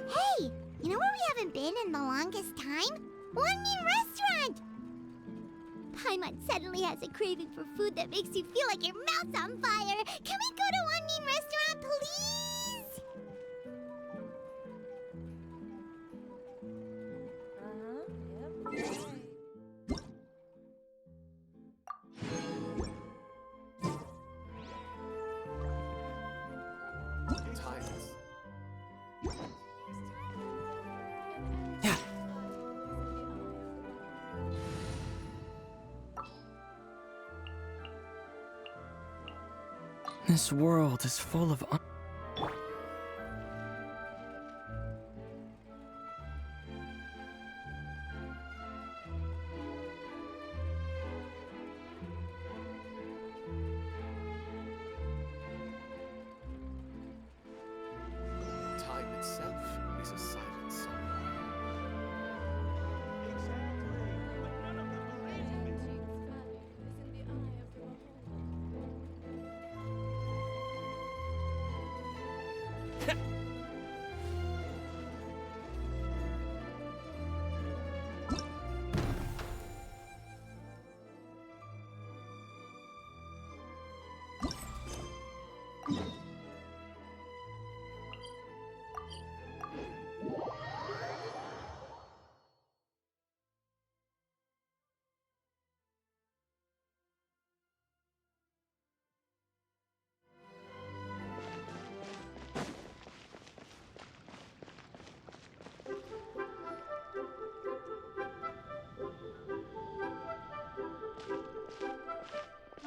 Hey! You know where we haven't been in the longest time? One Mean Restaurant! Paimon suddenly has a craving for food that makes you feel like your mouth's on fire. Can we go to One Mean Restaurant, please? This world is full of Time itself is a silent song.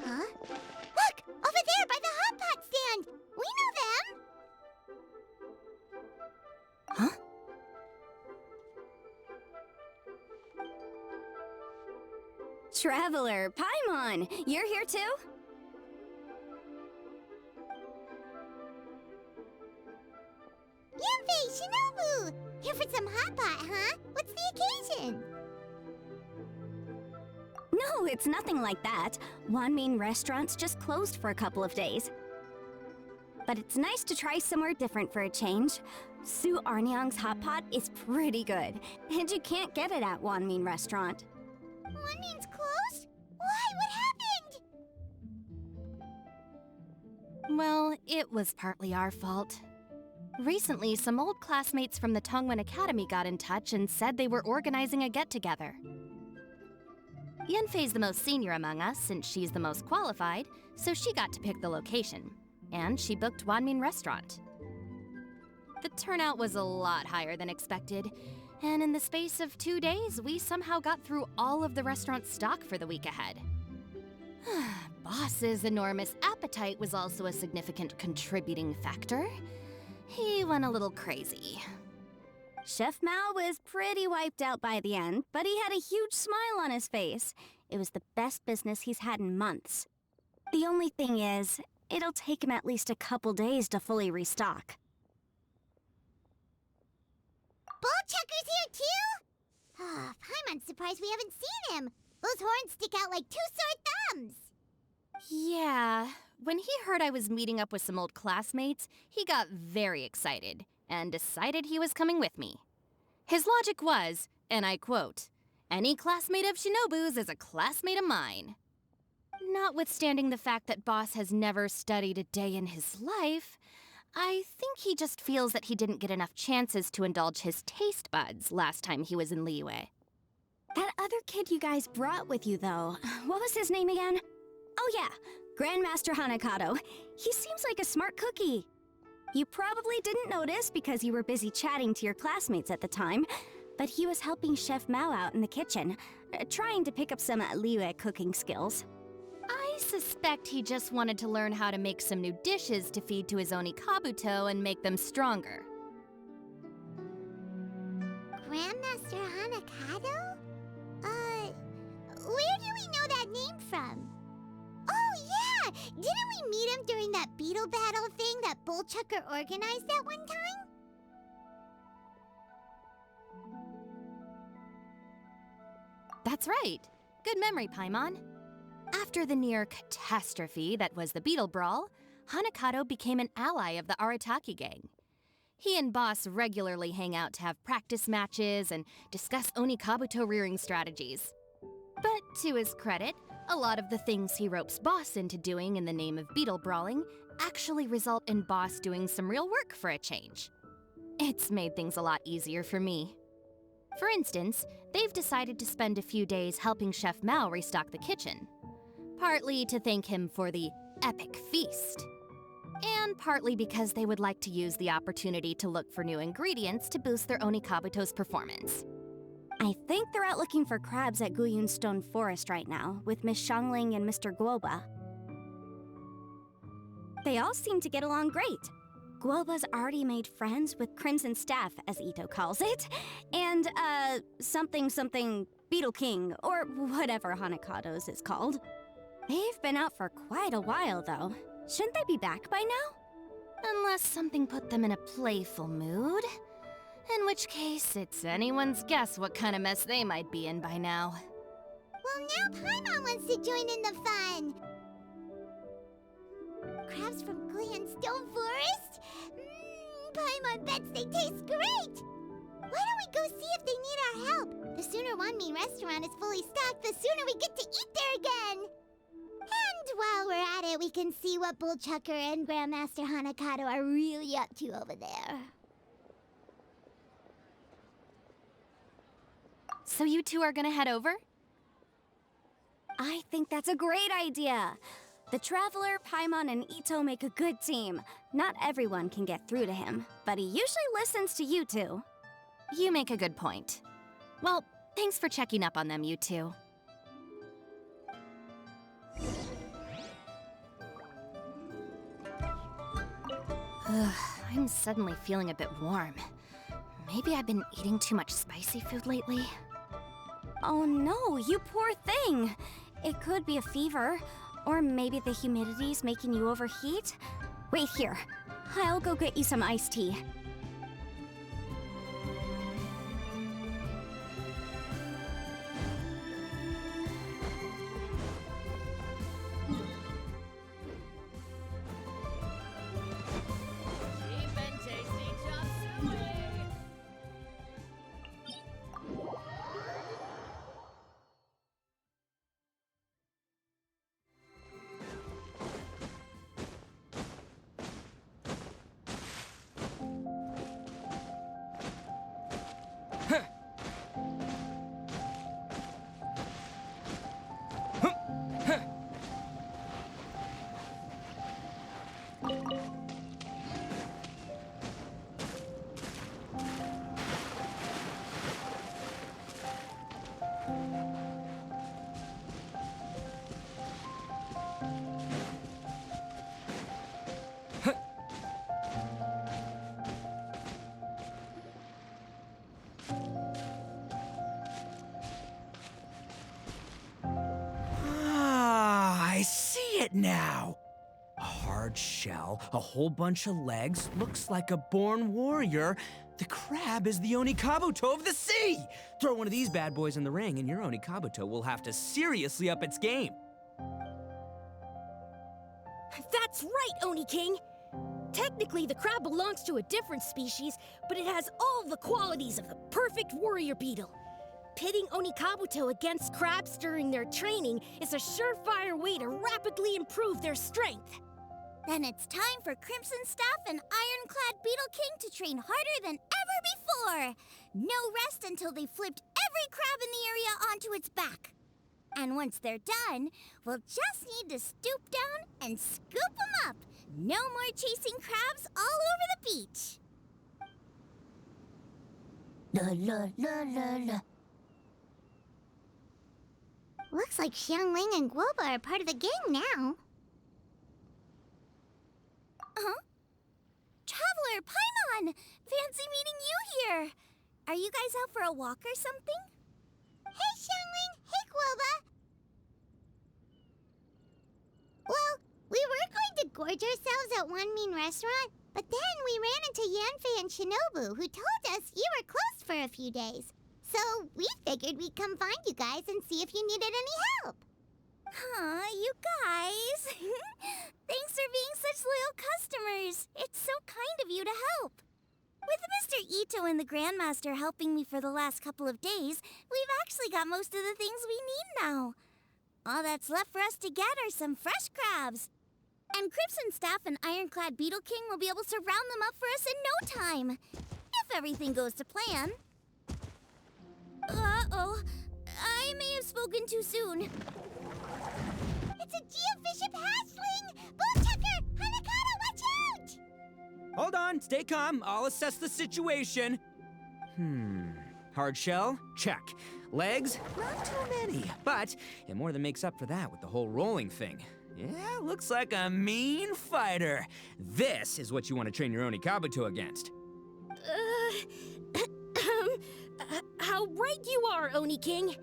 Huh? Look! Over there by the hot pot stand! We know them! Huh? Traveler, Paimon, you're here too? Yanfei, Shinobu! Here for some hot pot, huh? What's the occasion? No, it's nothing like that. One Mean Restaurant's just closed for a couple of days. But it's nice to try somewhere different for a change. Su Arnyang's hot pot is pretty good, and you can't get it at One Mean Restaurant. One Mean's closed? Why? What happened? Well, it was partly our fault. Recently, some old classmates from the Tongwen Academy got in touch and said they were organizing a get-together. Yanfei's the most senior among us, since she's the most qualified, so she got to pick the location. And she booked Wanmin Restaurant. The turnout was a lot higher than expected, and in the space of 2 days, we somehow got through all of the restaurant's stock for the week ahead. Boss's enormous appetite was also a significant contributing factor. He went a little crazy. Chef Mao was pretty wiped out by the end, but he had a huge smile on his face. It was the best business he's had in months. The only thing is, it'll take him at least a couple days to fully restock. Bullchucker's here too? Ah, Paimon's surprised we haven't seen him. Those horns stick out like 2 sore thumbs. Yeah, when he heard I was meeting up with some old classmates, he got very excited and decided he was coming with me. His logic was, and I quote, "Any classmate of Shinobu's is a classmate of mine." Notwithstanding the fact that Boss has never studied a day in his life, I think he just feels that he didn't get enough chances to indulge his taste buds last time he was in Liyue. That other kid you guys brought with you, though, what was his name again? Oh yeah, Grandmaster Hanakato. He seems like a smart cookie. You probably didn't notice because you were busy chatting to your classmates at the time, but he was helping Chef Mao out in the kitchen, trying to pick up some Liyue cooking skills. I suspect he just wanted to learn how to make some new dishes to feed to his Onikabuto and make them stronger. Grandmaster Hanakato? Where do we know that name from? Oh yeah! Didn't we meet him during that beetle battle thing that Bullchucker organized at one time? That's right. Good memory, Paimon. After the near catastrophe that was the Beetle Brawl, Hanakato became an ally of the Arataki gang. He and Boss regularly hang out to have practice matches and discuss Onikabuto rearing strategies. But to his credit, a lot of the things he ropes Boss into doing in the name of beetle brawling actually result in Boss doing some real work for a change. It's made things a lot easier for me. For instance, they've decided to spend a few days helping Chef Mao restock the kitchen. Partly to thank him for the epic feast. And partly because they would like to use the opportunity to look for new ingredients to boost their Onikabuto's performance. I think they're out looking for crabs at Guyun Stone Forest right now, with Miss Xiangling and Mr. Guoba. They all seem to get along great. Guoba's already made friends with Crimson Staff, as Ito calls it, and, something Beetle King, or whatever Hanakado's is called. They've been out for quite a while, though. Shouldn't they be back by now? Unless something put them in a playful mood. In which case, it's anyone's guess what kind of mess they might be in by now. Well, now Paimon wants to join in the fun! Crabs from Glenstone Forest? Paimon bets they taste great! Why don't we go see if they need our help? The sooner Wanmin restaurant is fully stocked, the sooner we get to eat there again! And while we're at it, we can see what Bullchucker and Grandmaster Hanakato are really up to over there. So you two are gonna head over? I think that's a great idea. The Traveler, Paimon, and Ito make a good team. Not everyone can get through to him, but he usually listens to you two. You make a good point. Well, thanks for checking up on them, you two. Ugh, I'm suddenly feeling a bit warm. Maybe I've been eating too much spicy food lately. Oh no, you poor thing! It could be a fever, or maybe the humidity's making you overheat. Wait here, I'll go get you some iced tea. I see it now! A hard shell, a whole bunch of legs, looks like a born warrior. The crab is the Onikabuto of the sea! Throw one of these bad boys in the ring and your Onikabuto will have to seriously up its game. That's right, Oni King! Technically, the crab belongs to a different species, but it has all the qualities of the perfect warrior beetle. Pitting Onikabuto against crabs during their training is a surefire way to rapidly improve their strength. Then it's time for Crimson Staff and Ironclad Beetle King to train harder than ever before. No rest until they've flipped every crab in the area onto its back. And once they're done, we'll just need to stoop down and scoop them up. No more chasing crabs all over the beach. La la la la la. Looks like Xiangling and Guoba are part of the gang now. Huh? Traveler, Paimon! Fancy meeting you here! Are you guys out for a walk or something? Hey, Xiangling! Hey, Guoba! Well, we were going to gorge ourselves at Wanmin Restaurant, but then we ran into Yanfei and Shinobu, who told us you were closed for a few days. So we figured we'd come find you guys and see if you needed any help. Aw, you guys. Thanks for being such loyal customers. It's so kind of you to help. With Mr. Ito and the Grandmaster helping me for the last couple of days, we've actually got most of the things we need now. All that's left for us to get are some fresh crabs. And Crimson Staff and Ironclad Beetle King will be able to round them up for us in no time. If everything goes to plan. Uh-oh. I may have spoken too soon. It's a Geobishop hatchling! Bullchucker! Hanakata, watch out! Hold on, stay calm. I'll assess the situation. Hard shell? Check. Legs? Not too many, but it more than makes up for that with the whole rolling thing. Yeah, looks like a mean fighter. This is what you want to train your Onikabuto against. How right you are, Oni King.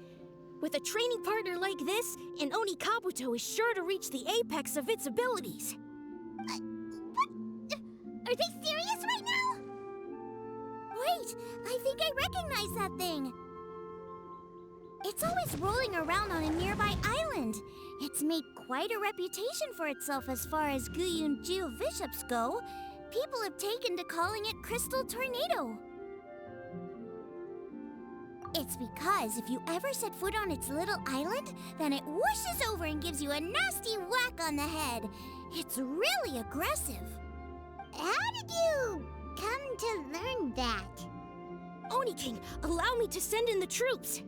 With a training partner like this, an Onikabuto is sure to reach the apex of its abilities. What? Are they serious right now? Wait, I think I recognize that thing. It's always rolling around on a nearby island. It's made quite a reputation for itself as far as Guyun Geobishops go. People have taken to calling it Crystal Tornado. It's because if you ever set foot on its little island, then it whooshes over and gives you a nasty whack on the head. It's really aggressive. How did you come to learn that? Oni King, allow me to send in the troops.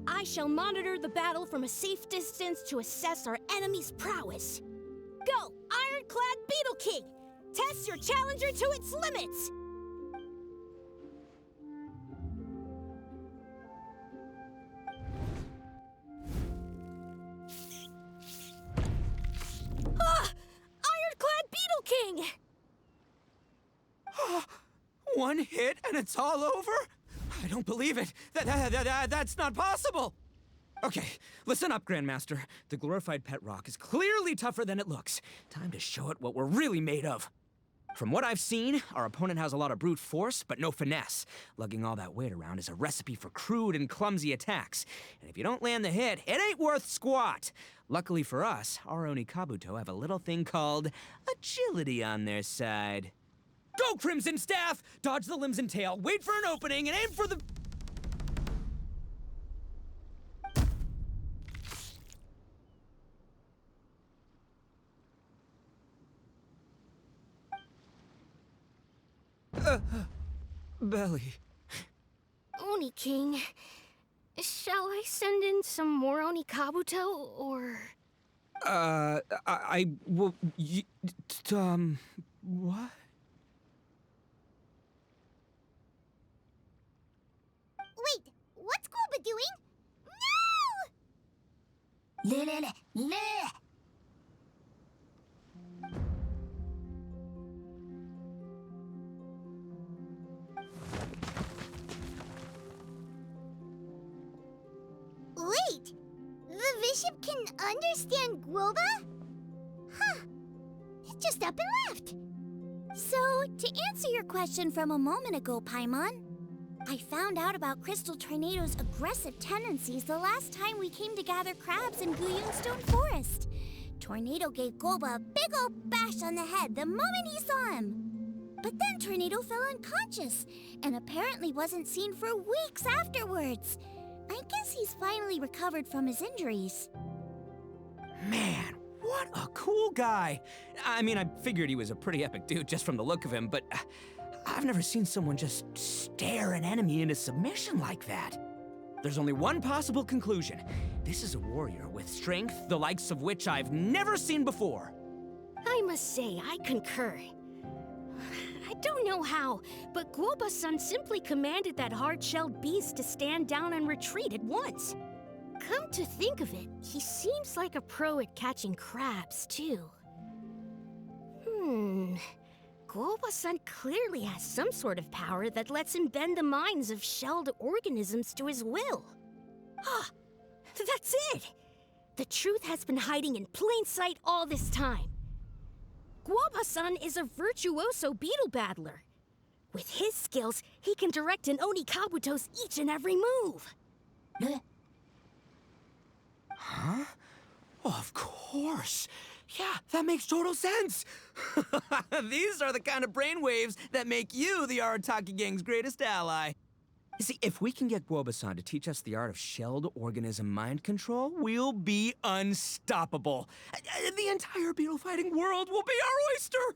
I shall monitor the battle from a safe distance to assess our enemy's prowess. Go, Ironclad Beetle King! Test your challenger to its limits! Ah! Ironclad Beetle King! One hit and it's all over? I don't believe it. That's not possible. Okay, listen up, Grandmaster. The glorified pet rock is clearly tougher than it looks. Time to show it what we're really made of. From what I've seen, our opponent has a lot of brute force, but no finesse. Lugging all that weight around is a recipe for crude and clumsy attacks. And if you don't land the hit, it ain't worth squat. Luckily for us, our Onikabuto have a little thing called agility on their side. Go, Crimson Staff! Dodge the limbs and tail, wait for an opening, and aim for the... belly. Oni King, shall I send in some more Onikabuto, or...? I will... what? Wait, what's Koba doing? No! Wait, the bishop can understand Guoba? Huh, it just up and left. So, to answer your question from a moment ago, Paimon, I found out about Crystal Tornado's aggressive tendencies the last time we came to gather crabs in Guyunstone Forest. Tornado gave Goba a big old bash on the head the moment he saw him. But then Tornado fell unconscious and apparently wasn't seen for weeks afterwards. I guess he's finally recovered from his injuries. Man, what a cool guy. I mean, I figured he was a pretty epic dude just from the look of him, but I've never seen someone just stare an enemy into submission like that. There's only one possible conclusion. This is a warrior with strength, the likes of which I've never seen before. I must say, I concur. I don't know how, but Guoba-san simply commanded that hard-shelled beast to stand down and retreat at once. Come to think of it, he seems like a pro at catching crabs, too. Guoba-san clearly has some sort of power that lets him bend the minds of shelled organisms to his will. Ah, that's it! The truth has been hiding in plain sight all this time. Guoba-san is a virtuoso beetle battler. With his skills, he can direct an Oh, of course. Yeah, that makes total sense. These are the kind of brainwaves that make you the Arataki Gang's greatest ally. You see, if we can get Guoba-san to teach us the art of shelled organism mind control, we'll be unstoppable. The entire beetle fighting world will be our oyster!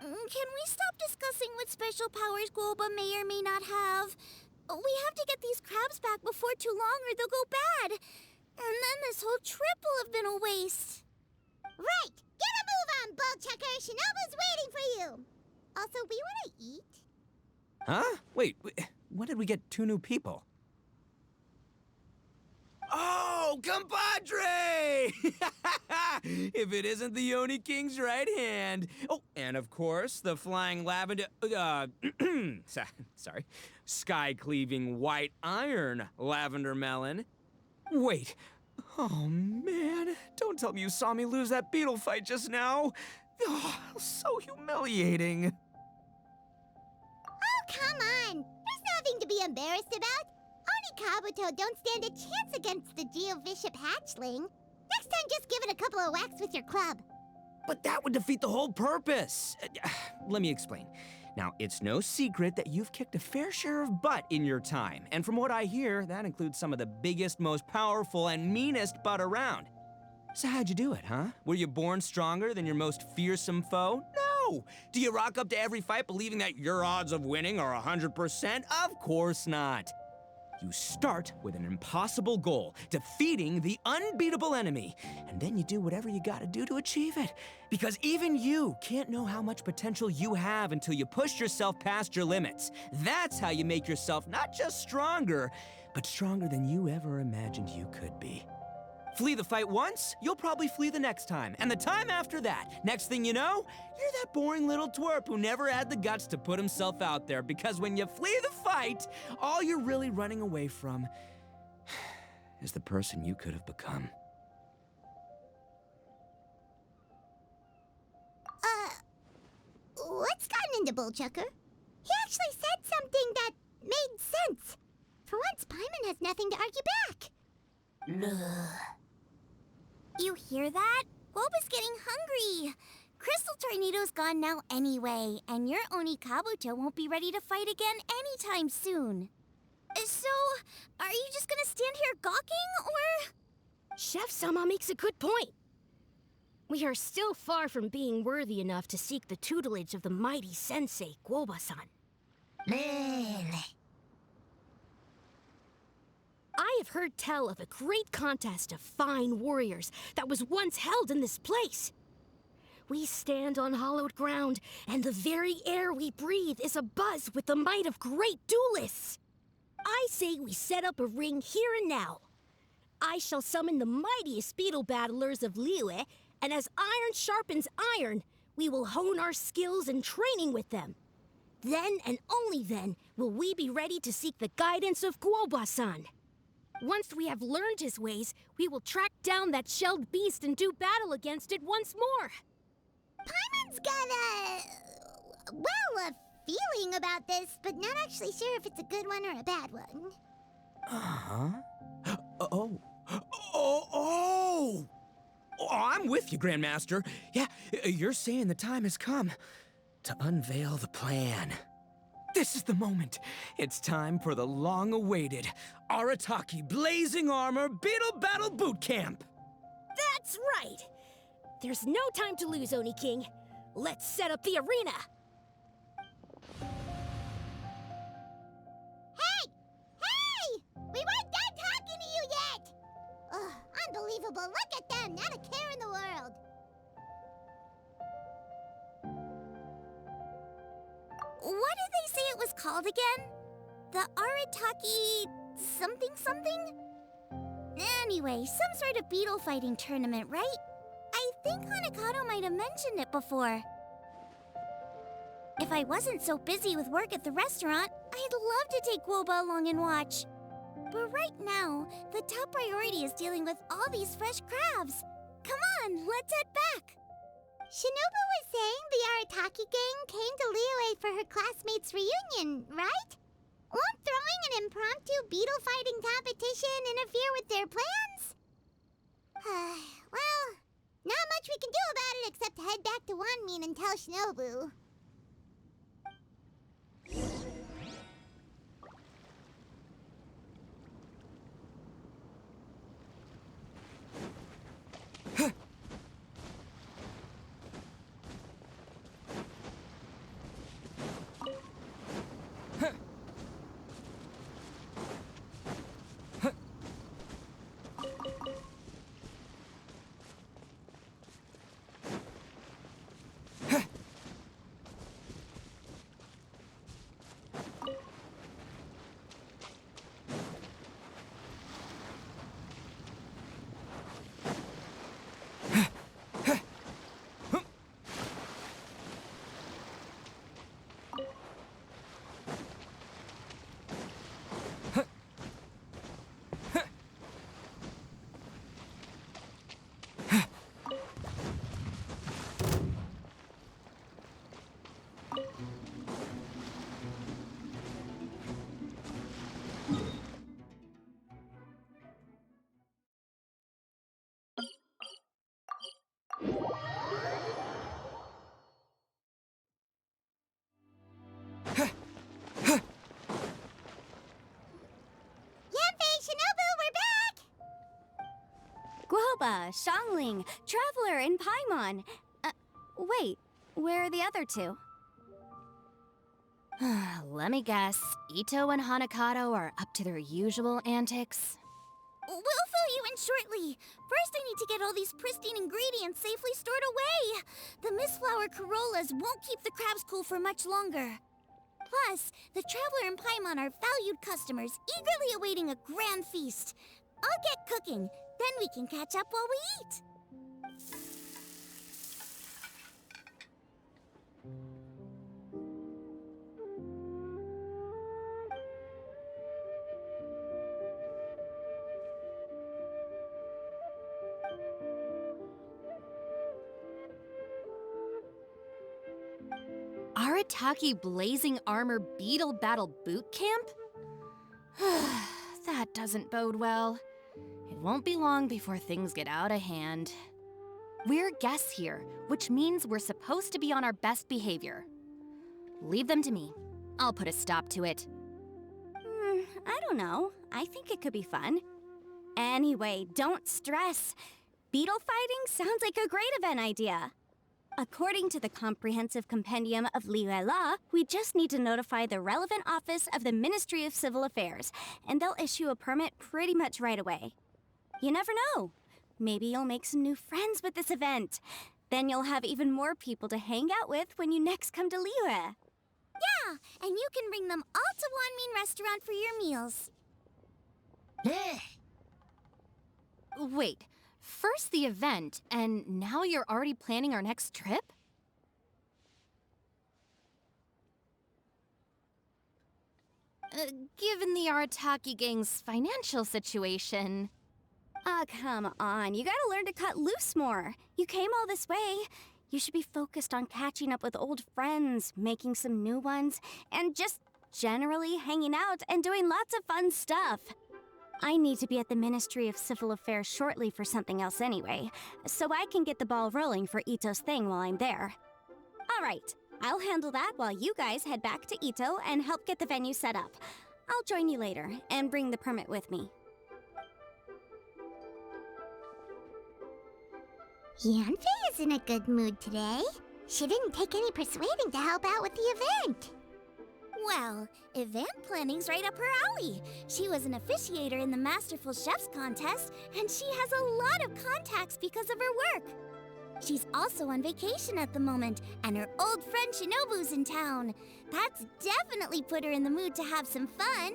Can we stop discussing what special powers Guoba may or may not have? We have to get these crabs back before too long or they'll go bad. And then this whole trip will have been a waste. Right! Get a move on, Bullchucker! Shinobu's waiting for you! Also, we want to eat? Huh? Wait, when did we get 2 new people? Oh, compadre! If it isn't the Oni King's right hand. Oh, and of course, the flying lavender, sorry, sky-cleaving white iron lavender melon. Wait, oh man, don't tell me you saw me lose that beetle fight just now. Oh, so humiliating. Oh, come on! There's nothing to be embarrassed about. Oni Kabuto don't stand a chance against the Geovishap hatchling. Next time, just give it a couple of whacks with your club. But that would defeat the whole purpose. Let me explain. Now, it's no secret that you've kicked a fair share of butt in your time. And from what I hear, that includes some of the biggest, most powerful, and meanest butt around. So how'd you do it, huh? Were you born stronger than your most fearsome foe? No! Do you rock up to every fight believing that your odds of winning are 100%? Of course not. You start with an impossible goal, defeating the unbeatable enemy, and then you do whatever you gotta do to achieve it. Because even you can't know how much potential you have until you push yourself past your limits. That's how you make yourself not just stronger, but stronger than you ever imagined you could be. Flee the fight once, you'll probably flee the next time, and the time after that. Next thing you know, you're that boring little twerp who never had the guts to put himself out there, because when you flee the fight, all you're really running away from is the person you could have become. What's gotten into Bullchucker? He actually said something that made sense. For once, Paimon has nothing to argue back. You hear that? Guoba's getting hungry. Crystal Tornado's gone now anyway, and your Oni Kabuto won't be ready to fight again anytime soon. So, are you just gonna stand here gawking, or...? Chef-sama makes a good point. We are still far from being worthy enough to seek the tutelage of the mighty sensei, Guoba-san. I have heard tell of a great contest of fine warriors that was once held in this place. We stand on hallowed ground, and the very air we breathe is abuzz with the might of great duelists. I say we set up a ring here and now. I shall summon the mightiest beetle battlers of Liyue, and as iron sharpens iron, we will hone our skills and training with them. Then and only then will we be ready to seek the guidance of Guoba-san. Once we have learned his ways, we will track down that shelled beast and do battle against it once more. Paimon's got a feeling about this, but not actually sure if it's a good one or a bad one. Oh, I'm with you, Grandmaster. Yeah, you're saying the time has come to unveil the plan. This is the moment. It's time for the long-awaited Arataki Blazing Armor Beetle Battle Boot Camp. That's right! There's no time to lose, Oni King. Let's set up the arena! Hey! We weren't done talking to you yet! Ugh, unbelievable. Look at them, not a care in the world. What did they say it was called again? The Arataki something? Anyway, some sort of beetle fighting tournament, right? I think Hanakato might have mentioned it before. If I wasn't so busy with work at the restaurant, I'd love to take Guoba along and watch. But right now, the top priority is dealing with all these fresh crabs. Come on, let's head back. Shinobu was saying the Arataki gang came to Liyue for her classmates' reunion, right? Won't throwing an impromptu beetle fighting competition interfere with their plans? Well, not much we can do about it except head back to Wanmin and tell Shinobu. Yanfei, Shinobu, we're back! Guoba, Xiangling, Traveler, and Paimon. Wait, where are the other two? Let me guess. Ito and Hanakato are up to their usual antics. We'll fill you in shortly. First, I need to get all these pristine ingredients safely stored away. The mistflower corollas won't keep the crabs cool for much longer. Plus, the Traveler and Paimon are valued customers, eagerly awaiting a grand feast. I'll get cooking, then we can catch up while we eat. Arataki Blazing Armor Beetle Battle Boot Camp? That doesn't bode well. It won't be long before things get out of hand. We're guests here, which means we're supposed to be on our best behavior. Leave them to me. I'll put a stop to it. I don't know. I think it could be fun. Anyway, don't stress. Beetle fighting sounds like a great event idea. According to the Comprehensive Compendium of Liyue Law, we just need to notify the relevant office of the Ministry of Civil Affairs, and they'll issue a permit pretty much right away. You never know. Maybe you'll make some new friends with this event. Then you'll have even more people to hang out with when you next come to Liyue. Yeah, and you can bring them all to Wanmin Restaurant for your meals. Wait, first the event, and now you're already planning our next trip? Given the Arataki gang's financial situation... Come on. You gotta learn to cut loose more. You came all this way. You should be focused on catching up with old friends, making some new ones, and just generally hanging out and doing lots of fun stuff. I need to be at the Ministry of Civil Affairs shortly for something else anyway, so I can get the ball rolling for Ito's thing while I'm there. All right, I'll handle that while you guys head back to Ito and help get the venue set up. I'll join you later and bring the permit with me. Yanfei is in a good mood today. She didn't take any persuading to help out with the event. Well, event planning's right up her alley. She was an officiator in the Masterful Chefs contest, and she has a lot of contacts because of her work. She's also on vacation at the moment, and her old friend Shinobu's in town. That's definitely put her in the mood to have some fun.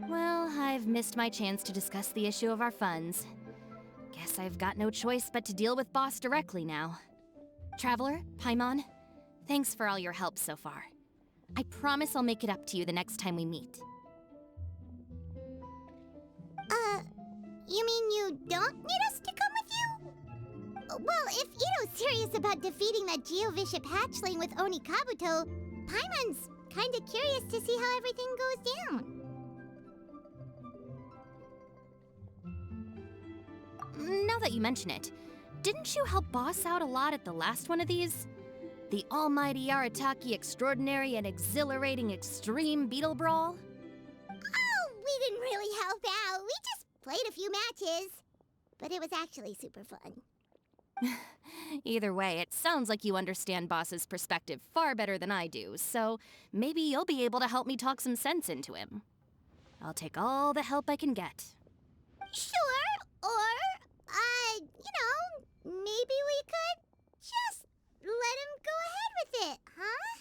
Well, I've missed my chance to discuss the issue of our funds. Guess I've got no choice but to deal with Boss directly now. Traveler, Paimon, thanks for all your help so far. I promise I'll make it up to you the next time we meet. You mean you don't need us to come with you? Well, if Ito's serious about defeating that Geovishap hatchling with Oni Kabuto, Paimon's kinda curious to see how everything goes down. now that you mention it, didn't you help Boss out a lot at the last one of these? The almighty Arataki extraordinary and exhilarating extreme beetle brawl? Oh, we didn't really help out. We just played a few matches. But it was actually super fun. Either way, it sounds like you understand Boss's perspective far better than I do, so maybe you'll be able to help me talk some sense into him. I'll take all the help I can get. Sure, or, maybe we could just let him go ahead with it, huh?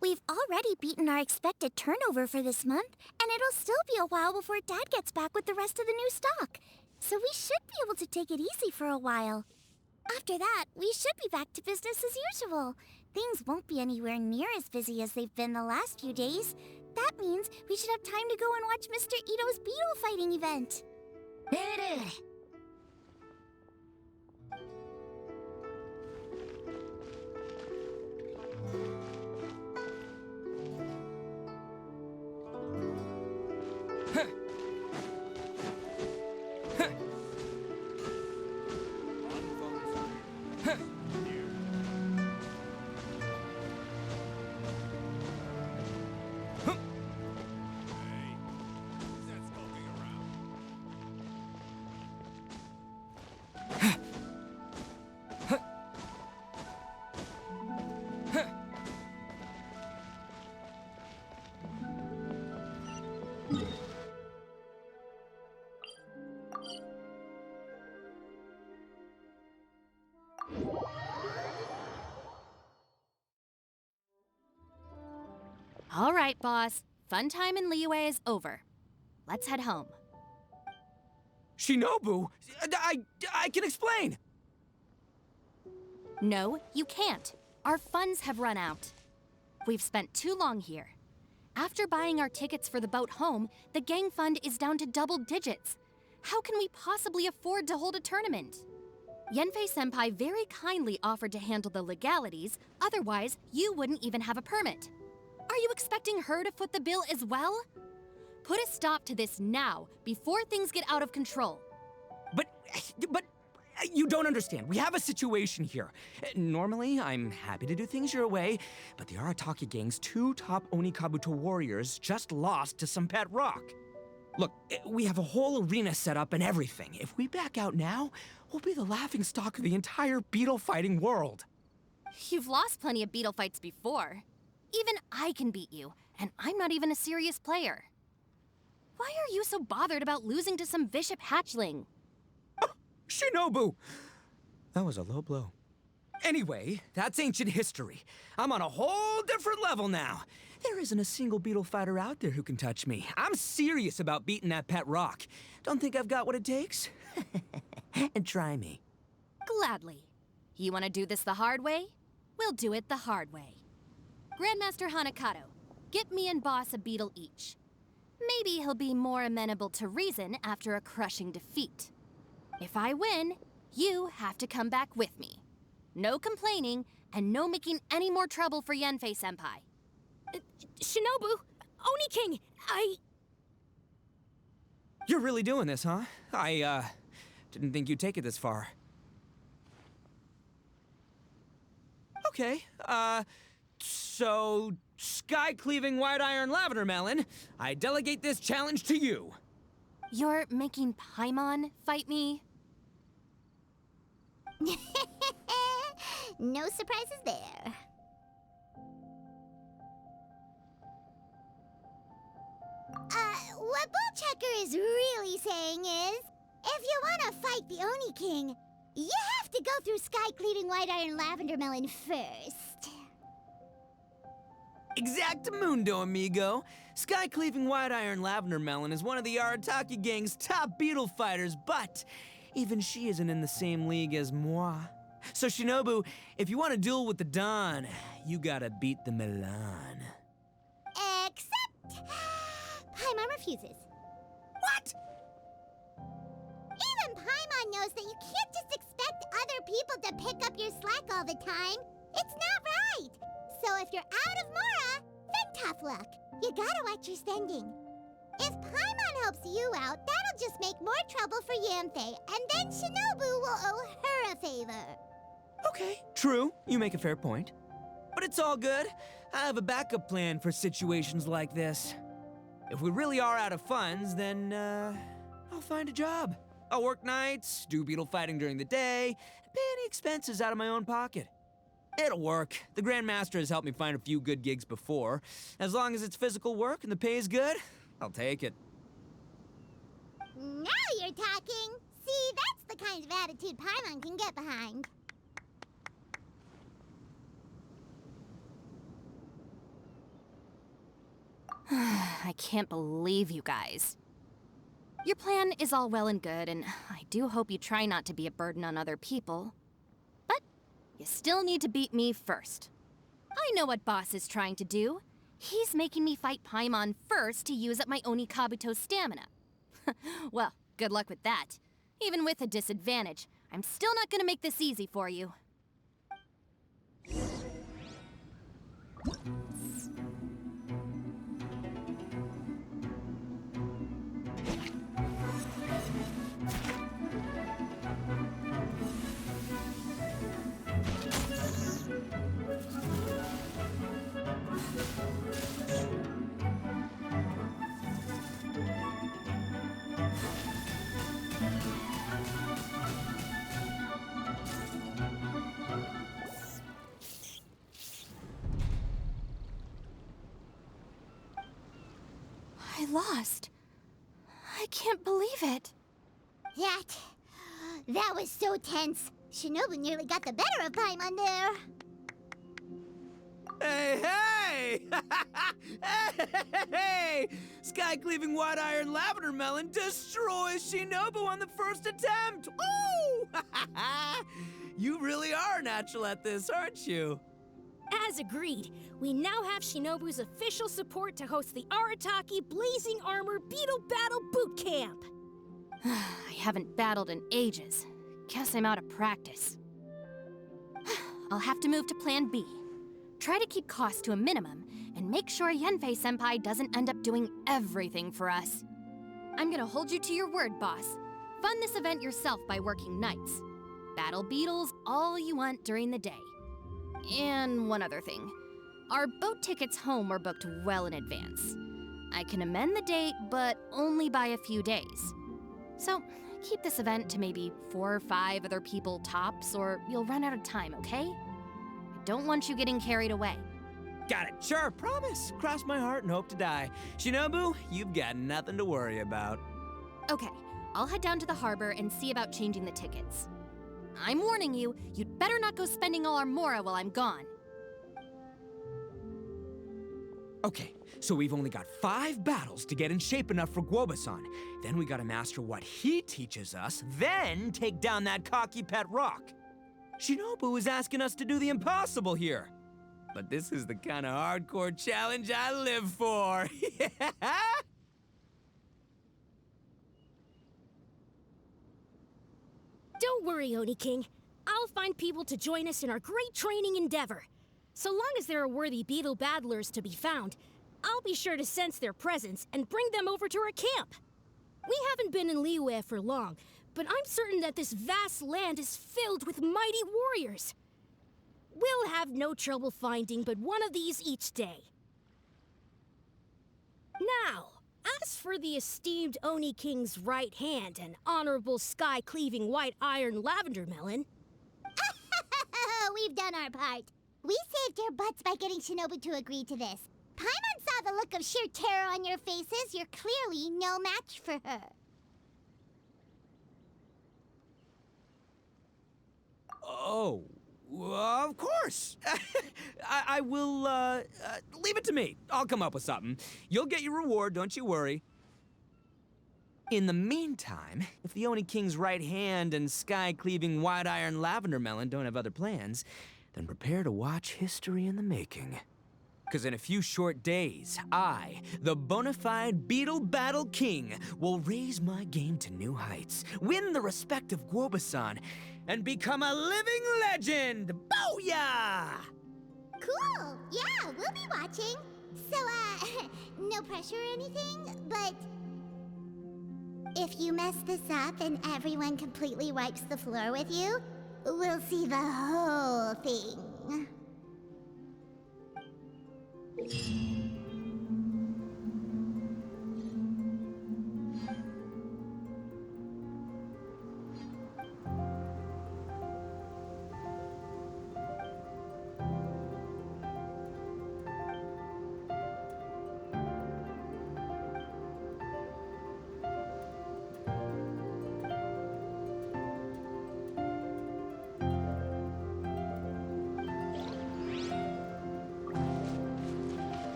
We've already beaten our expected turnover for this month, and it'll still be a while before Dad gets back with the rest of the new stock. So we should be able to take it easy for a while. After that, we should be back to business as usual. Things won't be anywhere near as busy as they've been the last few days. That means we should have time to go and watch Mr. Ito's beetle fighting event. All right, boss. Fun time in Liyue is over. Let's head home. Shinobu, I can explain. No, you can't. Our funds have run out. We've spent too long here. After buying our tickets for the boat home, the gang fund is down to double digits. How can we possibly afford to hold a tournament? Yenfei-senpai very kindly offered to handle the legalities, otherwise you wouldn't even have a permit. Are you expecting her to foot the bill as well? Put a stop to this now, before things get out of control. But you don't understand. We have a situation here. Normally, I'm happy to do things your way, but the Arataki gang's 2 top Onikabuto warriors just lost to some pet rock. Look, we have a whole arena set up and everything. If we back out now, we'll be the laughingstock of the entire beetle fighting world. You've lost plenty of beetle fights before. Even I can beat you, and I'm not even a serious player. Why are you so bothered about losing to some Bishop hatchling? Shinobu! That was a low blow. Anyway, that's ancient history. I'm on a whole different level now. There isn't a single beetle fighter out there who can touch me. I'm serious about beating that pet rock. Don't think I've got what it takes? And try me. Gladly. You want to do this the hard way? We'll do it the hard way. Grandmaster Hanakato, get me and Boss a beetle each. Maybe he'll be more amenable to reason after a crushing defeat. If I win, you have to come back with me. No complaining, and no making any more trouble for Yenfei-senpai. Shinobu! Oni King! You're really doing this, huh? I didn't think you'd take it this far. Okay, so, sky-cleaving white iron lavender melon, I delegate this challenge to you. You're making Paimon fight me? No surprises there. What Bullchecker is really saying is, if you want to fight the Oni King, you have to go through sky-cleaving white iron lavender melon first. Exactamundo, amigo. Sky-cleaving white iron lavender melon is one of the Arataki gang's top beetle fighters, but even she isn't in the same league as moi. So Shinobu, if you want to duel with the Don, you gotta beat the Milan. Except... Paimon refuses. What? Even Paimon knows that you can't just expect other people to pick up your slack all the time. It's not right. So if you're out of Mora, then tough luck. You gotta watch your spending. If Paimon helps you out, that'll just make more trouble for Yanthe, and then Shinobu will owe her a favor. Okay, true. You make a fair point. But it's all good. I have a backup plan for situations like this. If we really are out of funds, then, I'll find a job. I'll work nights, do beetle fighting during the day, and pay any expenses out of my own pocket. It'll work. The Grandmaster has helped me find a few good gigs before. As long as it's physical work and the pay is good, I'll take it. Now you're talking. See, that's the kind of attitude Paimon can get behind. I can't believe you guys. Your plan is all well and good, and I do hope you try not to be a burden on other people. But you still need to beat me first. I know what Boss is trying to do. He's making me fight Paimon first to use up my Oni Kabuto stamina. Well, good luck with that. Even with a disadvantage, I'm still not gonna make this easy for you. I lost. I can't believe it. That was so tense. Shinobu nearly got the better of Paimon there. Hey! Hey! Sky-cleaving white iron lavender melon destroys Shinobu on the first attempt! Woo! You really are natural at this, aren't you? As agreed, we now have Shinobu's official support to host the Arataki Blazing Armor Beetle Battle Boot Camp. I haven't battled in ages. Guess I'm out of practice. I'll have to move to Plan B. Try to keep costs to a minimum, and make sure Yanfei-senpai doesn't end up doing everything for us. I'm gonna hold you to your word, boss. Fund this event yourself by working nights. Battle beetles all you want during the day. And one other thing. Our boat tickets home were booked well in advance. I can amend the date, but only by a few days. So, keep this event to maybe 4 or 5 other people tops, or you'll run out of time, okay? I don't want you getting carried away. Got it, sure, promise. Cross my heart and hope to die. Shinobu, you've got nothing to worry about. Okay, I'll head down to the harbor and see about changing the tickets. I'm warning you, you'd better not go spending all our mora while I'm gone. Okay, so we've only got 5 battles to get in shape enough for Guoba-san. Then we gotta master what he teaches us, then take down that cocky pet rock. Shinobu is asking us to do the impossible here. But this is the kind of hardcore challenge I live for. Don't worry, Oni King. I'll find people to join us in our great training endeavor. So long as there are worthy beetle battlers to be found, I'll be sure to sense their presence and bring them over to our camp. We haven't been in Liyue for long, but I'm certain that this vast land is filled with mighty warriors. We'll have no trouble finding but one of these each day. Now, as for the esteemed Oni King's right hand and honorable sky-cleaving white iron lavender melon... We've done our part. We saved your butts by getting Shinobu to agree to this. Paimon saw the look of sheer terror on your faces. You're clearly no match for her. Oh, of course. I will, leave it to me. I'll come up with something. You'll get your reward, don't you worry. In the meantime, if the Oni King's right hand and sky-cleaving white iron lavender melon don't have other plans, then prepare to watch history in the making. Because in a few short days, I, the bona fide Beetle Battle King, will raise my game to new heights, win the respect of Guoba-san, and become a living legend! Booyah! Cool! Yeah, we'll be watching. So, no pressure or anything, but if you mess this up and everyone completely wipes the floor with you, we'll see the whole thing.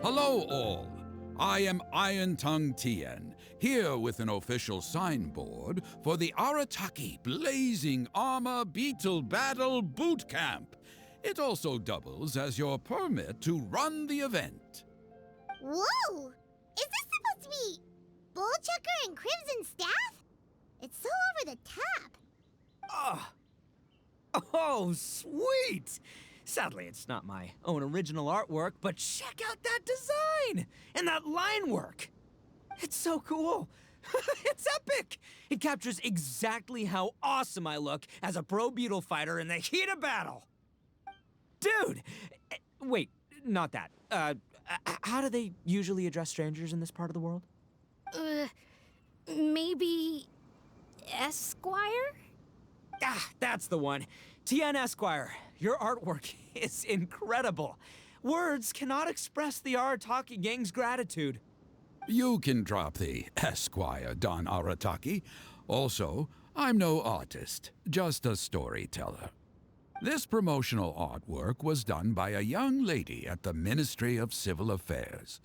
Hello all, I am Iron Tongue Tien, here with an official signboard for the Arataki Blazing Armor Beetle Battle Boot Camp. It also doubles as your permit to run the event. Whoa! Is this supposed to be Bullchucker and Crimson Staff? It's so over the top. Oh, sweet! Sadly, it's not my own original artwork, but check out that design! And that line work! It's so cool! It's epic! It captures exactly how awesome I look as a pro beetle fighter in the heat of battle! Dude! Wait, not that. How do they usually address strangers in this part of the world? Maybe... Esquire? Ah, that's the one. Tien Esquire, your artwork is incredible. Words cannot express the Arataki gang's gratitude. You can drop the Esquire, Don Arataki. Also, I'm no artist, just a storyteller. This promotional artwork was done by a young lady at the Ministry of Civil Affairs.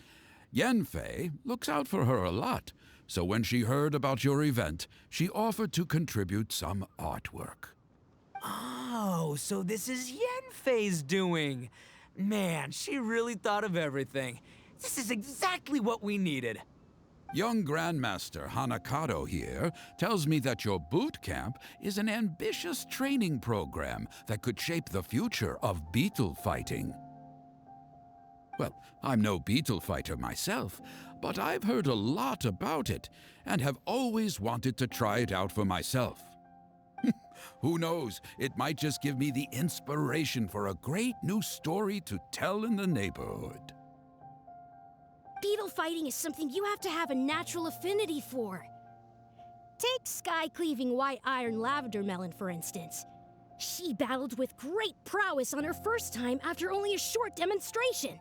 Yanfei looks out for her a lot, so when she heard about your event, she offered to contribute some artwork. Oh, so this is Yanfei's doing. Man, she really thought of everything. This is exactly what we needed. Young Grandmaster Hanakado here tells me that your boot camp is an ambitious training program that could shape the future of beetle fighting. Well, I'm no beetle fighter myself, but I've heard a lot about it and have always wanted to try it out for myself. Who knows, it might just give me the inspiration for a great new story to tell in the neighborhood. Beetle fighting is something you have to have a natural affinity for. Take sky-cleaving white iron lavender melon, for instance. She battled with great prowess on her first time after only a short demonstration.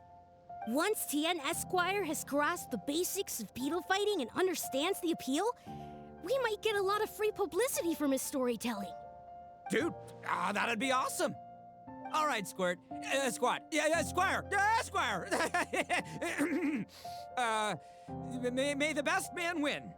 Once Tien Esquire has grasped the basics of beetle fighting and understands the appeal, we might get a lot of free publicity from his storytelling. Dude, that'd be awesome. All right, Squirt. Squat. Yeah, Squire. Squire. May the best man win.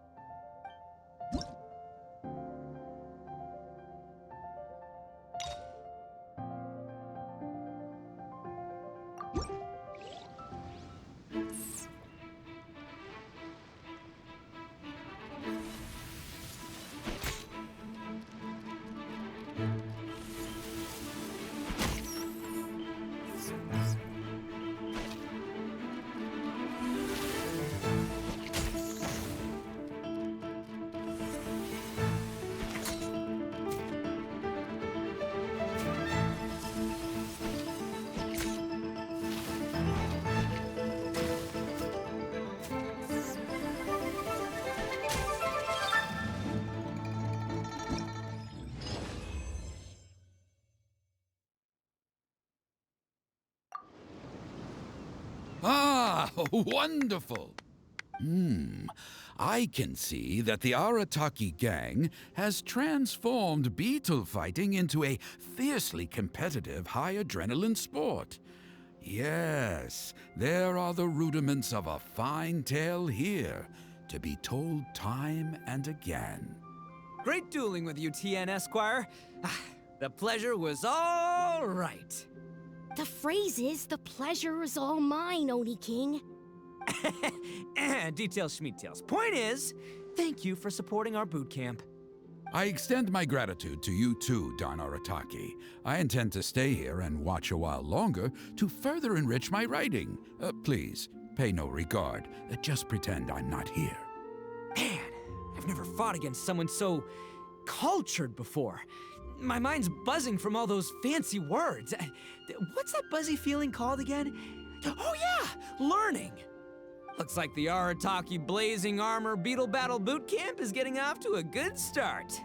Ah, wonderful! I can see that the Arataki gang has transformed beetle fighting into a fiercely competitive high-adrenaline sport. Yes, there are the rudiments of a fine tale here, to be told time and again. Great dueling with you, Tien Esquire. The pleasure was all right. The phrase is, the pleasure is all mine, Oni King. Details, schmeetails. Point is, Thank you for supporting our boot camp. I extend my gratitude to you too, Don Arataki. I intend to stay here and watch a while longer to further enrich my writing. Please, pay no regard. Just pretend I'm not here. Man, I've never fought against someone so cultured before. My mind's buzzing from all those fancy words. What's that buzzy feeling called again? Oh yeah, learning. Looks like the Arataki Blazing Armor Beetle Battle Boot Camp is getting off to a good start.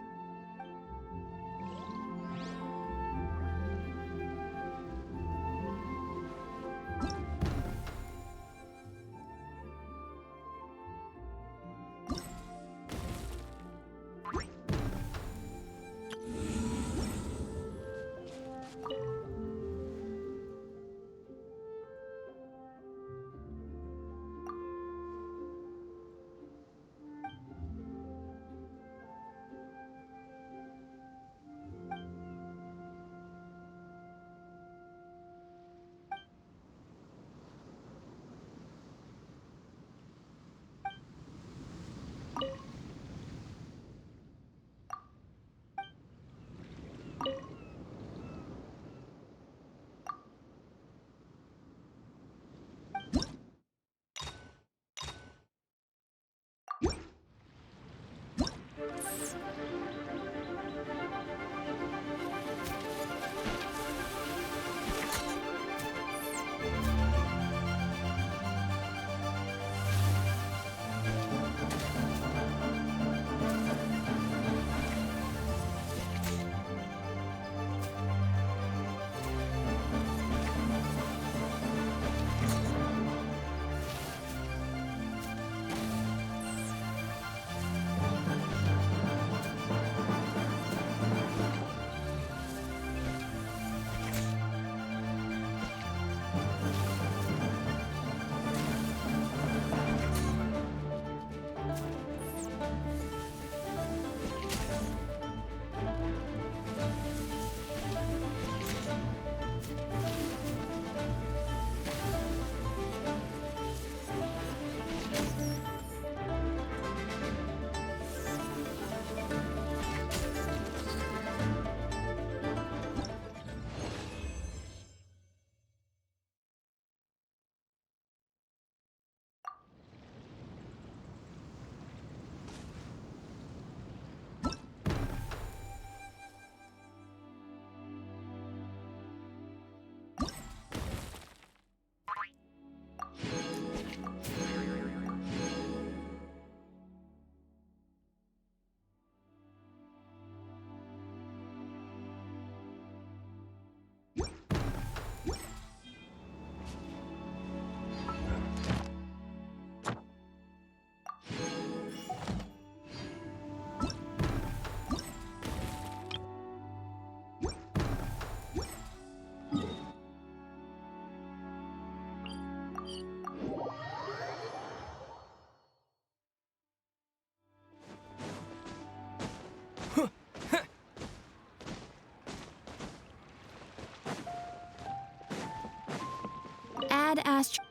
Add Astro.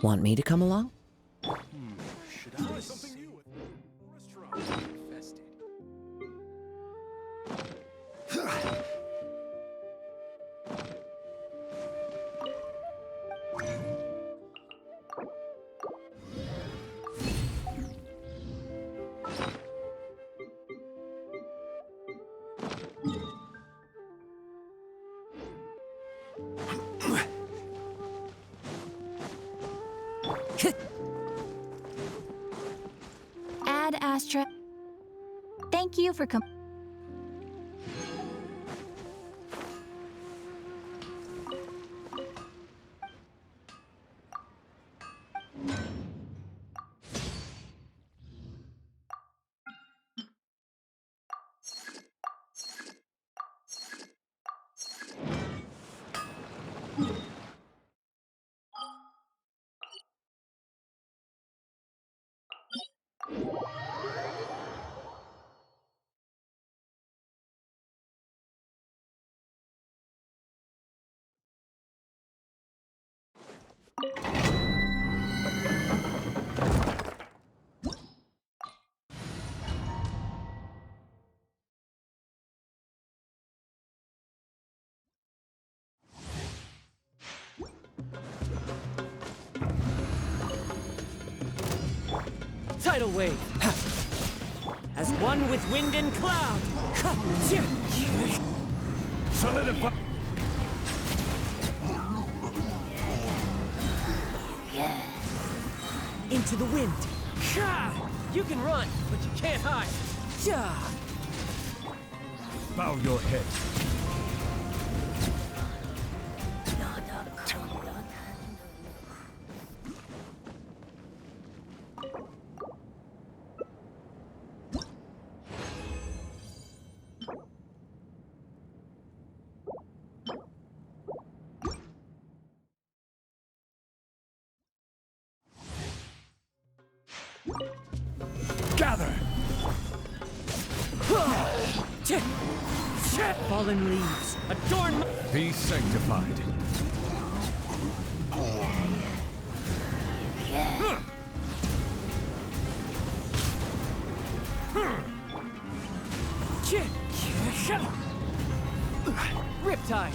Want me to come along? Should I? Something new at the restaurant. Infested. Ad Astra. Thank you for tidal wave. As one with wind and cloud. Solidify. Into the wind. You can run, but you can't hide. Bow your head. Gather! Fallen leaves, adorn my... Be sanctified. Riptide.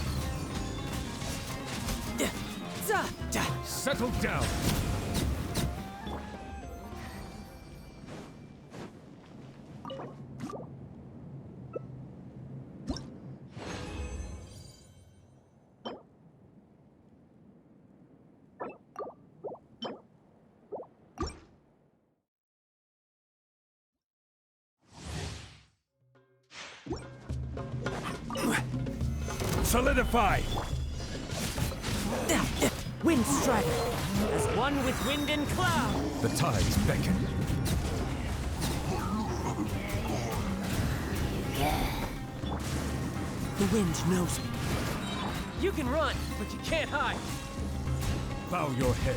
Settle down. Solidify! Wind strider. As one with wind and cloud. The tides beckon. The wind knows me. You can run, but you can't hide. Bow your head.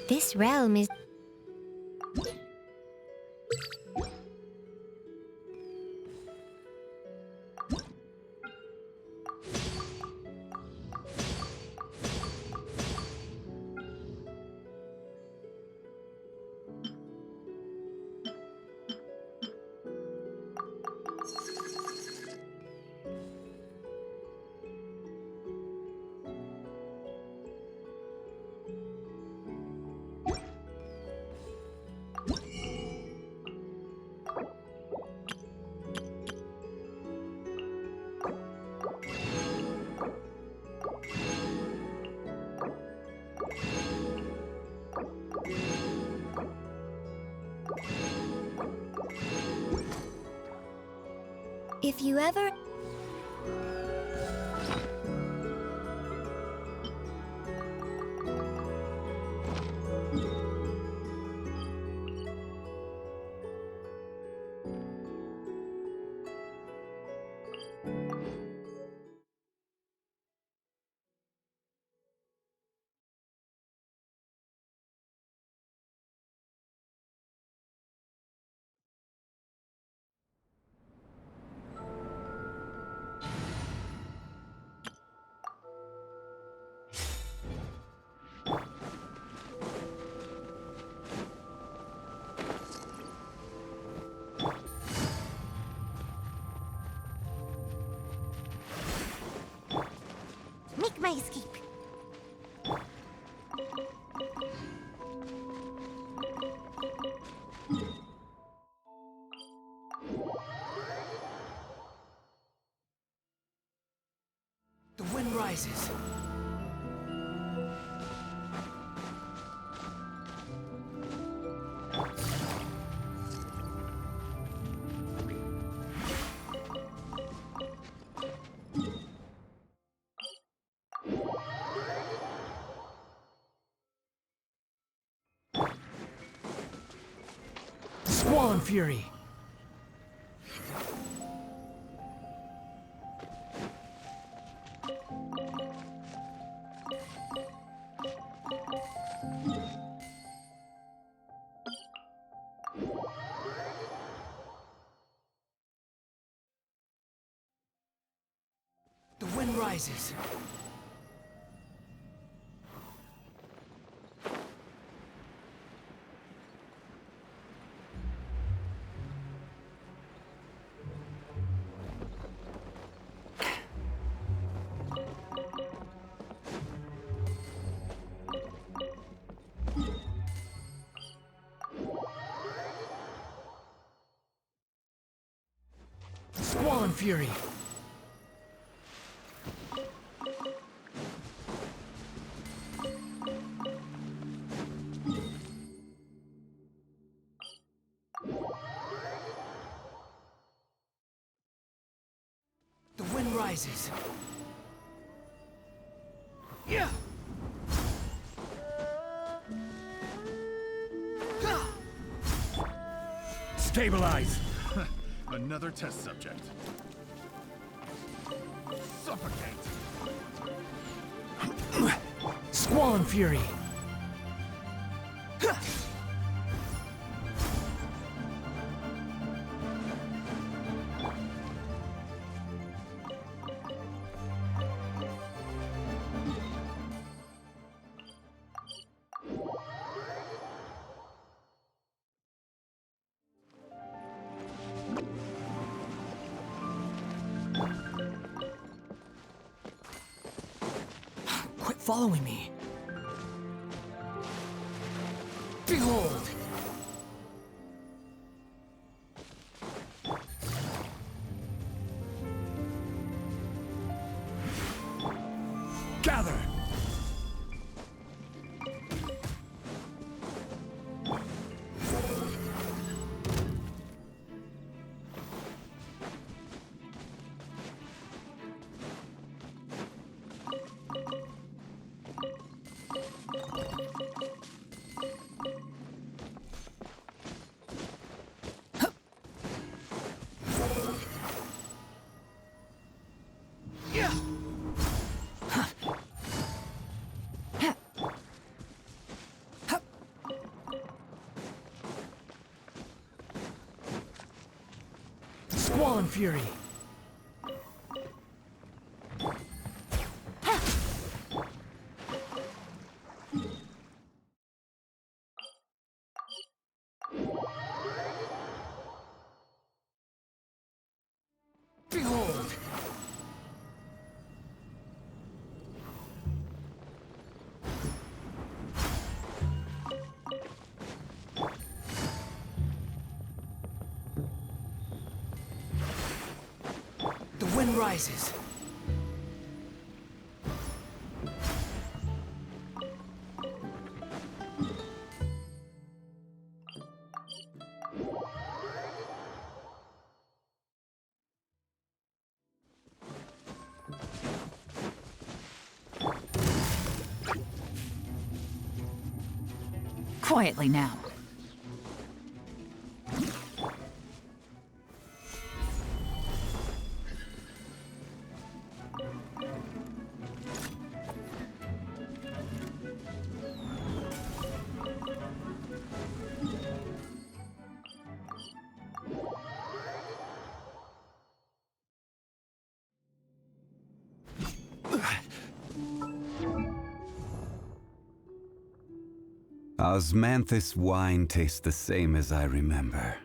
This realm is... If you ever... rises. Squall Fury. The wind rises. Squall Fury. The wind rises. Yeah. Stabilize! Another test subject. Suffocate! Squall Fury. Quit following me. Behold! Gather! Squall Fury. Behold! The wind rises. Quietly now. Osmanthus wine tastes the same as I remember.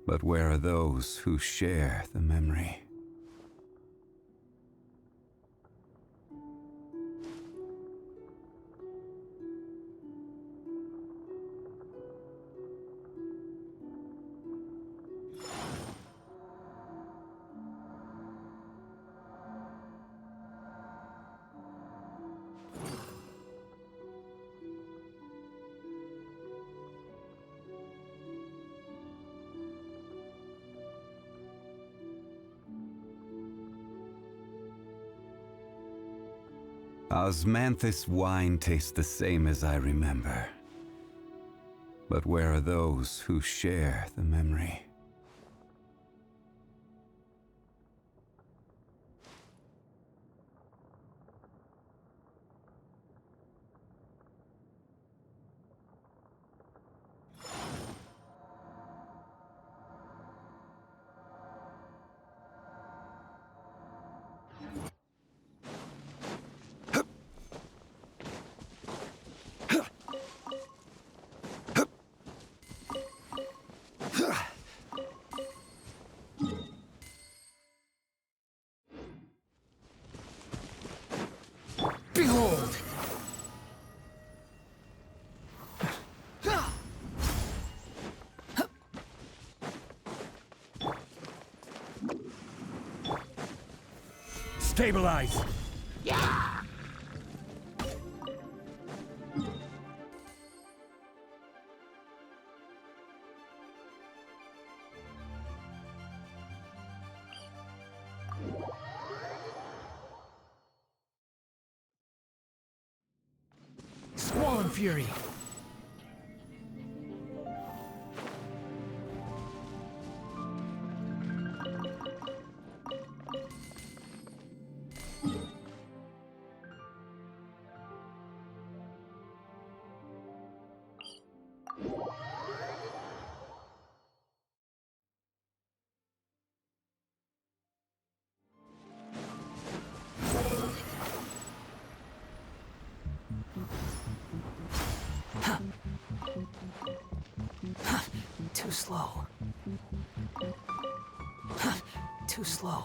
But where are those who share the memory? Osmanthus wine tastes the same as I remember. But where are those who share the memory? Behold! Stabilize! Squall Fury! Too slow. Too slow.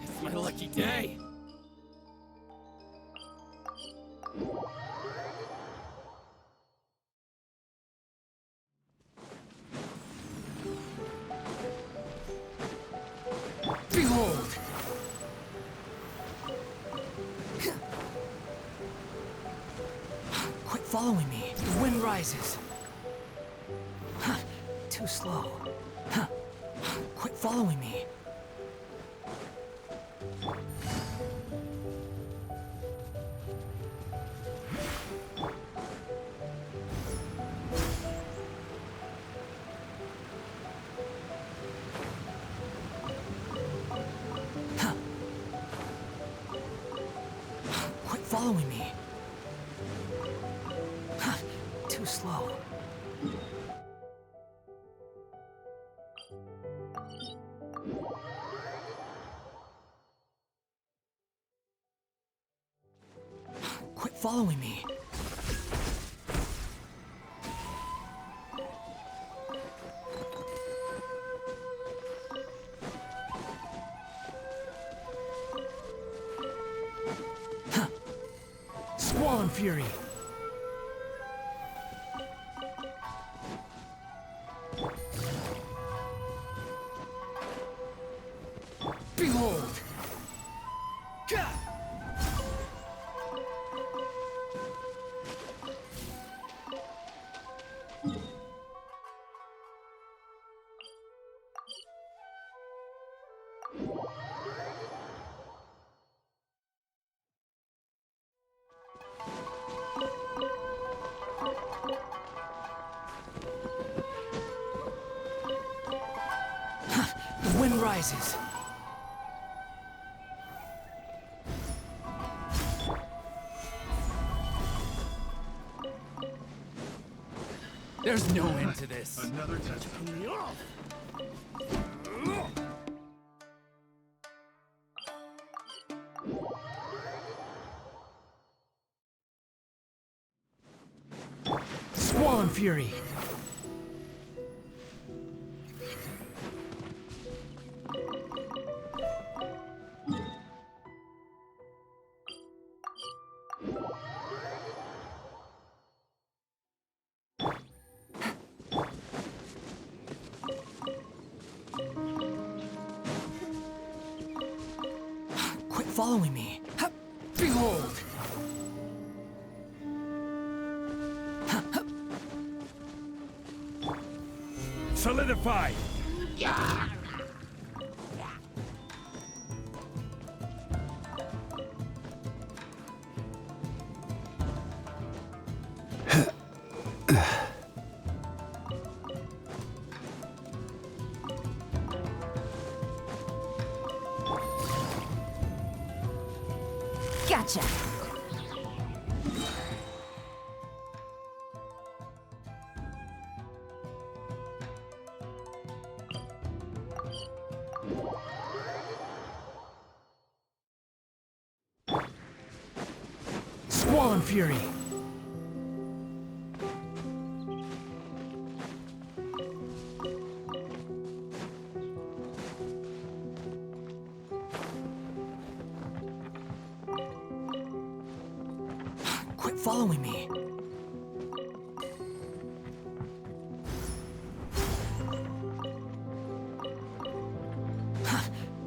It's my lucky day. Behold! Quit following me. The wind rises. Too slow. Quit following me. Quit following me. Too slow. Quit following me. Squall Fury. Behold! Gah! The wind rises. There's no end to this. Another touch from me off. Squall Fury. following me. Behold! Solidify! Gotcha! Squall and Fury! Quit following me!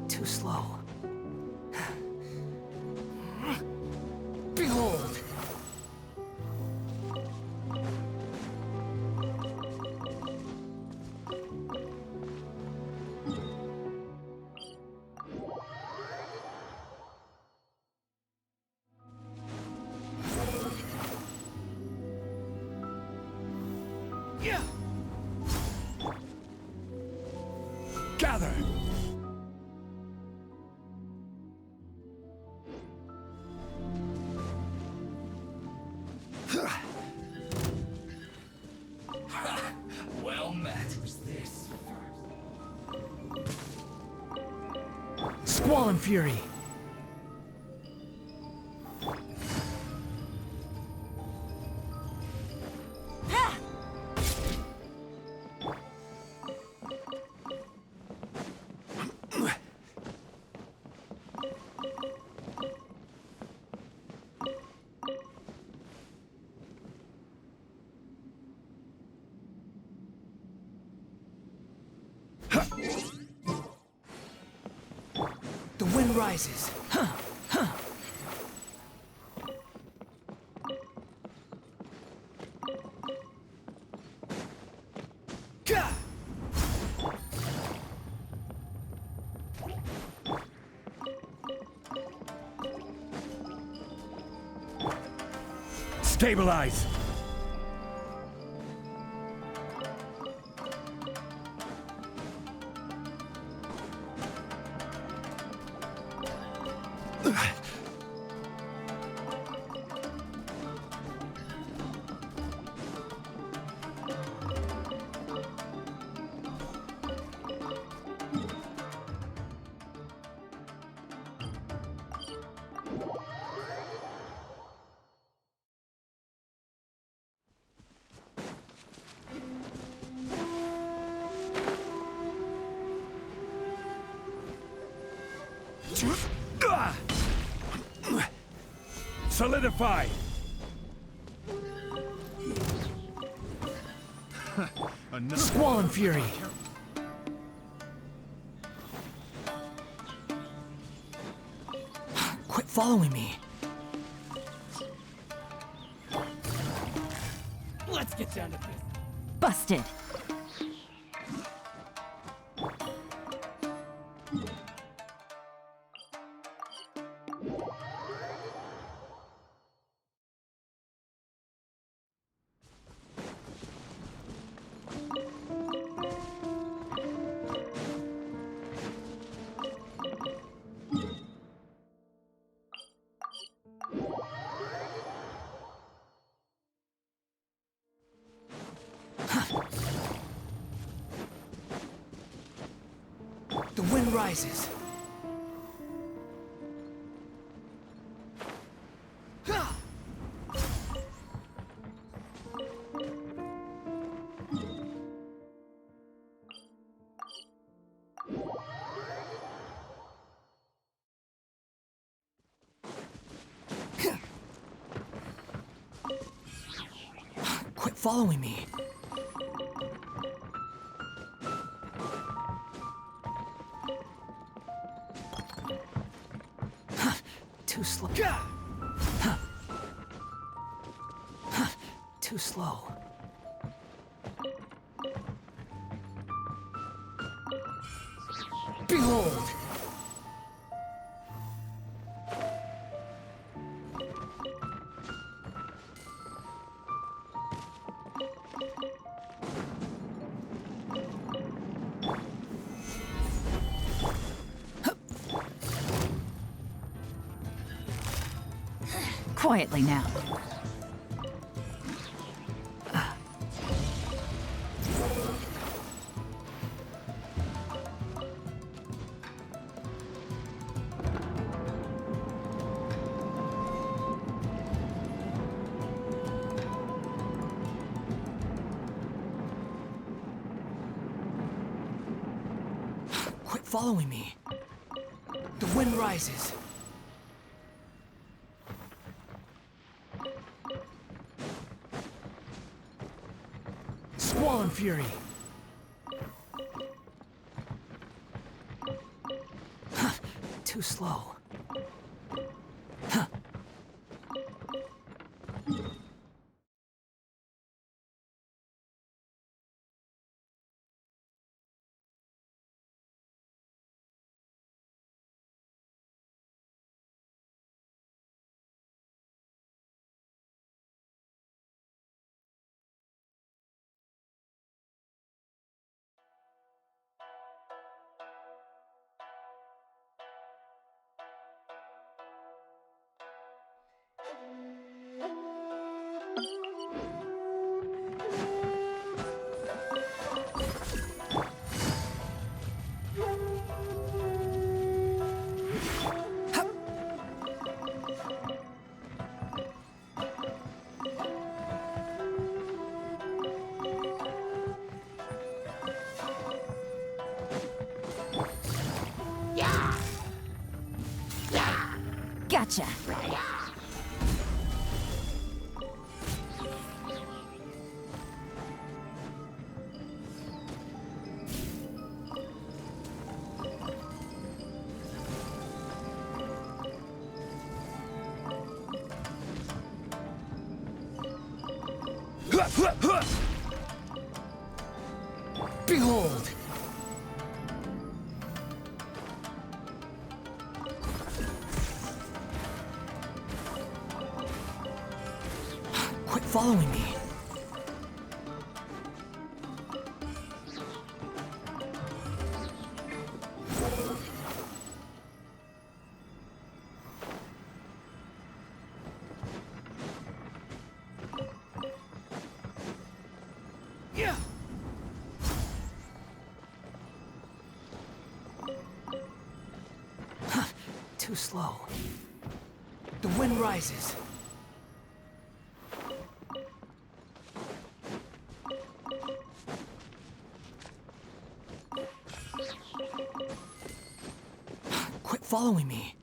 Too slow. Behold! Yeah. Gather! Well met. This? Squall and Fury! The wind rises. Gah! Stabilize! Solidify! Squall and Fury! Quit following me! Let's get down to business. Busted! The wind rises. Quit following me. Too slow. Too slow. Behold! Quietly now. Quit following me. The wind rises. Squall and fury. Too slow. Gotcha. Behold! Quit following me. Yeah. Too slow. The wind rises. Quit following me.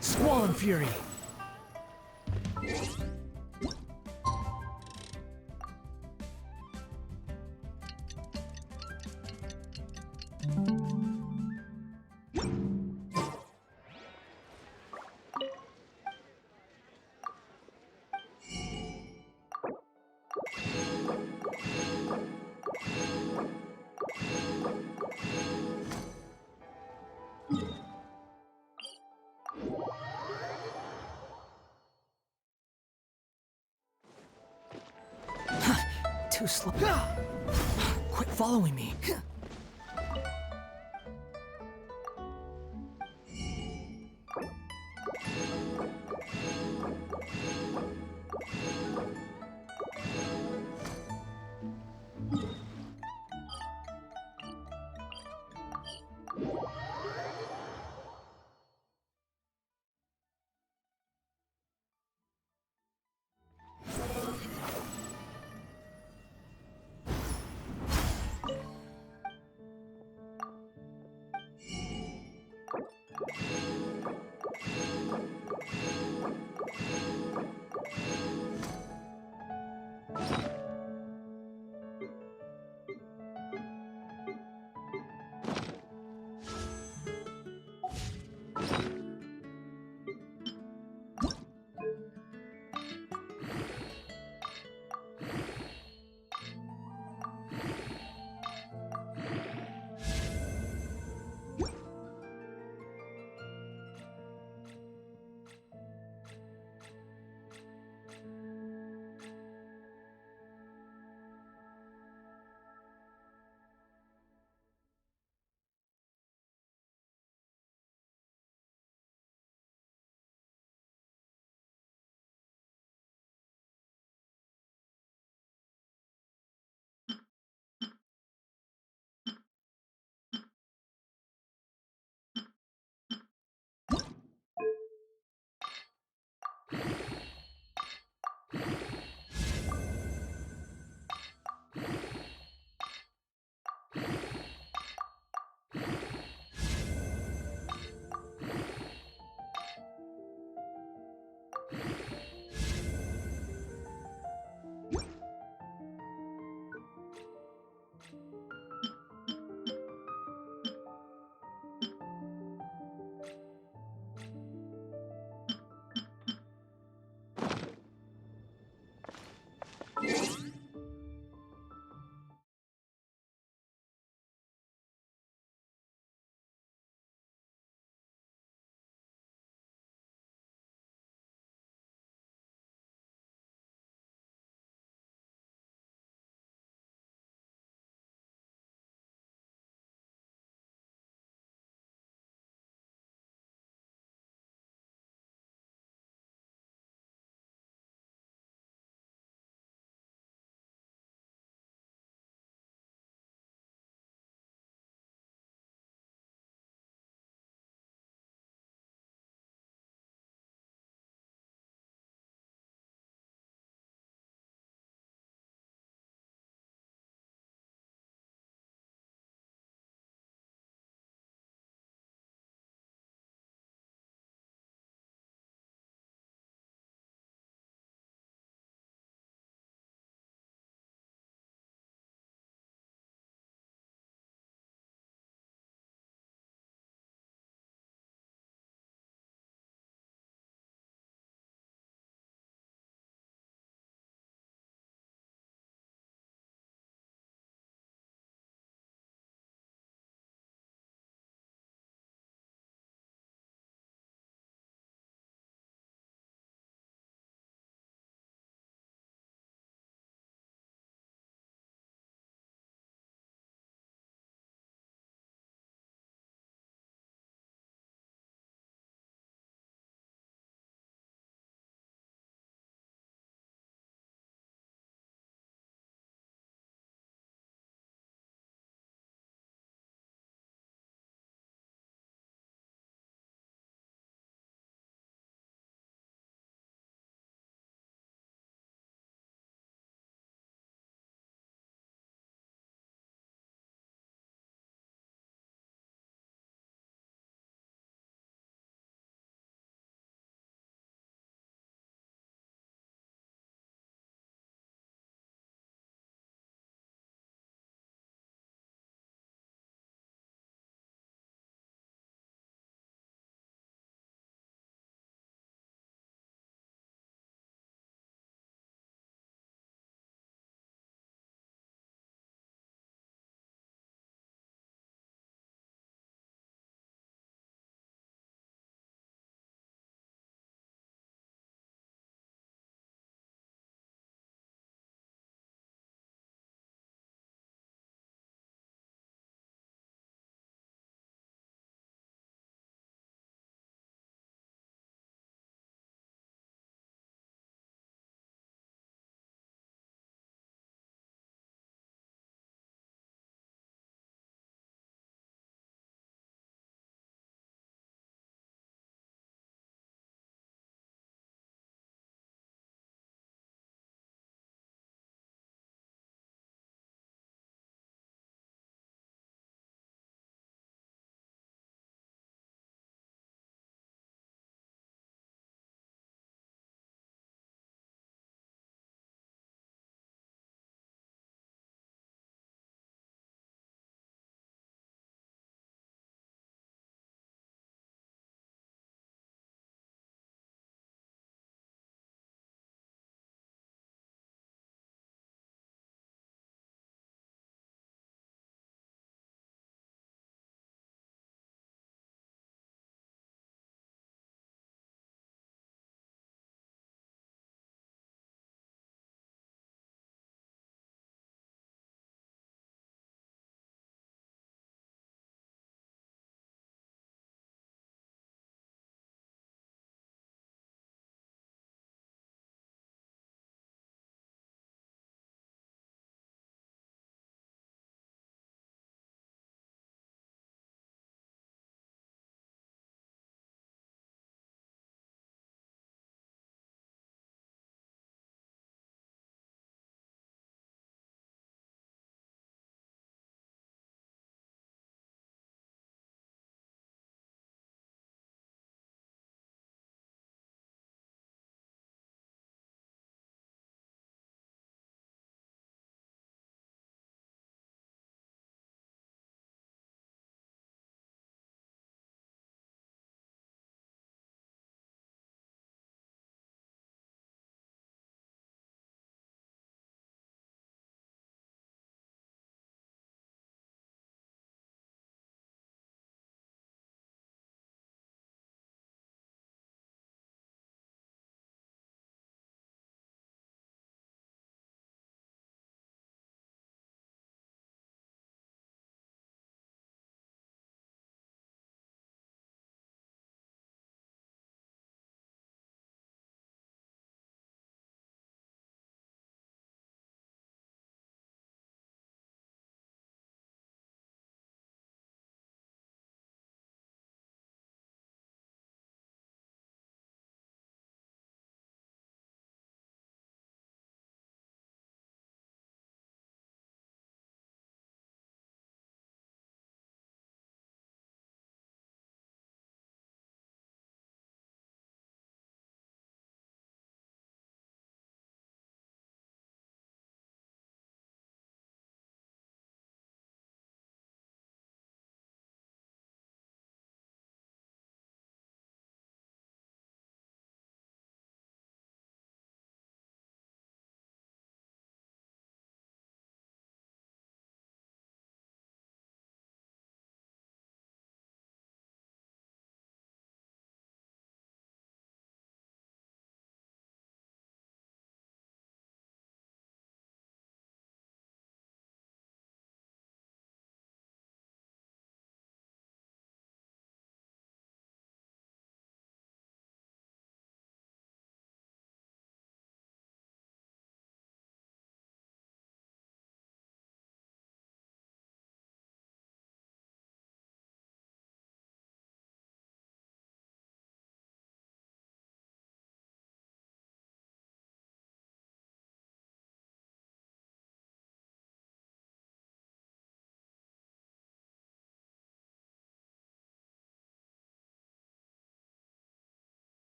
Squall and fury. Too slow. Quit following me.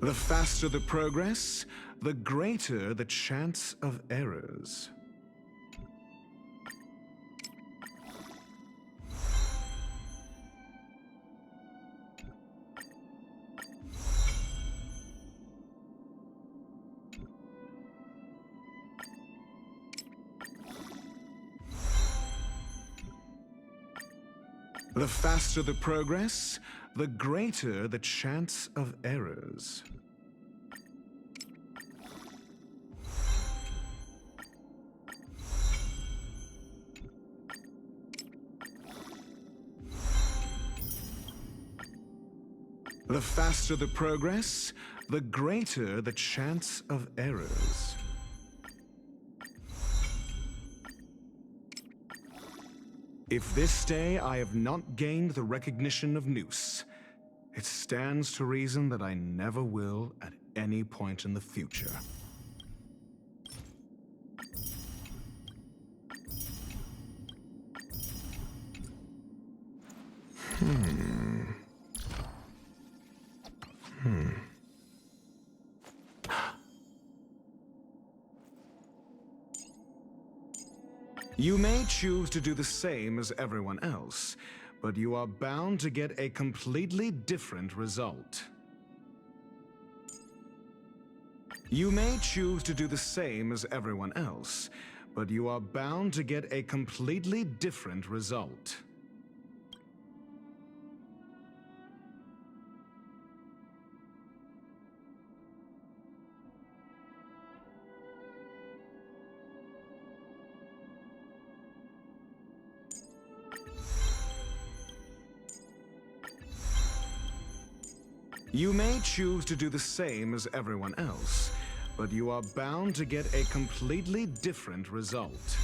The faster the progress, the greater the chance of errors. The faster the progress, the greater the chance of errors. The faster the progress, the greater the chance of errors. If this day I have not gained the recognition of Noose, it stands to reason that I never will at any point in the future. You may choose to do the same as everyone else, but you are bound to get a completely different result. You may choose to do the same as everyone else, but you are bound to get a completely different result. You may choose to do the same as everyone else, but you are bound to get a completely different result.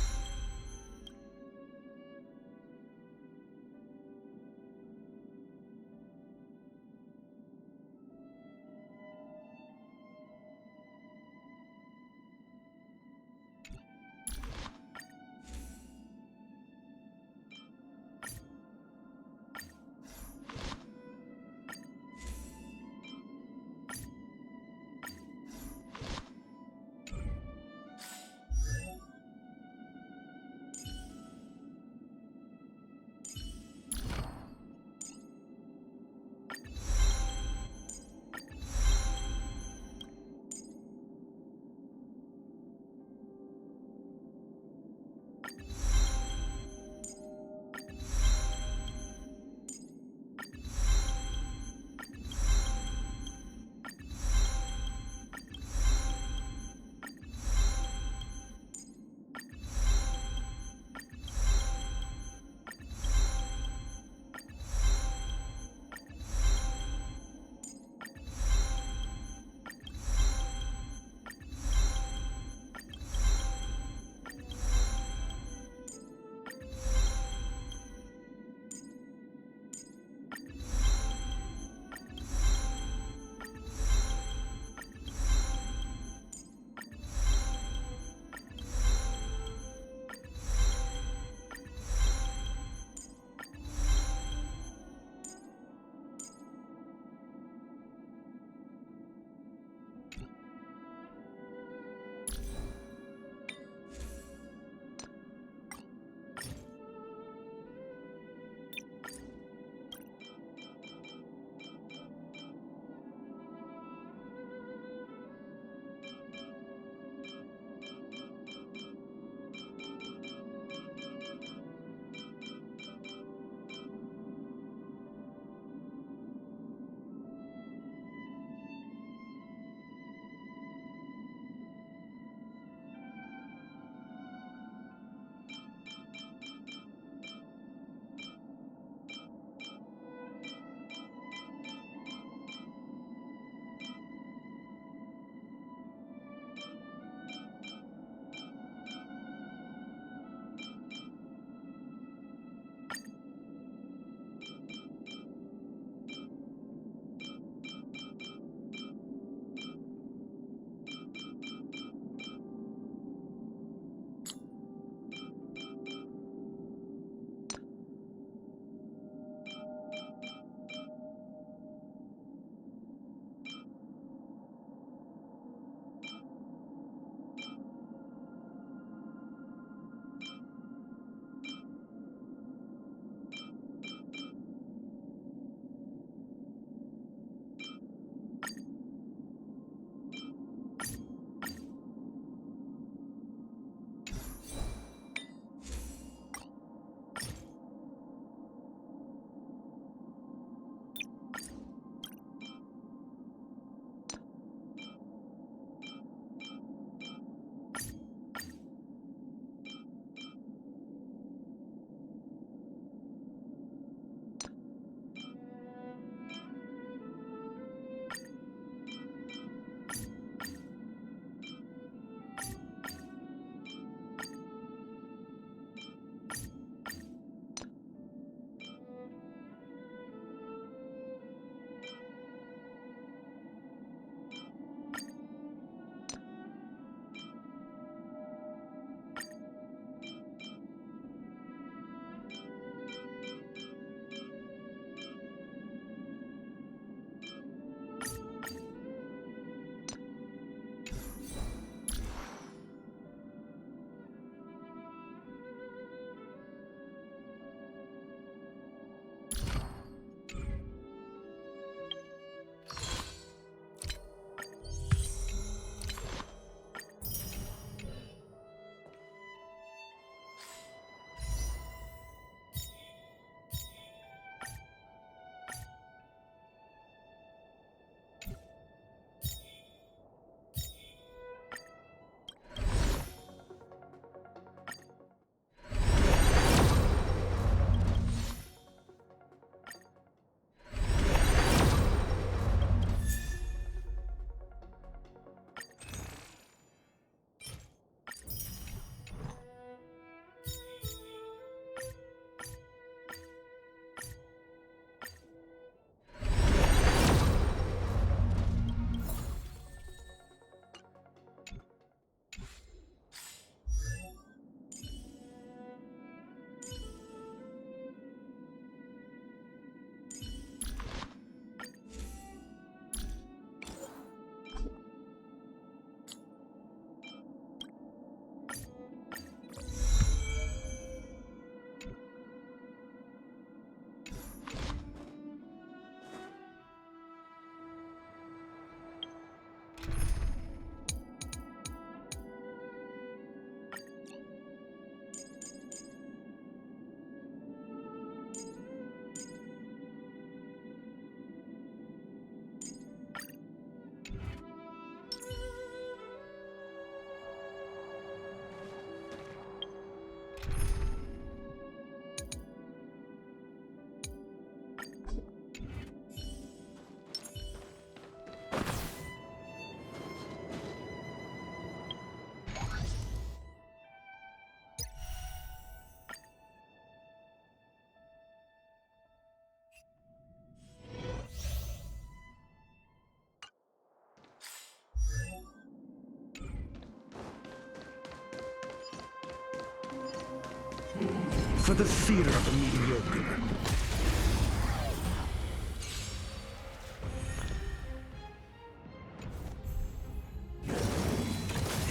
for the fear of the mediocre.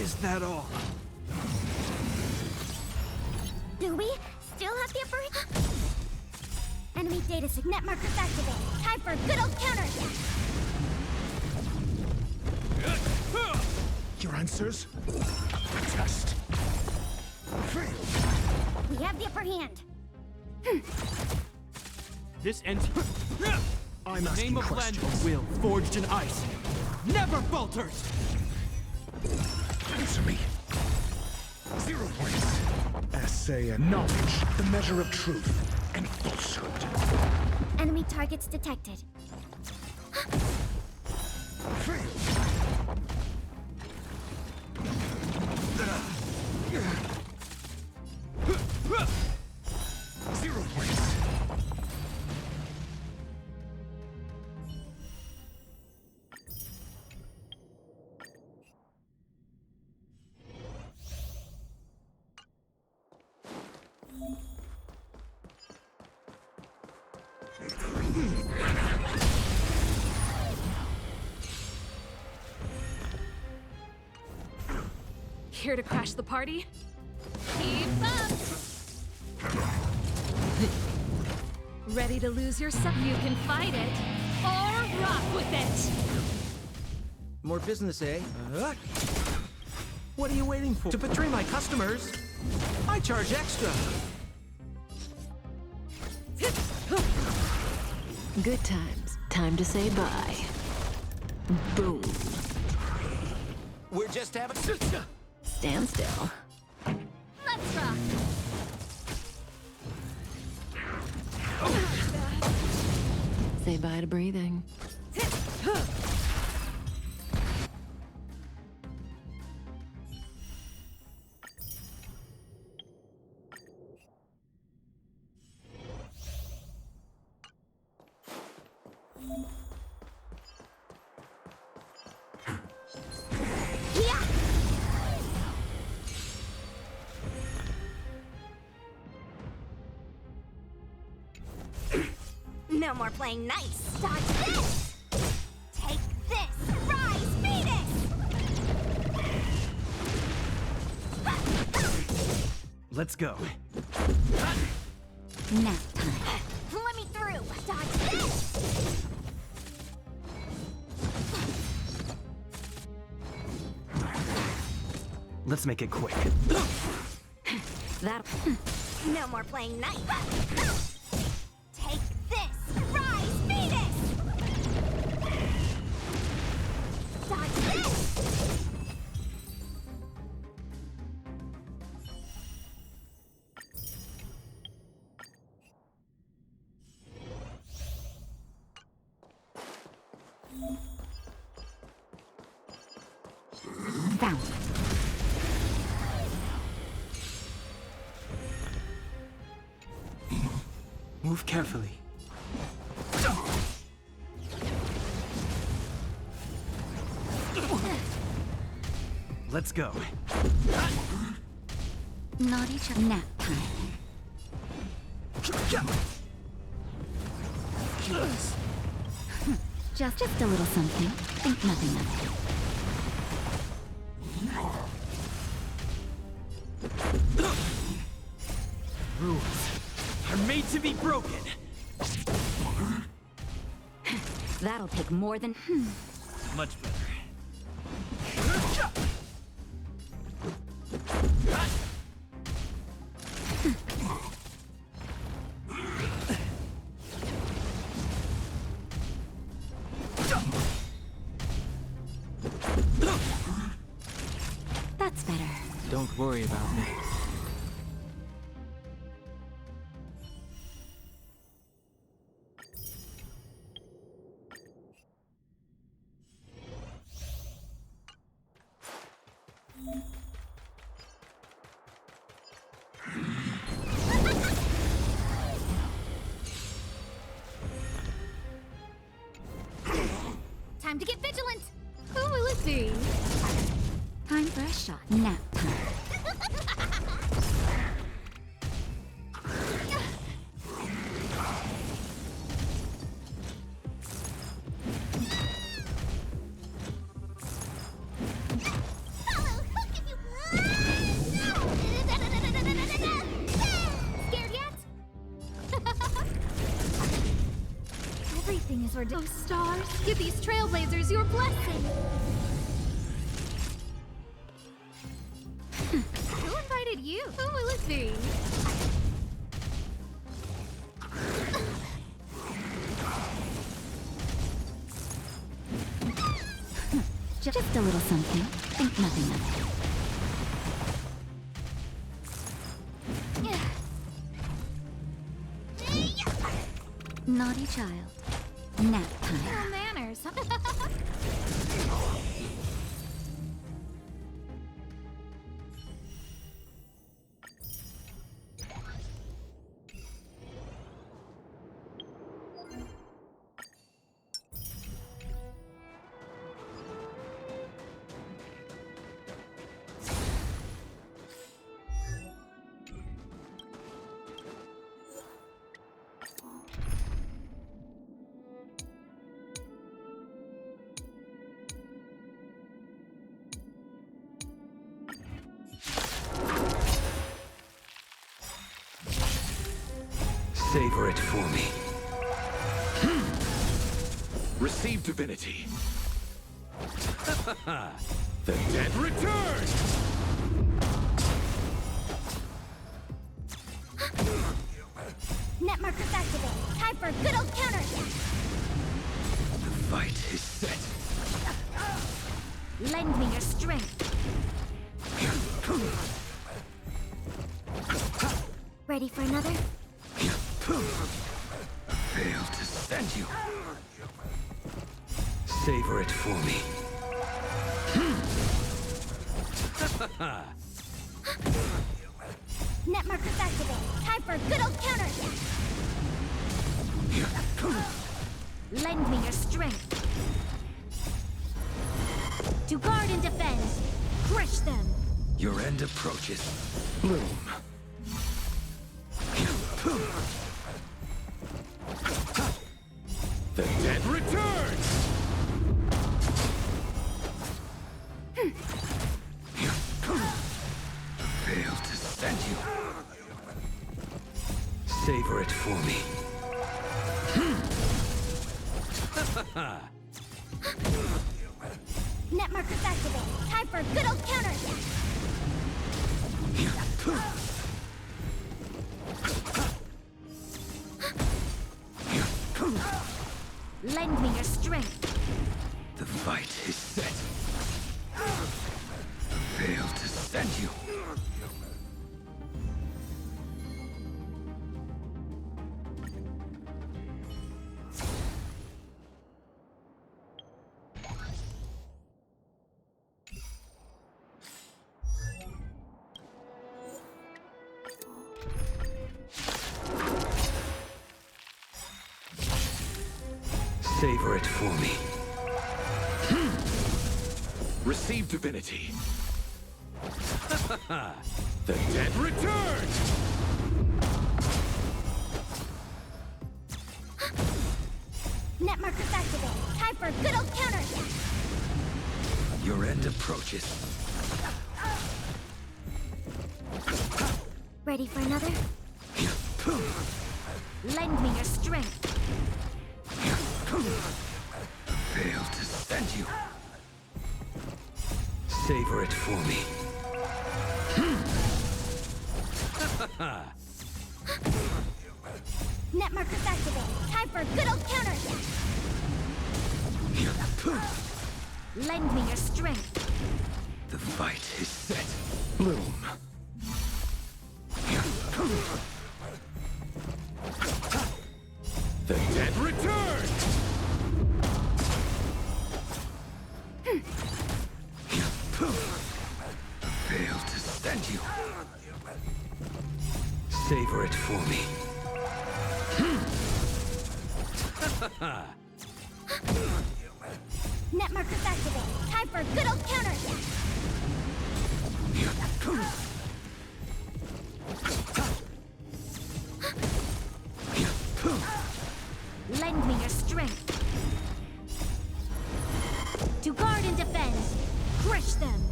Is that all? Do we still have the upper hand? Enemy data net markers activated. Time for a good old counterattack. Your answers? Test. We have the upper hand. This ends. I'm The asking name of questions. land will forged in ice never falters. Answer me. 0 points. Essay and knowledge, the measure of truth and falsehood. Enemy targets detected. Zero points. Here to crash the party? Keep up! Ready to lose yourself? You can fight it, or rock with it! More business, eh? What are you waiting for? To betray my customers, I charge extra. Good times. Time to say bye. Boom. We're just having. Stand still. Let's rock! Say bye to breathing. No more playing nice. Dodge this! Take this! Rise, Phoenix! Let's go. Nap time. Let me through! Dodge this! Let's make it quick. That. No more playing nice. Take this! Rise, Phoenix! Dodge this! Found. Move carefully. Let's go. Not each other. Nap time. Just a little something. Think nothing of it. Rules are made to be broken. That'll take more than. Much better. That's better. Don't worry about me. Time to get vigilant! Who will it be? Time for a shot. Nap time. Everything is ridiculous. Oh, stars, give these trailblazers your blessing. Who invited you? Who will it be? Just a little something. Think nothing of it. Naughty child. Nap time. No manners. Savor it for me. Receive divinity. The dead return! Net markers activated. Time for a good old counter. The fight is set. Lend me your strength. Ready for another? Fail to send you. Savor it for me. Net markers activated. Time for a good old counter. Lend me your strength. To guard and defend. Crush them. Your end approaches. Bloom. The dead returns! Fail to send you. Savor it for me. Net markers activated. Time for a good old counter. Lend me your strength. The fight is set. Fail to send you. Savor it for me. Receive divinity. The dead return! Net markers activated. Time for a good old counter. Your end approaches. Ready for another? Lend me your strength. Fail to send you. Savor it for me. Net markers activated. Time for a good old counter. Lend me your strength. The fight is set. Bloom. The dead return! Fail to send you. Savor it for me. Net markers activated. Time for a good old counter. Lend me your strength. To guard and defend. Crush them.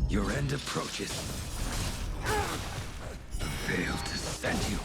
Your end approaches. Fail to send you.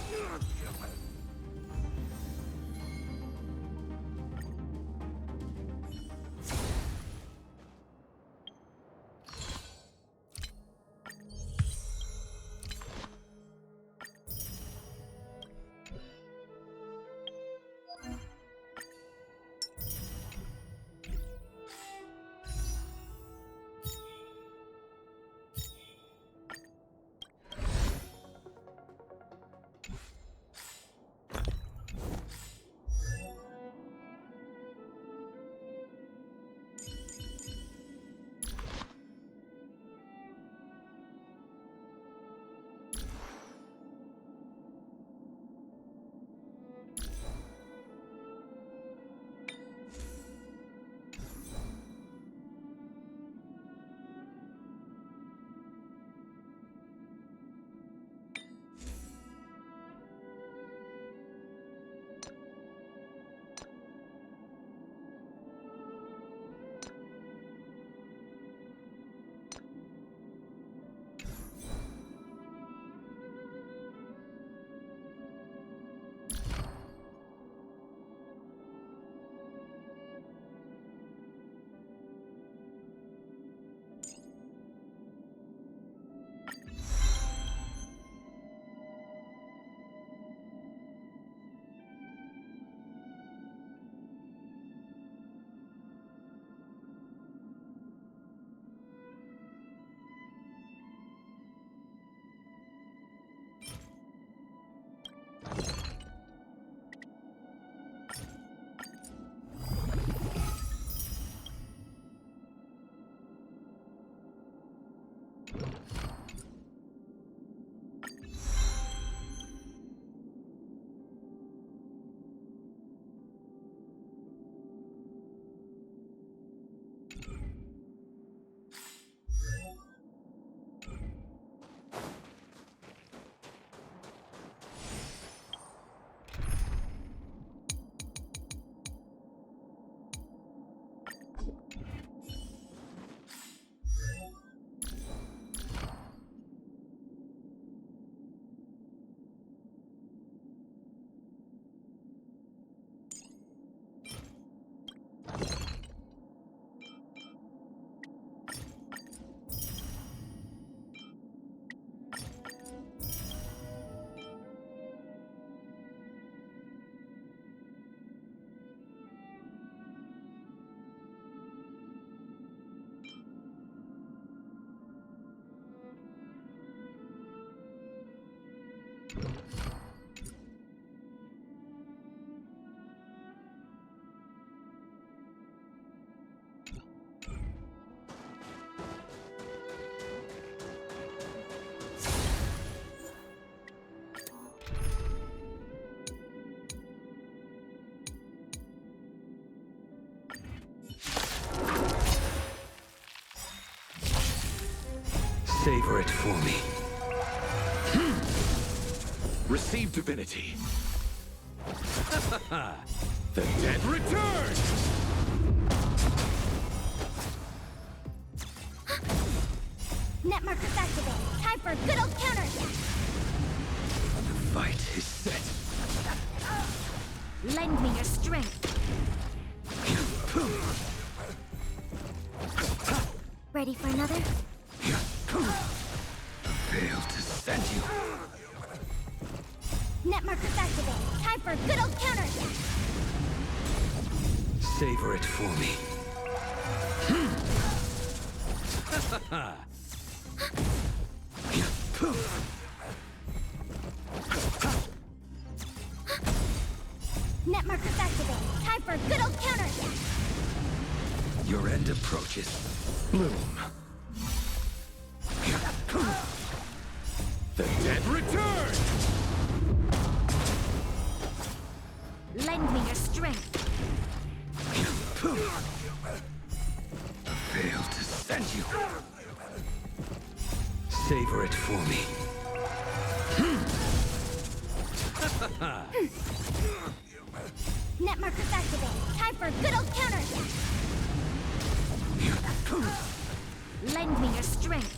Savor it for me. Receive divinity. The dead return! Net markers activate. Time for a good old counterattack. The fight is set. Lend me your strength. Ready for another? Fail to send you. Net markers activate. Time for a good old counterattack. Savor it for me. Net markers activate. Time for a good old counterattack. Your end approaches. Bloom. The dead return! Lend me your strength. Fail to send you. Savor it for me. Net markers activate. Time for a good old counterattack. Lend me your strength.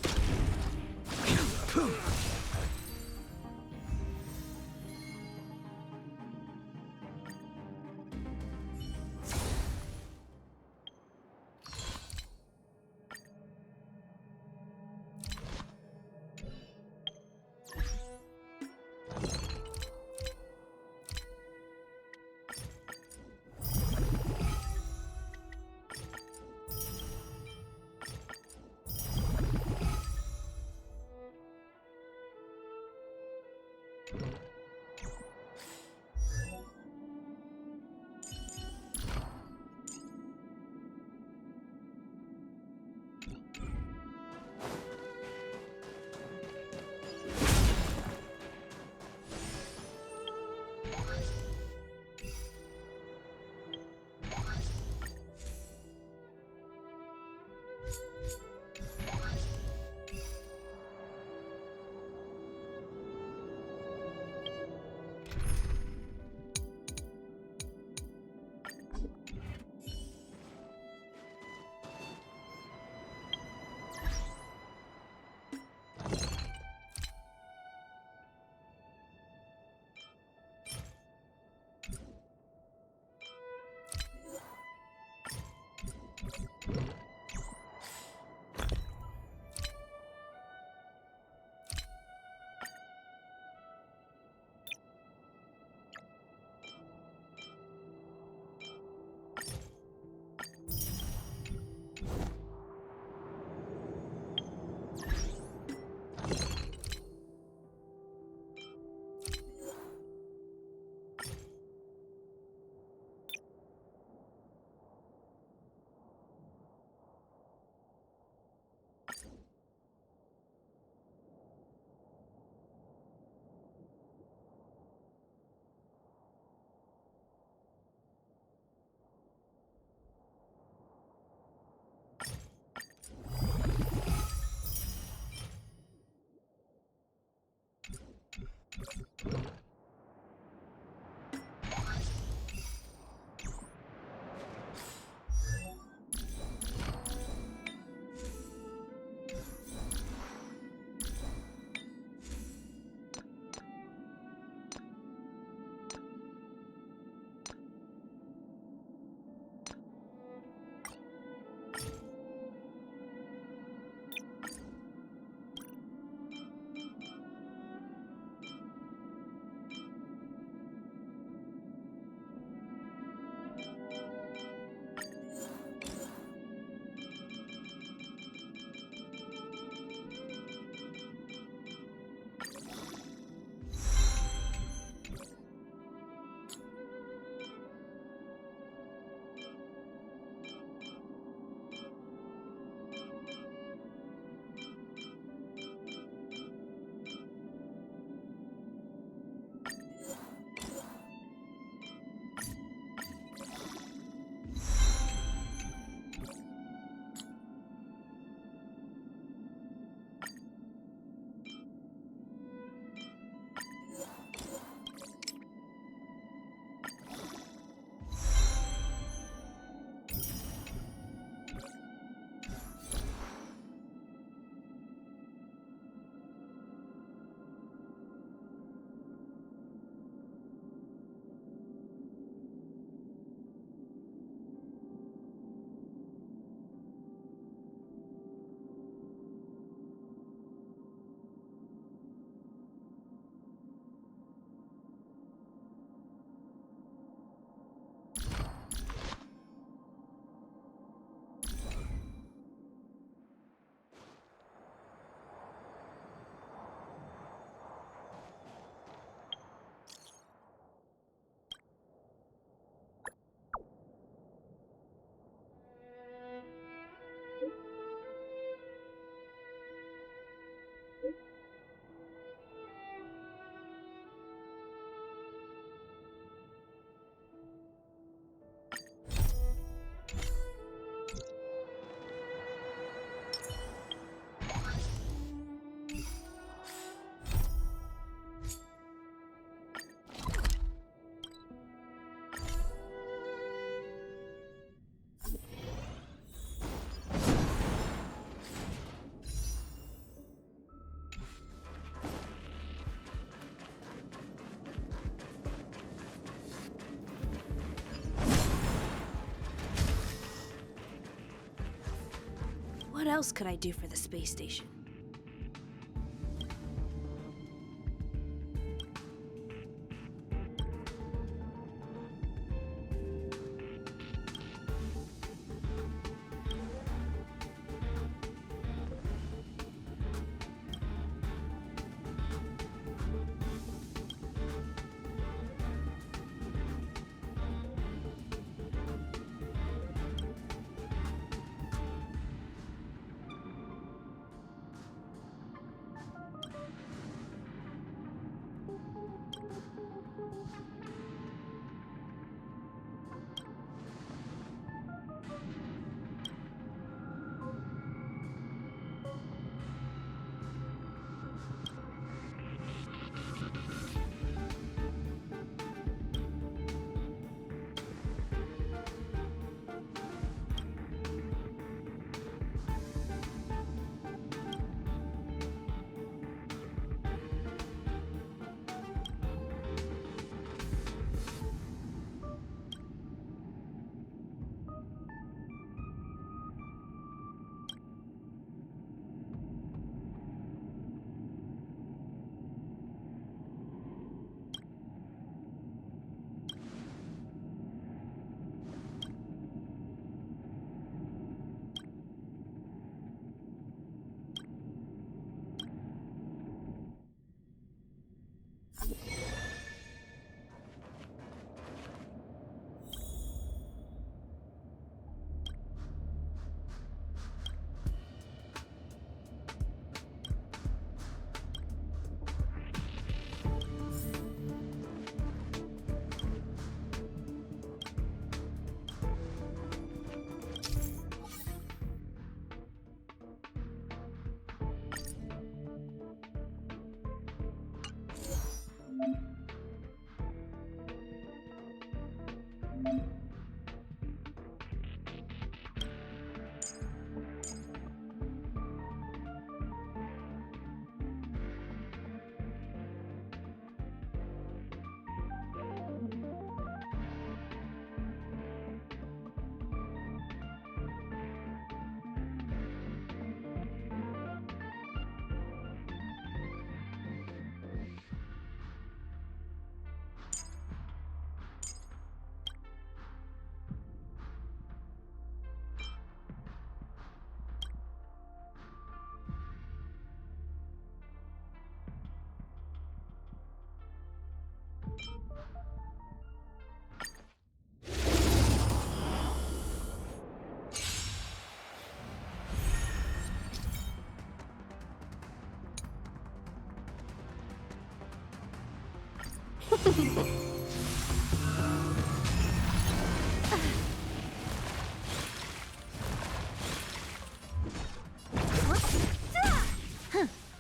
What else could I do for the space station?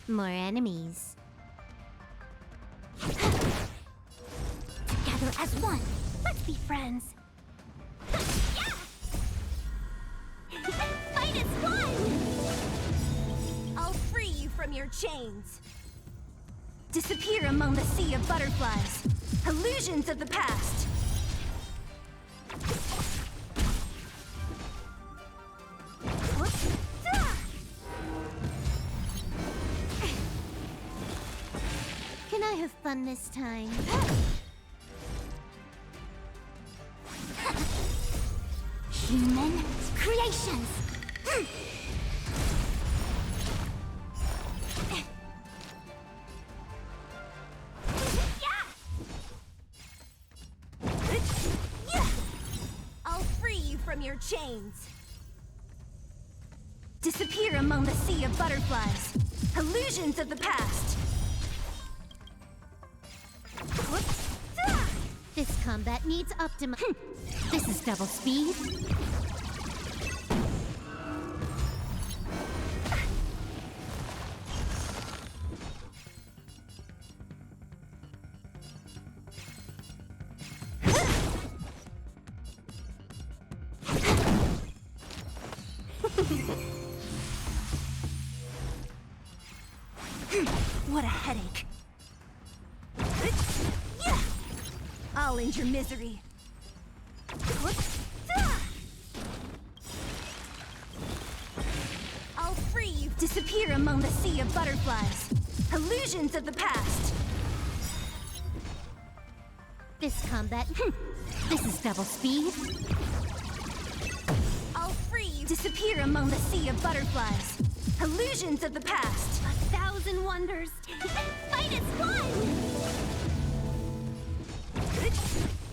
More enemies. Together as one. Let's be friends. Fight as one! I'll free you from your chains. Disappear among the sea of butterflies. Illusions of the past. Can I have fun this time? Human creations. I'll free you from your chains. Disappear among the sea of butterflies. Illusions of the past. This combat needs This is double speed. What a headache. I'll end your misery. Disappear among the sea of butterflies. Illusions of the past. This combat... This is double speed. I'll free you. Disappear among the sea of butterflies. Illusions of the past. 1,000 wonders. Fight as one!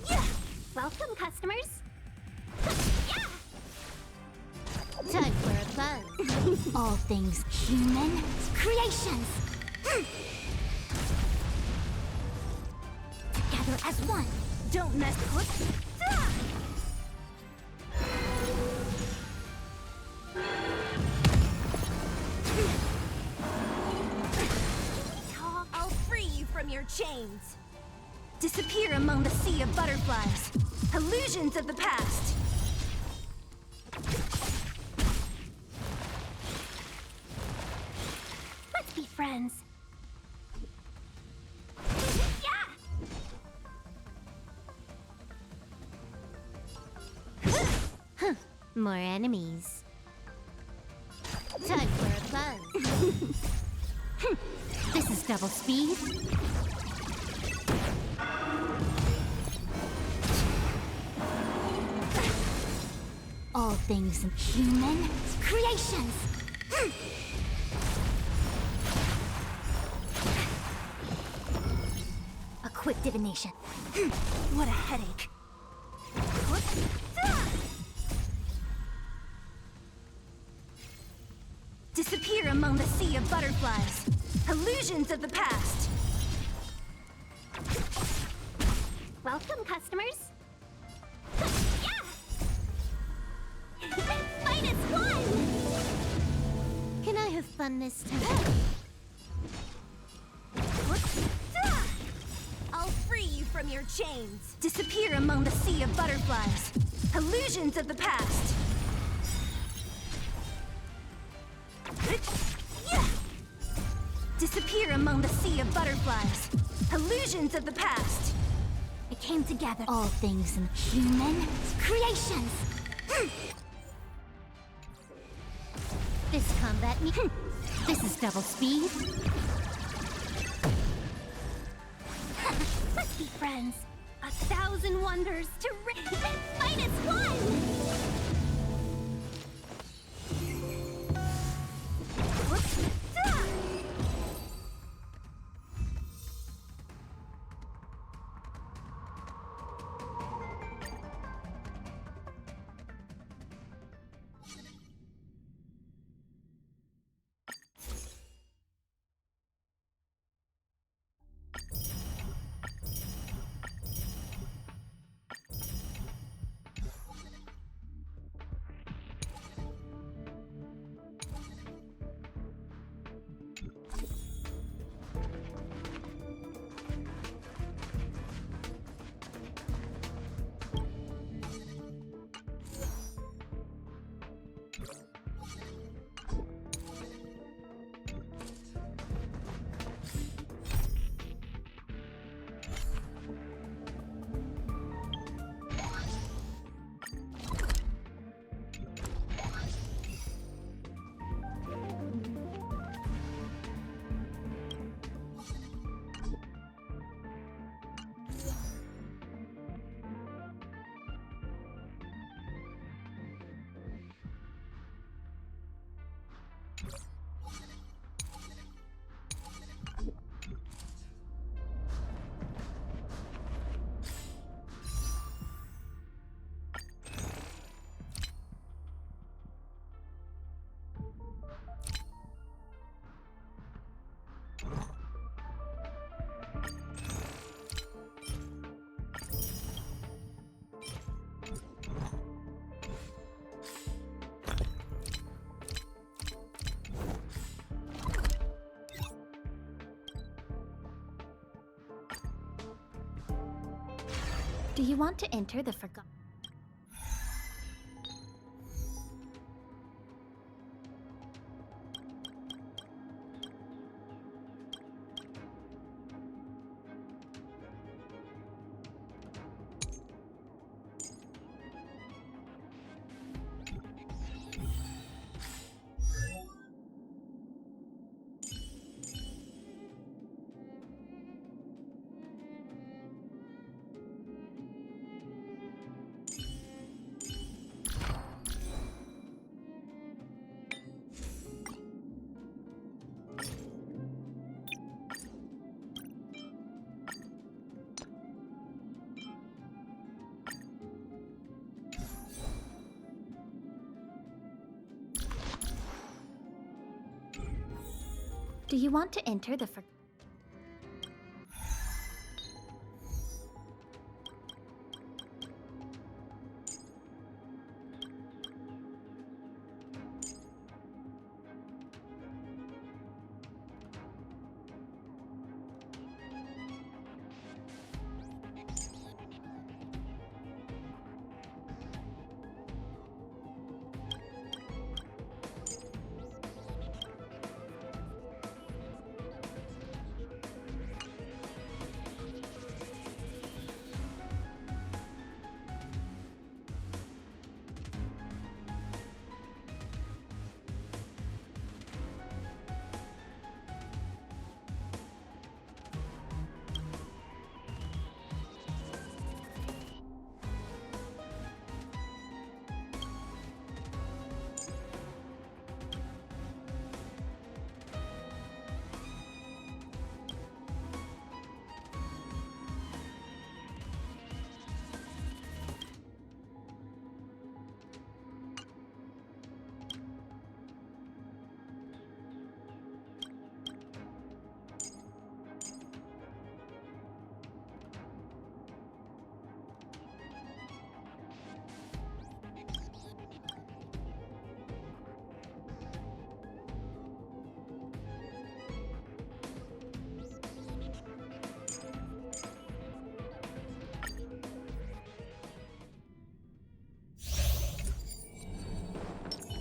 Yeah. Welcome, customers. Yeah. Time for a buzz. All things human creations. Together as one. Don't mess with. I'll free you from your chains. Disappear among the sea of butterflies. Illusions of the past. Let's be friends. Yeah! More enemies. Time for a buzz. This is double speed. All things human creations. A quick divination. What a headache. Disappear among the sea of butterflies. Illusions of the past. Welcome, customers. Yeah! Fight as one! Can I have fun this time? I'll free you from your chains. Disappear among the sea of butterflies. Illusions of the past. Disappear among the sea of butterflies. Illusions of the past. It came together. All things human creations. This combat This is double speed. Let's be friends. 1,000 wonders to fight as one! Do you want to enter the forgotten? Do you want to enter the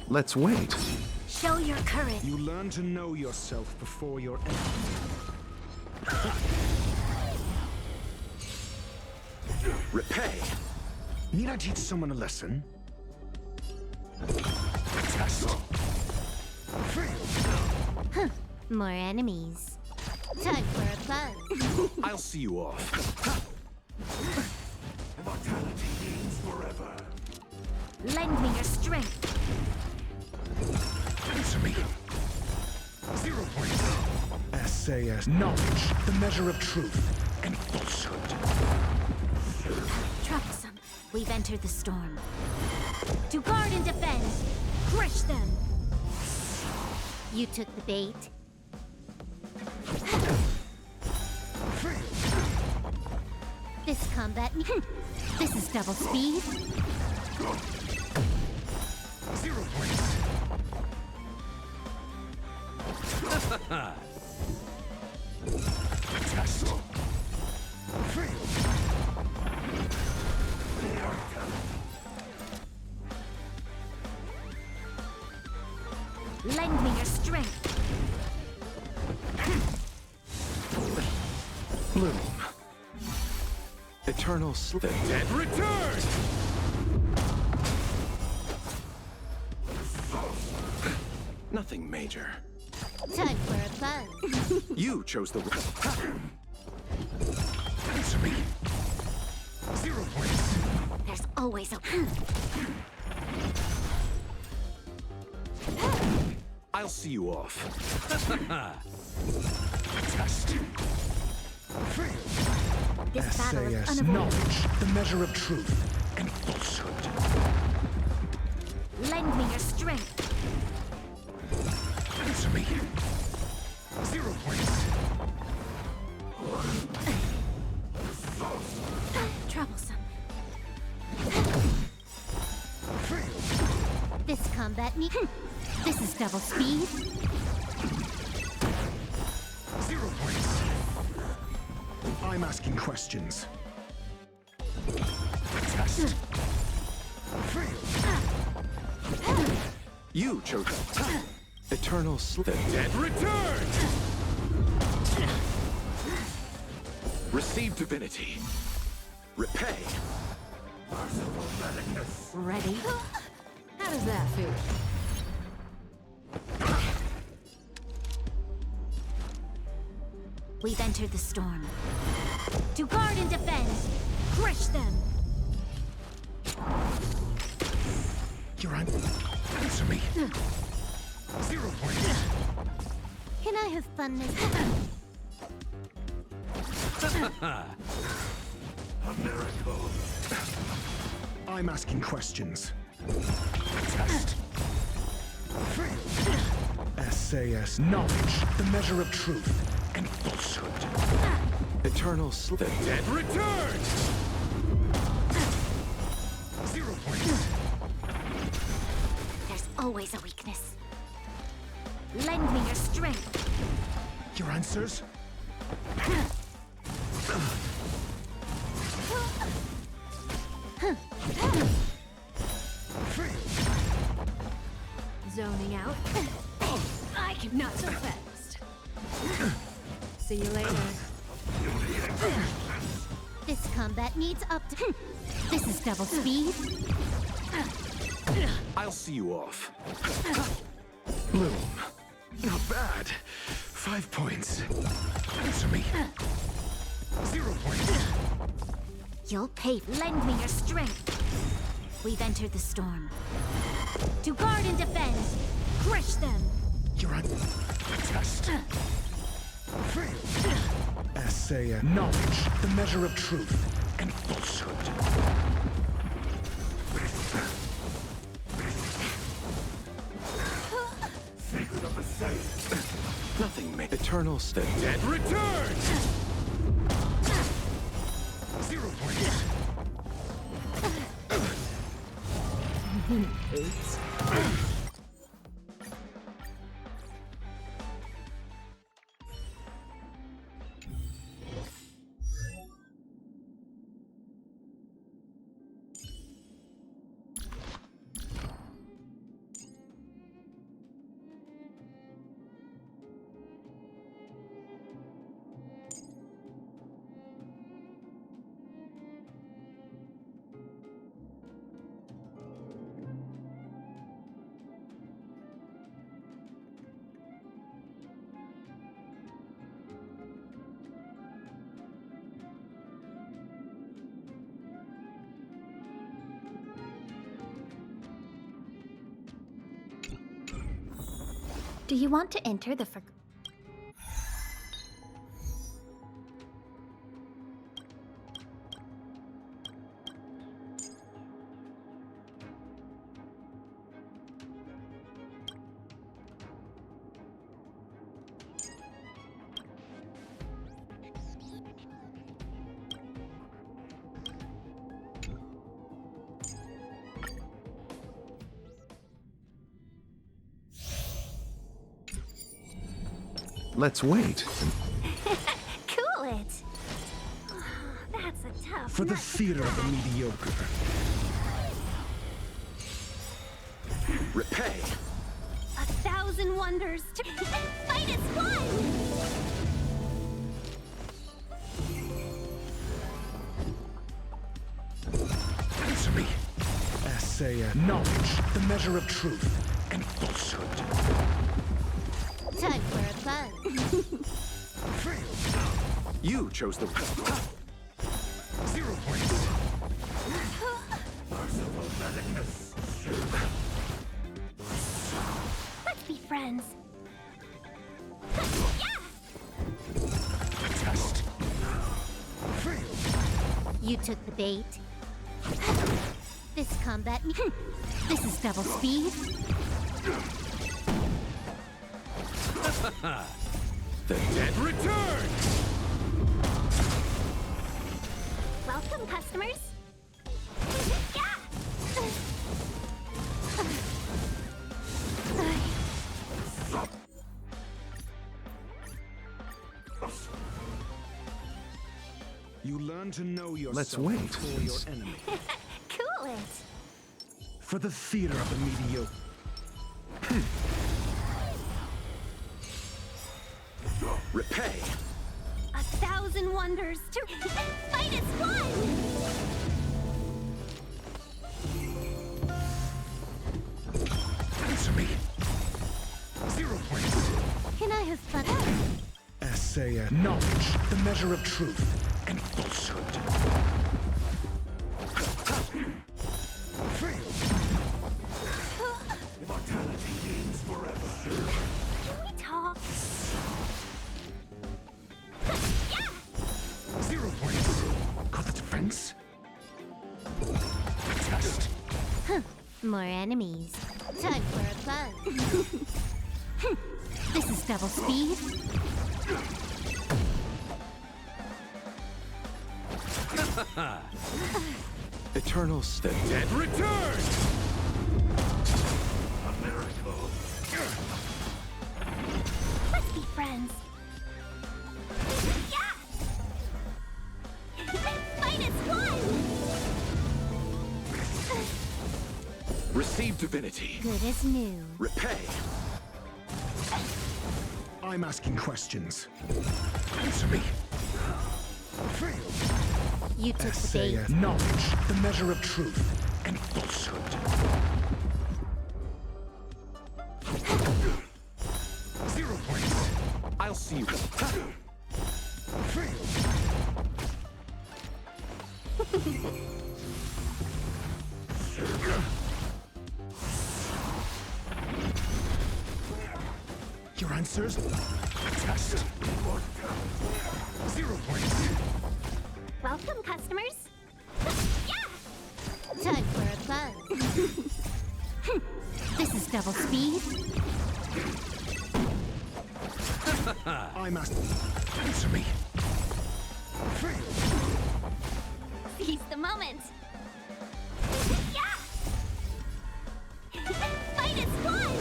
Let's wait. Show your courage. You learn to know yourself before your end. Repay. Need I teach someone a lesson? More enemies. Time for a buzz. I'll see you off. Immortality means forever. Lend me your strength. Answer me. 0 points. SAS. Knowledge, the measure of truth and falsehood. Troublesome. We've entered the storm. To guard and defend. Crush them. You took the bait. This combat. This is double speed. 0 points. Test. Lend me your strength. Bloom. Eternal sleep. The dead return! Nothing major. Time for a buzz. You chose the... Answer me. 0 points. There's always a... I'll see you off. Test. This battle is SAS. unavoidable. Knowledge, the measure of truth and falsehood. Lend me your strength. Answer me. 0 points. Troublesome. This combat. This is double speed. 0 points. I'm asking questions. Test. You chose eternal sleep. The dead return! Receive divinity. Repay. Ready? How does that feel? We've entered the storm. To guard and defend. Crush them. You're on. Answer me. 0 points. Can I have fun this A miracle. I'm asking questions. Test. SAS. Knowledge, the measure of truth and falsehood. Eternal sleep. The dead return! 0 points. There's always a weakness. Lend me your strength. Your answers? Zoning out. Not so fast. See you later. This combat needs up to... This is double speed. I'll see you off. Bloom. Not bad. 5 points. Answer me. 0 points. You'll pay. Lend me your strength. We've entered the storm. To guard and defend. Crush them. You're on a test. SAS. Knowledge, the measure of truth and falsehood. Sacred of the saint. Nothing may. Eternal state. The dead returns! 0 points. Oops. Do you want to enter the Let's wait. Cool it. That's a tough For the nut to theater of the crack. mediocre. Repay. 1,000 wonders to fight as one! Answer me. SAS. Knowledge, the measure of truth and falsehood. Time for a fun. You chose the... 0 points. Let's be friends. Test. You took the bait. This combat... This is double speed. The dead returns! Welcome, customers. You learn to know yourself. Let's wait. Before your enemy. Cool it. For the theater of the mediocre. Repay. 1,000 wonders to fight as one! Answer me. 0 points. Can I have fun? SAS. Knowledge, the measure of truth and falsehood. Immortality gains forever. Can we talk? 0 points. Got the defense? Test. More enemies. Time for a fun. double speed. Eternal state. Dead return! A miracle. Let's be friends. Yeah! Fight as one! Receive divinity. Good as new. Repay. I'm asking questions. Answer me. You took the bait. Saith knowledge, the measure of truth and falsehood. 0 points. I'll see you. Your answers? Test. 0 points. Welcome, customers. Yeah! Time for a buzz. This is double speed. I'm asking. Answer me. Seize the moment. Yeah! Fight as one!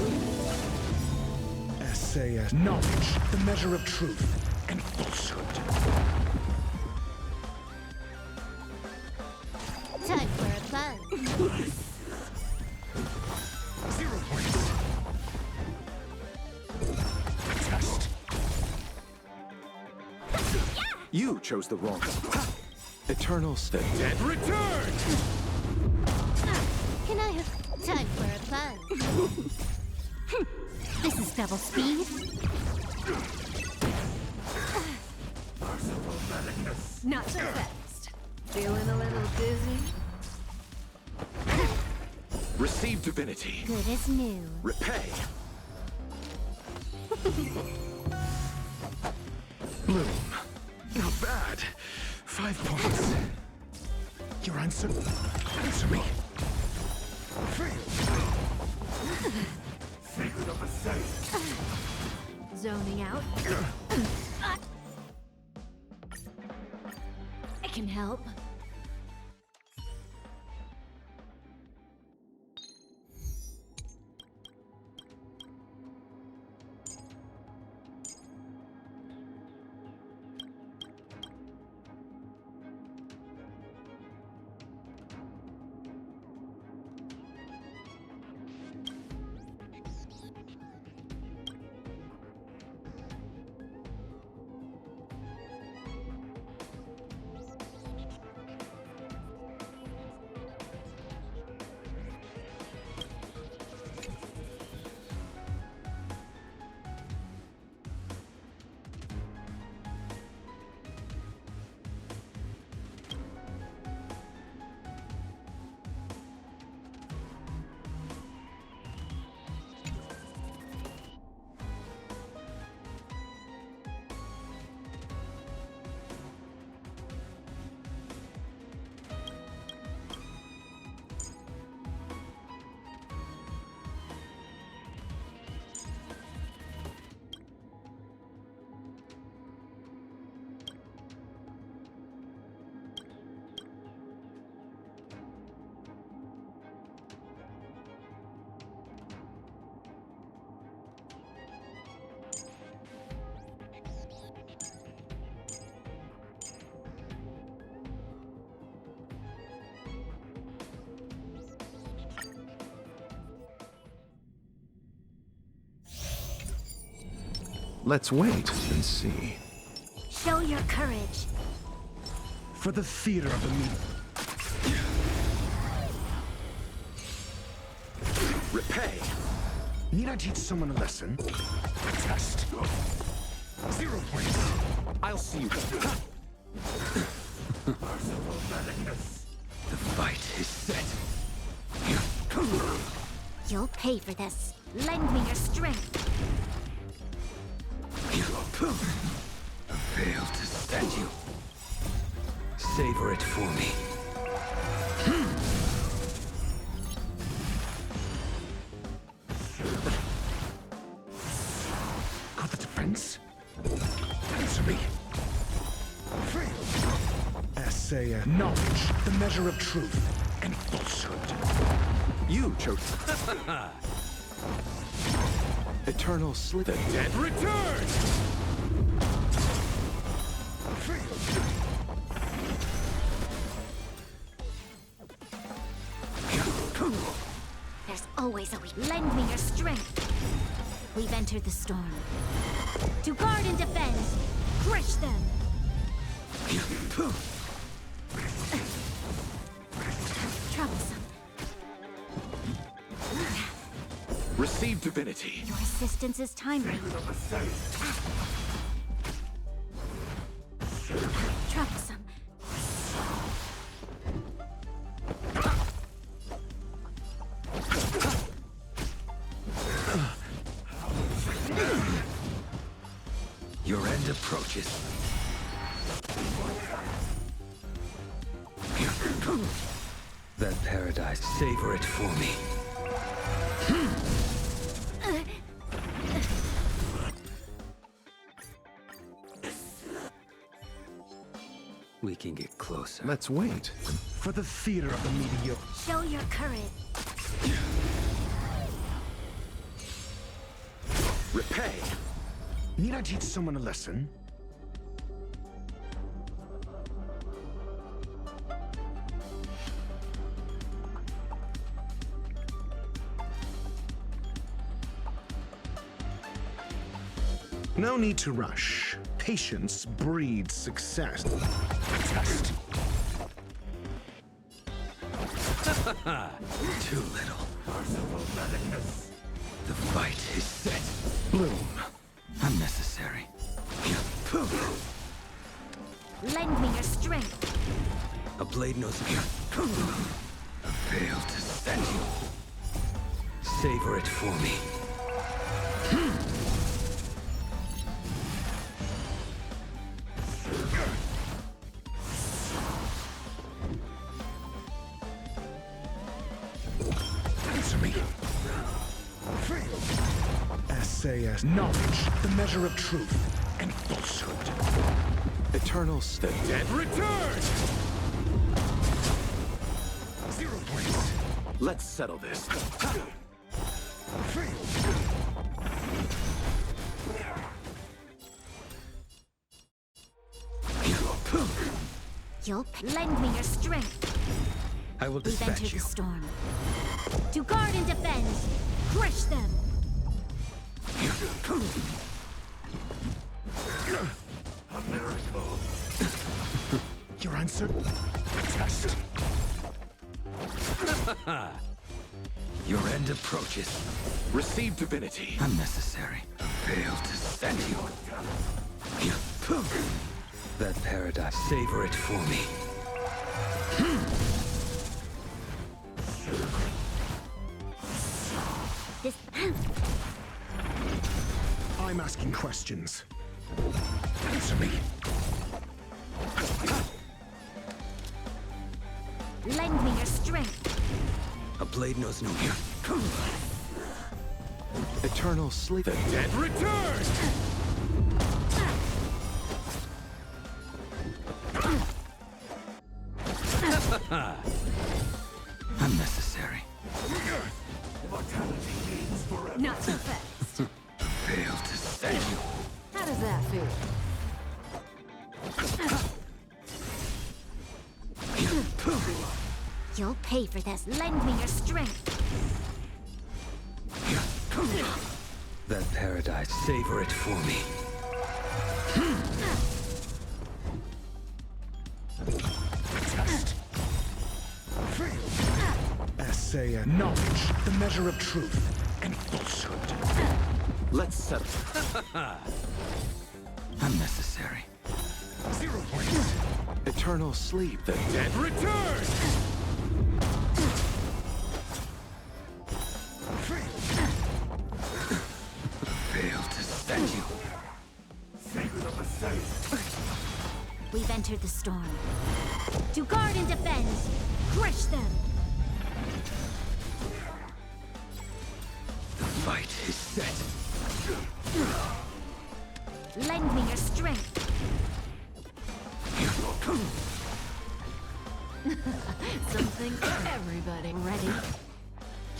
Saith knowledge, the measure of truth and falsehood. Time for a buzz. 0 points. Test. You chose the wrong. Eternal state. Dead return! Can I have time for a buzz? This is double speed. Not so fast. Feeling a little dizzy? Receive divinity. Good as new. Repay. Bloom. Not bad. 5 points. Your answer? Answer me. Secret of a saint. Zoning out. I can help. Let's wait and see. Show your courage. For the theater of the meeting. Repay. Need I teach someone a lesson? Test. 0 points. I'll see you. The fight is set. You'll pay for this. Lend me your strength. A veiled statue. Savor it for me. Got the friends? Answer me. Essay, knowledge, the measure of truth and falsehood. You chose. Eternal sleep. The dead return! There's always a weak. Lend me your strength. We've entered the storm. To guard and defend, crush them. Troublesome. Receive divinity. Your assistance is timely. Troublesome. Your end approaches. That paradise, savor it for me. We can get closer. Let's wait for the theater of the mediocre. Show your courage. Repay. Need I teach someone a lesson? No need to rush. Patience breeds success. Test. Too little. The fight is set. Bloom. Unnecessary. Lend me your strength. A blade knows me. I failed to set you. Savor it for me. Answer me. SAS knowledge, the measure of truth and falsehood. Eternal the dead return! 0 points. Let's settle this. You'll lend me your strength. I will We've dispatch entered you. the storm. To guard and defend, crush them. A miracle. Your answer? Test. Your end approaches. Receive divinity. Unnecessary. Failed to set you. That paradise. Savor it for me. This. I'm asking questions. Answer me. Lend me your strength. A blade knows no fear. Eternal sleep. The dead return! Unnecessary. Not so fast. Failed to set you. How does that feel? You'll pay for this. Lend me your strength. That paradise. Savor it for me. Test. Essay knowledge, the measure of truth and falsehood. Let's settle. Unnecessary. 0 points. Eternal sleep. The dead return! Failed to set you. We've entered the storm. To guard and defend, crush them. The fight is set. lend me your strength. Something for everybody. Ready?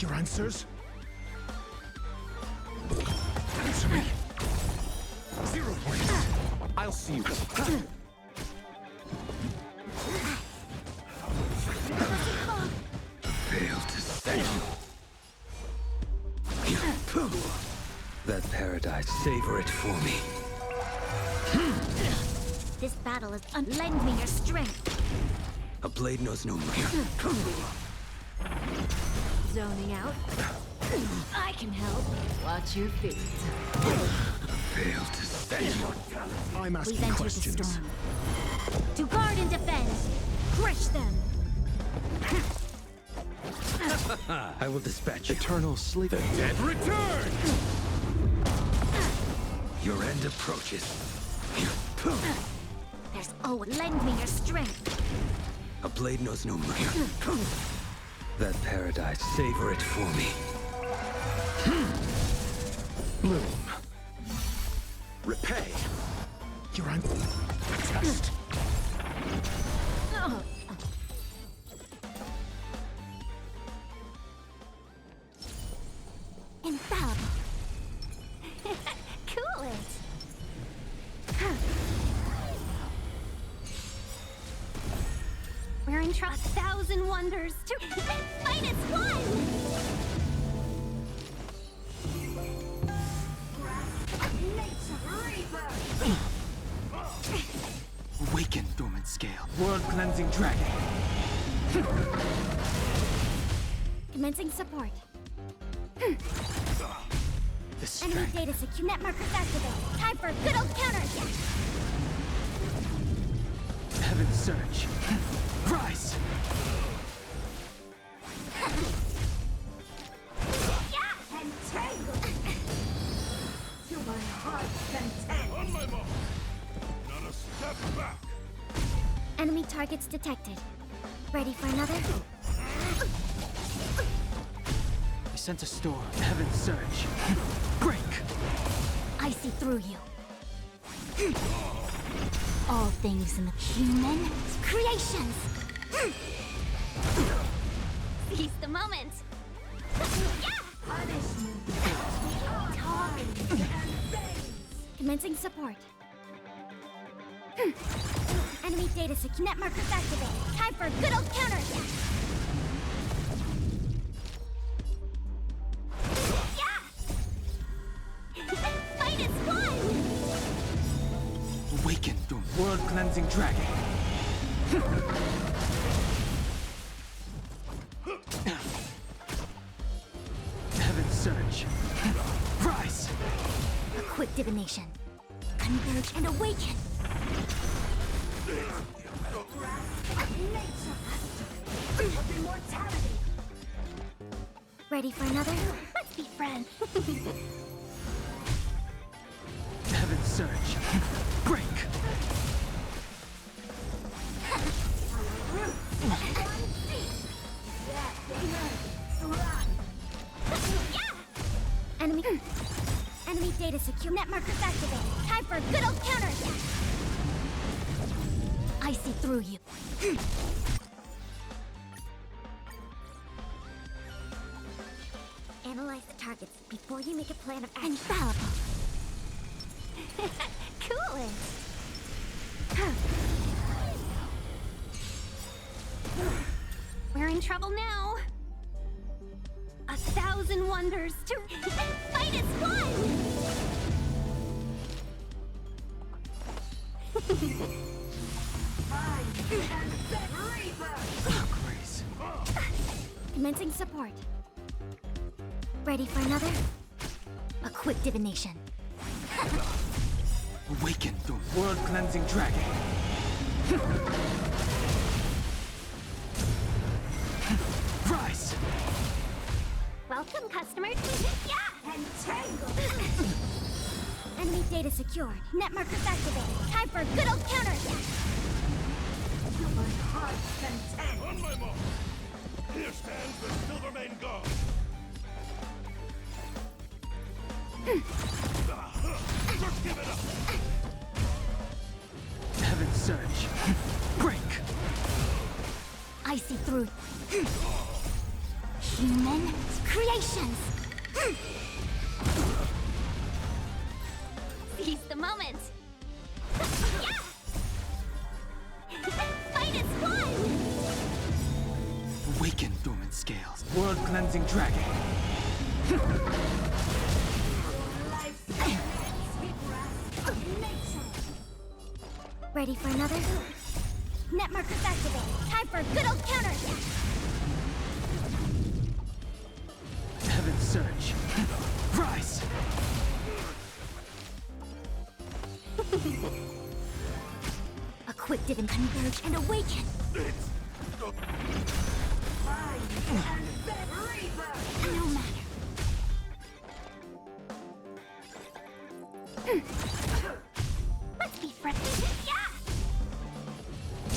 Your answers? Answer me. 0 points. I'll see you. Failed to save you. That paradise, savor it for me. This battle is lend me your strength. A blade knows no mercy. Zoning out. I can help. Watch your feet. Failed to save you. I'm We've asking entered questions. the storm. To guard and defend. Crush them. I will dispatch you. Eternal sleep. The dead return! Your end approaches. There's lend me your strength. A blade knows no mercy. That paradise, savor it for me. Bloom. Repay. Your test. Infallible. Cool it. We're in trouble. 1,000 wonders to fight as one! Awaken, dormant scale. World-cleansing dragon. Commencing support. The Enemy strength. data secure. Net markers activated. Time for a good old counterattack. Heaven surge. Rise. To my heart's content. On my mark. Not a step back. Enemy targets detected. Ready for another? I sense a storm. Heaven surge. Break. I see through you. All things in the human creations. Seize the moment! Commencing support. Enemy data secure. Net markers activated. Time for a good old counterattack. Fight as one! Awaken, dormant. World-cleansing dragon. Heaven surge. Rise. A quick divination. Converge and awaken. Ready for another? Let's be friends. Heaven surge. Break. Enemy data secure. Net markers activated. Time for a good old counterattack. I see through you. Analyze the targets before you make a plan of action. Infallible. Cool it! We're in trouble now. 1,000 wonders to fight as one! Grace. Commencing support. Ready for another? A quick divination. Awaken, dormant. World-cleansing dragon. Rise. Welcome, customers. Entangle. Enemy data secured. Net markers activated. Time for a good old counterattack. To my heart's content. On my mark. Here stands the Silvermane Guard. Just give it up. surge. Break! I see through. Human creations. Seize the moment. Yeah! Fight is one! Awaken dormant scales. World cleansing dragon. Ready for another? Net markers activated. Time for a good old counterattack. Heaven surge. Rise! A quick didn't converge and awaken. No matter. Let's be friends. Yeah!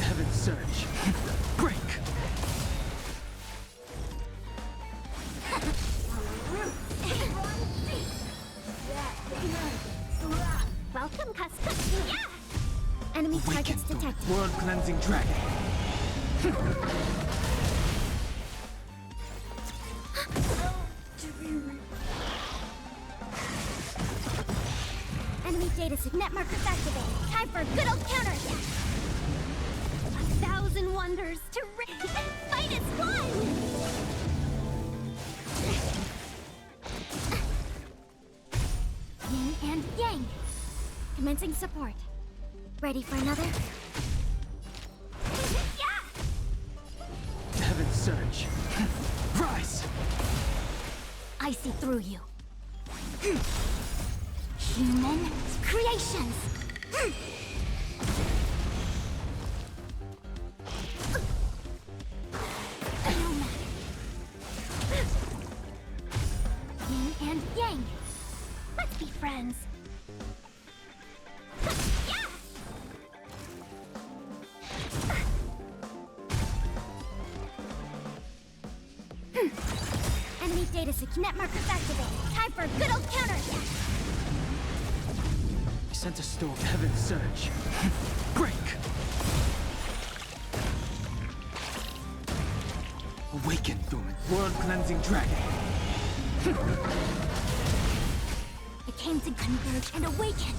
Heaven surge. Break! Welcome, custom. Yeah! Enemy Awaken targets detected. World cleansing dragon. Enemy data net markers activated. Time for a good old counterattack. 1,000 wonders to fight is one! Yin and yang. Commencing support. Ready for another? Yeah! Heaven surge. Rise! I see through you. Human creations. No matter. Yin and yang. Let's be friends. Yeah! Enemy data net markers activated. Time for a good old counterattack. I sent a storm. Heaven surge. Break! Awaken dormant. World cleansing dragon. It came to converge and awaken.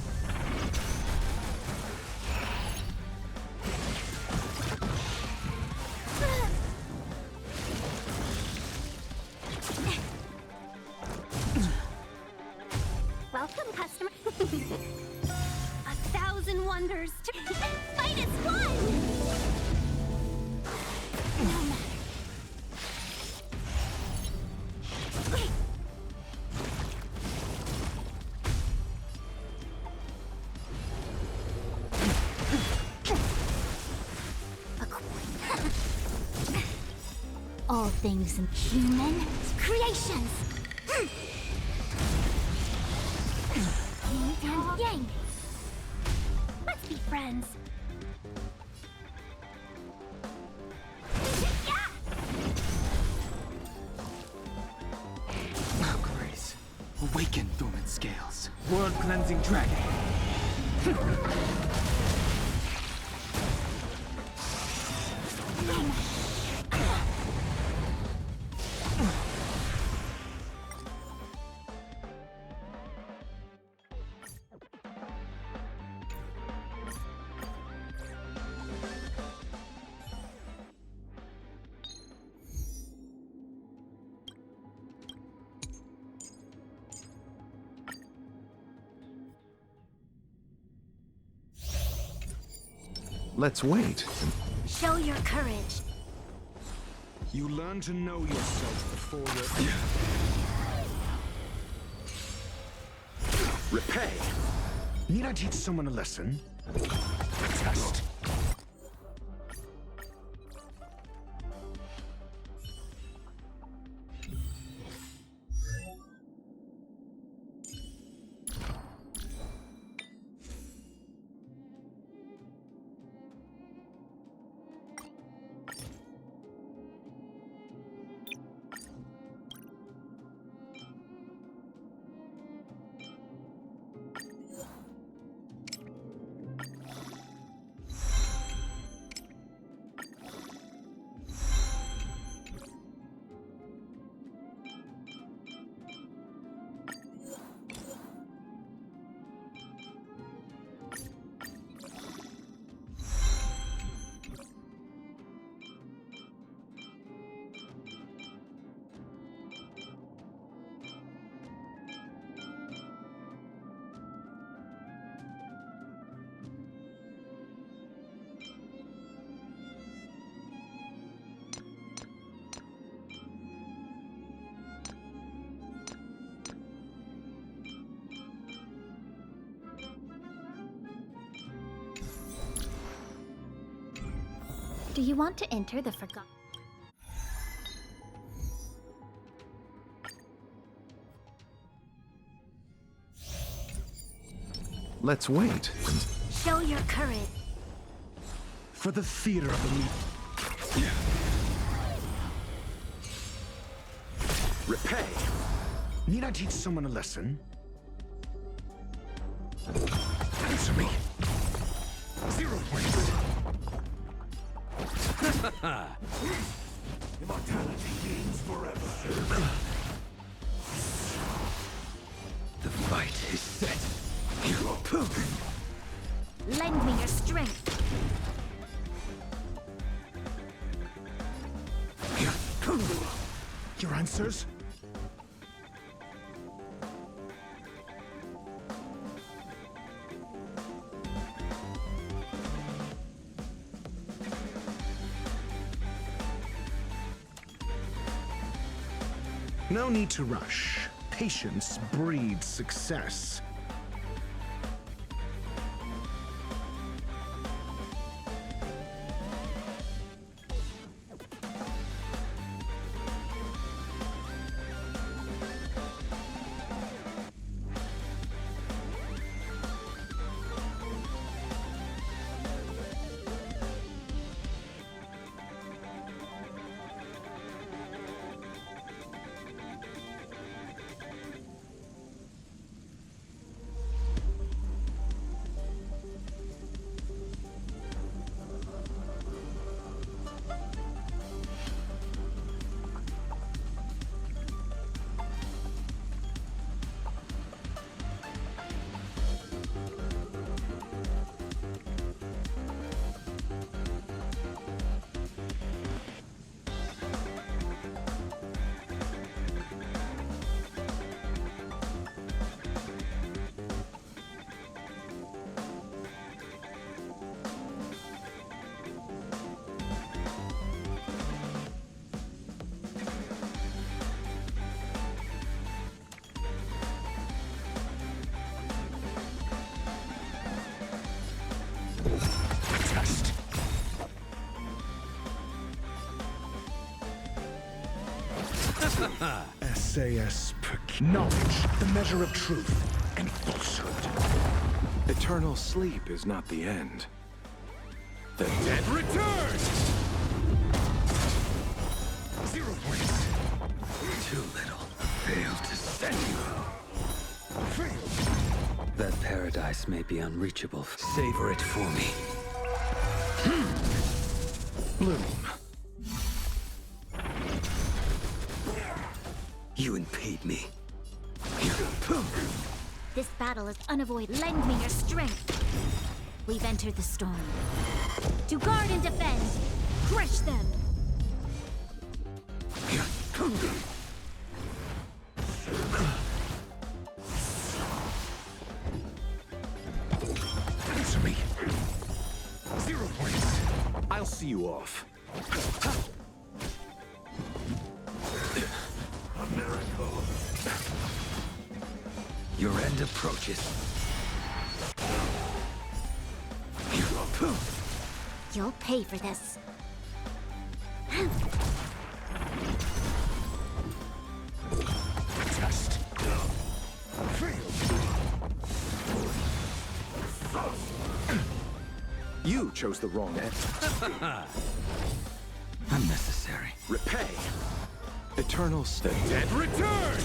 Welcome, customer. 1,000 wonders to fight is one! No matter. All things in human creations. Yin and yang. Let's be friends. Yeah! Oh, grace. Awaken dormant scales. World cleansing dragon. Let's wait. Show your courage. You learn to know yourself before you're... Repay? Need I teach someone a lesson? A test? Do you want to enter the forgotten? Let's wait. Show your courage. For the theater of the meat. Repay. Need I teach someone a lesson? Answer me. 0 points. Immortality means forever. The fight is set. Lend me your strength. Your answers? No need to rush. Patience breeds success. Test. SAS knowledge, the measure of truth and falsehood. Eternal sleep is not the end. The dead Return! 0 points. too little. Failed to send you. Failed. That paradise may be unreachable. Savor it for me. Bloom. You impede me. This battle is unavoidable. Lend me your strength. We've entered the storm. To guard and defend. Crush them. Answer me. 0 points. I'll see you off. A miracle. Your end approaches. You'll pay for this. Test. You chose the wrong end. Unnecessary. Repay. Eternal The dead return!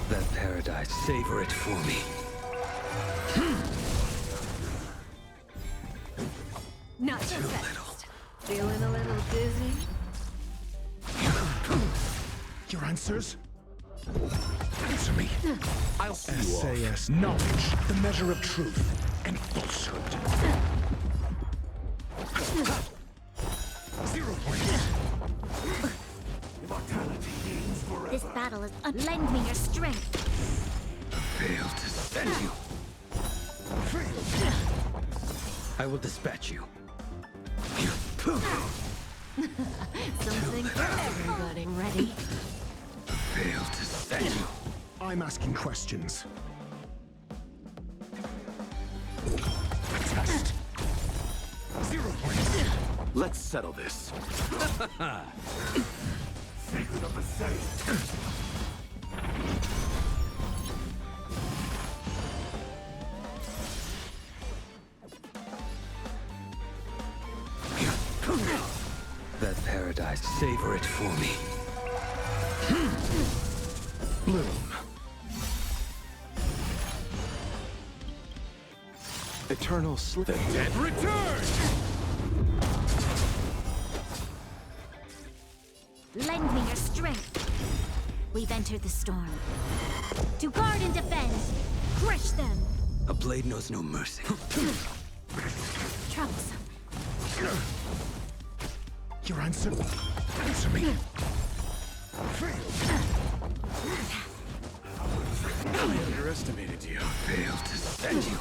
That paradise, savor it for me. Not so Too fast. Feeling a little dizzy? Your answers? Answer me. I'll see you off. SAS knowledge, the measure of truth and falsehood. 0 points. Immortality means forever. This battle is lend me your strength. Failed to send you. I will dispatch you. Something for everybody. Ready? Failed to send you. I'm asking questions. Test. 0 points. Let's settle this. Secret of the Sage. That paradise, savor it for me. Bloom. Eternal slip. The dead return! Lend me your strength. We've entered the storm. To guard and defend. Crush them. A blade knows no mercy. Troublesome. Your answer. Answer me. I underestimated you. Failed to send you.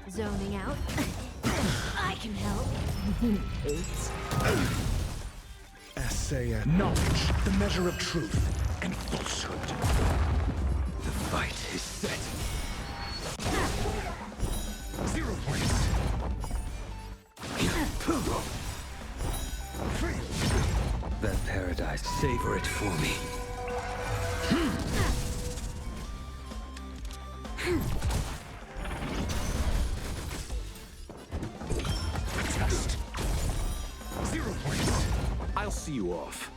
Zoning out. I can help. Oops. Essay knowledge, the measure of truth and falsehood. The fight is set. 0 points. That paradise, savor it for me. Test. 0 points. I'll see you off.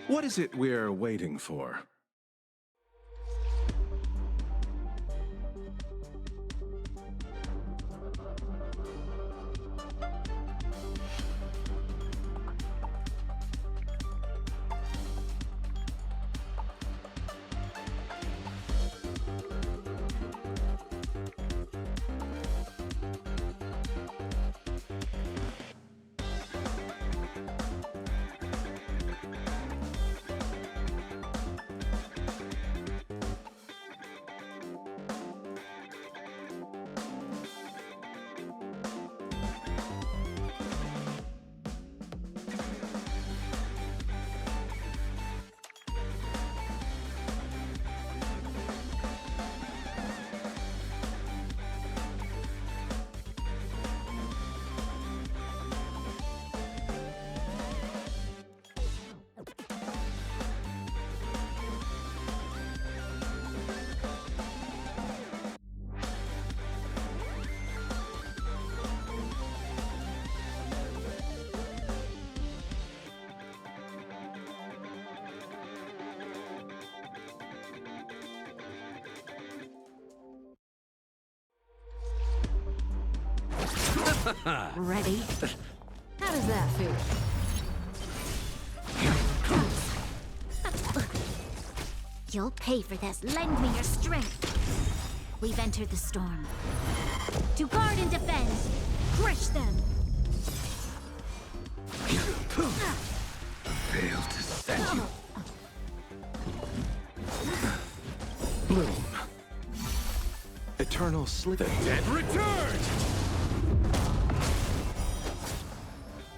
What is it we're waiting for? Ready? How does that feel? You'll pay for this. Lend me your strength. We've entered the storm. To guard and defend. Crush them. Failed to send you. Bloom. Eternal slip. The dead return!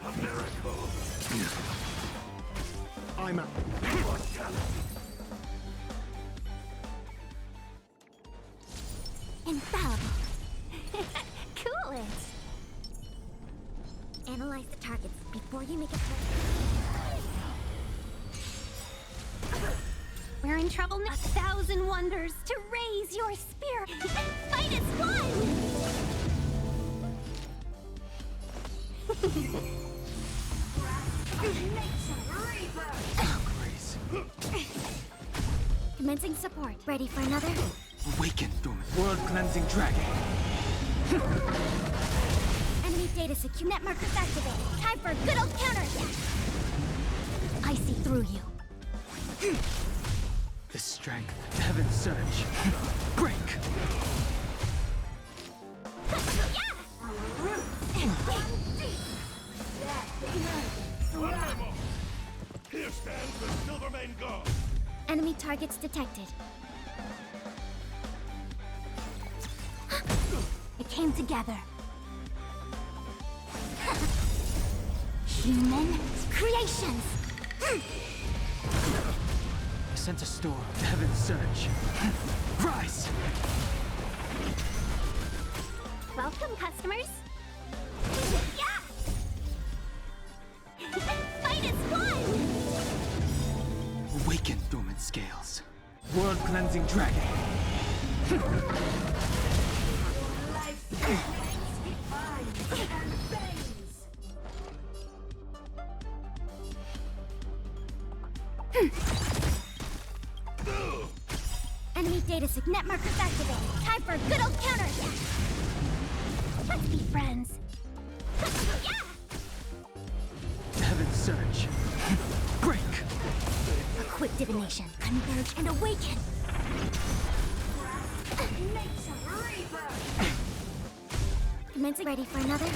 A miracle. I'm a... Infallible. Cool it. Analyze the targets before you make a play. We're in trouble now. 1,000 wonders to raise your spirit and fight as one! Commencing support. Ready for another? Awaken, world-cleansing dragon. Enemy data secure. Net markers activated. Time for a good old counterattack. I see through you. The strength, heaven surge. Break! Here stands the Silvermane Guard. Enemy targets detected. It came together. Human creations! I sent a storm to Heaven's Surge. Rise! Welcome, customers! Yeah! Fight as one! Awaken, dormant scales. World-cleansing dragon. Enemy data net markers activated. Time for a good old counter attack. Let's be friends. Yeah! Heaven's Surge. Break! A quick divination. Converge and awaken. Commencing. Ready for another?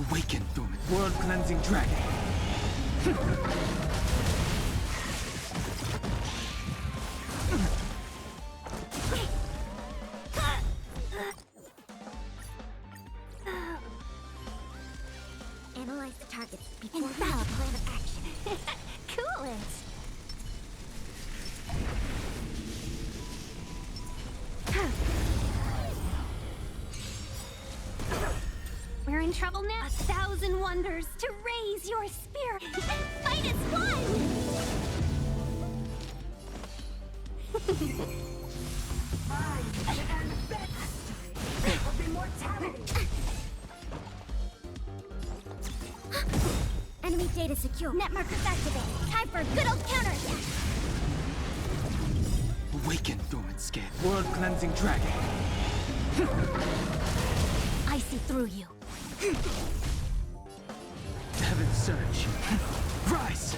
Awaken, dormant. World-cleansing dragon. Analyze the targets before we have a plan of action. Cool it! We're in trouble now. 1,000 wonders to raise your spirit. Fight as one! Enemy data secure. Net markers activated. Time for a good old counter attack. Awaken, dormant scale. World-cleansing dragon. I see through you. Heaven's Surge. Rise!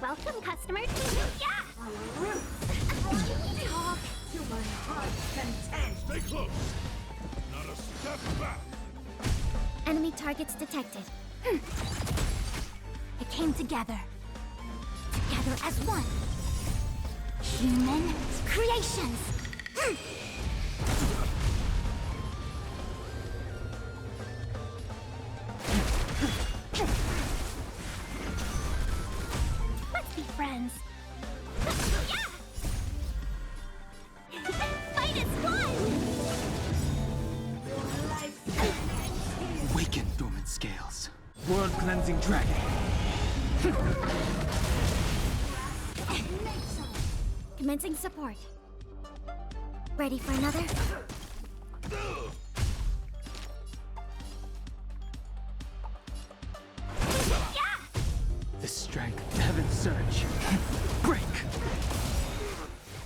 Welcome, customers. Yeah! Talk to my heart's content. Stay close. Not a step back. Enemy targets detected. It came together. Together as one. Human creations. Let's be friends. Yeah! Fight as one! Awaken, dormant scales. World-cleansing dragon. Commencing support. Ready for another? Yeah! The strength. Heaven's Surge. Break!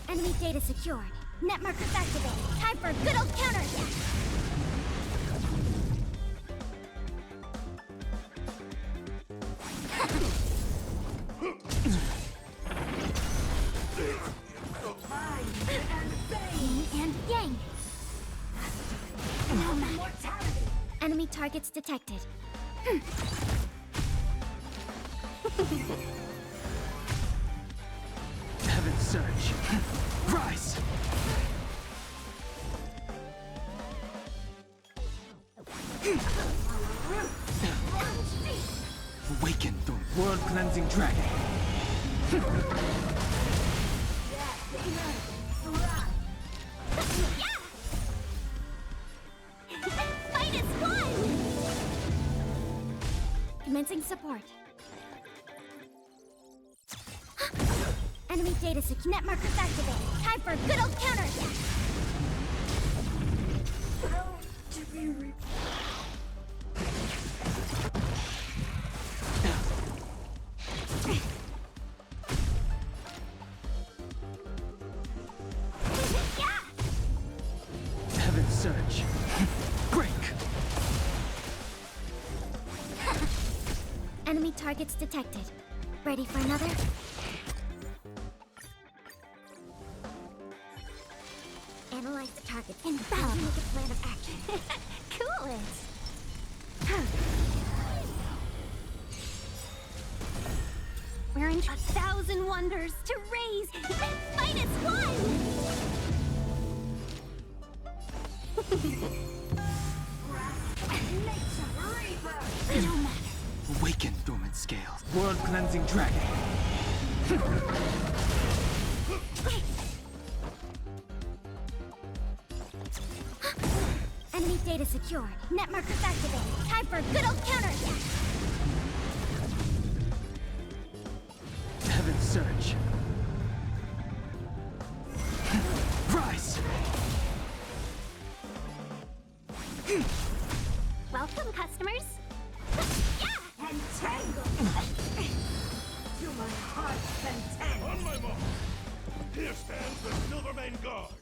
Enemy data secured. Net markers activated. Time for a good old counter attack. Yin and yang. Enemy targets detected. Heaven's Surge. Rise! Awaken, the world-cleansing dragon. Fight as one! Commencing support. Enemy data net markers activated. Time for a good old counter attack. Heaven's Surge. Break! Enemy targets detected. Ready for another? Analyze the target and make a plan of action. Cool it! We're in 1,000 thousand wonders to raise and fight as one! No matter. Awaken, dormant scales. World-cleansing dragon. Enemy data secured. Net markers activated. Time for a good old counterattack. Heaven's surge. Rise! Welcome, customers. Yeah! Entangle! To my heart's content! On my mark! Here stands the Silvermane Guard!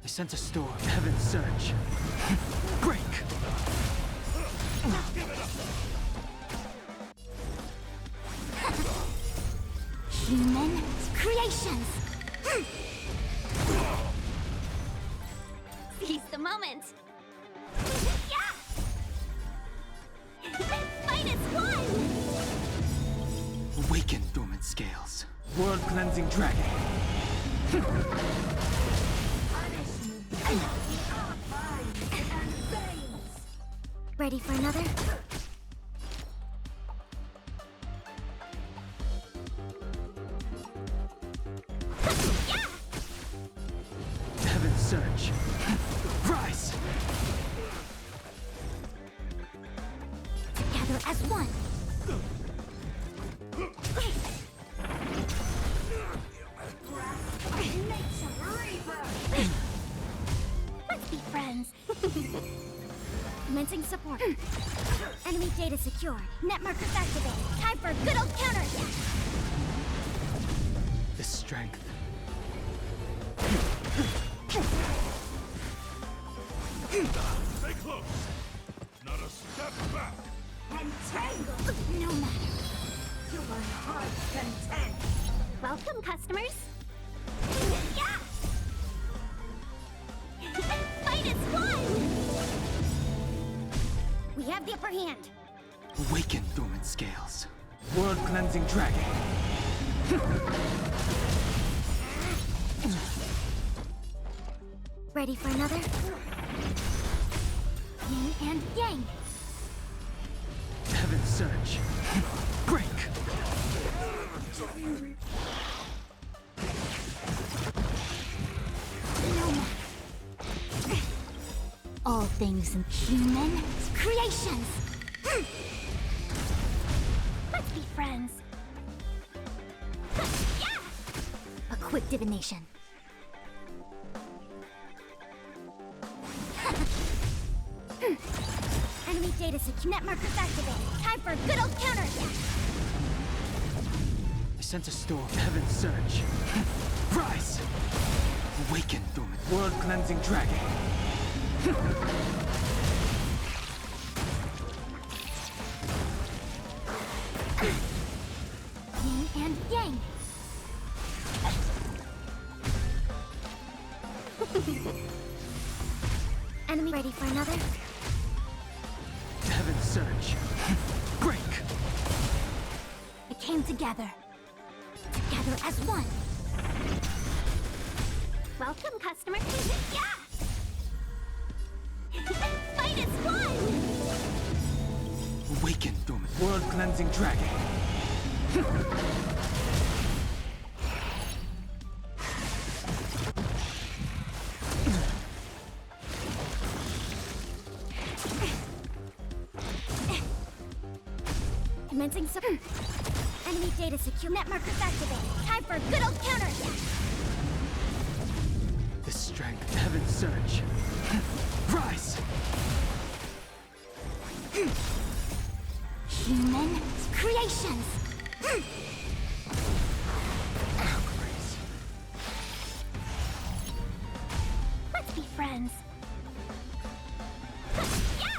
I sense a storm. Heaven's surge. Break! Give it up! Human creations. Seize the moment. Yeah! Fight as one! Awaken, dormant scales. World-cleansing dragon. Ready for another? Yeah! Heaven's surge. Rise! Together as one. Let's be friends. Commencing support. Enemy data secured. Net markers activated. Time for a good old counterattack. The strength. Stay close! Not a step back! Entangle! No matter. To my heart's content! Welcome, customers. Yeah! Fight as one! We have the upper hand. Awaken, dormant scales. World-cleansing dragon. Ready for another? Yin and yang. Heaven's surge. Break! No matter. All things in human creations. Let's be friends. Yeah! A quick divination. Enemy data secure. Net markers activated. Time for a good old counterattack. I sense a storm. Heaven's surge. Rise! Awaken, dormant. World-cleansing dragon. Yin and yang. Enemy ready for another? Heaven's surge. Break! It came together. Together as one. Welcome, customer. Yeah! Fight as one! Awaken, dormant. World-cleansing dragon. Commencing support. Enemy data secure. Net markers activated. Time for a good old counterattack. The strength. Heaven's surge. Rise! Human creations. Let's be friends. Yeah!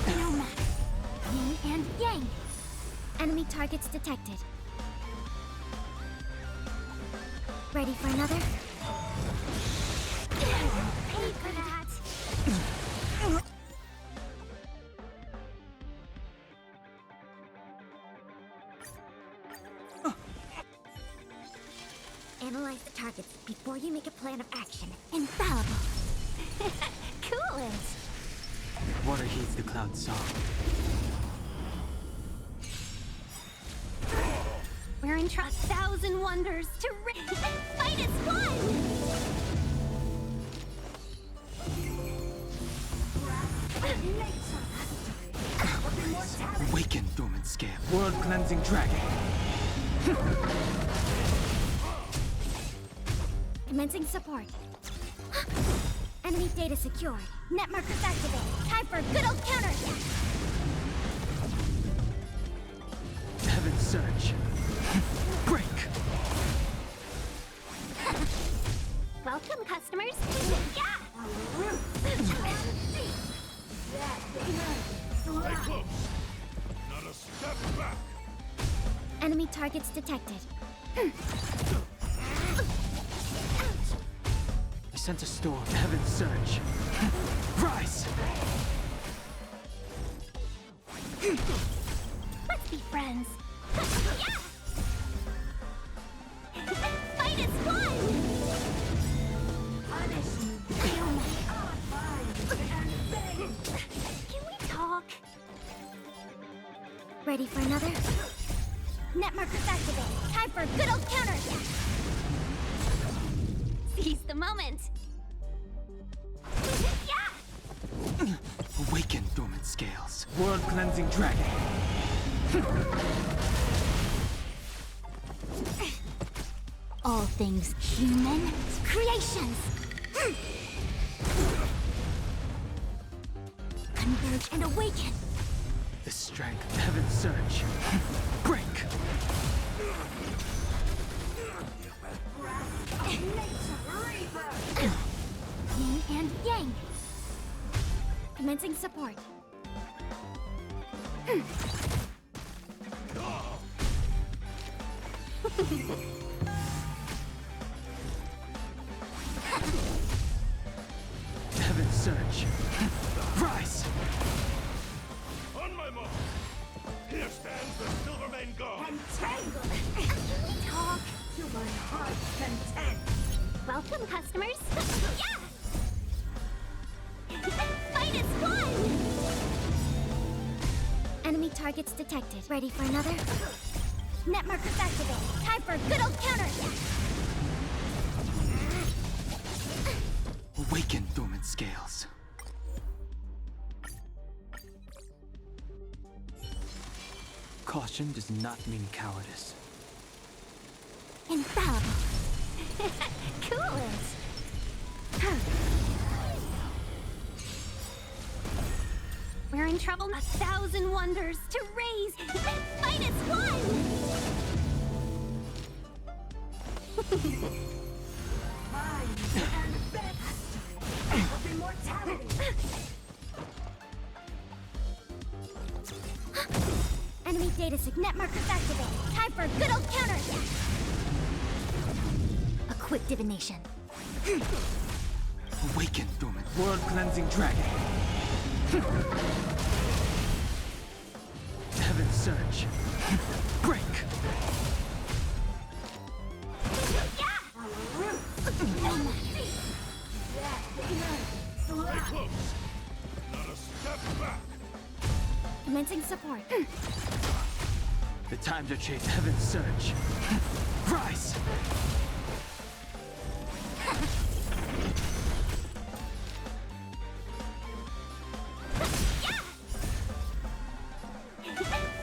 No matter. Yin and yang. Enemy targets detected. Ready for another? Hey, good at. Analyze the targets before you make a plan of action. Infallible. Coolant. Water heeds the cloud song. We're in 1,000 wonders to fight as one! Awaken, dormant scale. World cleansing dragon. Commencing support. Enemy data secured. Net markers activated. Time for a good old counter. Heaven surge. Break. Welcome, customers. Yeah! Stay close. Not a step back. Enemy targets detected. I sense a storm. Heaven surge. Rise. Let's be friends. Yeah! Fight as one! Can we talk? Ready for another? Net markers activated. Time for a good old counter. Seize the moment. Yeah! Awaken, dormant scales. World cleansing dragon. All things human creations. Converge and awaken. The strength. Heaven surge. Break. Yin and yang. Commencing support. Heaven surge. Rise. On my mark. Here stands the Silvermane God. Entangled. Can we talk? To my heart's content. Welcome, customers. Yeah! Fight as one! Enemy targets detected. Ready for another? Net markers activated. Time for a good old counter. Awaken, dormant scales. Caution does not mean cowardice. Infallible. Coolant. We're in trouble. 1,000 wonders to raise. Fight as one! Enemy data net markers activated. Time for a good old counter. A quick divination. Awaken, dormant. World cleansing dragon. Heaven surge. Break. Stay close. Not a step back. Commencing support. The times are changed. Heaven surge. Rise.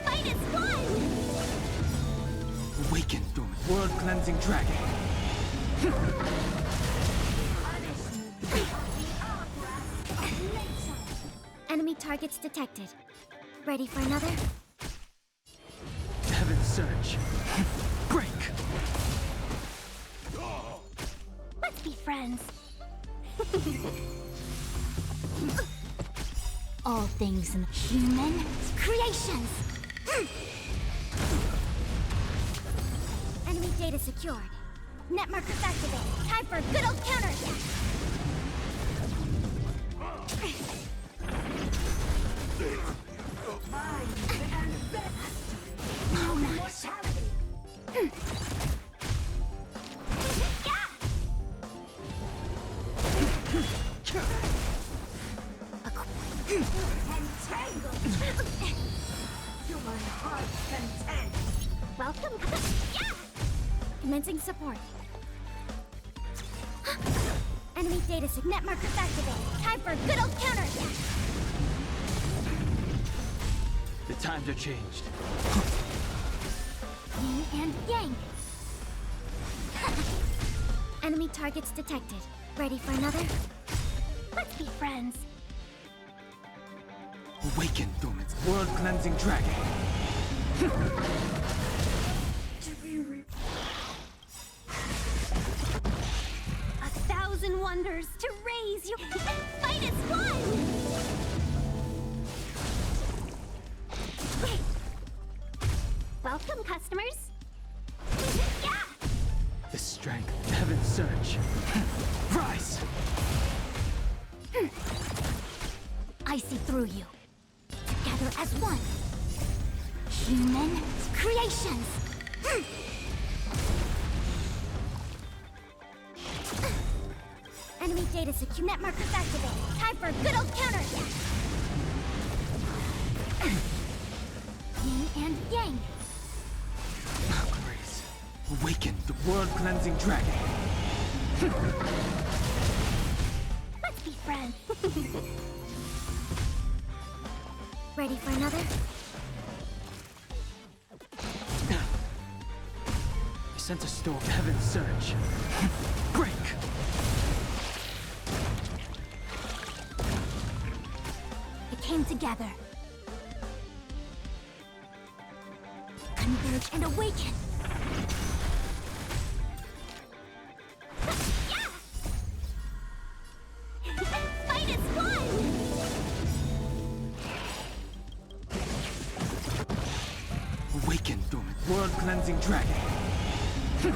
Fight as one! Awaken, dormant. World cleansing dragon. Enemy targets detected. Ready for another? Heaven surge. Break. Let's be friends. All things in human creations. Enemy data secured. Net markers activated. Time for a good old counter. Welcome. Yeah! Commencing support. Enemy data net markers activated. Time for a good old counter. The times are changed. Yin and yang. Enemy targets detected. Ready for another? Let's be friends. Awaken, Dormant's world-cleansing dragon. A thousand wonders to raise your Fight is one! Welcome, customers. Yeah! The strength of heaven's surge. Rise! I see through you. Together as one. Human creations. Enemy data net markers activated. Time for a good old counter. Yin and yang. Grace. Awaken the world-cleansing dragon. Let's be friends. Ready for another? I sense a storm of heaven's surge. Break! It came together. Converge and awaken. Yeah! Fight is one! Awaken, Dormant world-cleansing dragon. Can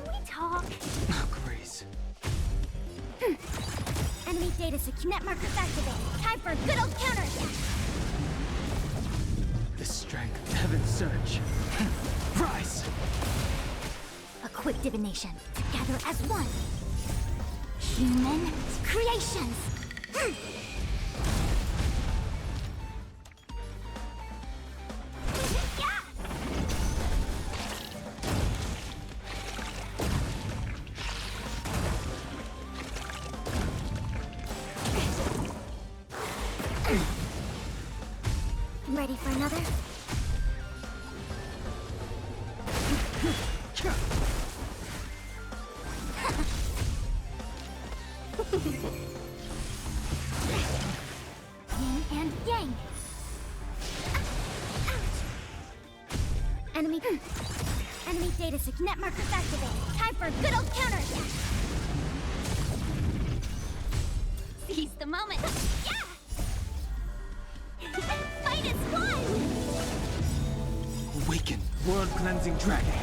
we talk? Grace. Enemy data net markers activated. Time for a good old counter. The strength of heaven's surge. Rise! A quick divination. Together as one. Human creations. Yeah! Ready for another? Yin and yang. Enemy data net markers activated. Time for a good old counter. Seize the moment. Yeah! Fight is one! Awaken, world-cleansing dragon.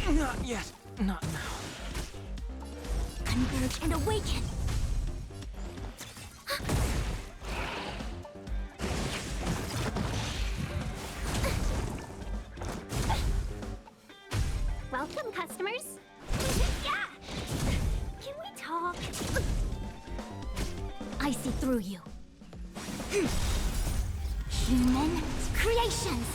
Not yet. Not now. Converge and awaken. Welcome, customers. Yeah! Can we talk? I see through you. Human creations.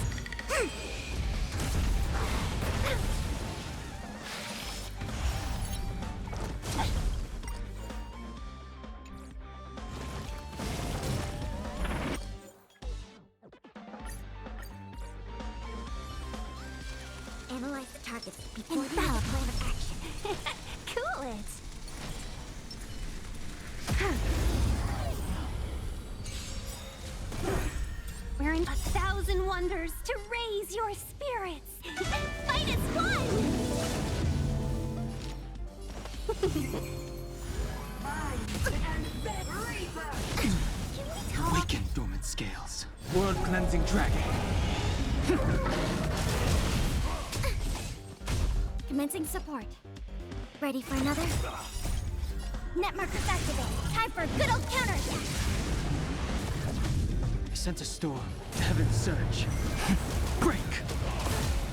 Analyze the targets before the plan of action. Cool it. We're in 1,000 wonders to raise your spirits. Fight is one! Awaken, dormant scales. World-cleansing dragon. Commencing support. Ready for another? Net markers activated. Time for a good old counter. I sense a storm. Heaven surge. Break!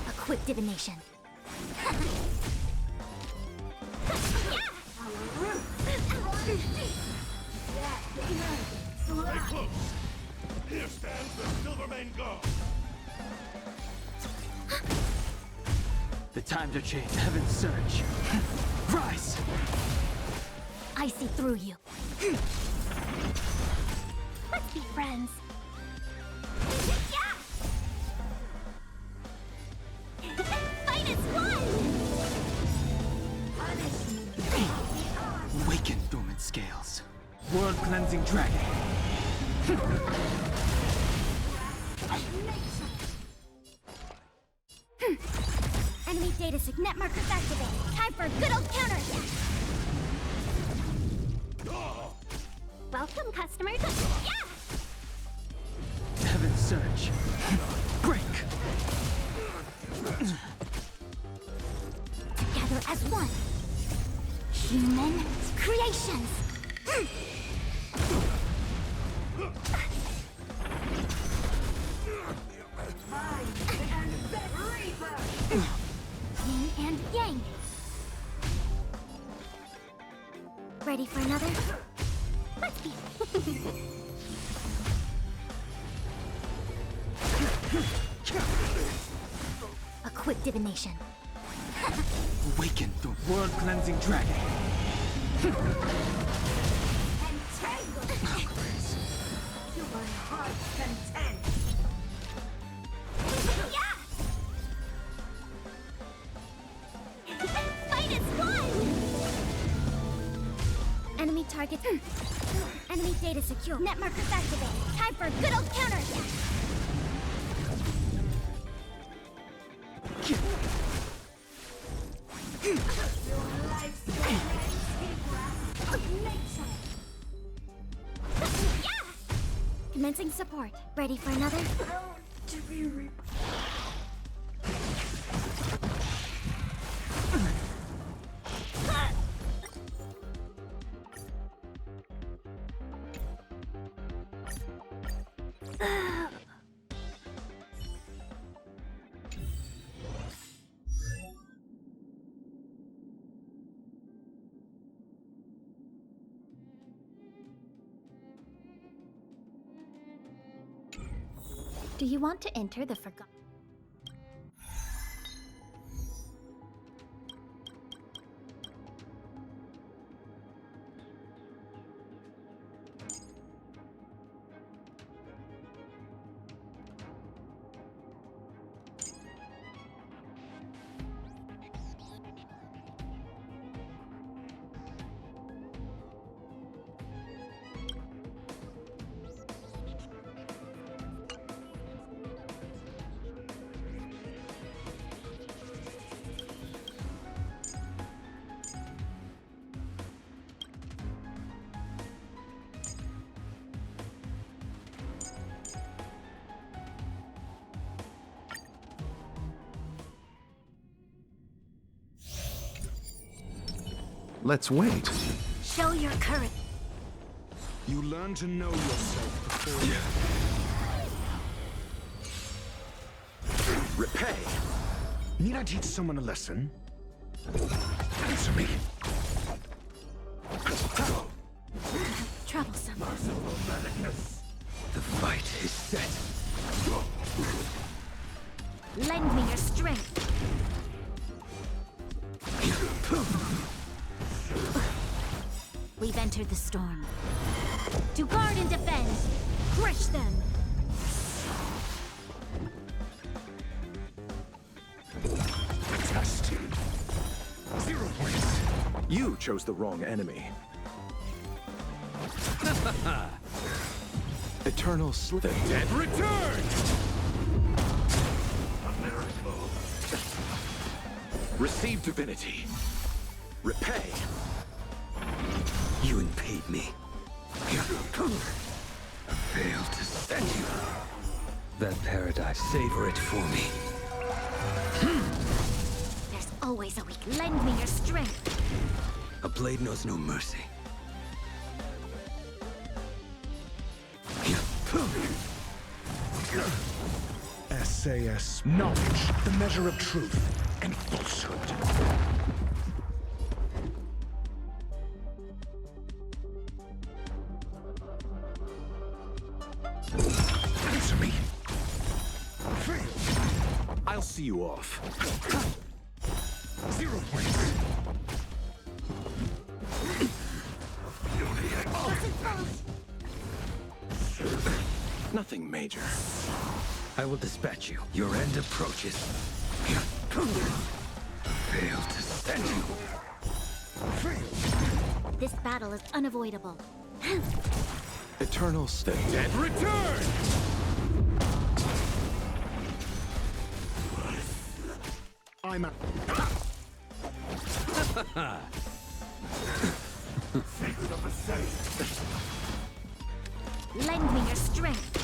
A quick divination. Stay close. Here stands the Silvermane God. The times are changed. Heaven surge. Rise! I see through you. Let's be friends. Fight as one! Awaken, dormant scales. World cleansing dragon. Enemy data net markers activated. Time for a good old counter. Welcome, customers. Yeah! Heaven surge. Break! Together as one. Human creations. Yin and yang. Ready for another? Let's be. A quick divination. Awaken the world cleansing dragon. To my heart's content. Fight as one! Enemy target. Enemy data secure. Net markers activated. Time for a good old counter. Commencing support. Ready for another? To be Do you want to enter the forgotten? Let's wait. Show your courage. You learn to know yourself before Repay. Need I teach someone a lesson? Answer me. Troublesome. The fight is set. Lend me your strength. We've entered the storm. To guard and defend. Crush them. Test. 0 points. You chose the wrong enemy. Eternal Slip. The dead return! A miracle. Receive divinity. Repay. You impede me. I failed to send you. That paradise. Savor it for me. There's always a weak. Lend me your strength. A blade knows no mercy. SAS. Knowledge, the measure of truth and falsehood. Answer me. I'll see you off. 0 points. Nothing major. I will dispatch you. Your end approaches. Fail to send you. This battle is unavoidable. Eternal state. Dead return! I'm a... Secret of the saint. Lend me your strength.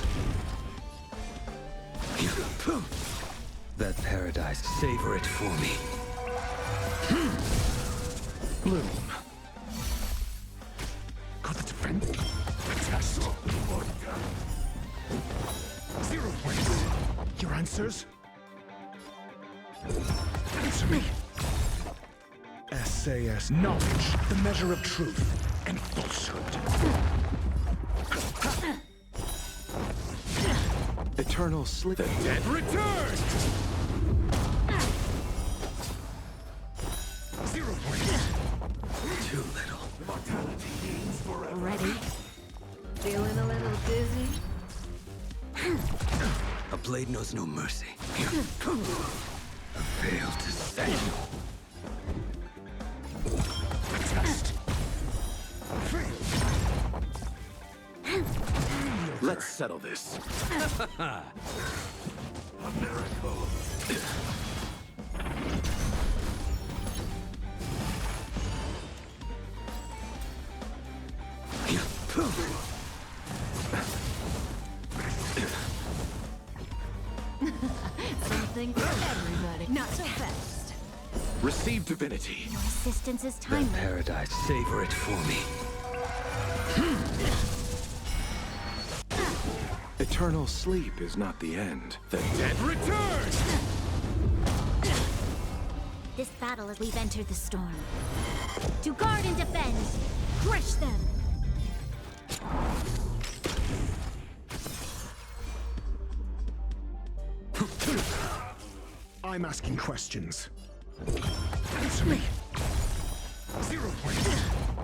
That paradise. Savor it for me. Bloom. Got the defense. Test. 0 points. Your answers? Answer me. SAS. Knowledge, the measure of truth and falsehood. Eternal sleep. The dead return! 0 points. Too little. Mortality means forever. Ready? Feeling a little dizzy? A blade knows no mercy. Fail to send you. Test. Let's settle this. A miracle. Something for everybody. Not so fast. Receive divinity. Your assistance is That timely. paradise. Savor it for me. Eternal sleep is not the end. The dead return! This battle as we've entered the storm. To guard and defend. Crush them. I'm asking questions. Answer me. 0 points.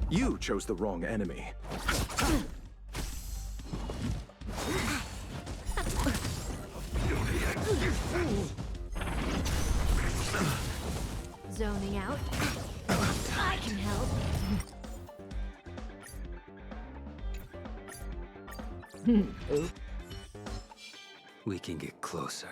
You chose the wrong enemy. Zoning out. I can help. We can get closer.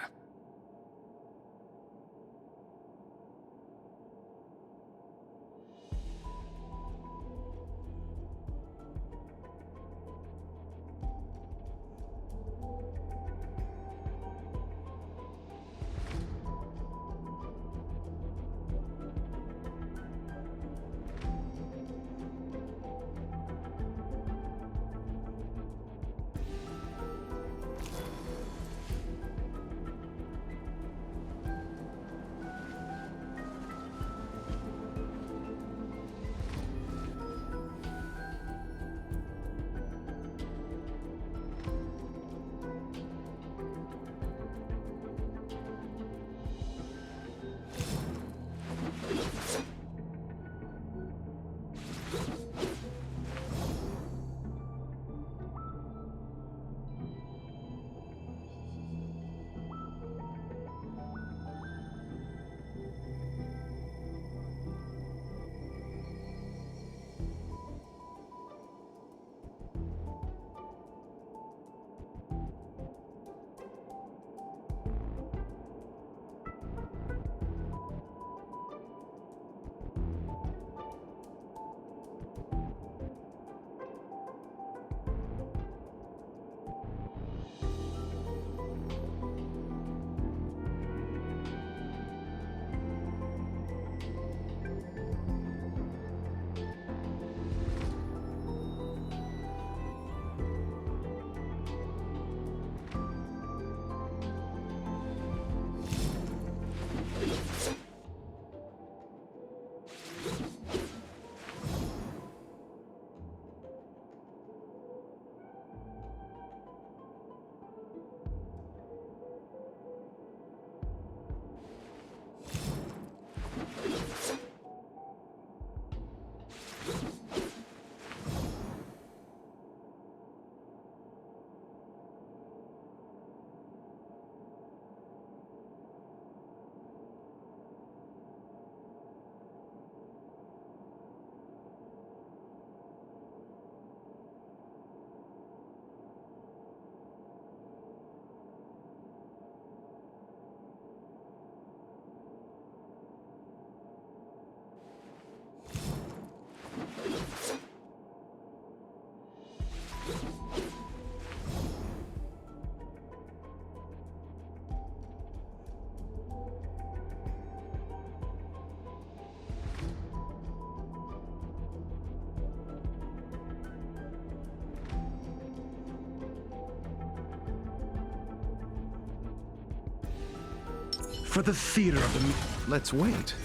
For the theater of the... Let's wait.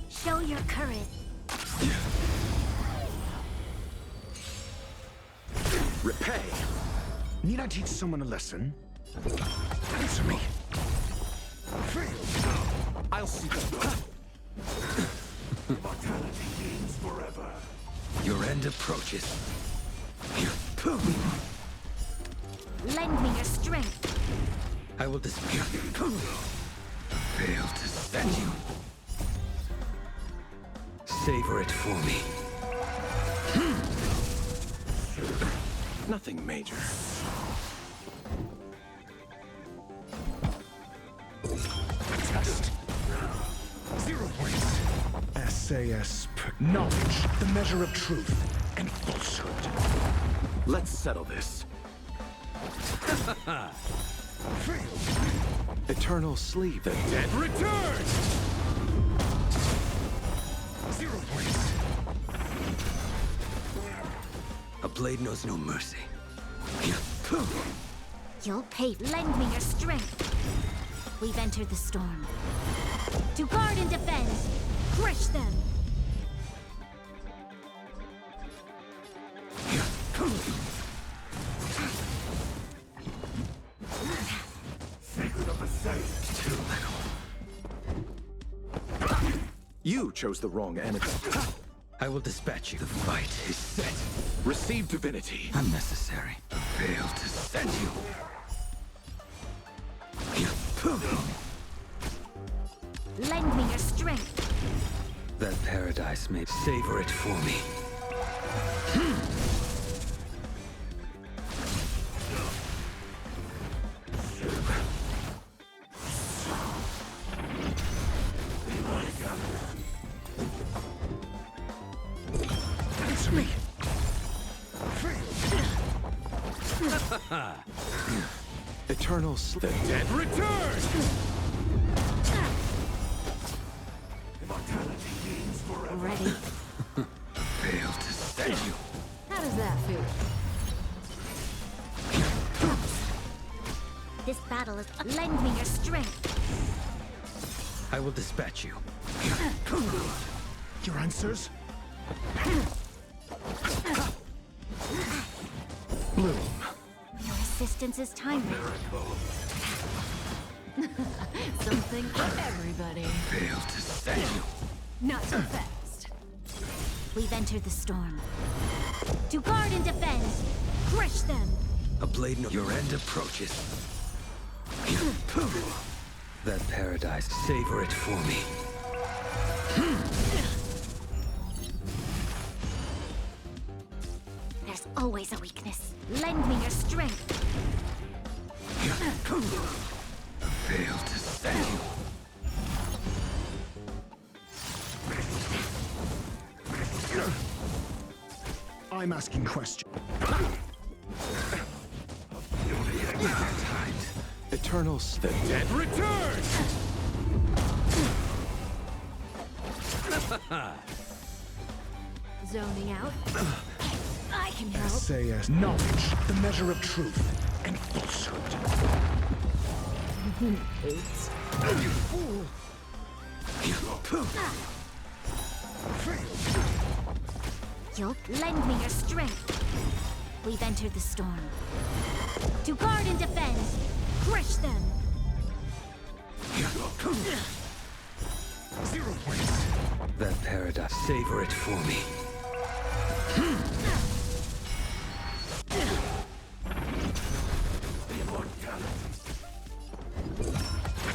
Show your courage. Repay. Need I teach someone a lesson? Answer me. I'll see them. Mortality means forever. Your end approaches. Lend me your strength. I will disappear. Fail to stand you. Savor it for me. Nothing major. Test. 0 points. SAS. Knowledge, the measure of truth and falsehood. Let's settle this. Eternal sleep. The dead returns! 0 points. A blade knows no mercy. You'll pay. Lend me your strength. We've entered the storm. To guard and defend. Crush them. Sacred of the saints. Too little. You chose the wrong enemy. I will dispatch you. The fight is set. Receive divinity. Unnecessary. Fail to send you. Lend me your strength. That paradise may savor it for me. Answer me. Eternal sleep. The dead returns! Immortality means forever. Ready. Fail to send you. How does that feel? This battle is... Lend me your strength. I will dispatch you. Your answers? Bloom. Your assistance is timely. Something for everybody. Fail to send you. Not so fast. We've entered the storm. To guard and defend. Crush them. A blade no. Your end approaches. That paradise. Savor it for me. There's always a weakness. Lend me your strength. Fail to send you. I'm asking questions. Eternal sleep. The dead returns! Zoning out. I can help. SAS. Knowledge, the measure of truth and falsehood. Oops. You fool! You'll lend me your strength. We've entered the storm. To guard and defend. Crush them. 0 points. That paradise. Savor it for me.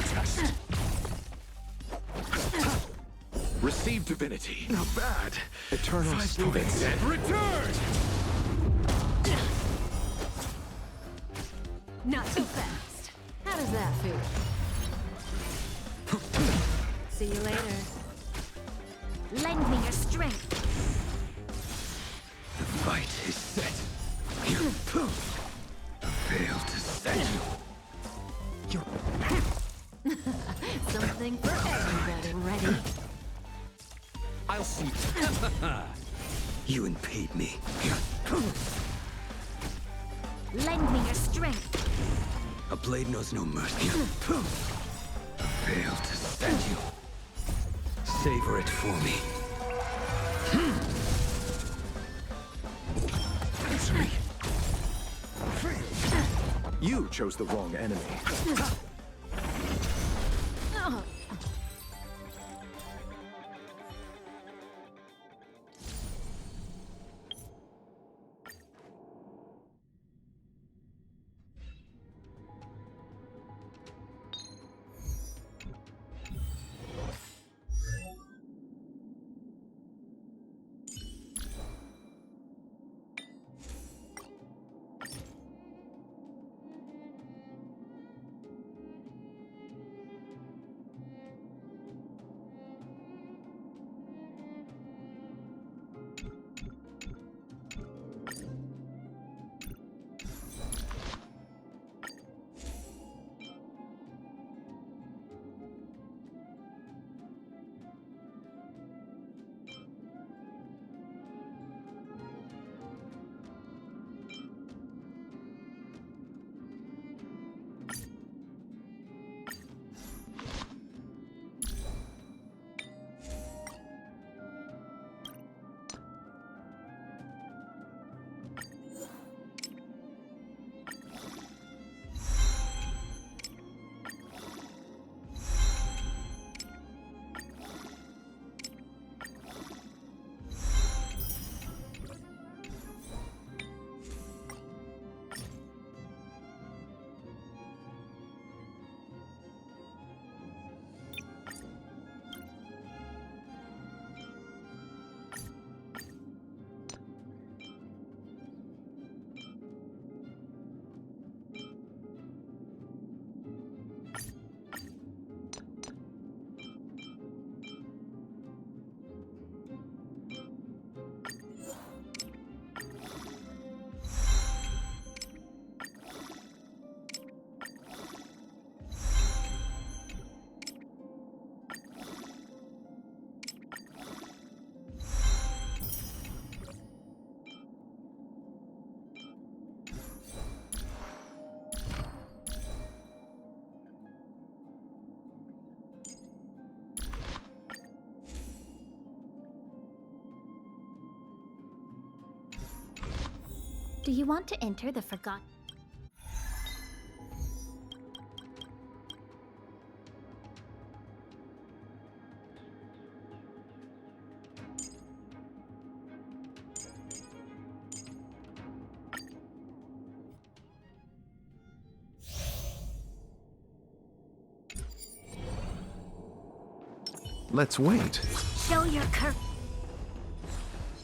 Test. Receive divinity. Not bad. Eternal 5 sleep. points. Dead returns! Not so fast. How does that feel? See you later. Lend me your strength. The fight is set. Fail to send you. Something for everybody. Ready? I'll see. You impede me. Lend me your strength. A blade knows no mercy. failed to send you. Savor it for me. Answer me. You chose the wrong enemy. Do you want to enter the forgotten? Let's wait. Show your courage.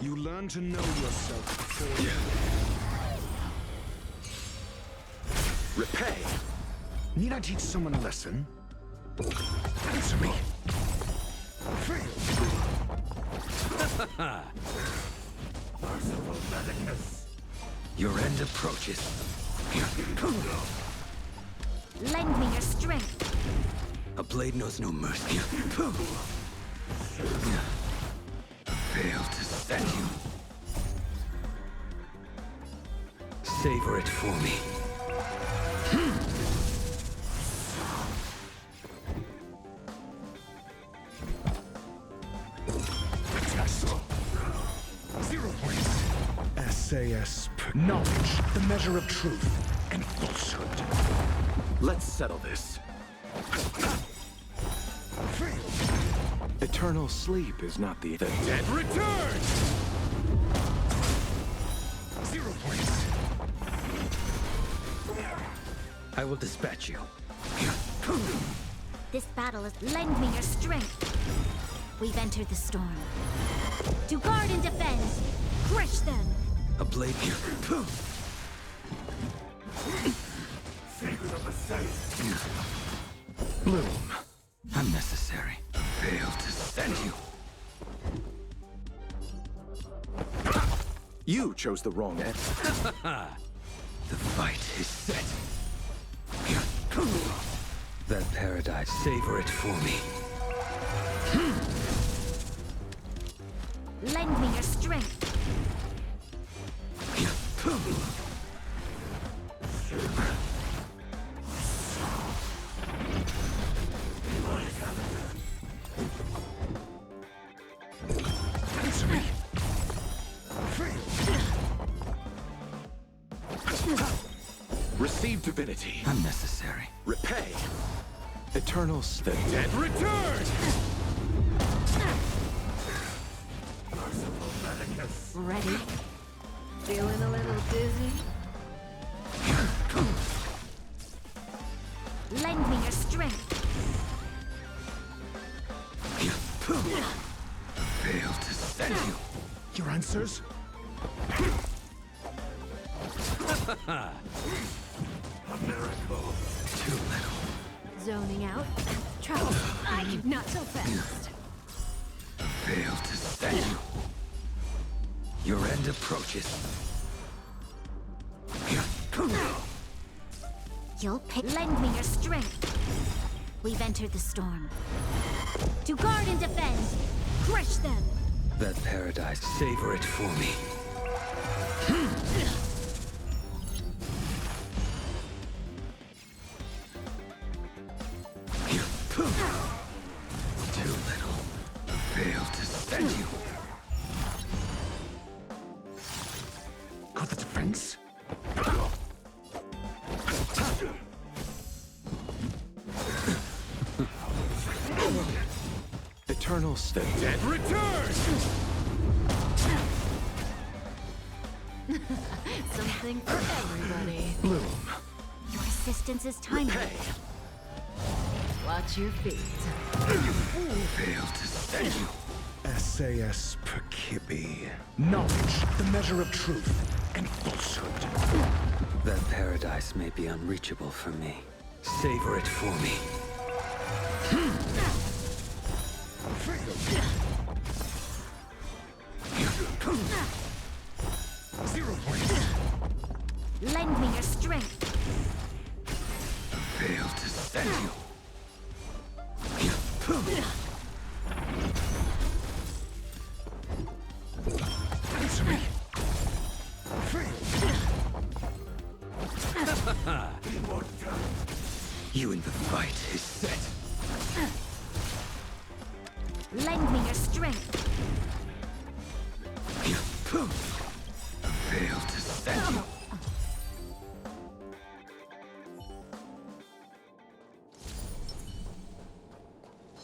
You learn to know yourself before you... Repay. Need I teach someone a lesson? Answer me. Merciful madness. Your end approaches. Lend me your strength. A blade knows no mercy. Failed to send you. Savor it for me. SAS. Knowledge, the measure of truth and falsehood. Let's settle this. Eternal sleep is not the dead Return! 0 points. I will dispatch you. This battle is lend me your strength. We've entered the storm. To guard and defend. Crush them. A blade here. Bloom. Unnecessary. Failed to send you. You chose the wrong end. The fight is set. That paradise. Savor it for me. Lend me your strength. Receive divinity. Unnecessary. Repay. Eternals. The dead Return! Ready? Feeling a little dizzy? Lend me your strength. Fail to send you. Your answers? A miracle. Too little. Zoning out? Trouble. Not so fast. Fail to send you. Your end approaches. You'll pick. Lend me your strength. We've entered the storm. To guard and defend. Crush them. That paradise, savor it for me. Too little. Fail to send you. Got the defense? Eternals. The dead return! Something for everybody. Bloom. Your assistance is timely. Repay. Watch your feet. Fail to send you. SAS Perkibi. Knowledge, the measure of truth and falsehood. That paradise may be unreachable for me. Savor it for me. Lend me your strength. Fail to send you. Answer me. You in the fight is set. Lend me your strength. Fail to send you.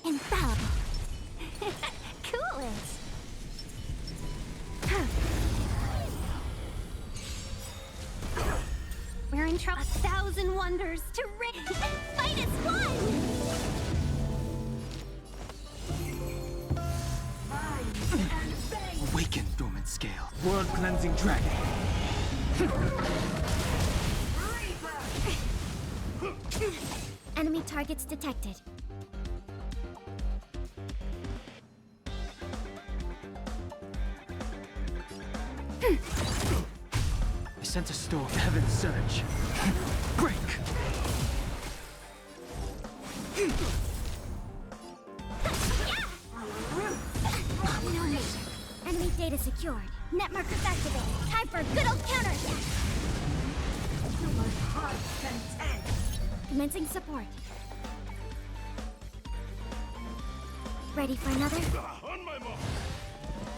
Infallible. Coolest. We're in trouble. 1,000 wonders to rid and fight as one. Awaken, dormant scale. World cleansing dragon. Enemy targets detected. I sense a storm. Heaven surge. Break. No measure. Enemy data secured. Net markers activated. Time for a good old counterattack. Commencing support. Ready for another? On my mark.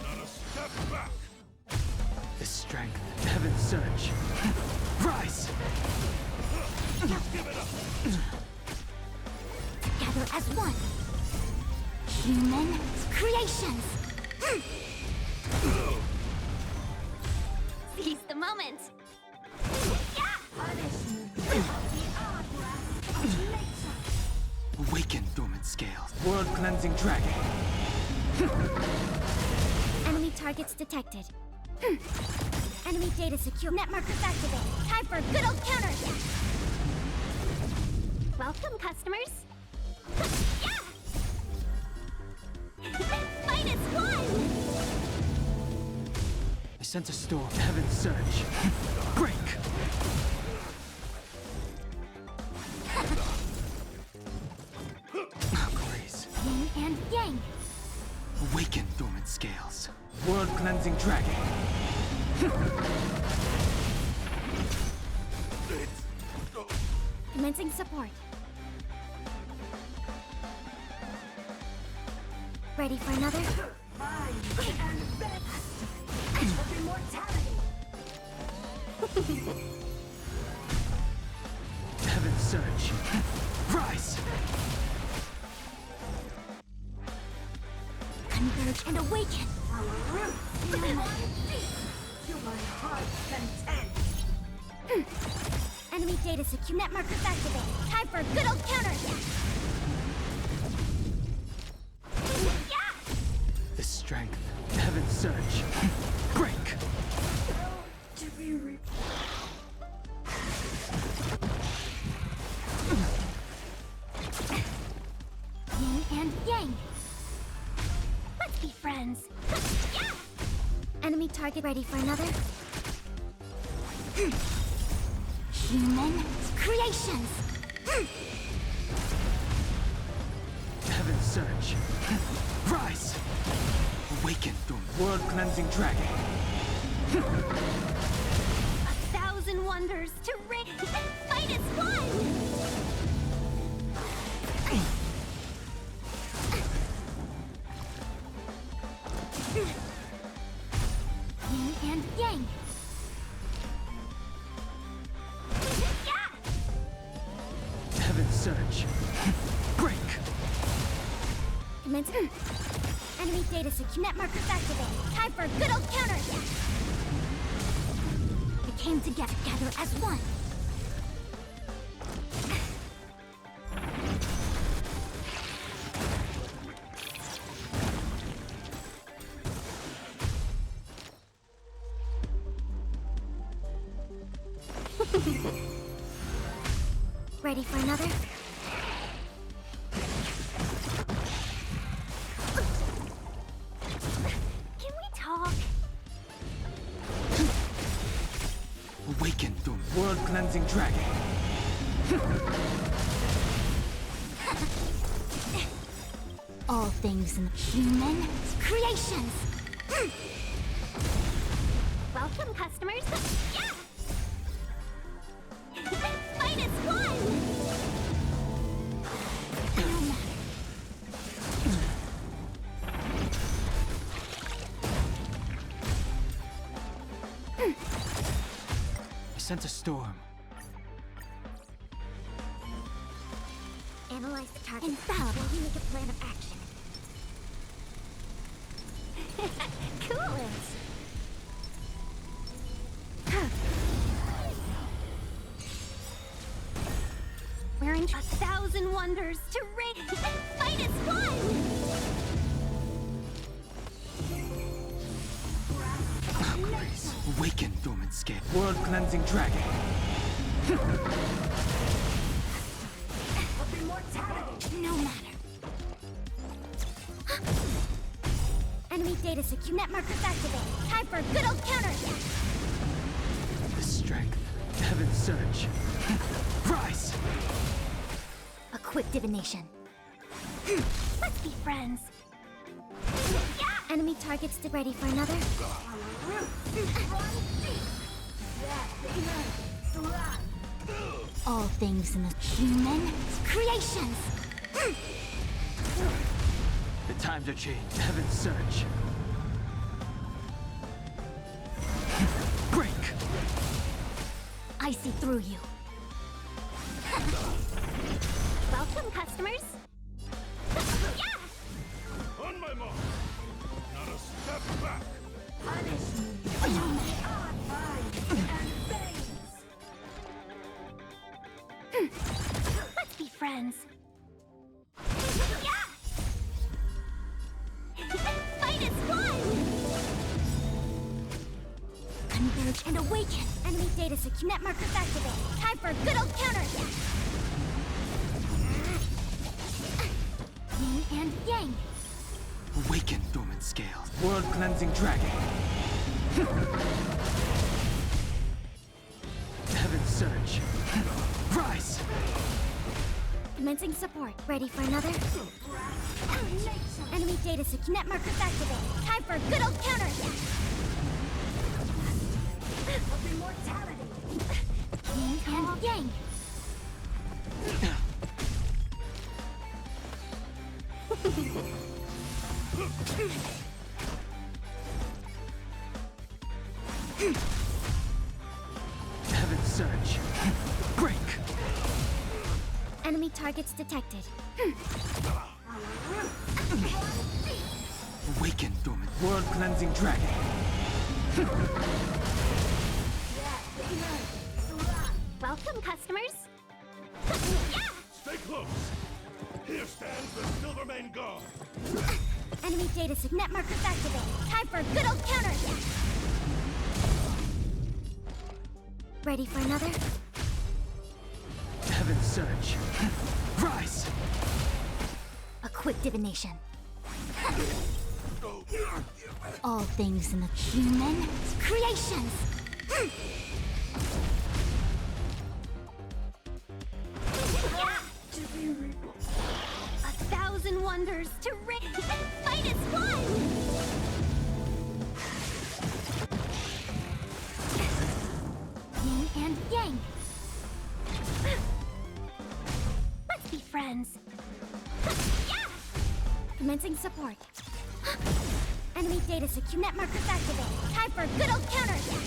Not a step back. The strength. Heaven surge. Rise. Give it up. Together as one. Human creations. Seize the moment. Awaken, dormant scales. World cleansing dragon. Enemy targets detected. Enemy data secure. Net markers activated. Time for a good old counterattack. Welcome, customers. Fight as one. I sense a storm. Heaven surge. Break. Grace. Yin and yang. Awaken, dormant scales. World cleansing dragon. Commencing support. Ready for another? awaken. To my heart's content. Enemy data secure. Net markers activated. Time for a good old counterattack. The strength, heaven's surge. Break! To be re- Yin and yang. Let's be friends. Enemy target ready for another. Human creations. Heaven's surge. Rise! Awaken through world-cleansing dragon. 1,000 wonders to ring and fight as one! Yin and yang. Heaven's surge. Break! Commence. Enemy data secure. Net markers activated. Time for a good old counterattack. We came together as one. Ready for another? Can we talk? Awaken through world-cleansing dragon. All things in human creations. Welcome, customers. Yeah! Fight as one! I sense a storm. Analyze the target. Infallible. You make a plan of action. Cool. Wearing 1,000 wonders to ring and fight as one! Awaken, dormant scale. World-cleansing dragon. Of immortality. No matter. Enemy data secure. Net markers activated. Time for a good old counterattack. The strength, heaven's surge. Rise! A quick divination. Let's be friends. Enemy targets ready for another. All things in the human creations. The times are changed. Heaven's surge. Break! I see through you. Welcome, customers. On my mark. Not a step back. Punish me. On mine and veins. Let's be friends. Fight as one! Converge and awaken. Enemy data secure. Net markers activated. Time for a good old counterattack. Yin and yang. Awaken, dormant scales. World-cleansing dragon. Heaven's surge. Rise! Commencing support. Ready for another? Enemy data secure. Net markers activated. Time for a good old counterattack. Of immortality. Yin and yang. Heaven's surge. Break! Enemy targets detected. Awaken, dormant world-cleansing dragon. Welcome, customers. Stay close. Here stands the Silvermane Guard. Enemy data net markers activated. Time for a good old counterattack. Ready for another? Heaven surge. Rise! A quick divination. All things in the human creations. A thousand wonders to ring. Fight as one! Yin and yang. Let's be friends. Commencing support. Enemy data secure. Net markers activated. Time for a good old counterattack.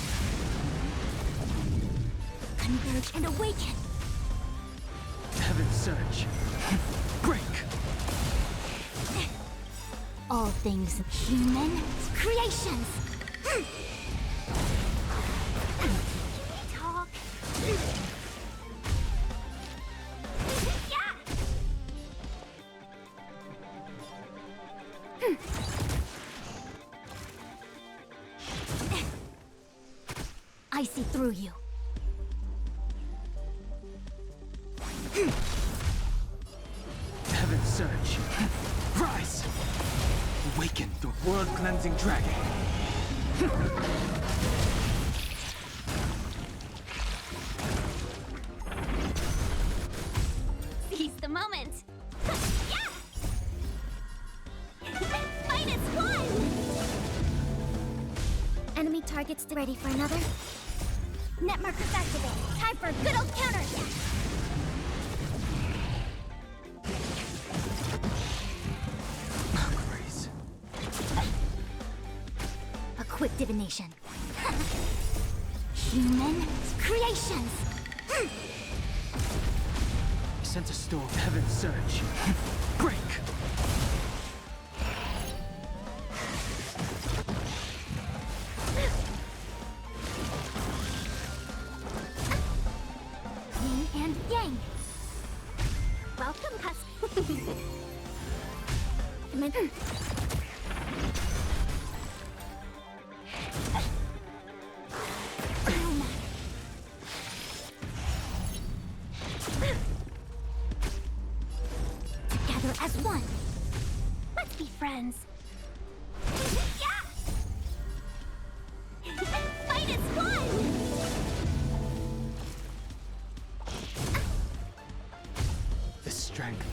Converge and awaken. Heaven surge. Break! All things human creations. Talk. I see through you. Heaven surge. Rise! Awaken the world-cleansing dragon. Seize the moment. Fight as one! Enemy targets ready for another. Net markers activated. Time for a good old counterattack. A quick divination. Human creations. I sense a storm. Heaven surge. Break! Yin and yang. Welcome, Together as one. Let's be friends. Fight as one! The strength.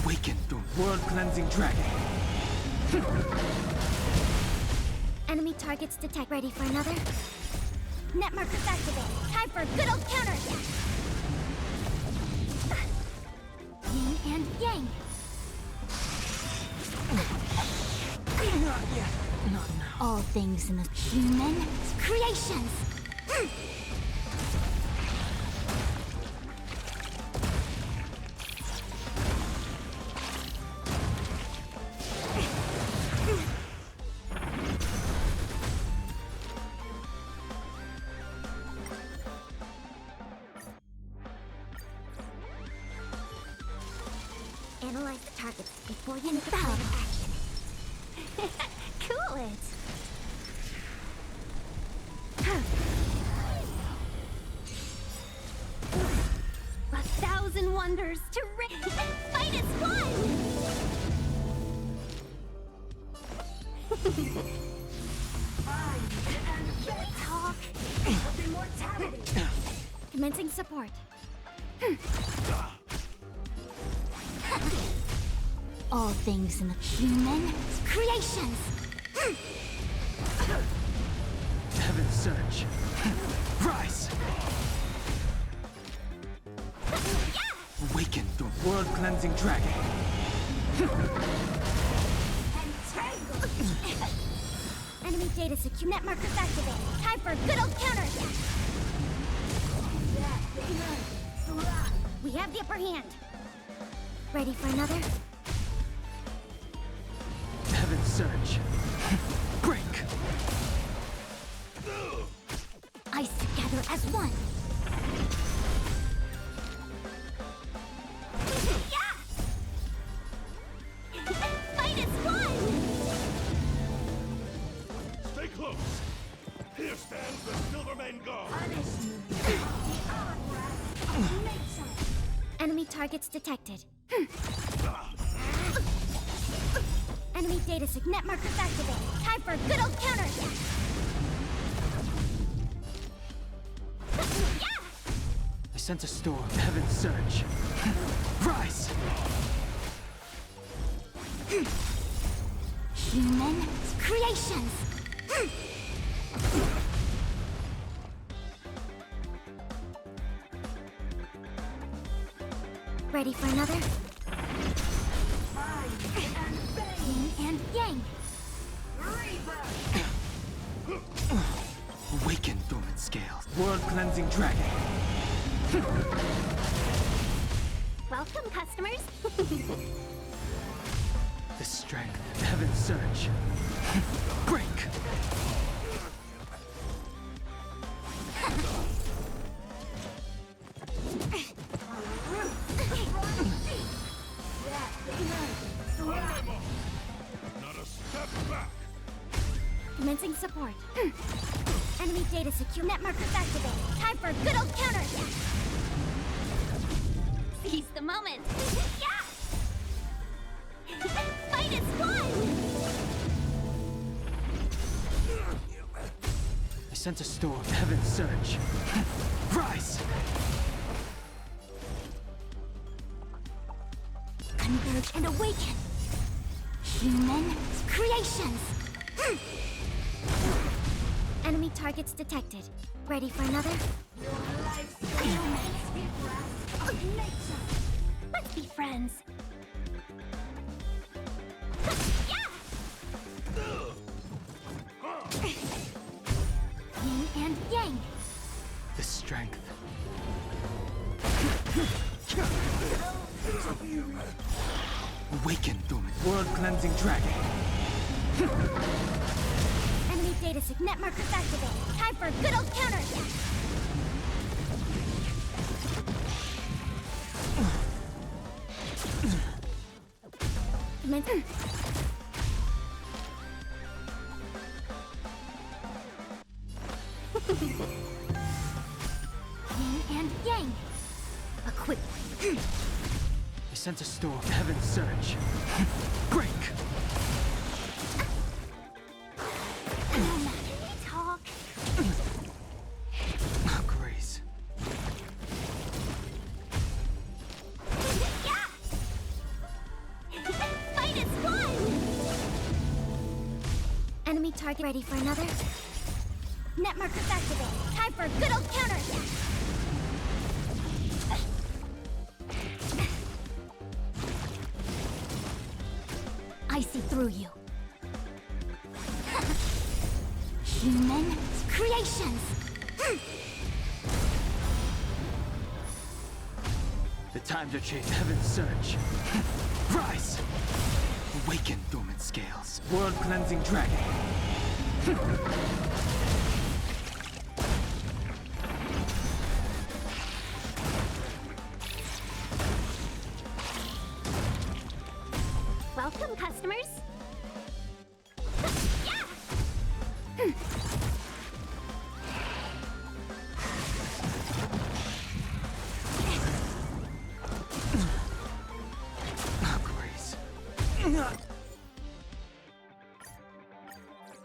Awaken the world-cleansing dragon. Enemy targets detect. Ready for another? Net markers activated. Time for a good old counterattack. Yin and yang. Not yet. Not now. All things in the human creations. Analyze the targets before you make a plan of action. Cool it. A thousand wonders to ring. Fight as one! Talk of immortality. Commencing support. All things in the human creations. Heaven surge. Rise! Awaken the world-cleansing dragon. Enemy data secure. Net markers activated. Time for a good old counterattack. We have the upper hand. Ready for another? Heaven surge. Break! Ice together as one. Yeah! Fight as one! Stay close. Here stands the Silvermane Guard. Enemy targets detected. Enemy data net markers activated. Time for a good old counter. I sense a storm. Heaven surge. Rise! Human creations. Ready for another? Yin and yang. Awaken, dormant scales. World-cleansing dragon. Welcome, customers. The strength. Heaven surge. Break! Not a step back. Commencing support. Enemy data secure. Net markers activated. Time for a good old counter. Seize the moment. Yeah! Fight as one! I sense a storm. Heaven surge. Rise! Converge and awaken. Human creations. Enemy targets detected. Ready for another? Let's be friends. Yin and yang. The strength. Awaken, dormant. World-cleansing dragon. Enemy data net markers activated. Time for a good old counter. Commence. Yin and yang. A quick I sense a storm. Heaven surge. Break! talk. Grace. Yeah! Fight as one! Enemy target ready for another? Net markers activated. Time for a good old counter. I see through you. Human creations. The times are changed. Heaven surge. Rise! Awaken, dormant scales. World-cleansing dragon. Welcome, customers. Yeah! Grace.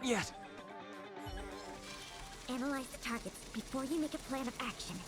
Yet. Analyze the targets before you make a plan of action.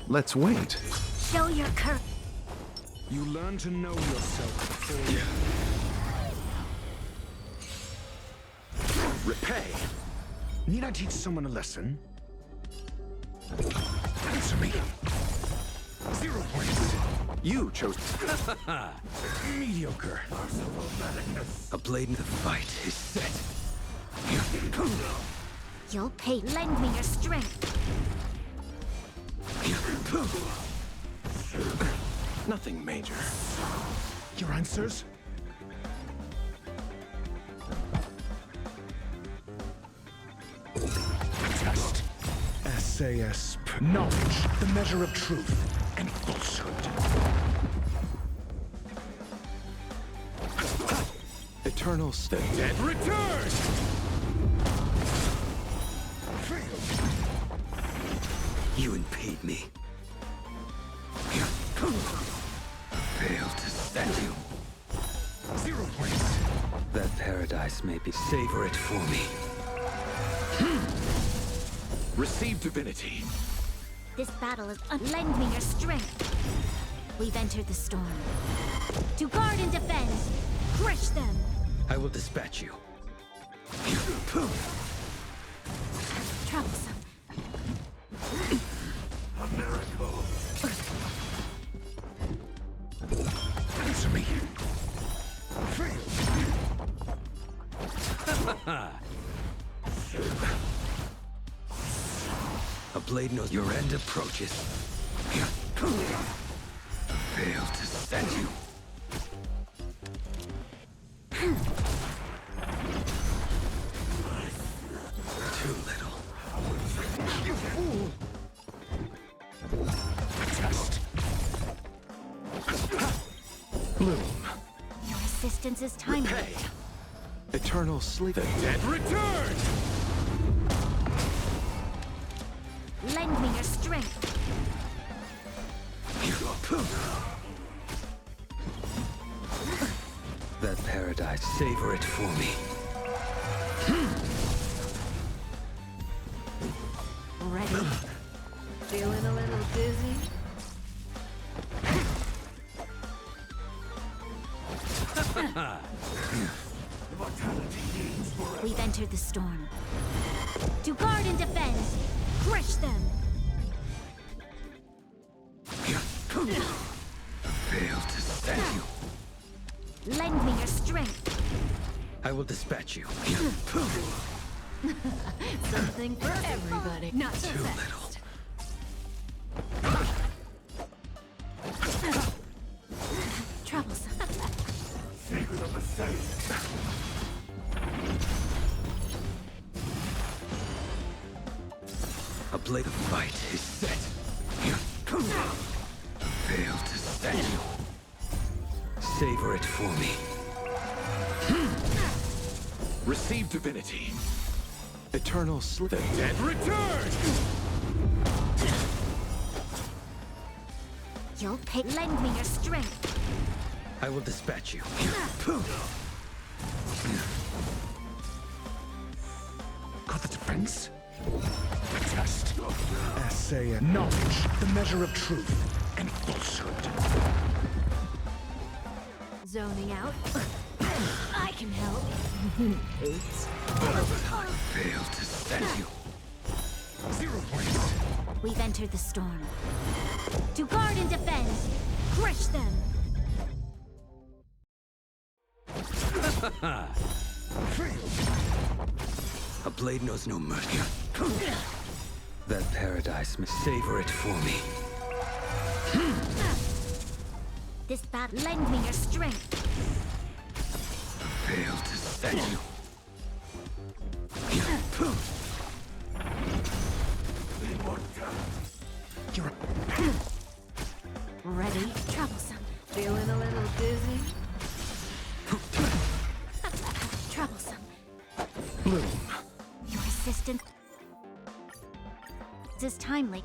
Let's wait. Show your courage. You learn to know yourself before you... Repay. Need I teach someone a lesson? Answer me. 0 points. You chose... Mediocre. A blade in the fight is set. You'll pay. Lend me your strength. Nothing major. Your answers? Test. SAS. Knowledge, the measure of truth and falsehood. Eternal state. The dead return! You impede me. Failed to stand you. 0 points. That paradise may be... Savor it for me. Receive divinity. This battle is lend me your strength. We've entered the storm. To guard and defend. Crush them. I will dispatch you. Troublesome. A miracle. Answer me. A blade knows your end approaches. Failed to stand you. Too little. You fool! Test. Bloom. Your assistance is timely. Repay. Eternal sleep. The dead return! Lend me your strength. That paradise, savor it for me. Ready? Feeling a little dizzy? We've entered the storm. To guard and defend. Crush them. Failed to stand you. Lend me your strength. I will dispatch you. Something for everybody. Not so Too fast. Troublesome. Secret of the safe. A blade of fight is set. Failed to stand you. Savor it for me. Receive divinity. Eternal sleep. The dead return! You'll pay. Lend me your strength. I will dispatch you. Got the defense? Test. Essay and knowledge, the measure of truth and falsehood. Zoning out. I can help. Oops. Failed to stand you. 0 points. We've entered the storm. To guard and defend. Crush them. A blade knows no mercy. That paradise may savor it for me. This battle. Lend me your strength. Failed to stand you. You're Ready? Troublesome. Feeling a little dizzy? Troublesome. Bloom. Your assistance is timely.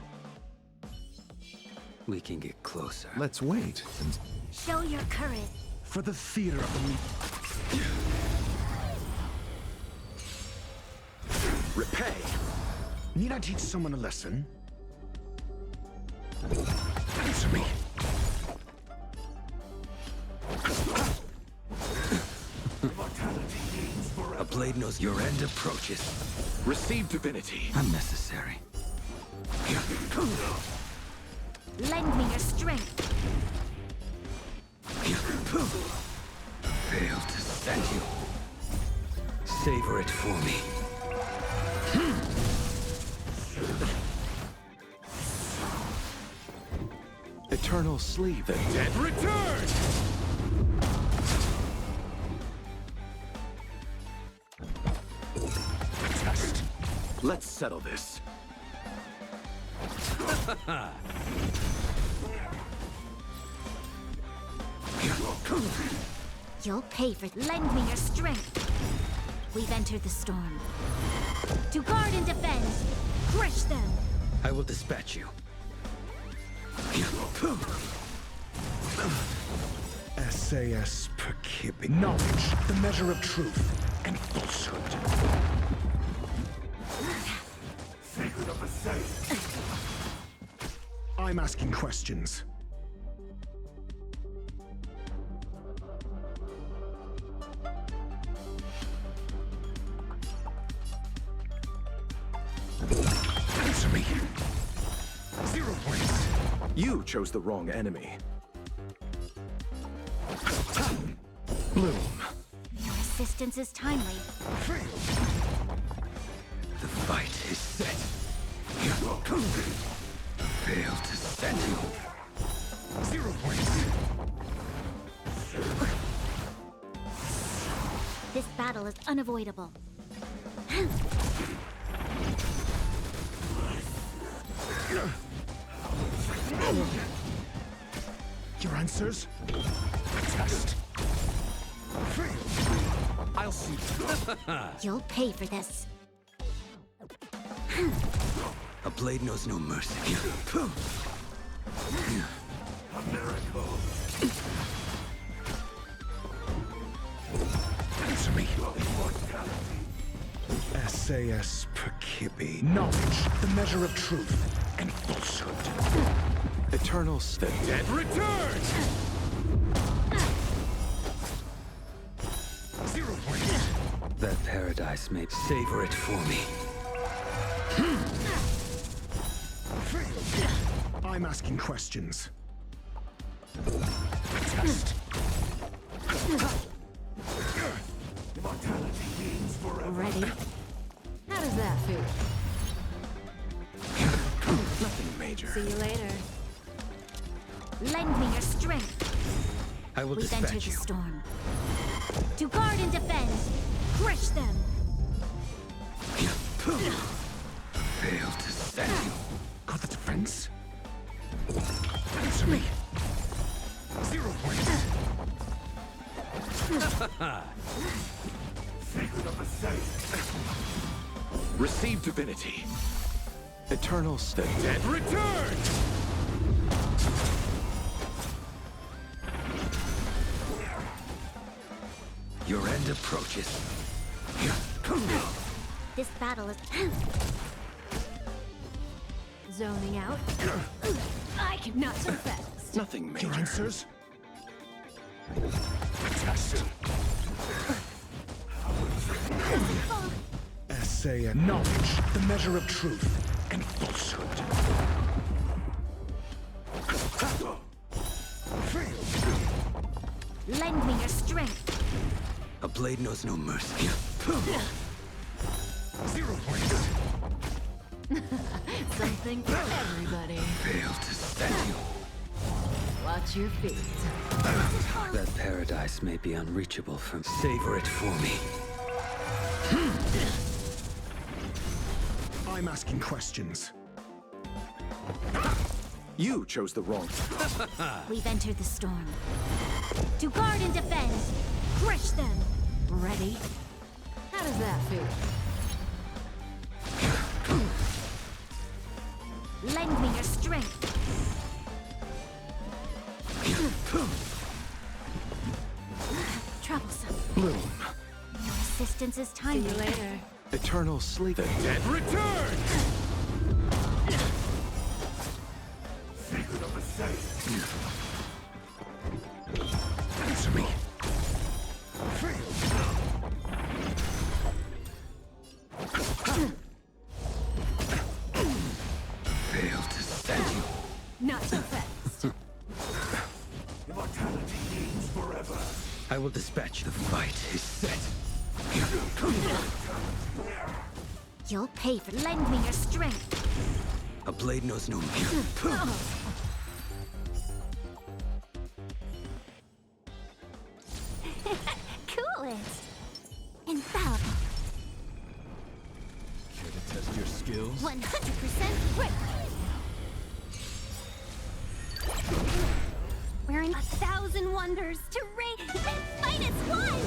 We can get closer. Let's wait and Show your courage. for the theater of the meat. Repay. Need I teach someone a lesson? Answer me. A blade knows your end approaches. Receive divinity. Unnecessary. Lend me your strength. Failed to send you. Savor it for me. Eternal sleep. The dead return! Test. Let's settle this. You'll pay for lend me your strength. We've entered the storm. To guard and defend, crush them. I will dispatch you. SAS per Kibbe. Knowledge, the measure of truth and falsehood. Secret of the safe. I'm asking questions. Answer me. 0 points. You chose the wrong enemy. Bloom. Your assistance is timely. The fight is set. Failed to send you. 0 points. This battle is unavoidable. Your answers? Test. I'll see. You'll pay for this. A blade knows no mercy. A miracle. Answer me. SAS per Kibbe. Knowledge, the measure of truth and falsehood. Eternal the dead return! 0 points. That paradise may savor it for me. I'm asking questions. Test. Immortality means forever. Ready? How does that feel? Nothing major. See you later. Lend me your strength. I will We've entered dispatch the you. storm. To guard and defend, crush them. Failed to send you. Got the defense? Answer me. 0 points. Secret of the safe. Receive divinity. Eternal the dead return! Your end approaches. This battle is... Zoning out. I can not so fast. Nothing major. Your answers? Test. SA knowledge, the measure of truth and falsehood. Lend me your strength. A blade knows no mercy. 0 points. Something for everybody. Failed to send you. Watch your feet. That paradise may be unreachable from. Savor it for me. I'm asking questions. You chose the wrong. We've entered the storm. To guard and defend, crush them. Ready? How does that feel? Lend me your strength. Troublesome. Bloom. Your assistance is See timely. you later. Eternal sleep. The dead return! Answer me. Fail to stand you. Not so fast. Immortality reigns forever. I will dispatch. The fight is set. You'll pay for lend me your strength. A blade knows no mercy. Cool it. Infallible. Care to test your skills? 100% grip. We're in 1,000 wonders to raise. Fight as one!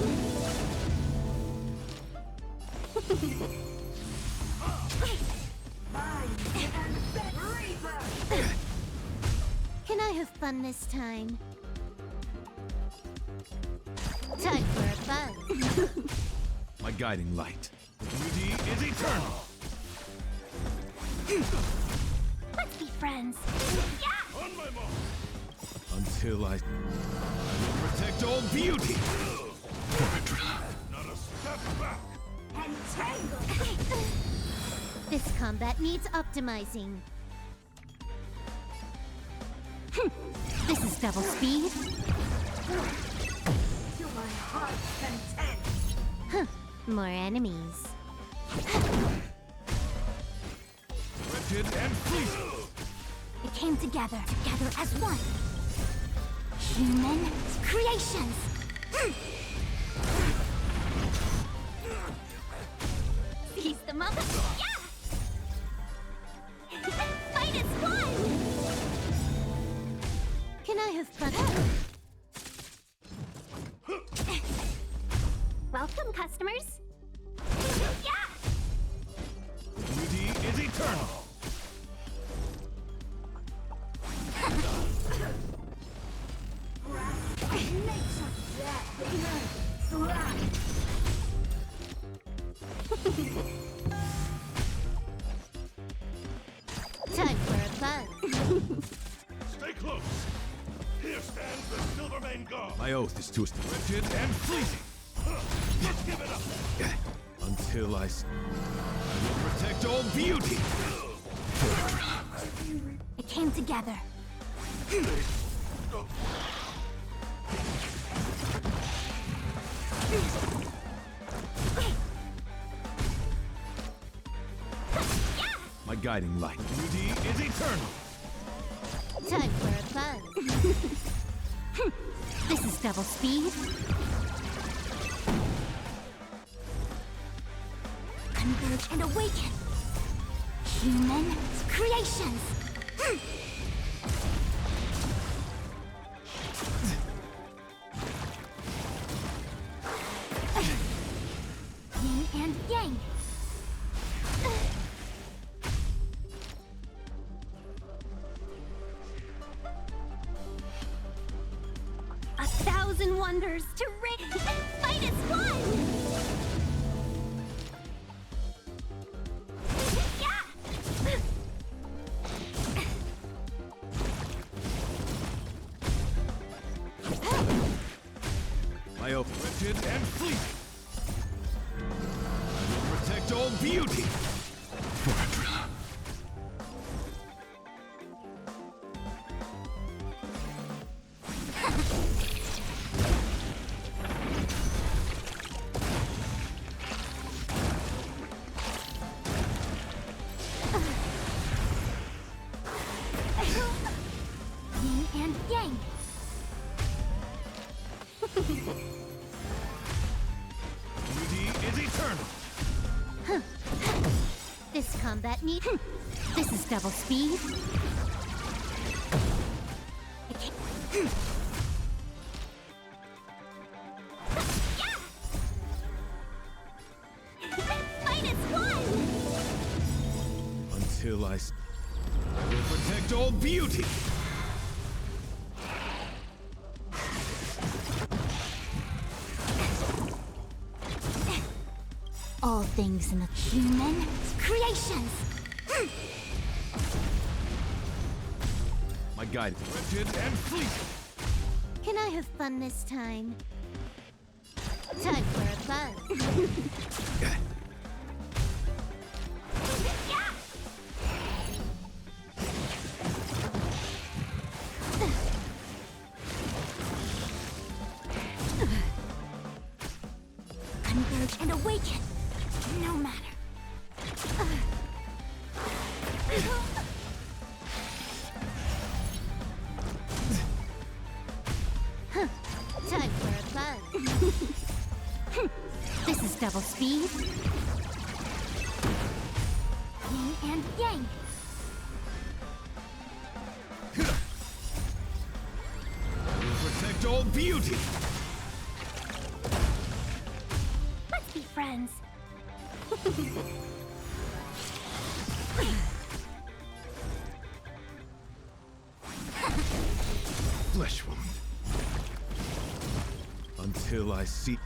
Can I have fun this time? Time for a buzz. My guiding light. Beauty is eternal. Let's be friends. Yeah! On my mark. Until I will protect all beauty. Not a step back. Entangle! This combat needs optimizing. This is double speed. To my heart's content. More enemies. Wretched and fleeting. It came together as one. Human creations. Seize the moment. Yeah! Fight as one! Can I have fun? Welcome, customers. Yeah! Beauty is eternal. Time for a buzz. Stay close. Here stands the Silvermane God. My oath is to wretched and fleeting. Let's give it up. Until I will protect all beauty. It came together. My guiding light. Beauty is eternal. Time for a buzz. This is double speed. Converge and awaken. Human creations. Yin and yang. A thousand wonders to raise. Fight as one! Yeah! My oath, wretched and fleeting. I will protect all beauty. Yin and yang. Beauty is eternal. This combat needs. This is double speed. Fight as one! Until I will protect all beauty. All things in the human creations. My My guide is rigid and fleet. Can I have fun this time? Time for a buzz. Converge and awaken. No matter. Time for a buzz. This is double speed. Yin and yang. We'll protect all beauty. Let's be friends. Flesh wound. Until I see.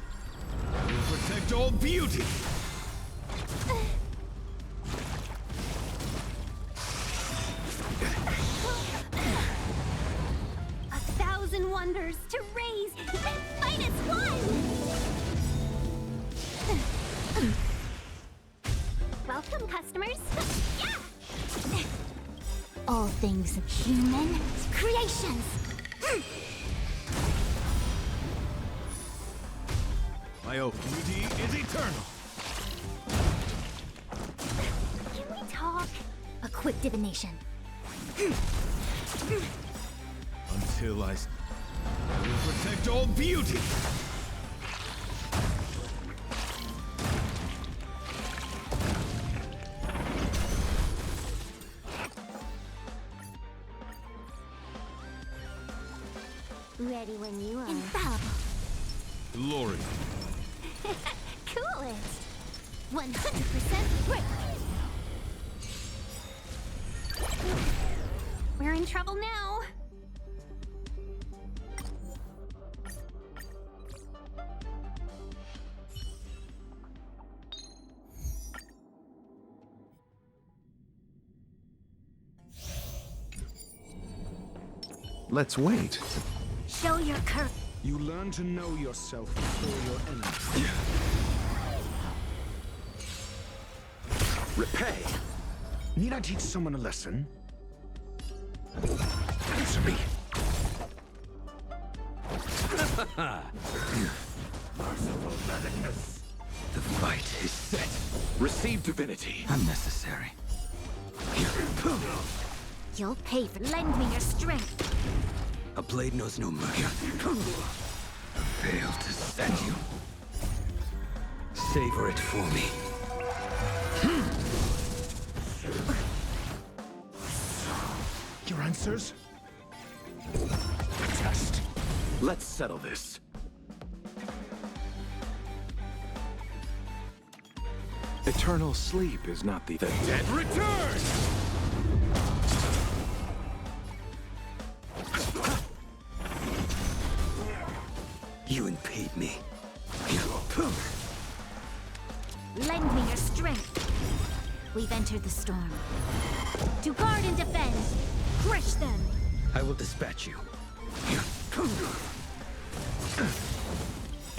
We'll protect all beauty. A thousand wonders to raise and fight as one! Welcome, customers. Yeah! All things human creations. My oath, beauty is eternal. Can we talk? A quick divination. Until I will protect all beauty. Ready when you are. Infallible. Glory. Coolest. 100% right. We're in trouble now. Let's wait. Show your courage. You learn to know yourself before your enemy. Repay. Need I teach someone a lesson? Answer me. Merciful Medicus. The fight is set. Receive divinity. Unnecessary. You'll pay for lend me your strength. A blade knows no mercy. I failed to send you. Savor it for me. Your answers? A test. Let's settle this. Eternal sleep is not the dead Return! You impede me. Lend me your strength. We've entered the storm. To guard and defend. Crush them. I will dispatch you.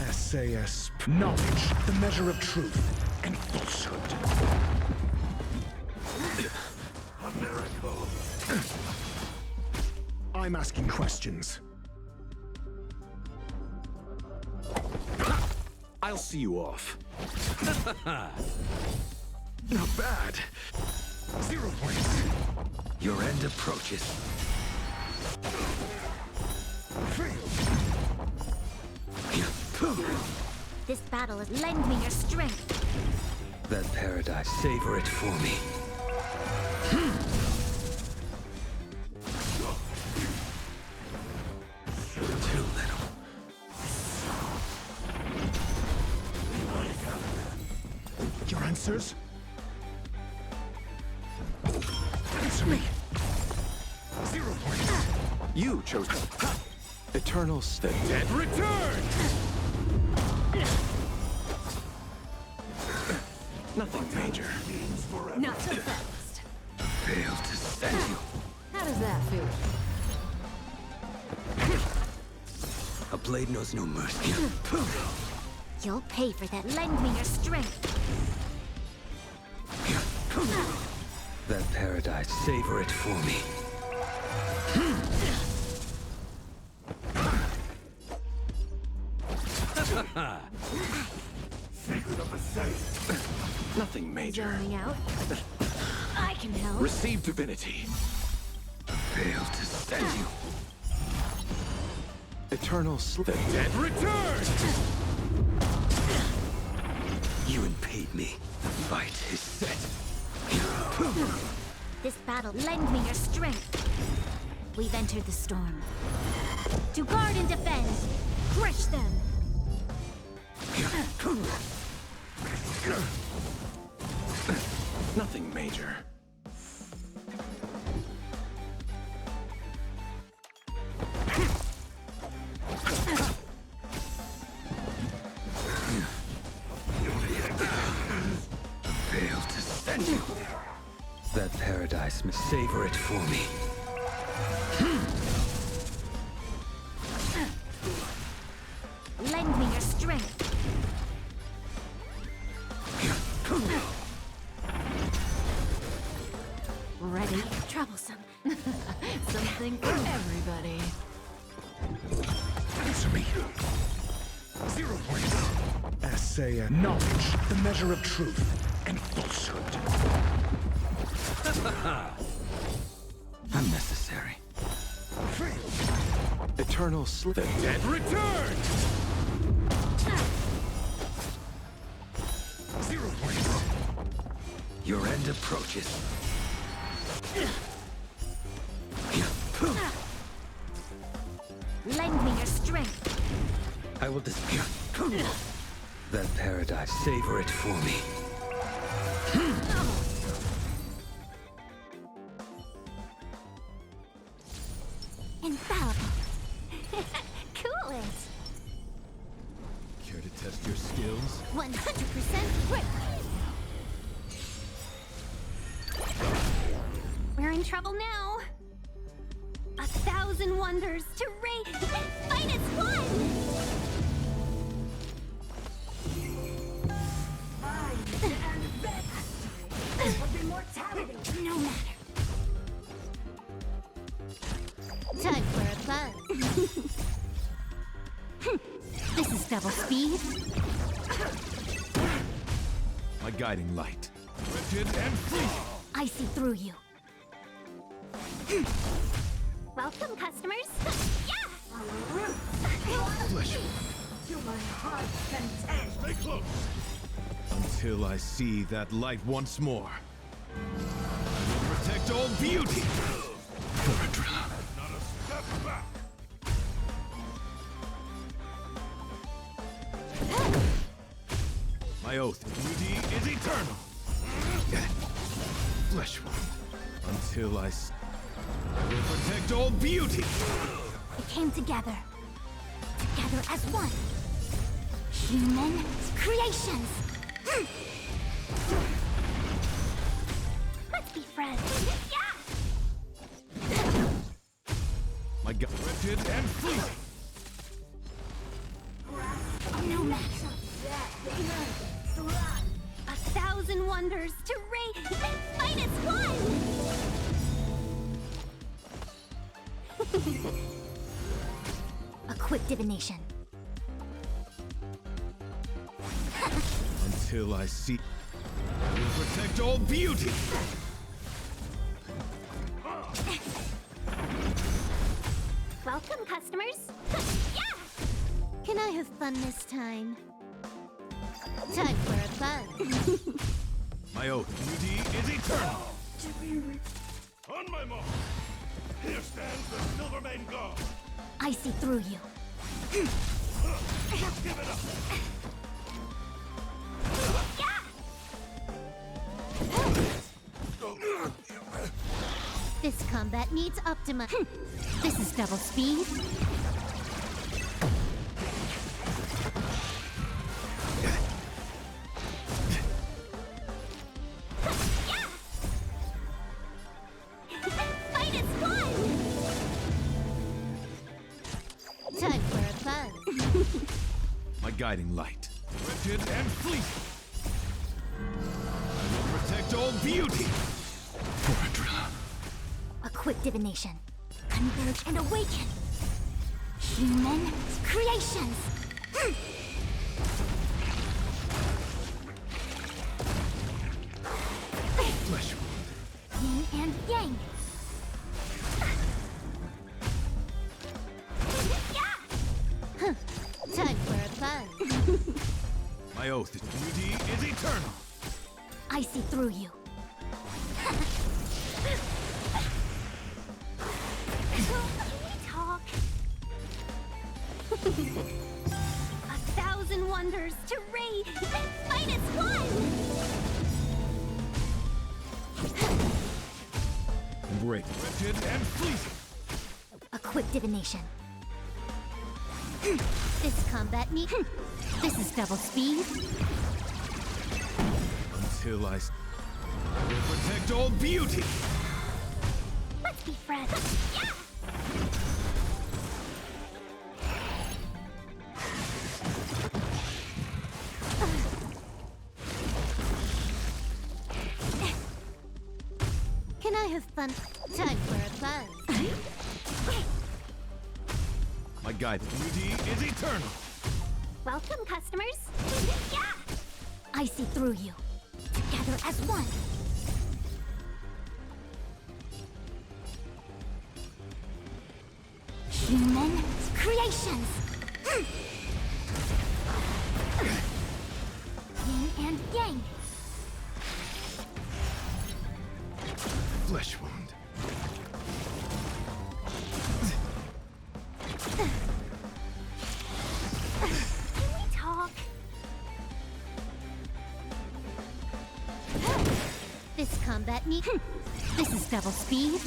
SAS. Knowledge, the measure of truth and falsehood. A miracle. I'm asking questions. I'll see you off. Not bad. 0 points. Your end approaches. This battle is lend me your strength. That paradise, savor it for me. Too little. Your answers? Answer me. 0 points. You chose Eternal State. Dead return! Nothing major. Not so fast. Failed to send you. How does that feel? blade knows no mercy. You'll pay for that. Lend me your strength. That paradise, savor it for me. Secret of the safe. Nothing major. Zoning out. I can help. Receive divinity. Fail to send you. Eternal sleep. The dead return! You impede me. The fight is set. This battle, lend me your strength. We've entered the storm. To guard and defend. Crush them. Nothing major. Fail to send you. That paradise must savor it for me. Lend me your strength. Ready? Troublesome. Something for everybody. Answer me. 0 points. Essay knowledge, the measure of truth and falsehood. Unnecessary. Eternal sleep. The dead return! 0 points. Your end approaches. Lend me your strength. I will disappear. That paradise, savor it for me. Infallible. Cool it. Care to test your skills? 100% quick. We're in trouble now. 1,000 wonders to raise. Fight as one. No matter. Time for a fun. This is double speed. My guiding light. Rigid and freezing! I see through you. Welcome, customers. Yeah! Flesh To my heart's content! Stay close! until I see that light once more. I will protect all beauty. Not a step back! My oath. Beauty is eternal! Flesh wound. Until I will protect all beauty. We came together. Together as one. Human creations. Let's be friends. Yeah! My God. Rigid and freezing! No matter. 1,000 wonders to raise. Fight as one! A quick divination. Until I see. I will protect all beauty. Welcome, customers. Yeah! Can I have fun this time? Time for a fun. My oath. Beauty is eternal! On my mark! Here stands the Silvermane God! I see through you. Give it up! This combat needs Optima. This is double speed. Fight as one! Time for a fun. guiding light. Rigid and fleeting. I will protect all beauty. A quick divination. Converge and awaken. Human creations. Flesh Yin and yang. Time for a fun. My oath is beauty is eternal. I see through you. Talk. 1,000 wonders to raid. Minus one. Break. Rigid and fleeting. A quick divination. This combat need. This is double speed. Until I will protect all beauty. Let's be friends. Yeah! Can I have fun? Time for a buzz. My guide beauty is eternal. Welcome, customers. Yeah! I see through you. Together as one. Human creations. Yin and yang. Flesh wound. Can we talk? This combat need. This is double speed.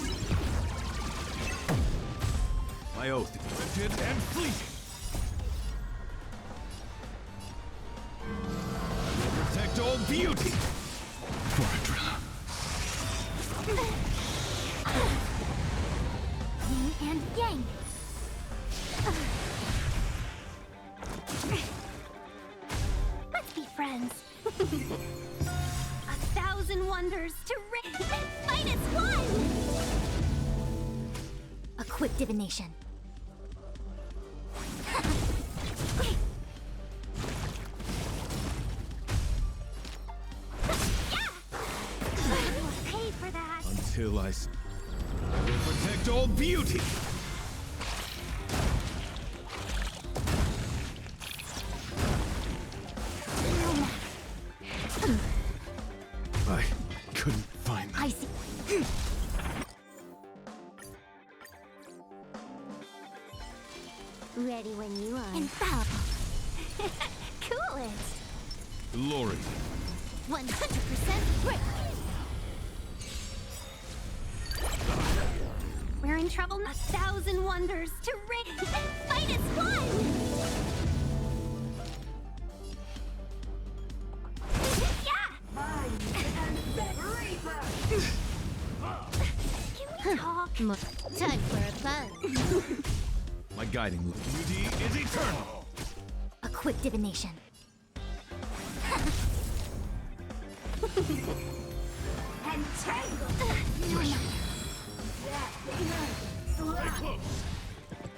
My oath is rigid and fleeting. Protect all beauty. Yin and yang. Let's be friends. 1,000 wonders to raid. Minus one. A quick divination. Pay for that. Until I will protect all beauty. I couldn't find them. I see. Ready when you are. Infallible. Cool it. Glory. 100% brick. We're in trouble. 1,000 wonders to raid. Minus one. Can we talk? Time for a buzz. My guiding beauty is eternal. A quick divination.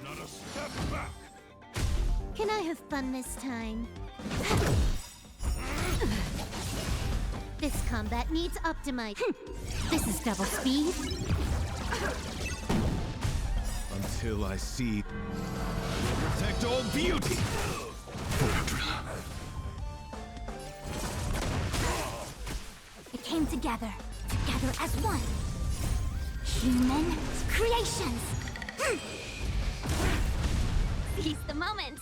Not a step back. Can I have fun this time? This combat needs optimize. This is double speed. Until I see. Protect all beauty. It came together. Together as one. Human creations. Seize the moment.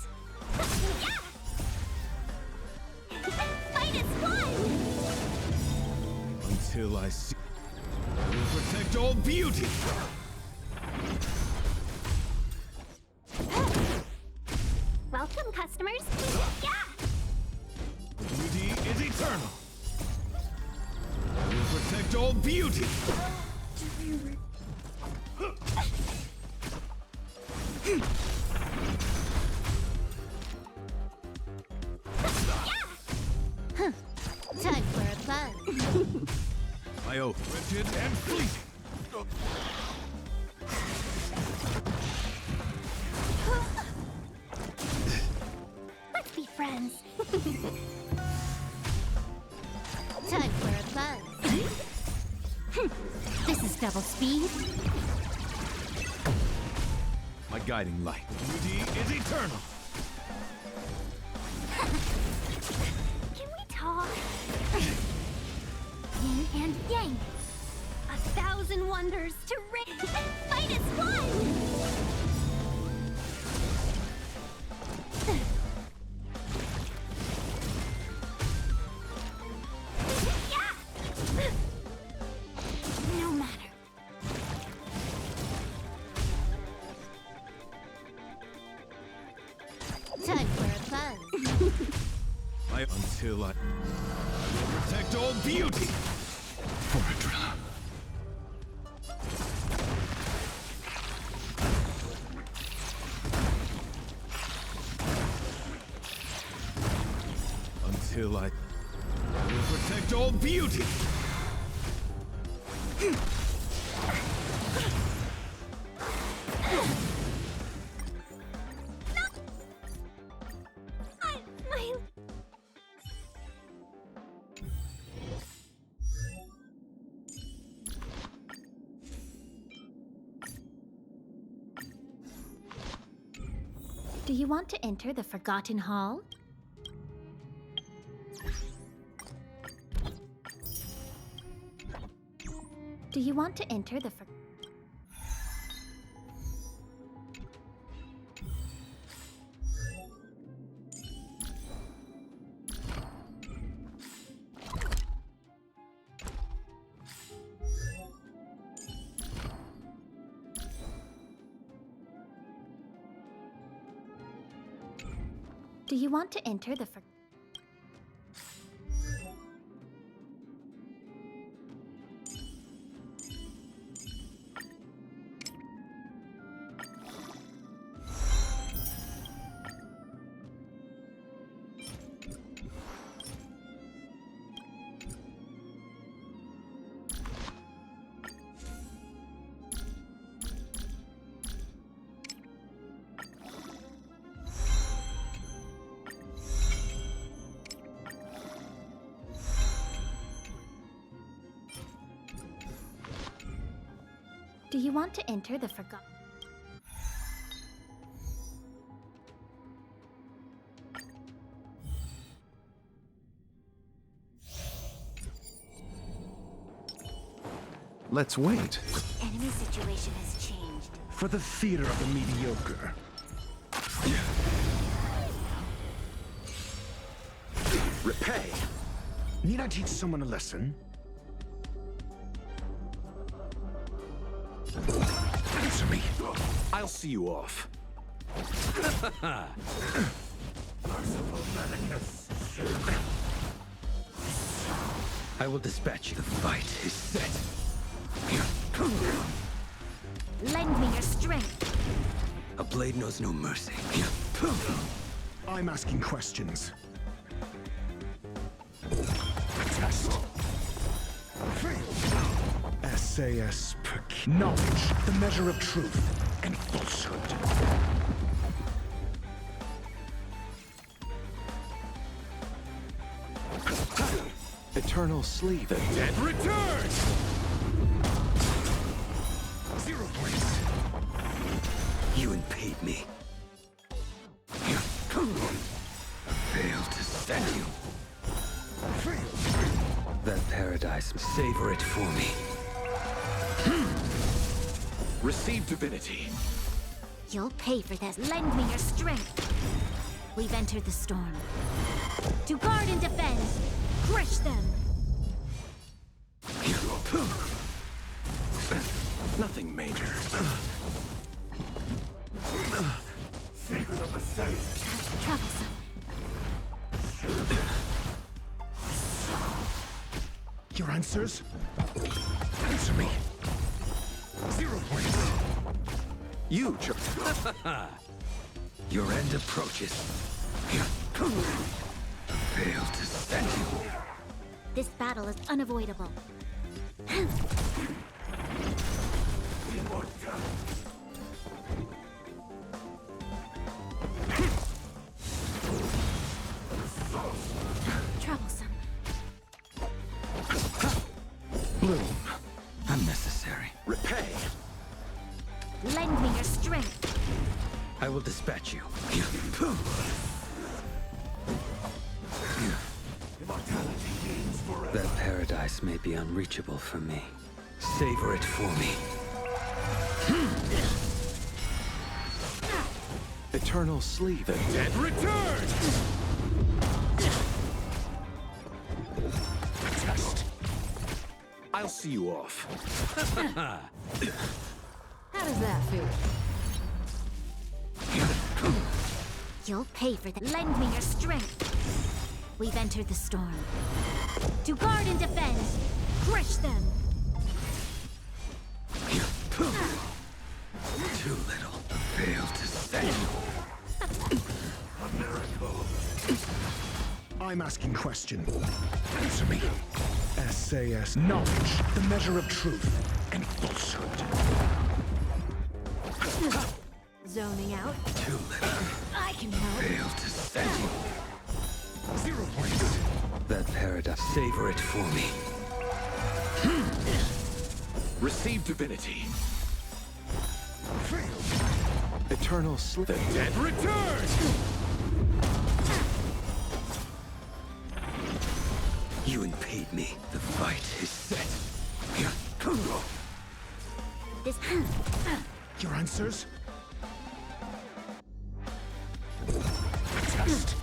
Minus one. Until I see. Protect all beauty. Welcome, customers. Beauty is eternal. I will protect all beauty. My oath, wretched and fleeting. Let's be friends. Time for a buzz. This is double speed. My guiding light. Beauty is eternal. Can we talk? Yin and yang. 1,000 wonders to ring. Fight as one! No matter. Time for a buzz. Until I will protect all beauty. Foredra. Until I will protect all beauty. Do you want to enter the Forgotten Hall? Do you want to enter the Do you want to enter the Do you want to enter the Forgotten? Let's wait. Enemy situation has changed. For the theater of the mediocre. Repay. Need I teach someone a lesson? Answer me. I'll see you off. I will dispatch you. The fight is set. Lend me your strength. A blade knows no mercy. I'm asking questions. Test. SAS knowledge, the measure of truth and falsehood. Eternal sleep. The dead return! 0 points. You impede me. Fail to stand you. That paradise, savor it for me. Receive divinity. You'll pay for this. Lend me your strength. We've entered the storm. To guard and defend. Crush them. Nothing major. Secret of the safe. Troublesome. Your answers? Answer me. 0 points. You, your end approaches. Fail to stand you. This battle is unavoidable. Troublesome. Bloom. Unnecessary. Repay. Lend me your strength. I will dispatch you. That paradise may be unreachable for me. Savor it for me. Eternal sleep. The dead return! A test. I'll see you off. How does that feel? You'll pay for that. Lend me your strength. We've entered the storm. To guard and defend. Crush them. Too little. Failed to stand. A miracle. I'm asking question. Answer me. SAS. Knowledge, the measure of truth and falsehood. Zoning out. Too little. I can help. Failed to stand. 0 points. That paradise. Savor it for me. Receive divinity. Eternal sleep. The dead return! You unpaid me. The fight is set. This. Your answers? A test.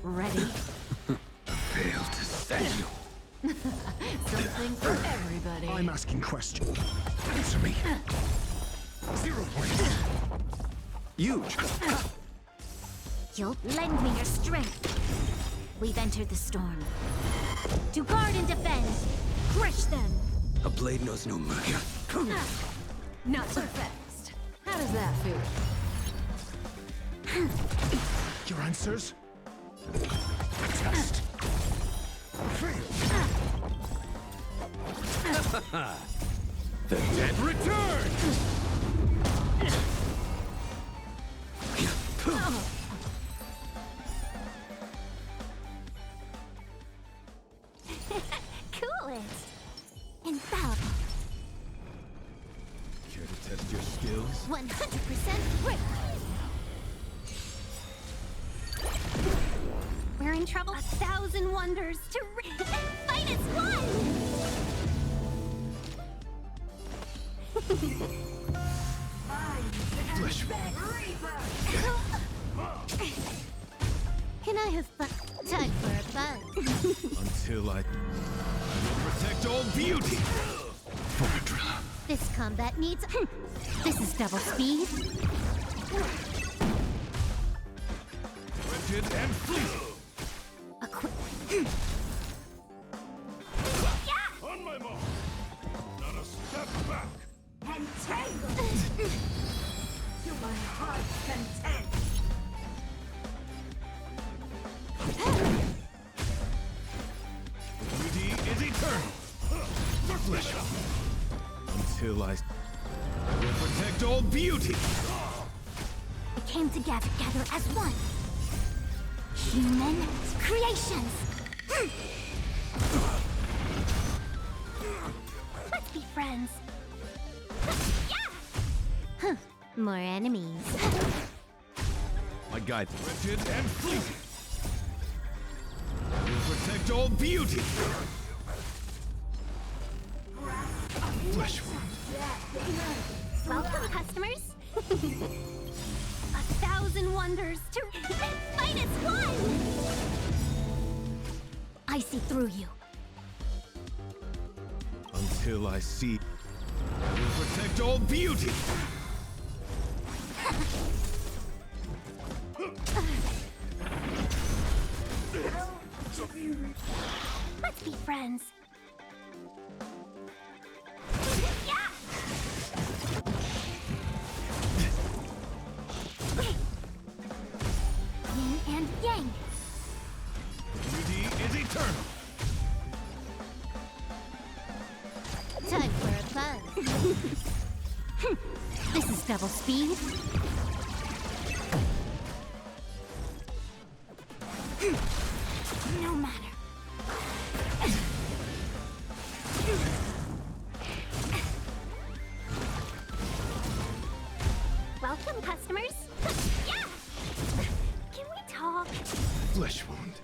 Ready? Failed to stand. Something for everybody. I'm asking question. Answer me. 0 points. Huge. You'll lend me your strength. We've entered the storm. To guard and defend. Crush them. A blade knows no mercy. Not so fast. How does that feel? Your answers? A test. The dead return! Cool it. Infallible. Care to test your skills? 100% quick. We're in trouble. 1,000 wonders to fight as one. Flesh. Can I have fun? Time for a buzz. Until I protect all beauty. Fortuna. This combat needs. This is double speed. Rigid and fleet. A quick. On my mark. Not a step back. Entangled. To my heart's content. Beauty is eternal. Flesh. Until I will protect all beauty. We came together as one. Human creations. Let's be friends. Huh. More enemies. My guide. Rigid and fleeting. Will protect all beauty. Flesh wound. Welcome, customers. 1,000 wonders to fight as one. I see through you. Until I see. I will protect all beauty. Let's be friends. eternal! Time for a buzz. This is double speed. No matter. Welcome, customers. Yeah! Can we talk? Flesh wound.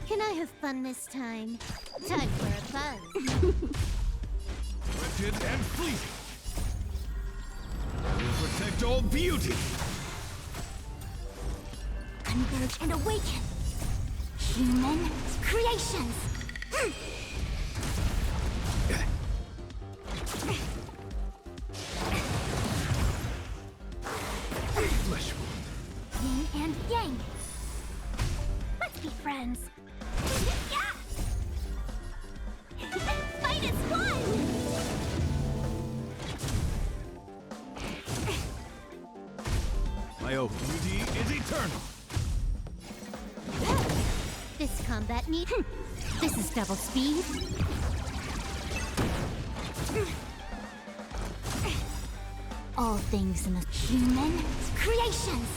Can I have fun this time? Time for a buzz. Wretched and fleeting. I will protect all beauty. Converge and awaken. Human creations. Flesh wound. Yin and yang. Let's be friends. Yeah! Fight is fun! My oath beauty is eternal. This combat need. This is double speed. All things in the human creations.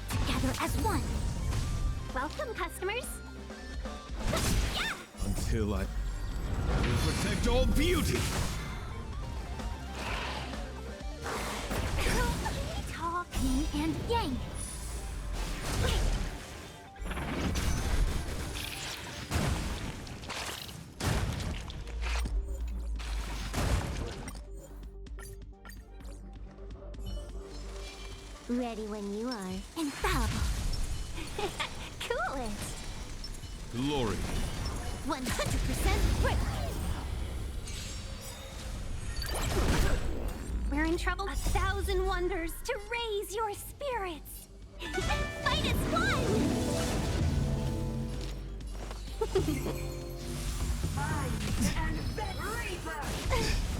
Together as one. Welcome, customers. Until I will protect all beauty. Talk yin and yang. Ready when you are. Infallible. Coolest. Glory. 100% quick. We're in trouble. 1,000 wonders to raise your spirits. Fight is fun!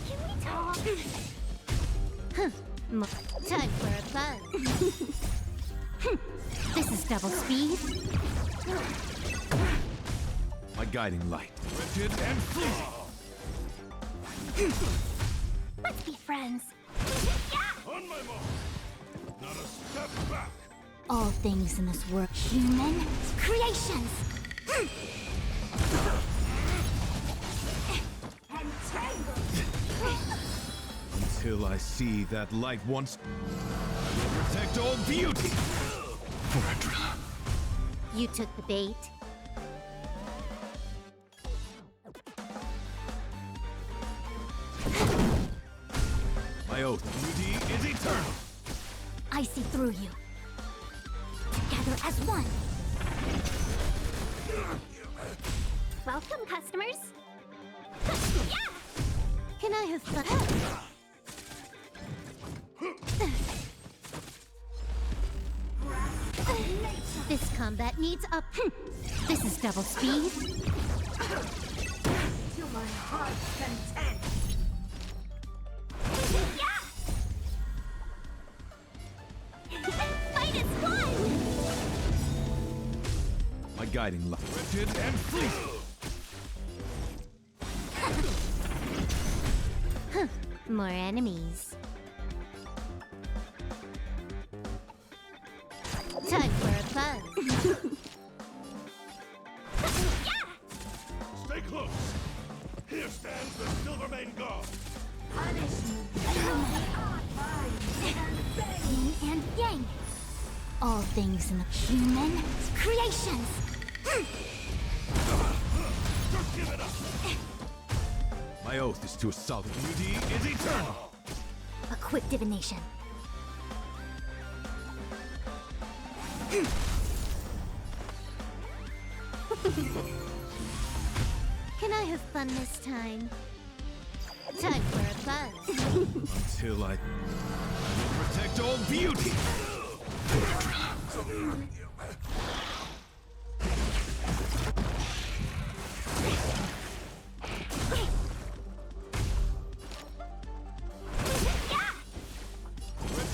Can we talk? Time for a buzz. This is double speed. My guiding light. Wretched and fleeting. Let's be friends. On my mark. Not a step back. All things in this world. Human creations. Until I see that light once. Will protect all beauty. Forever. You took the bait. My oath beauty is eternal. I see through you. Together as one. Welcome, customers. Can I have fun? This combat needs up. This is double speed. To my heart's content. Fight is fun! My guiding light. Wretched and fleeting. More enemies. Time for a buzz. Stay close. Here stands the Silvermane God. Yin and yang. All things in the human creations. Just give it up. My oath is to assault. Beauty is eternal. A quick divination. Can I have fun this time? Time for a buzz. Until I will protect all beauty.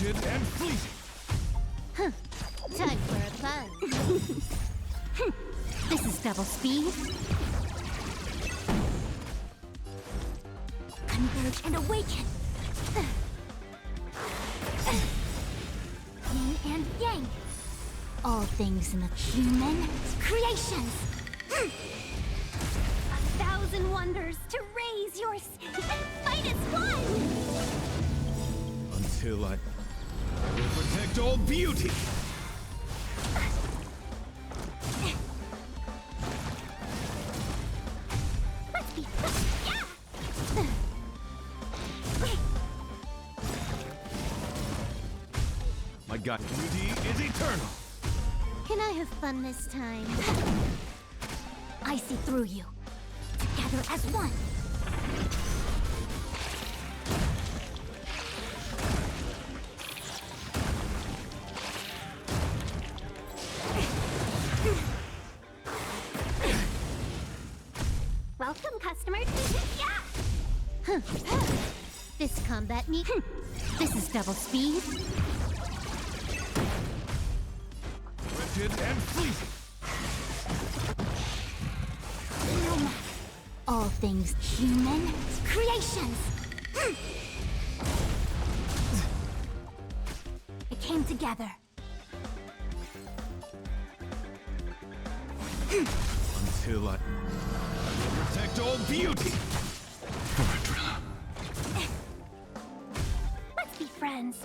Wretched and fleeting. Huh. Time for a fun. This is double speed. Converge and awaken. Yin and yang. All things in the Human creations. 1,000 wonders to raise your Fight as one! Until I will protect all beauty. Let's be... Yeah! My god, beauty is eternal. Can I have fun this time? I see through you. Together as one. Welcome, customers. Yeah. This combat need. This is double speed. Wretched and fleeting. No matter. All things human creations. It came together. Until I will protect all beauty. Let's be friends.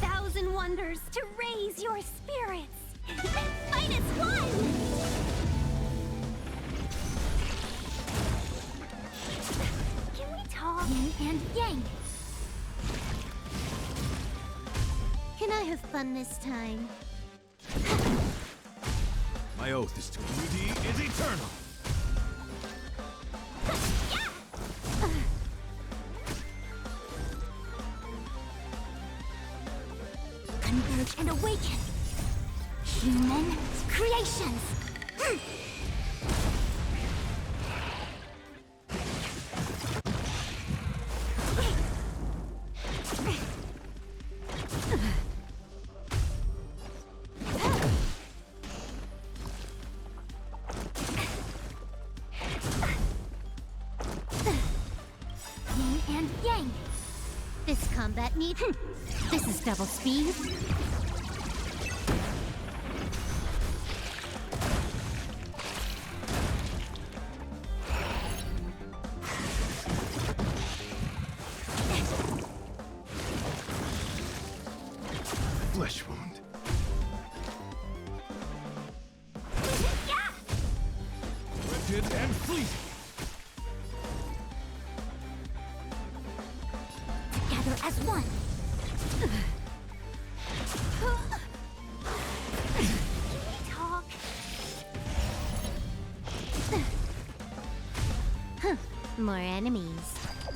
1,000 wonders to raise your spirits. Fight as one! Can we talk? Yin and yang. Can I have fun this time? My oath is to beauty is eternal. Converge and awaken. Human creations. Yin and yang. This combat need. This is double speed. Flesh wound. Wretched and fleeting. Together as one. Can we talk? More enemies.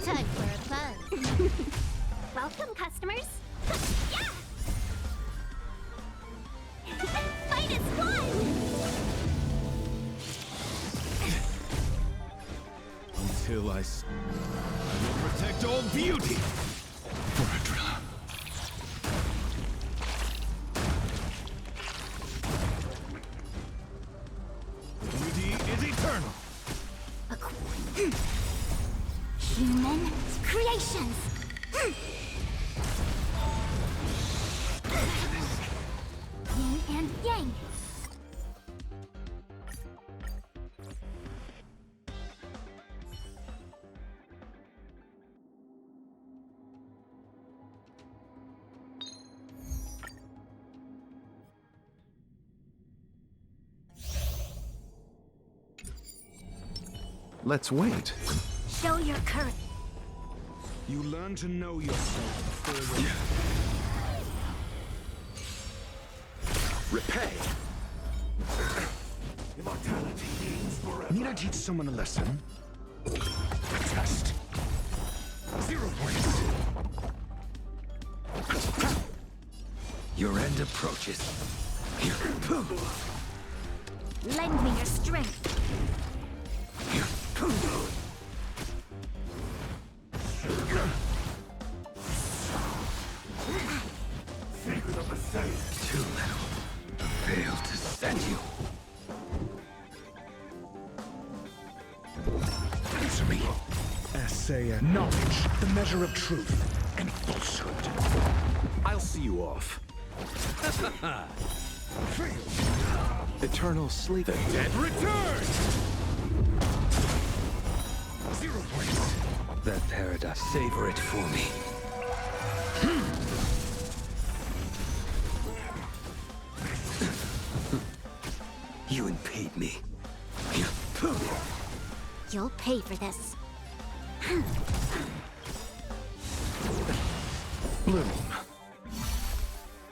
Time for a fun. Welcome, customers. Fight as one! Until I will protect all beauty. Beauty is eternal. Human creations. Yin and yang. Let's wait. Show your courage. You learn to know yourself before you... Repay! Immortality means forever. Need I teach someone a lesson? A test. 0 points. Your end approaches. Lend me your strength. Secret of the safe. Too little. Failed to send you. Answer me. Essay knowledge, the measure of truth and falsehood. I'll see you off. Eternal sleep. The dead return! 0 points. That paradise. Savor it for me. You impede me. You'll pay for this. Bloom.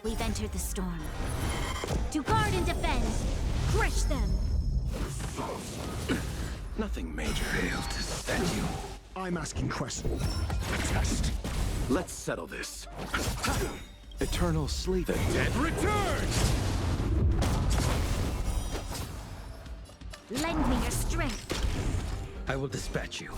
We've entered the storm. To guard and defend! Crush them! Nothing major. Failed to send you. I'm asking questions. A test. Let's settle this. Eternal sleep. The dead returns! Lend me your strength. I will dispatch you.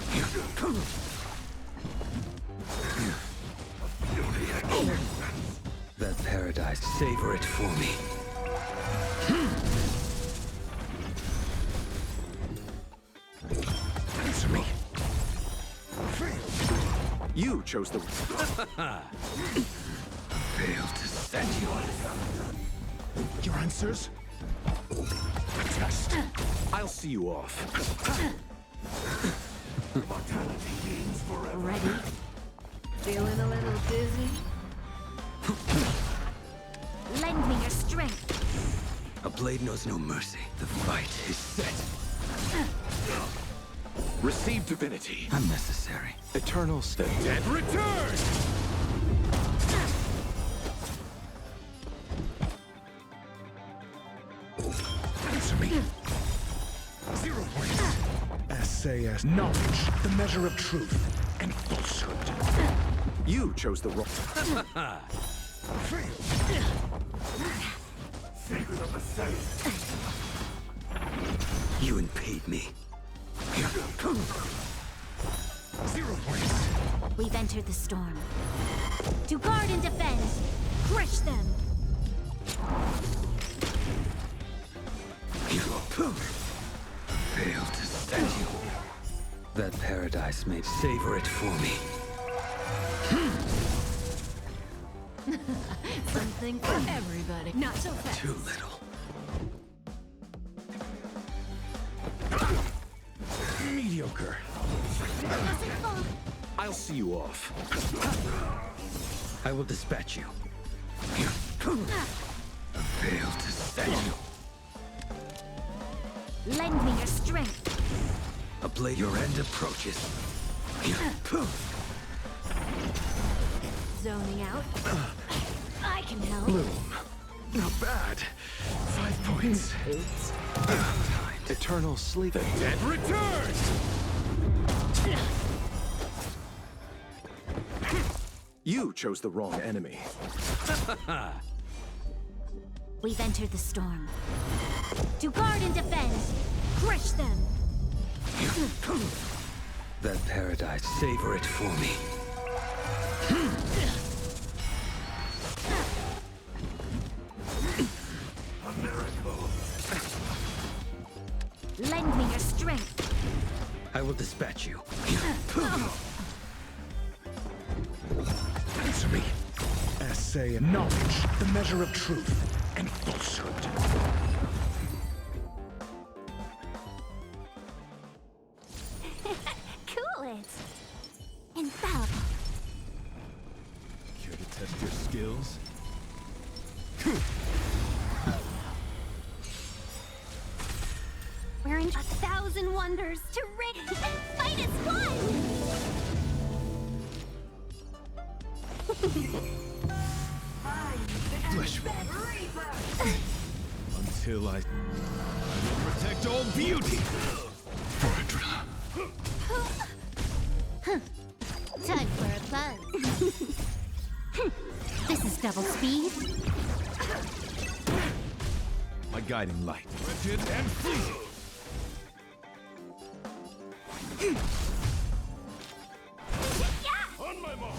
That paradise. Savor it for me. Answer me. You chose the... Failed to send you. Your answers? A test. I'll see you off. Ready? Feeling a little dizzy? Lend me your strength. A blade knows no mercy. The fight is set. Receive divinity. Unnecessary. Eternal the dead returns! Answer me. 0 points. Essay knowledge, the measure of truth and falsehood. You chose the wrong... Secret of the safe. You impede me. 0 points. We've entered the storm. To guard and defend! Crush them! Failed to send you. That paradise may savor it for me. Something for everybody. Not so fast. Too little. Mediocre. I'll see you off. I will dispatch you. Failed to send you. Lend me your strength. A blade. Your end approaches. Zoning out. I can help. Bloom. Not bad. 5 points. Eternal sleep. The dead returns! You chose the wrong enemy. We've entered the storm. To guard and defend! Crush them! That paradise. Savor it for me. A miracle. Lend me your strength. I will dispatch you. Answer me. Essay knowledge, the measure of truth and falsehood. Cool it! Infallible. Care to test your skills? We're in 1,000 wonders to rig and fight as one! Flesh until I will protect all beauty. Time for a fun. This is double speed. My guiding light. Rigid and fleeting. On my mark.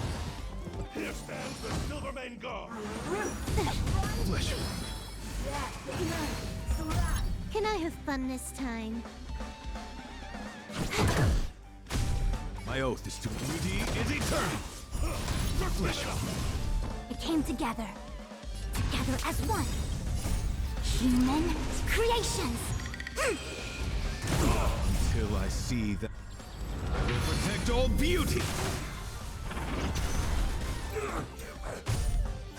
Here stands the Silvermane Guard. Flesh. Can I have fun this time? My oath is to beauty is eternal. Flesh. It came together. Together as one. Human creations. Until I see that I will protect all beauty.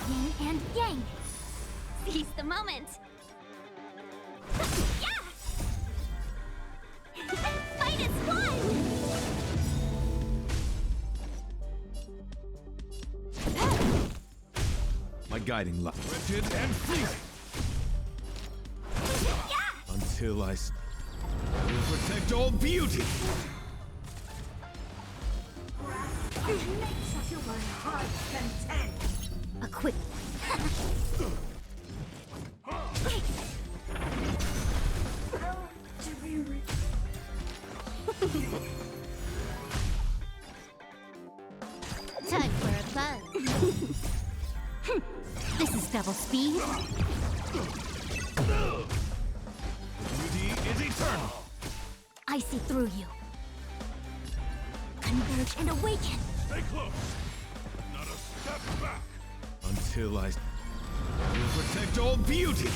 Yin and yang. Seize the moment. Fight as one! My guiding light. Rigid and fleeting. Until I will protect all beauty. A quick. Time for a buzz. This is double speed. Beauty is eternal. I see through you. Converge and awaken. Stay close. Not a step back. Until I will protect all beauty.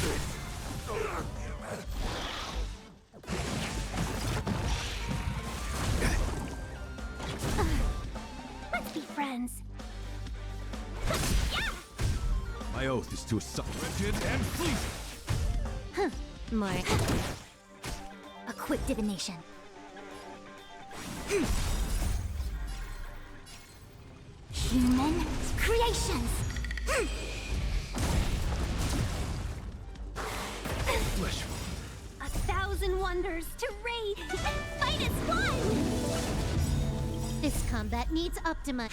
Let's be friends. My oath is to assault. Rigid and fleeting. More. A quick divination. Human creations. Flesh. 1,000 wonders to raid. Fight as one! This combat needs optima.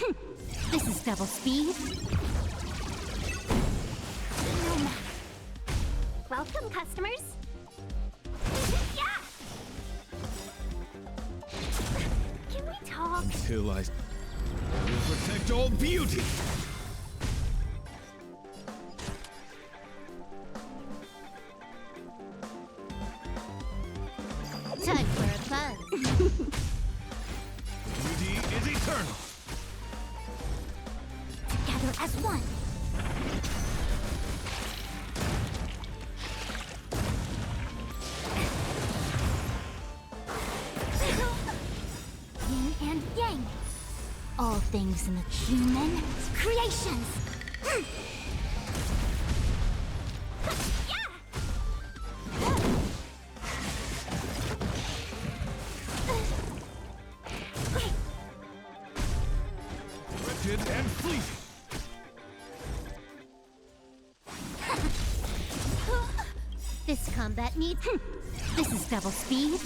This is double speed. No matter. Welcome, customers. Can we talk? Until I will protect all beauty. Time for a buzz. Beauty is eternal. Together as one. Yin and yang. All things in the human creations. Rigid and fleeting. This combat needs. This is double speed.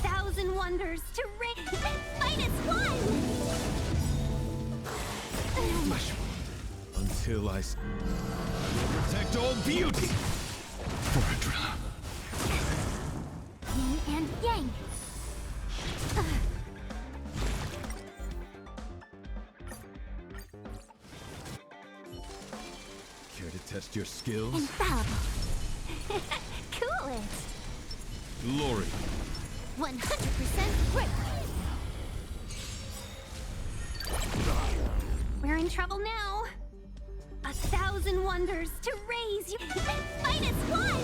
1,000 wonders to raid. Fight as one! Flesh. Until I will protect all beauty. For a drop. Yin and yang. Care to test your skills? Infallible. Cool it. Glory. 100% quick. We're in trouble now. 1,000 wonders to raise you. Fight as one!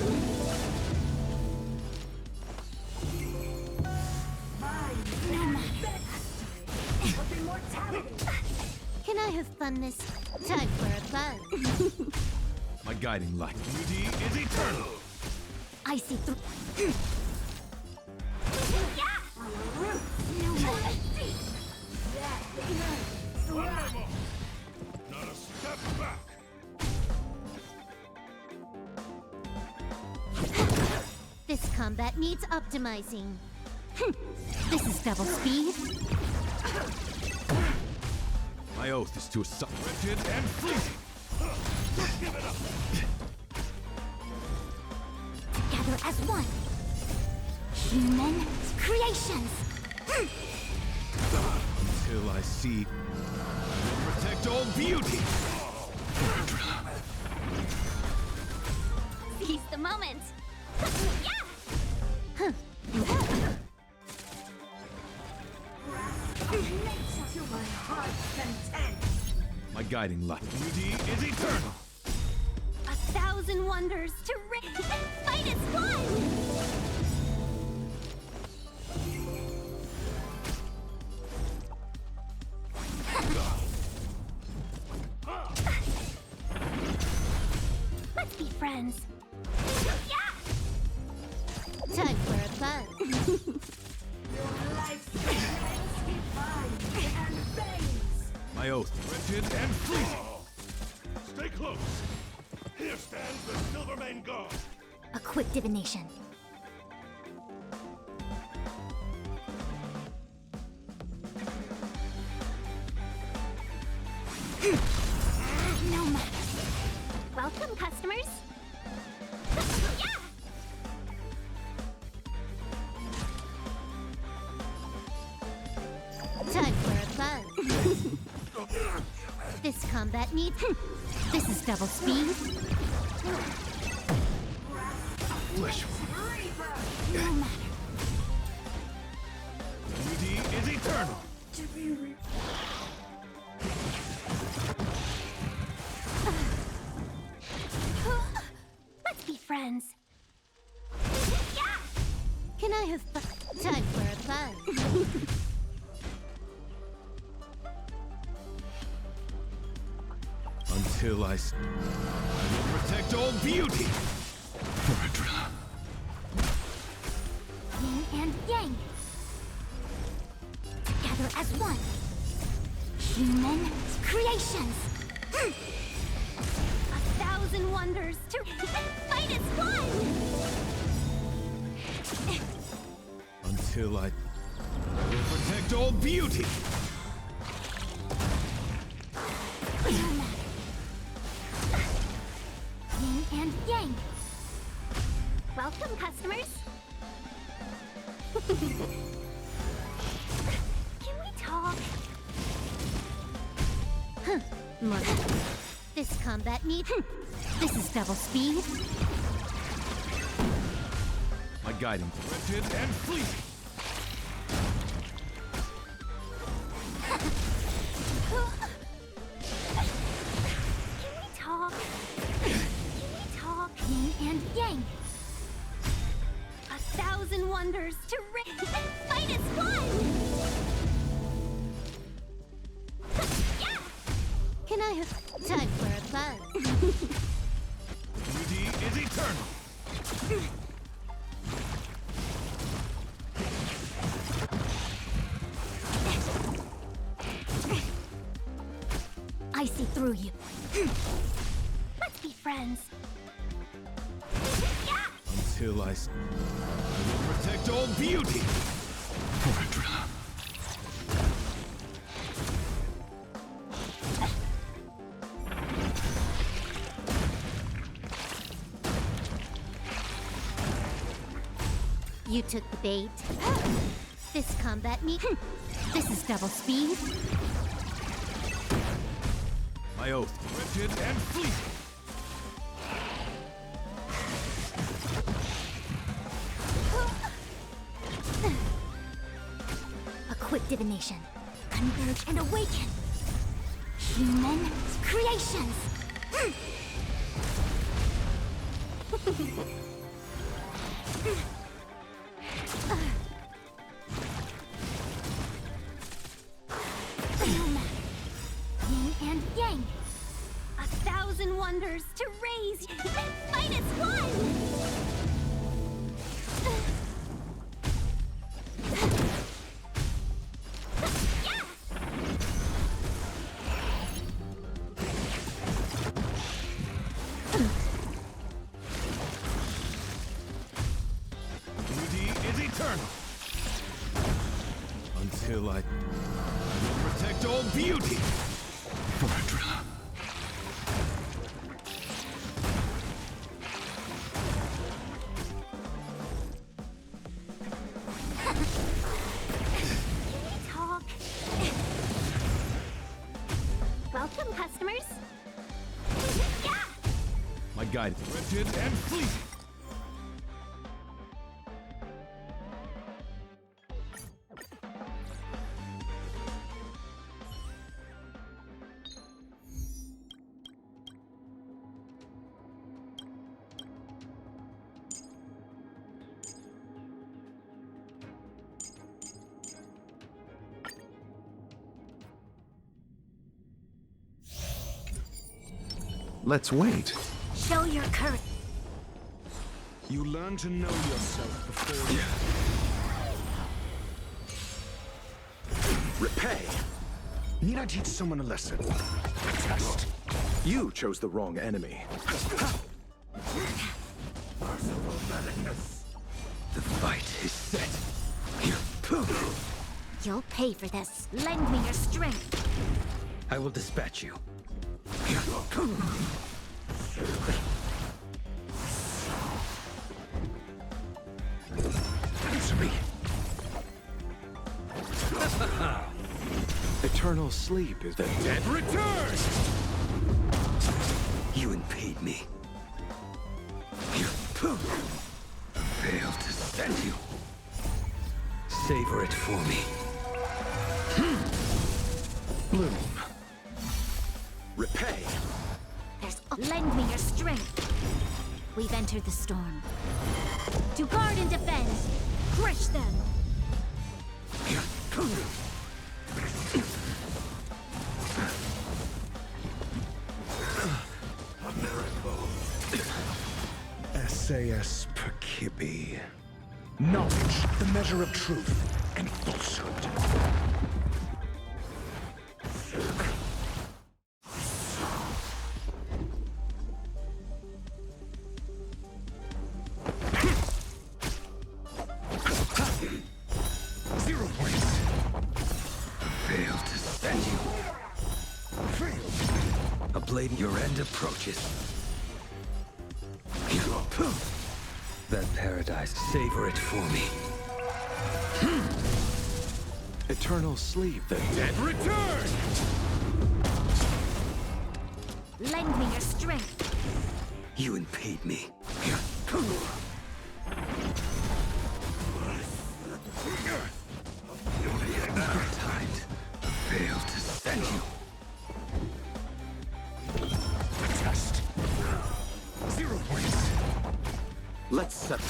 No matter. Of immortality. Can I have fun this time for a buzz? My guiding light. Beauty is eternal. I see through. No matter. Not a step back. This combat needs optimizing. This is double speed. My oath is to assault. Rigid and fleeting. Give it up. Together as one. Human creations. Until I see. Protect all beauty! Seize the moment. To my heart's content. My guiding light. Beauty is eternal! 1,000 wonders to ring and fight as one! Let's be friends. Time for a fun. Your life's strength defines and fades. My oath. Wretched and fleeting! Stay close. Here stands the Silvermane Guard. A quick divination. No matter. Welcome, customers. Time for a fun. This combat needs. This is double speed. Flesh. No matter. Beauty is eternal! To be Let's be friends. Can I have fun? Time for a fun. Until I protect all beauty! Yin and yang. Together as one. Human creations. 1,000 wonders to fight as one! Until I protect all beauty! Yin and yang. Welcome, customers. Can we talk? Mother. This combat needs. This is double speed. My guiding. Wretched and fleeting! Can we talk? Can we talk? Yin and yang. 1,000 wonders to ring and fight as one! Can I have time for a fun? Beauty is eternal! I see through you. Let's be friends. Until I protect all beauty! You took the bait. This combat needs. This is double speed. My oath. Wretched and fleeting! A quick divination. Converge and awaken. Human creations. Yin and yang. 1,000 wonders to raise and fight as one! Beauty is eternal! Until I protect all beauty! Can we talk? Welcome, customers. My guide is rigid and fleeting. Let's wait. Show your courage. You learn to know yourself before you... Repay! Need I teach someone a lesson? Test! You chose the wrong enemy. The fight is set. You'll pay for this. Lend me your strength. I will dispatch you. Answer me. Eternal sleep is the dead return! You impede me. Fail to send you. Savor it for me. Bloom. Repay. Lend me your strength. We've entered the storm. To guard and defend. Crush them. SAS per Kibbe. Knowledge, the measure of truth and falsehood. Your end approaches. That paradise, savor it for me. Eternal sleep, the dead return! Lend me your strength. You impede me. Timed. Fail to send you. Test. 0 points. Let's settle.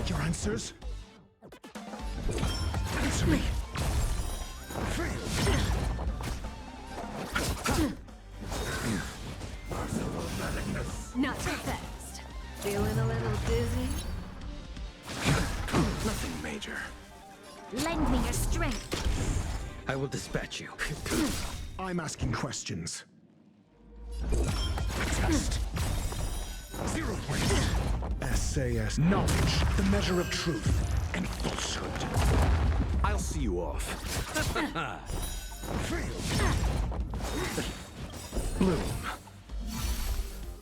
Your answers? Answer me. Not so fast. Feeling a little dizzy? Nothing major. Lend me your strength. I will dispatch you. I'm asking questions. Test. 0 points. SAS knowledge, the measure of truth and falsehood. I'll see you off. Bloom.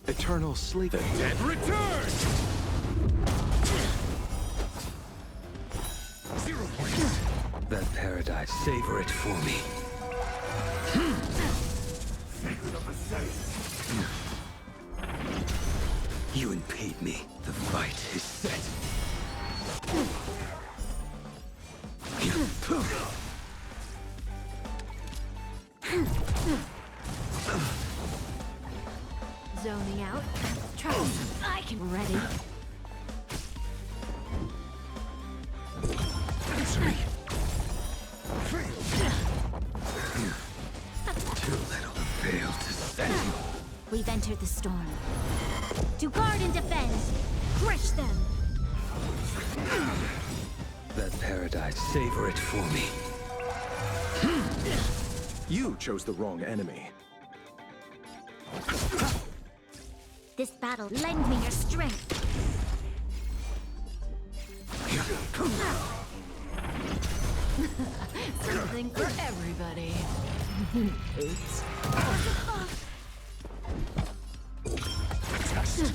Eternal sleep. The dead return! 0 points. That paradise, savor it for me. You impede me. The fight is set. Zoning out. Try. I can ready. Answer me. Too little. Fail to send you. We've entered the storm. To guard and defend. Crush them. That paradise, savor it for me. You chose the wrong enemy. This battle, lend me your strength. Something for everybody. Oops. Test.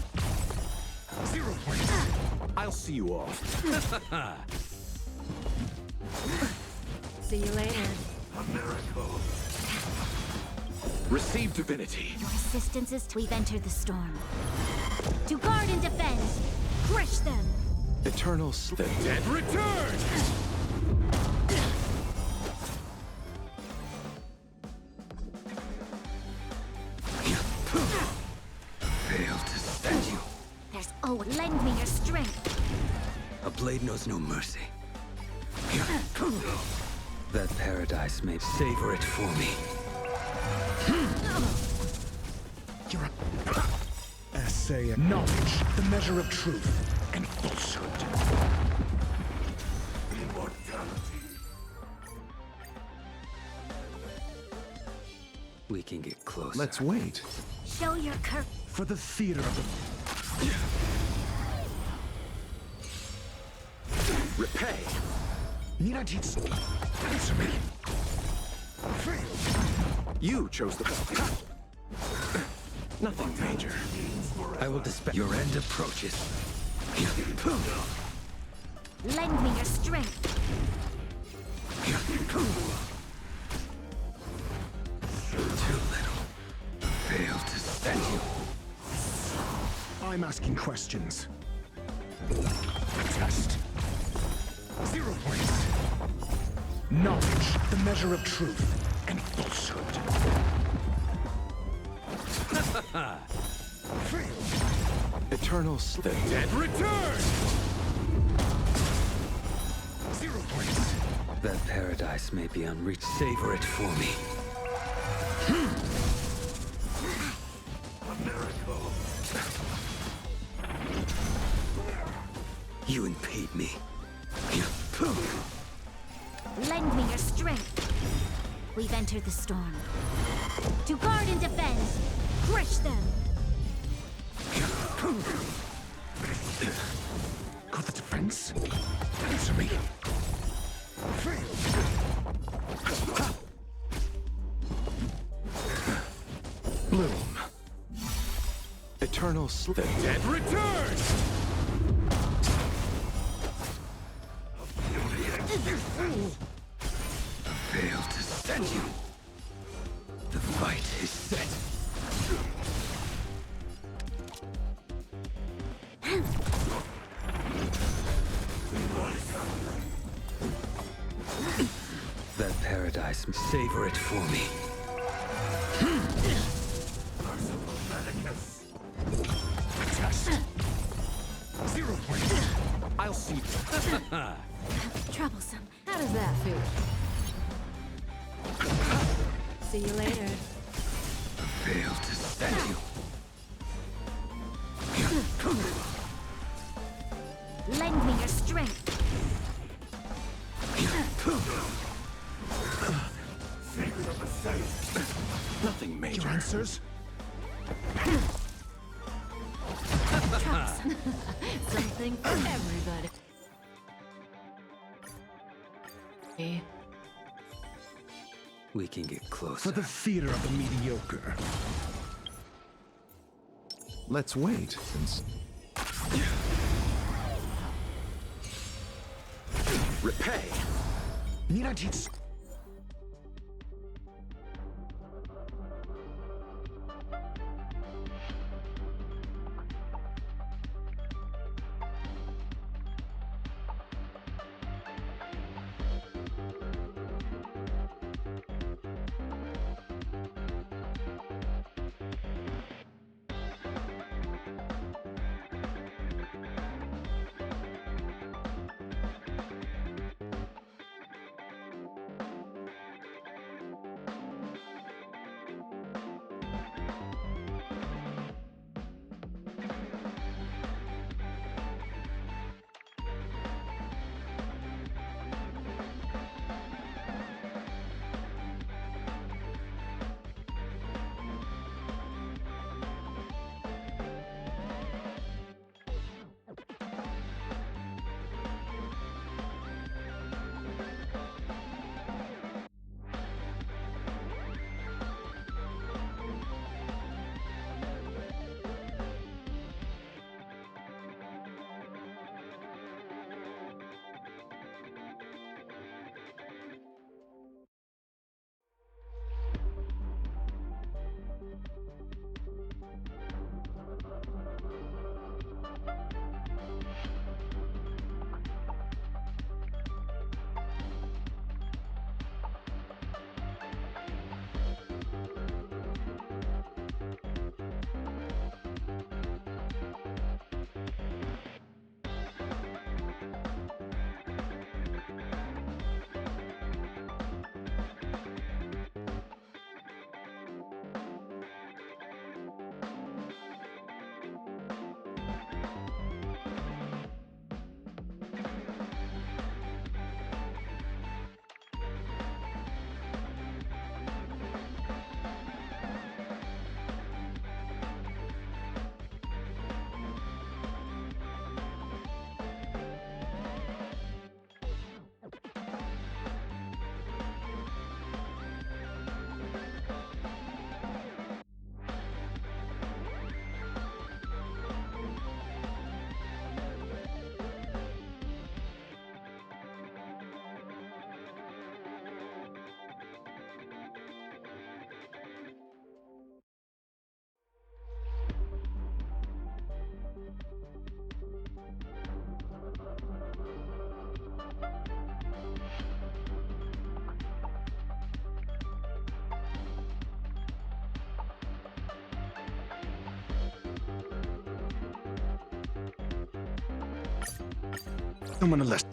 0 points. I'll see you off. See you later. A miracle. Receive divinity. Your assistance is we've entered the storm. To guard and defend! Crush them! Eternal The dead return! Fail to stand you. There's lend me your strength! A blade knows no mercy. That paradise may savor it for me. You're a... Essay knowledge, the measure of truth and falsehood. Immortality. We can get closer. Let's wait. Show your courage. For the theater of the... Repay. Nirajitsu. Answer me. You chose the... Nothing major. I will dispel. Your end approaches. Lend me your strength! Too little. Fail to stand you. I'm asking questions. Test. 0 points. Knowledge, the measure of truth and falsehood. Eternal The dead return! 0 points. That paradise may be unreached. Savor it for me. A miracle. You impede me. Lend me your strength! We've entered the storm. To guard and defend! Crush them! Got the defense? Answer me. Bloom. Eternal The dead return! Fail to stand you. The fight is set. That paradise may savor it for me. Test. 0 points. I'll see. Troublesome. How does that feel? See you later. Fail to stand you. Lend me your strength! Nothing major. Your answers? Troublesome. Something for everybody. We can get closer. For the theater of the mediocre. Let's wait since... Repay. Nirajitsu. Someone a lesson.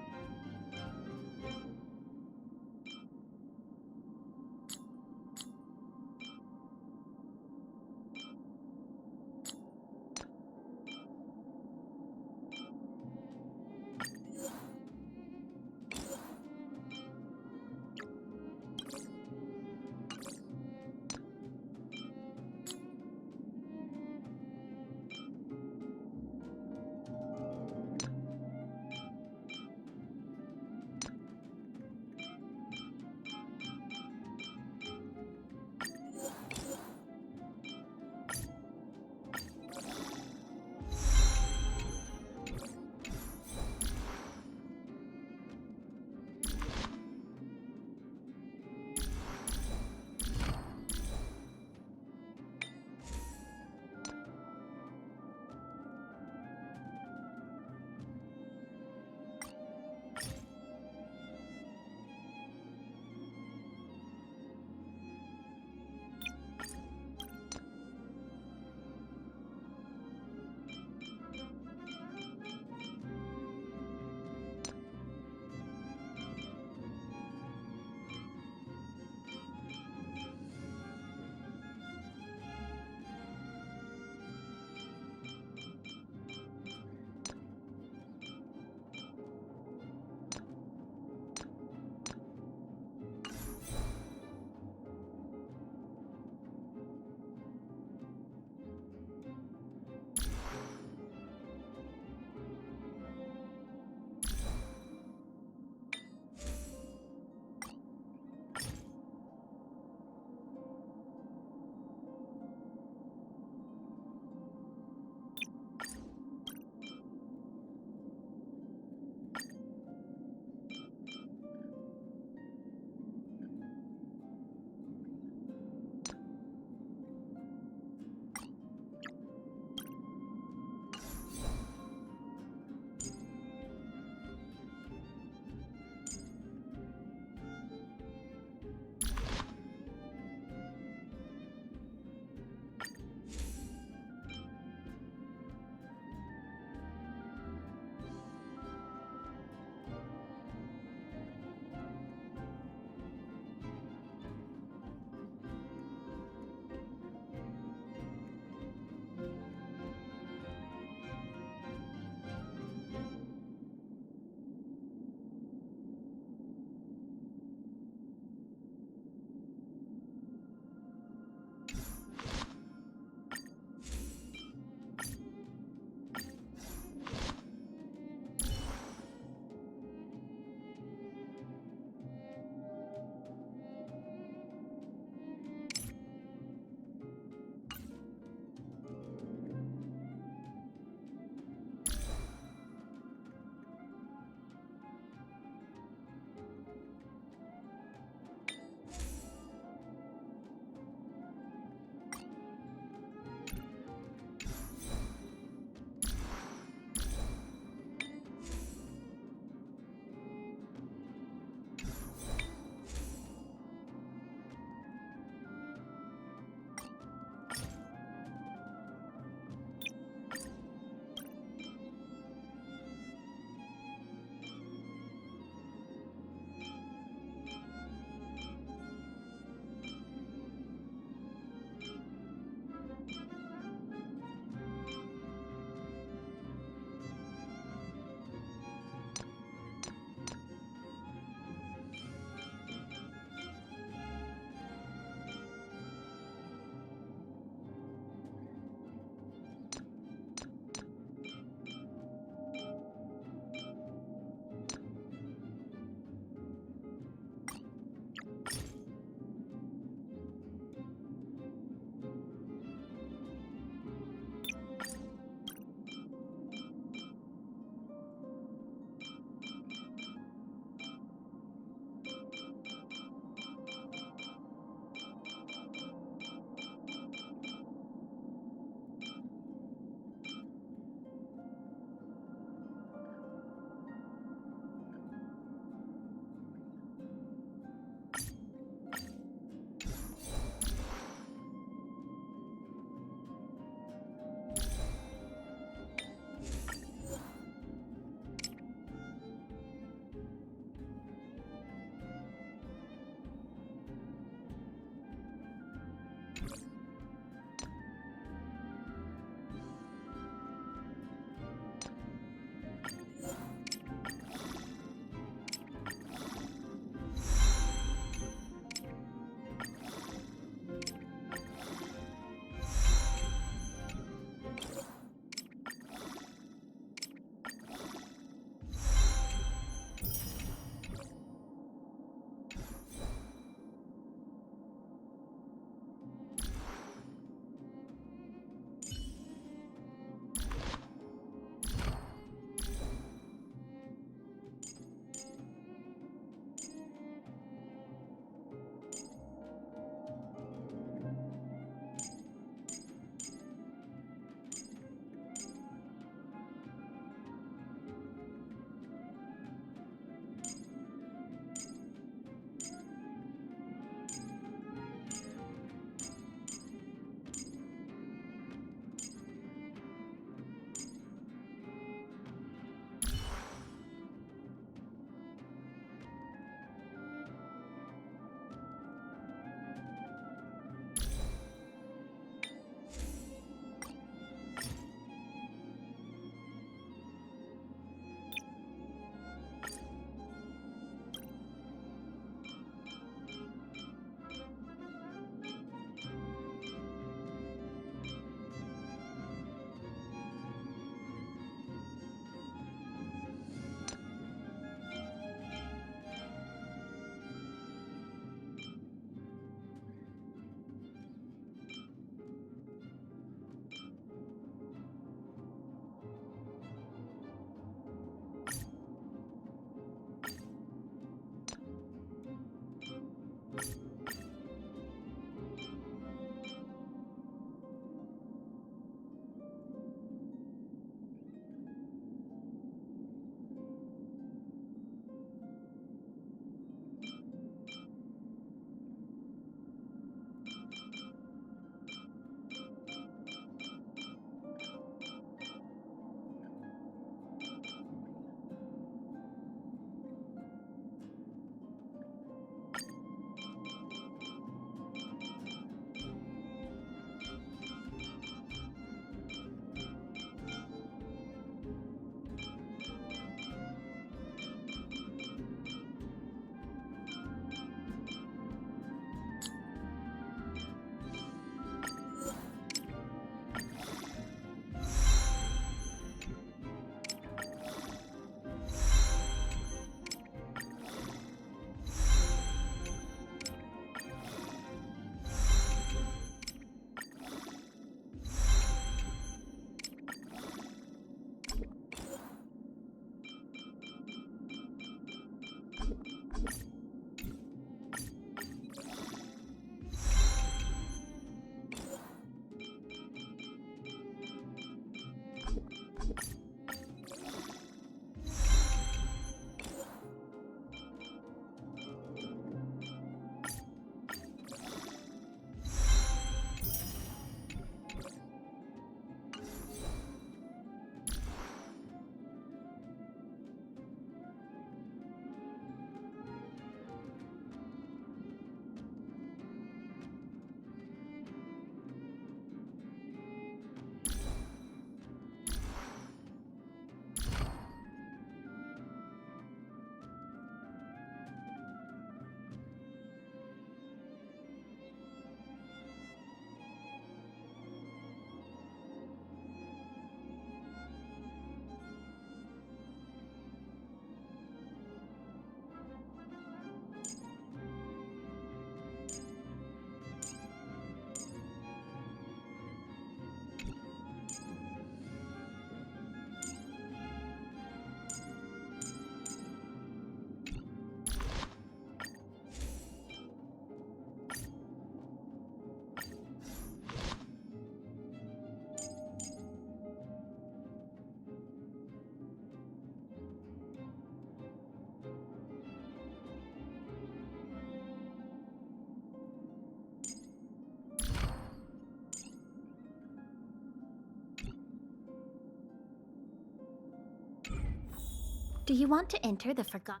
Do you want to enter the forgotten?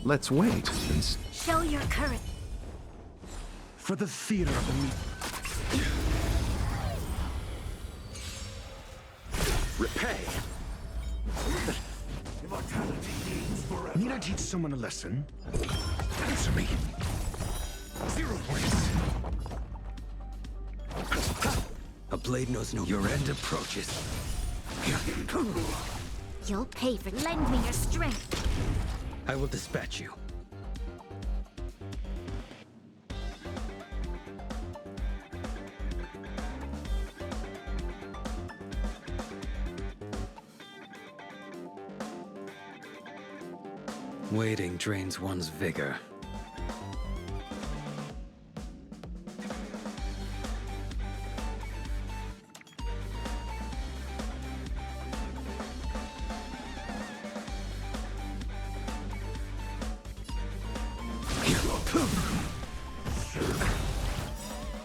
Let's wait and Show your courage. for the theater of the meat. Repay. Immortality needs forever. Need I teach someone a lesson? Answer me. 0 points. A blade knows no. Your end approaches. You'll pay for lend me your strength. I will dispatch you. Waiting drains one's vigor.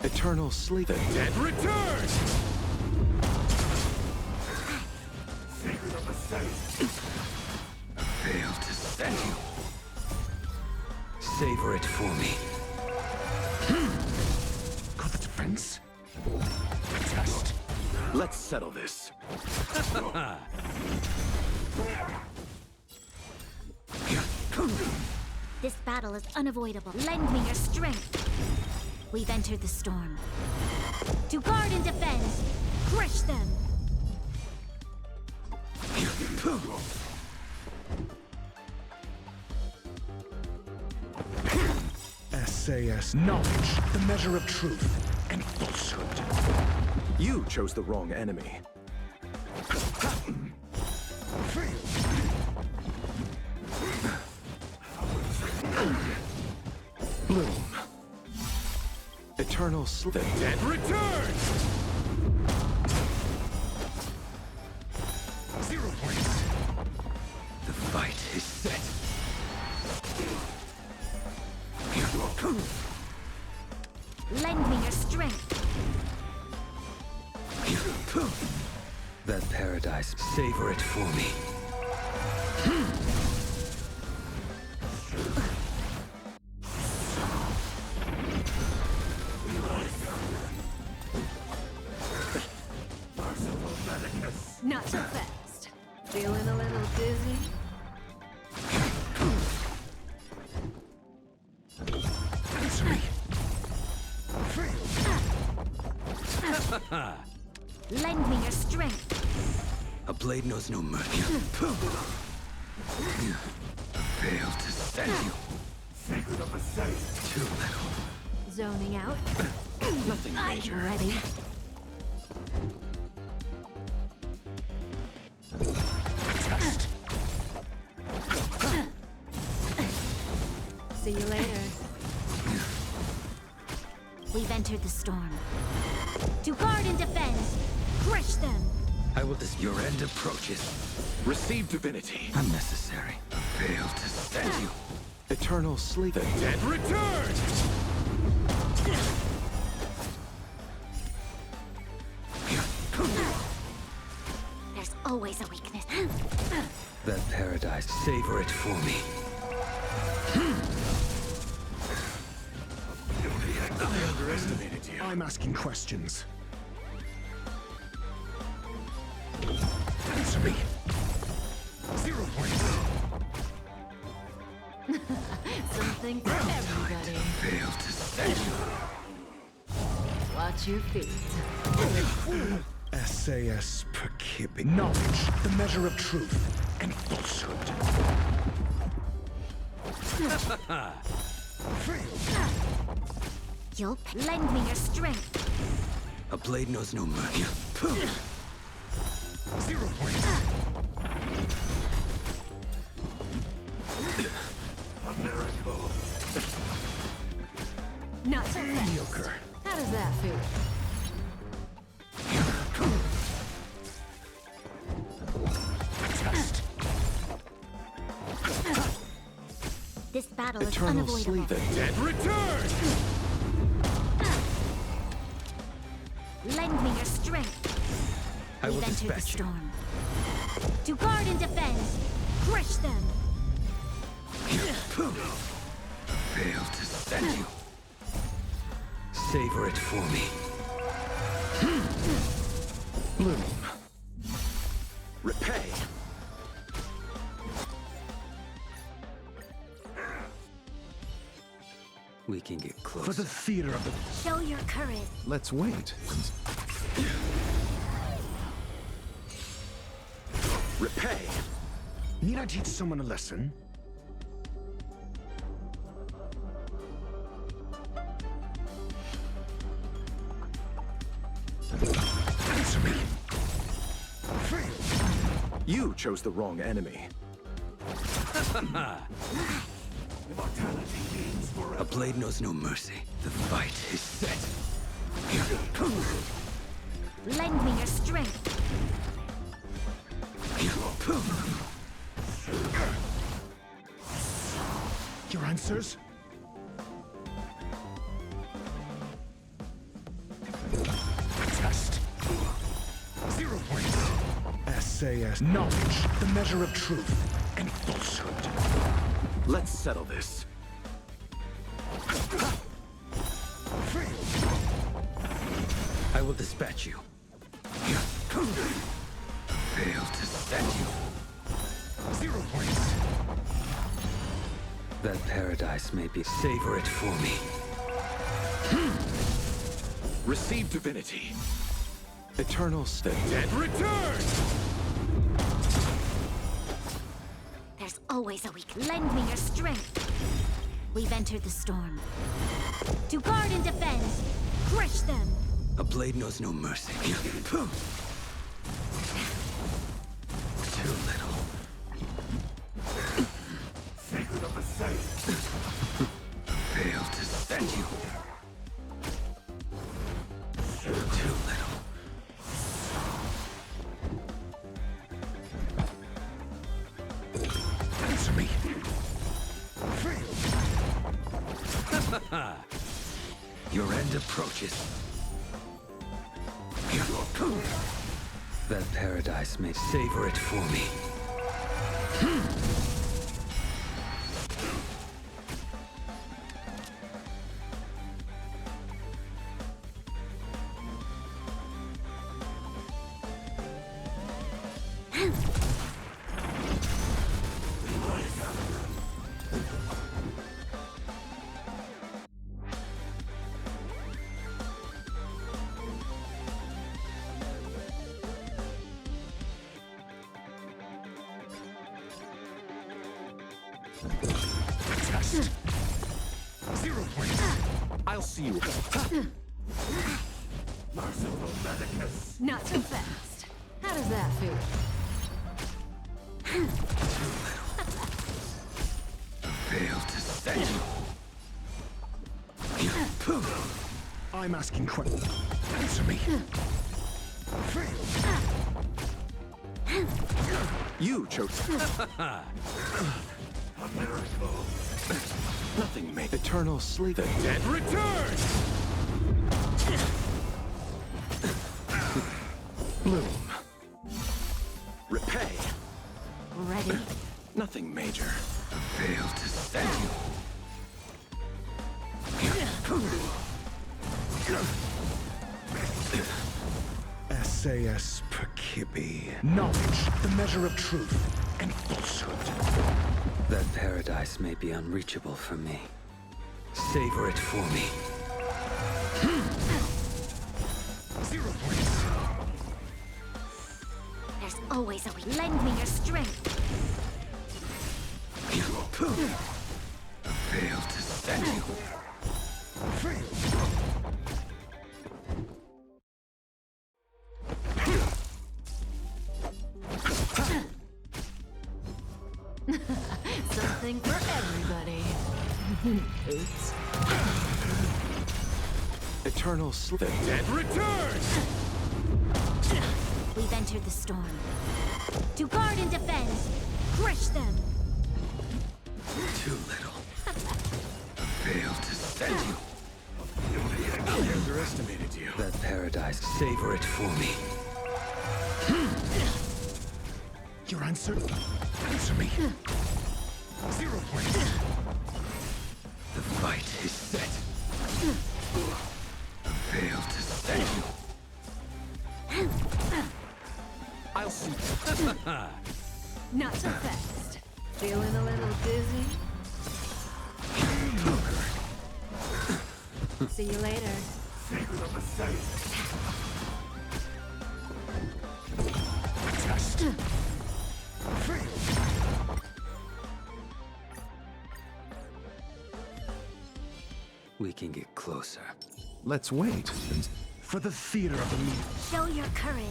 Eternal sleep. The dead return! Secret of the saints. Failed to send you. Savor it for me. Got the defense? Test. Let's settle this. This battle is unavoidable. Lend me your strength. We've entered the storm. To guard and defend, crush them. SAS knowledge, the measure of truth and falsehood. You chose the wrong enemy. Bloom. Eternal sleep. The dead return! 0 points. The fight is set. Lend me your strength. That paradise, savor it for me. Not so fast. Feeling a little dizzy? Answer me. Lend me your strength. A blade knows no mercy. Failed to send you. Secret of the saints. Too little. Zoning out? Nothing major. I'm ready. Test. See you later. We've entered the storm. To guard and defend, crush them. I will your end approaches. Receive divinity. Unnecessary. Failed to send you. Eternal sleep. The dead return! There's always a weakness. That paradise, savor it for me. I underestimated you. I'm asking questions. Answer me. 0 points. Something for everybody. Failed to send you. Watch your feet. SAS Perkibby. Knowledge, the measure of truth and falsehood. You'll lend me your strength. A blade knows no mercy. 0 points. A miracle. Not so fast. Mediocre. How does that feel? Test. battle is Eternal unavoidable. sleep. The dead return! Lend me your strength. I will We've entered the dispatch you. storm. To guard and defend. Crush them. Failed to send you. Savor it for me. Bloom. Repay. We can get For close. the theater of the... Show your courage. Let's wait. Repay. Need I teach someone a lesson? Answer me. You chose the wrong enemy. A blade knows no mercy. The fight is set. Lend me your strength. Your answers? Test. 0 points. SAS. Knowledge, the measure of truth and falsehood. Let's settle this. I will dispatch you. Failed to send you. 0 points. That paradise may be... Savor it for me. Receive divinity. Eternal state. Dead return! There's always a weak. Lend me your strength. We've entered the storm. To guard and defend. Crush them. A blade knows no mercy. Too little. Sacred of the saints. Failed to send you. Too little. Answer me. Your end approaches. That paradise may... Savor it for me. Test. 0 points. I'll see you. Merciful Medicus. Not so fast. How does that feel? Failed to send you. I'm asking questions. Answer me. You chose. A miracle. Nothing may. Eternal sleep. The dead return! Bloom. Repay. Ready? Nothing major. Failed to send you. SAS per Kibbe. Knowledge, the measure of truth and falsehood. That paradise may be unreachable for me. Savor it for me. 0 points. There's always a weak. Lend me your strength. Failed to send you. Something for everybody. Oops. Eternal sleep. The dead return! We've entered the storm. To guard and defend. Crush them. Too little. send you. I underestimated you. That paradise, savor it for me. Your answer? Answer me. 0 points. The fight is set. Fail to send you. I'll see. Not so fast. Feeling a little dizzy? See you later. Test. We can get closer. Let's wait for the theater of the meeting. Show your courage.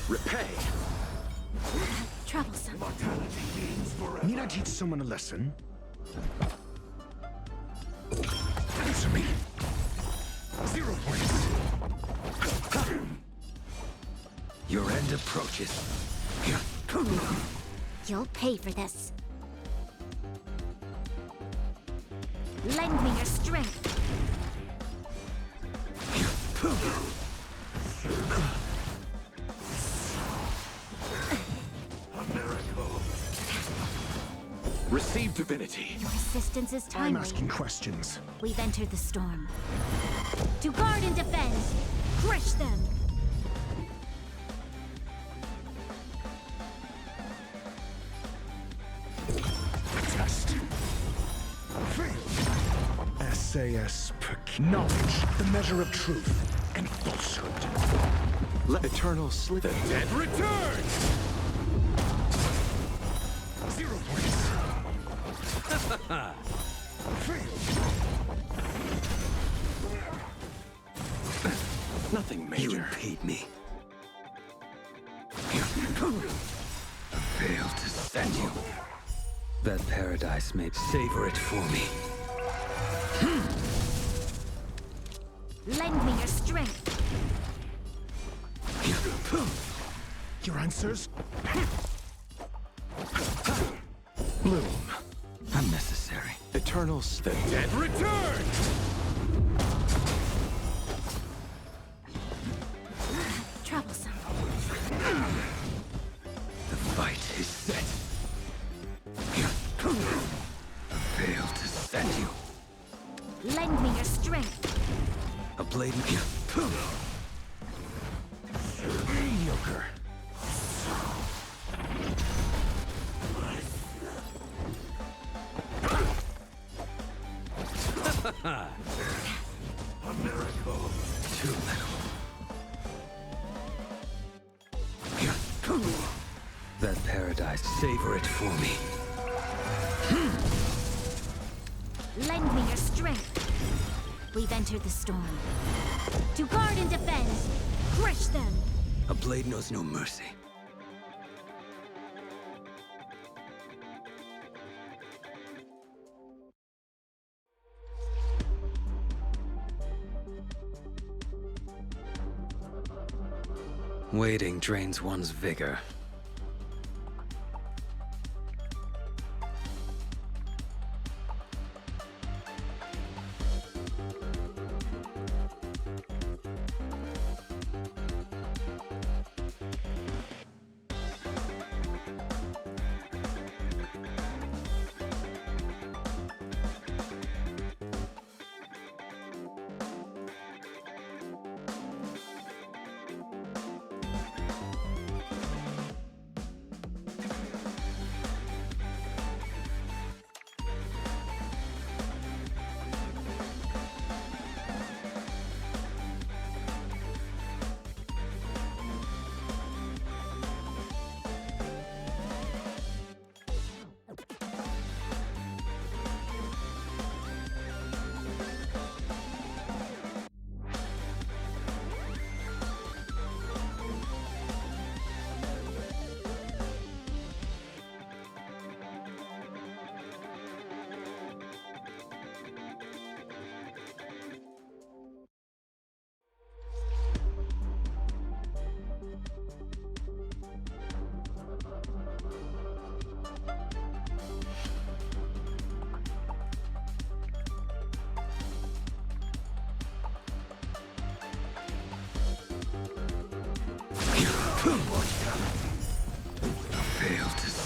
Repay. Troublesome. Need I teach someone a lesson? Answer me. 0 points. Your end approaches. You'll pay for this. Lend me your strength. Receive divinity. Your assistance is timely. I'm asking questions. We've entered the storm. To guard and defend! Crush them! Test. SAS per knowledge, the measure of truth and falsehood. Let eternal slip. The dead returns! 0 points. Nothing major. You impede me. Fail to send you. That paradise may savor it for me. Lend me your strength. Your answers? Bloom. Unnecessary. Eternals. The dead returns! Troublesome. The fight is set. Fail to send you. Lend me your strength. A blade. Mediocre. A miracle. Too little. That paradise, savor it for me. Lend me your strength. We've entered the storm. To guard and defend! Crush them! A blade knows no mercy. Waiting drains one's vigor.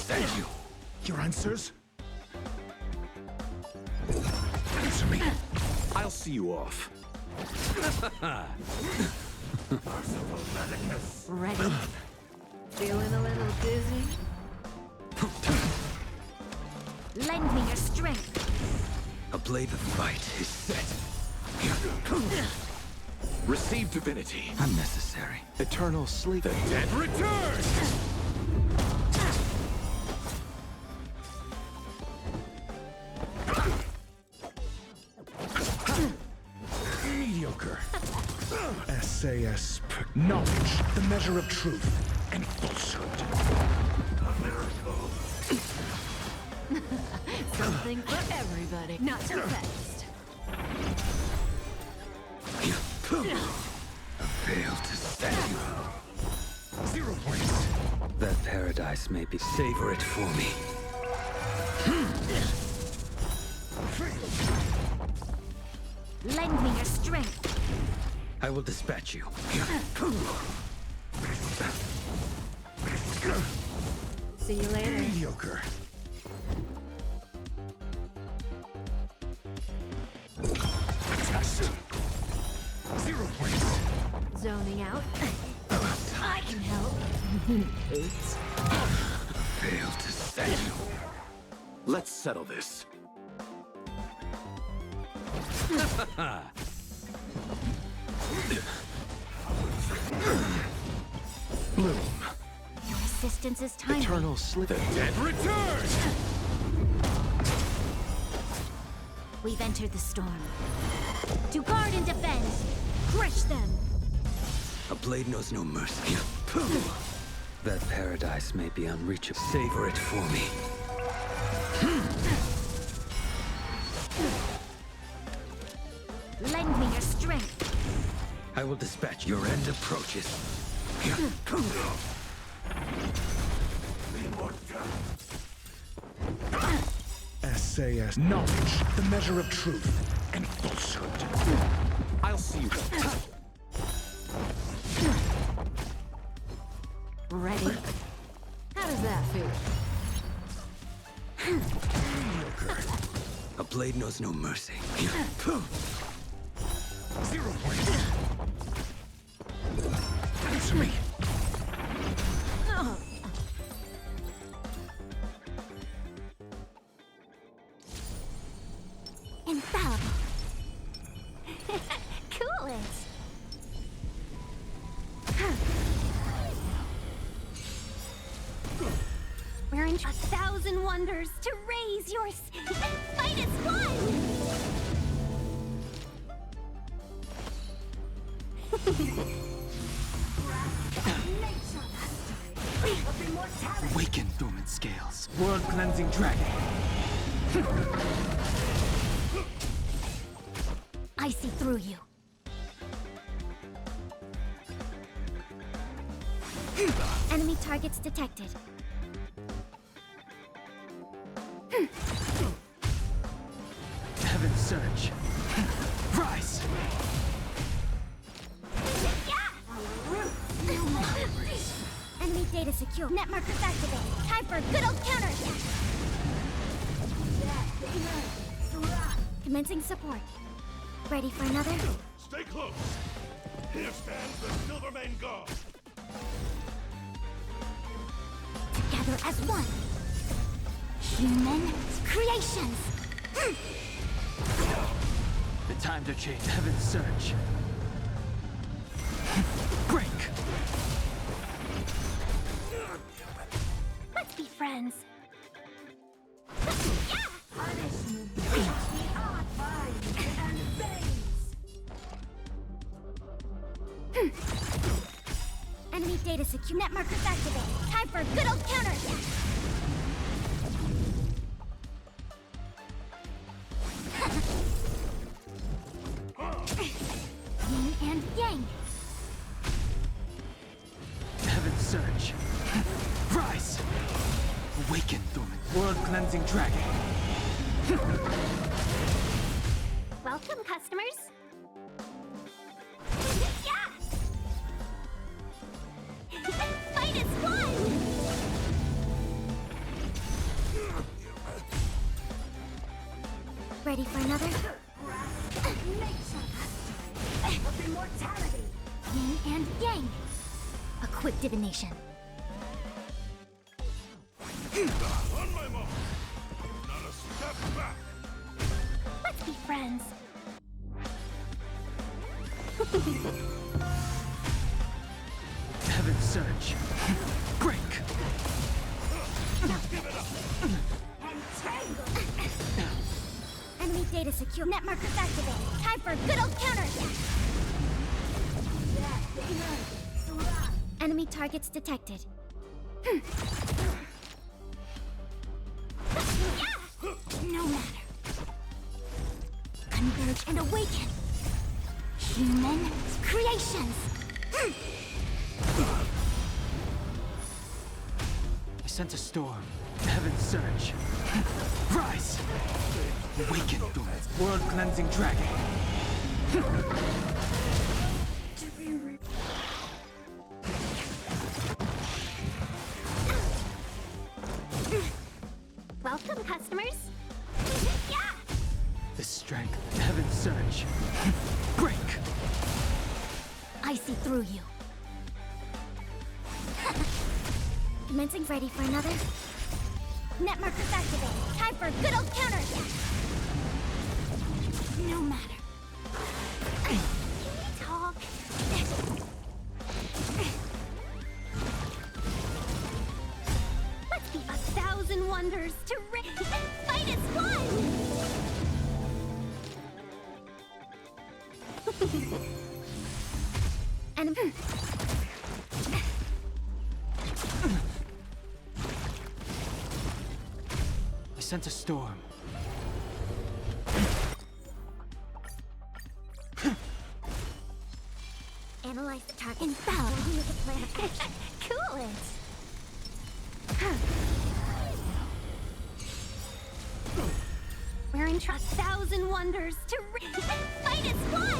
send you. Your answers? Answer me. I'll see you off. Ready? Feeling a little dizzy? Lend me your strength. A blade of fight is set. Receive divinity. Unnecessary. Eternal sleep. The dead return! Mediocre. SAS. Knowledge, the measure of truth and falsehood. A miracle. Something for everybody. Not so fast. Failed to send you. 0 points. That paradise may be. Savor it for me. Lend me your strength. I will dispatch you. See you later. Mediocre. Test. 0 points. Zoning out. I can help. Oops. Failed to send you. Let's settle this. Bloom. Your assistance is timely. Eternal sleep. The dead return! We've entered the storm. To guard and defend. Crush them. A blade knows no mercy. That paradise may be unreachable. Savor it for me. Lend me your strength. I will dispatch. Your end approaches. SAS. Knowledge, the measure of truth and falsehood. I'll see you. Ready? How does that feel? A blade knows no mercy. 0 points. Answer me. Infallible. Cool it. We're in 1,000 wonders to raise your fight as one. Awaken dormant scales. World cleansing dragon. I see through you. Enemy targets detected. Heaven surge. Rise! Enemy data secure. Net markers activated. Time for a good old counter attack. Commencing support. Ready for another? Stay close. Here stands the Silvermane God. Together as one. Human creations. The time to chase Heaven's surge. Break! Let's be friends. Enemy data secure. Net markers activated. Time for a good old counter attack. Yin and yang. Heaven's surge. Rise! Awaken dormant. World cleansing dragon. Welcome, customers. Fight as one! Ready for another? Of immortality. Yin and yang. A quick divination. On my mark. Not a step back. Let's be friends. Heaven surge. Break. Give it up. Enemy data secure. Net markers activated. Time for a good old counter attack. Enemy targets detected. No matter. Converge and awaken. Human creations. I sense a storm. Heaven surge. Rise! Awaken, world cleansing dragon. Welcome, customers. The strength. Heaven surge. Break! I see through you. Commencing ready for another. Net markers activated. Time for a good old counter attack. No matter. Can we talk? Let's be 1,000 wonders to fight as one! Enemy. I sense a storm. Analyze the target. Inbound. Make a plan of action. Cool it! We're in 1,000 wonders to fight as one!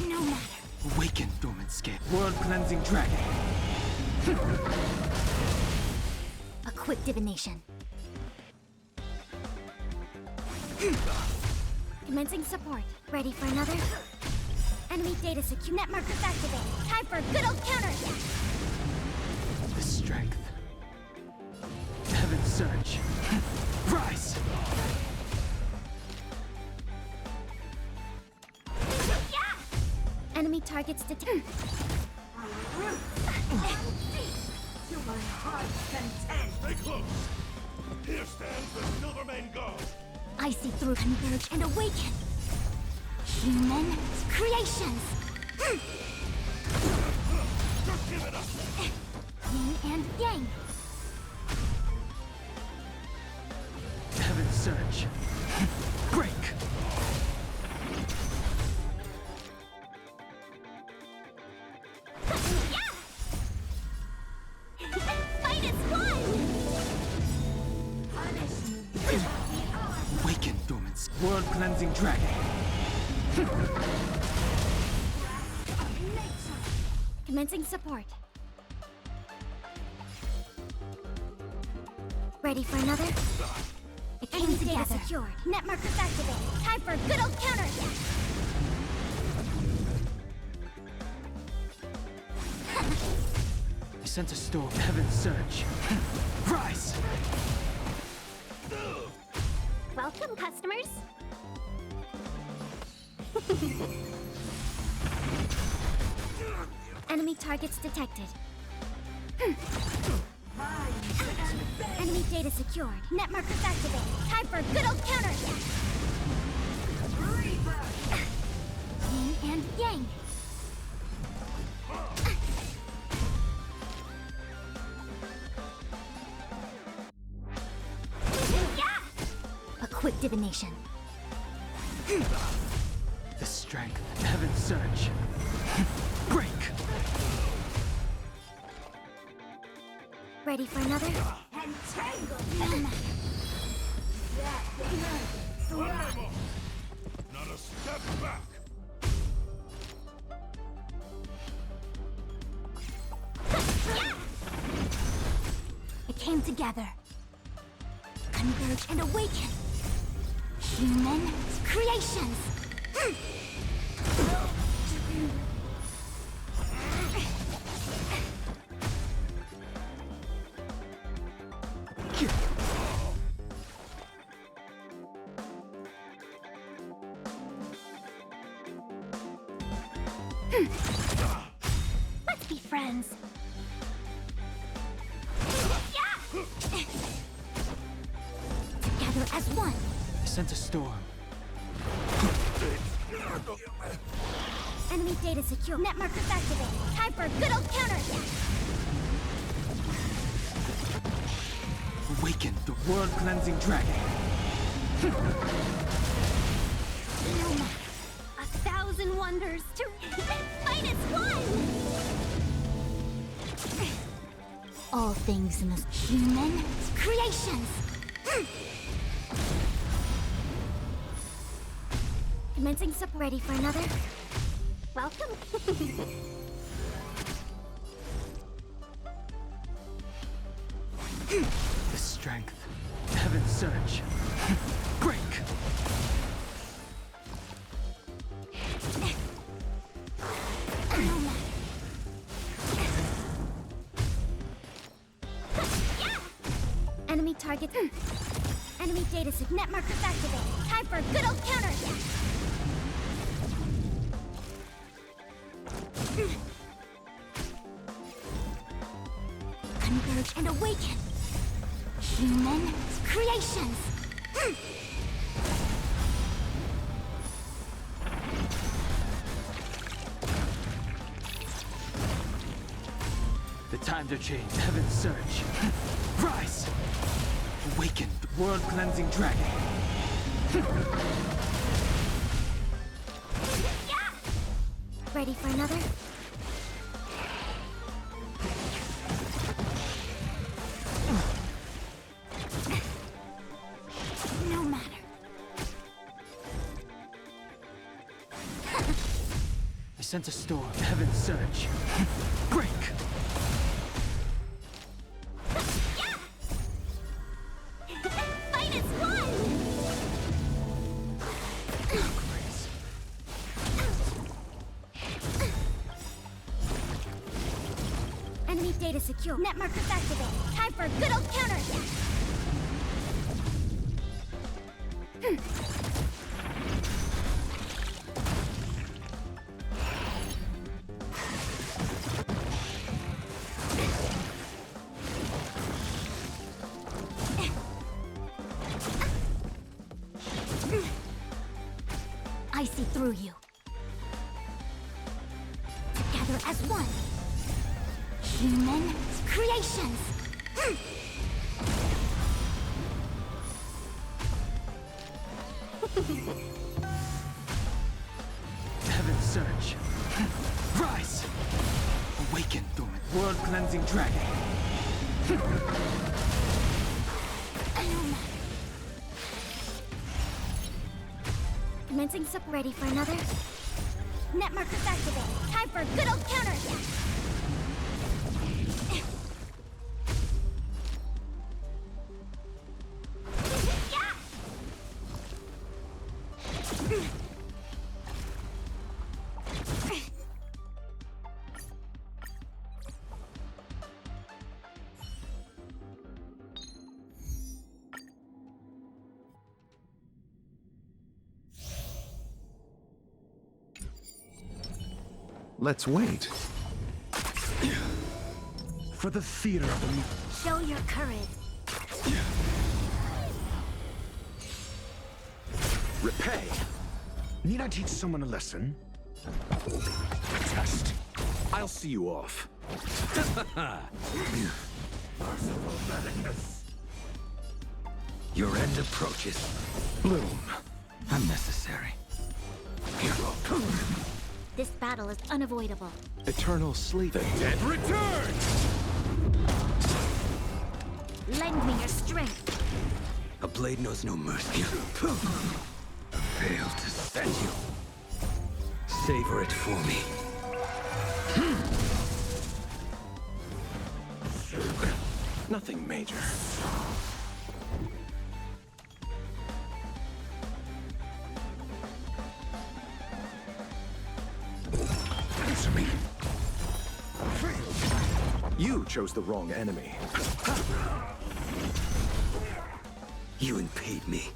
No matter. Awaken, dormant scale. World cleansing dragon. A quick divination. Commencing support. Ready for another? Enemy data secure. Net markers activated. Time for a good old counter attack. The strength. Heaven surge. Rise! Enemy targets detected. To my heart's content. Stay close. Here stands the Silvermane Guard. I see through. Converge and awaken. Human creations. Just give it up. Yin and yang. Heaven surge. Break! Fight as one! Awaken, dormant world cleansing dragon. Commencing support. Ready for another? It came together. Secured. Net markers activated. Time for a good old counter attack. I sense a storm. Heaven surge. Rise! Welcome, customers. Enemy targets detected. Enemy data secured. Net markers activated. Time for a good old counter attack. Yin and yang. A quick divination. The strength. Heaven surge. Break! Ready for another? On my mark. Not a step back. came together. Converge and awaken. Human creations. Let's be friends. Together as one. I sent a storm. Enemy data secure. Net markers activated. Time for a good old counterattack. Awaken the world-cleansing dragon. No matter. 1,000 wonders to fight as one. All things in this human creations. Commencing sup, ready for another? Welcome. The strength. Heaven's surge. Break! Enemy target. Enemy data set. Net markers activated. Time for a good old counterattack. Converge and awaken. Human creations. The times are changed. Heaven's surge. Rise! Awaken the world-cleansing dragon. Ready for another? No matter. I sent a storm. Heaven's surge. Break! Fight as one! Enemy data secure. Net markers activated. Time for a good old counterattack. I see through you. Together as one. Human creations. Heaven's surge. Rise! Awaken the world-cleansing dragon. Commencing sup, ready for another? Net markers activated. Time for a good old counterattack. Let's wait. For the theater of the... Show your courage. Repay. Need I teach someone a lesson? Test. I'll see you off. Merciful madness. Your end approaches. Bloom. Unnecessary. Hero. This battle is unavoidable. Eternal sleep. The dead return! Lend me your strength. A blade knows no mercy. Fail to send you. Savor it for me. Nothing major. Answer me. You chose the wrong enemy. You impede me.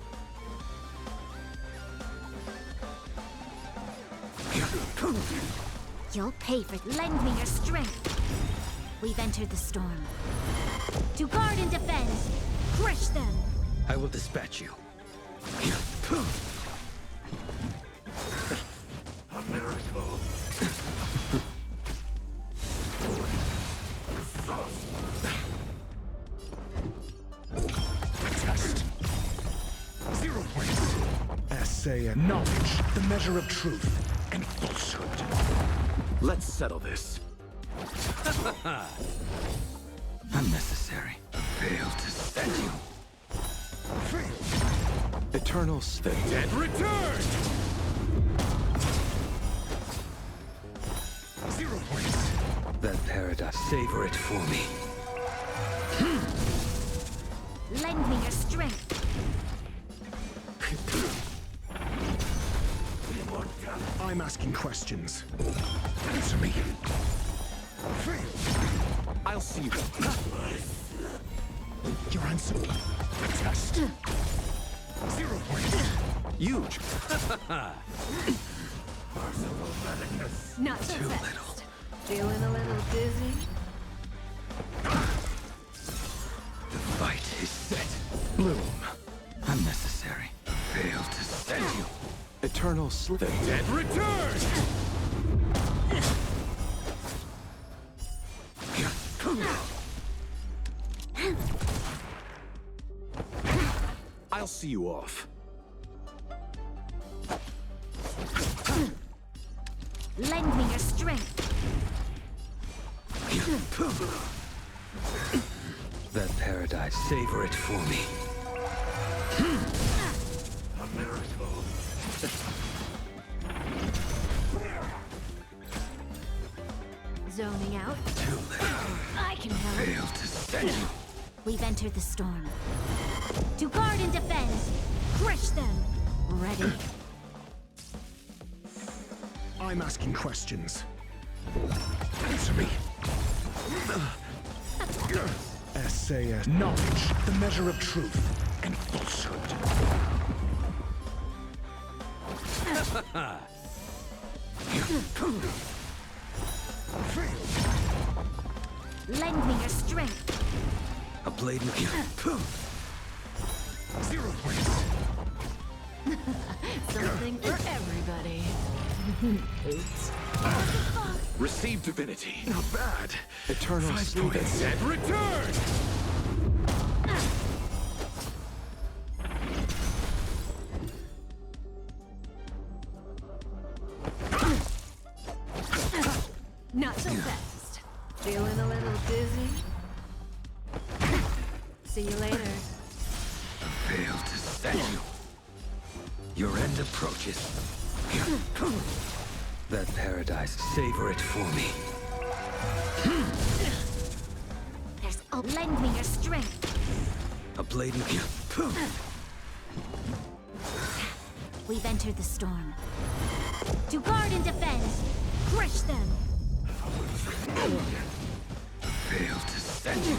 You'll pay for it. Lend me your strength. We've entered the storm. To guard and defend, crush them. I will dispatch you. A miracle. Test. 0 points. Essay knowledge, the measure of truth and falsehood. Let's settle this. Unnecessary. Fail to send you. Eternal state. Dead returned! 0 points. That paradise. Savor it for me. Lend me your strength. I'm asking questions. Answer me. I'll see you. Your answer. Test. 0 points. Huge. Not so Too fast. little. Feeling a little dizzy? The fight is set. Bloom. Unnecessary. Fail to send you. Eternal slip. Dead returned! I'll see you off. Lend me your strength. That paradise. Savor it for me. A miracle. Zoning out? Too little. I can help. Fail to send you. We've entered the storm. To guard and defend, crush them. Ready. I'm asking questions. Answer me. Essay knowledge, the measure of truth and falsehood. Lend me your strength. A blade in the 0 points. Something for everybody. Oops. Receive divinity. Not bad. Eternal 5 sleep. points. Dead returned! Not so fast. Feeling a little dizzy? See you later. Fail to send you. Your end approaches. That paradise. Savor it for me. There's lend me your strength. A blade in the We've entered the storm. To guard and defend, crush them. Fail to send you.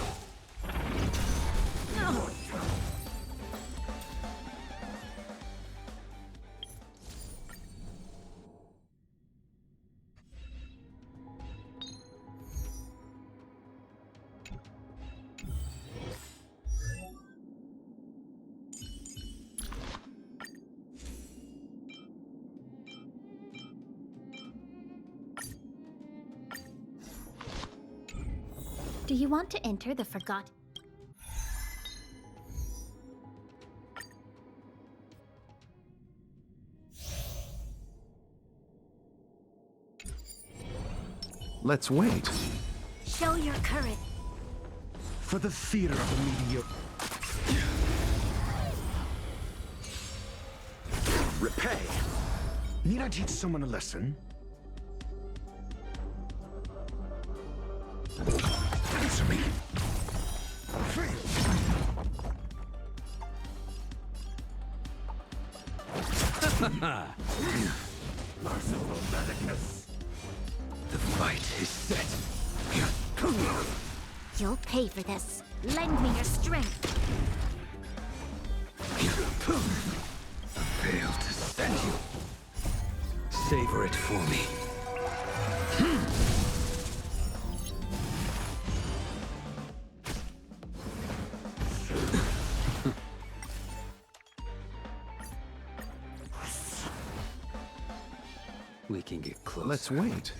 Do you want to enter the forgot? Let's wait. Show your courage. For the theater of the mediocre. Repay. Need I teach someone a lesson? Answer me. Merciful Medicus. The fight is set. You'll pay for this. Lend me your strength. Failed to send you. Savor it for me. We can get close. Let's wait.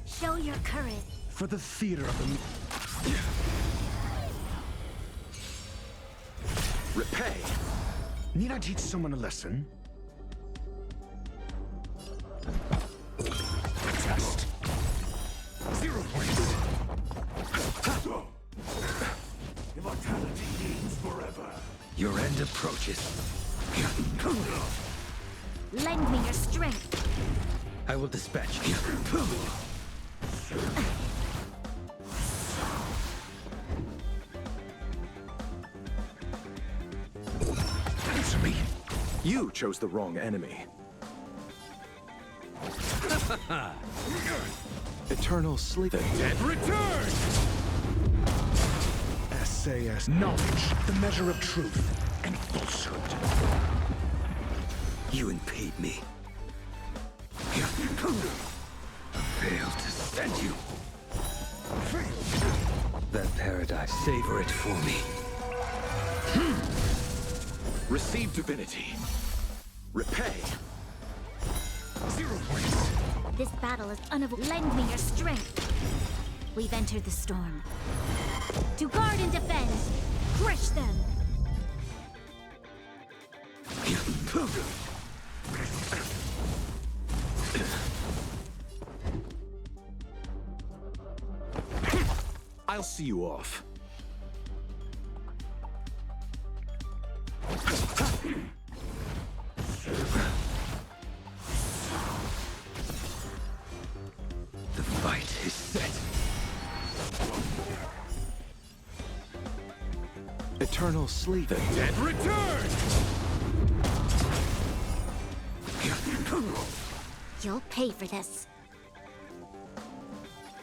Show your courage. For the theater of the... Repay. Need I teach someone a lesson? Test. 0 points. Immortality means forever. Your end approaches. Lend me your strength. I will dispatch you. Answer me. You chose the wrong enemy. Eternal sleep. The dead return! SAS. Knowledge, the measure of truth and falsehood. You impede me. Failed to send you. That paradise, savor it for me. Receive divinity. Repay. 0 points. This battle is unavoidable. Lend me your strength. We've entered the storm. To guard and defend. Crush them. I'll see you off. The fight is set. Eternal sleep. The dead return! You'll pay for this.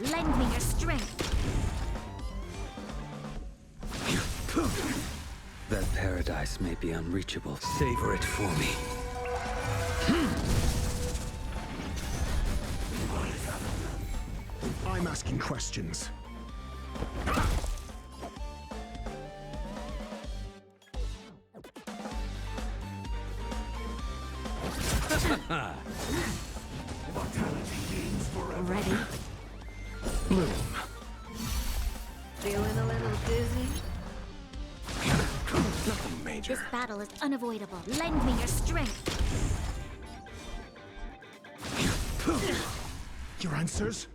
Lend me your strength. That paradise may be unreachable. Savor it for me. I'm asking questions. Ready? Bloom. Feeling a little dizzy? Nothing major. This battle is unavoidable. Lend me your strength. Your answers?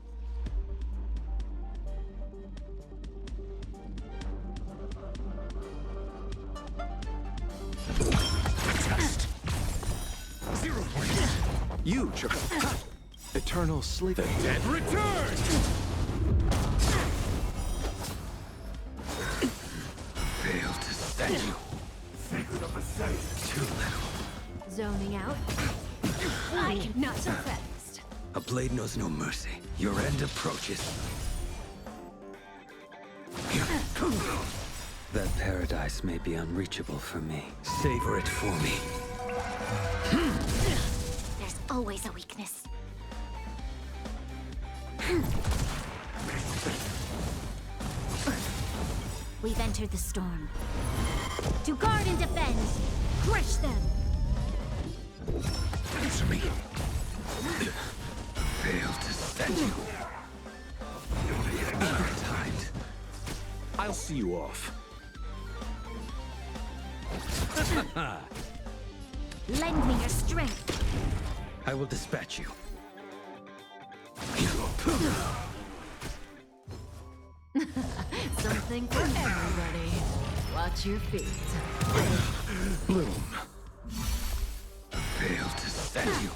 Test. 0 points. You chose. Eternal sleep. The dead return! Failed to send you. Secret of the safe. Too little. Zoning out? I can not so fast. A blade knows no mercy. Your end approaches. That paradise may be unreachable for me. Savor it for me. There's always a weakness. We've entered the storm. To guard and defend. Crush them. Answer me. Failed to send you. Timed. I'll see you off. Lend me your strength. I will dispatch you. Something for everybody. Watch your feet. Bloom. Failed to send you.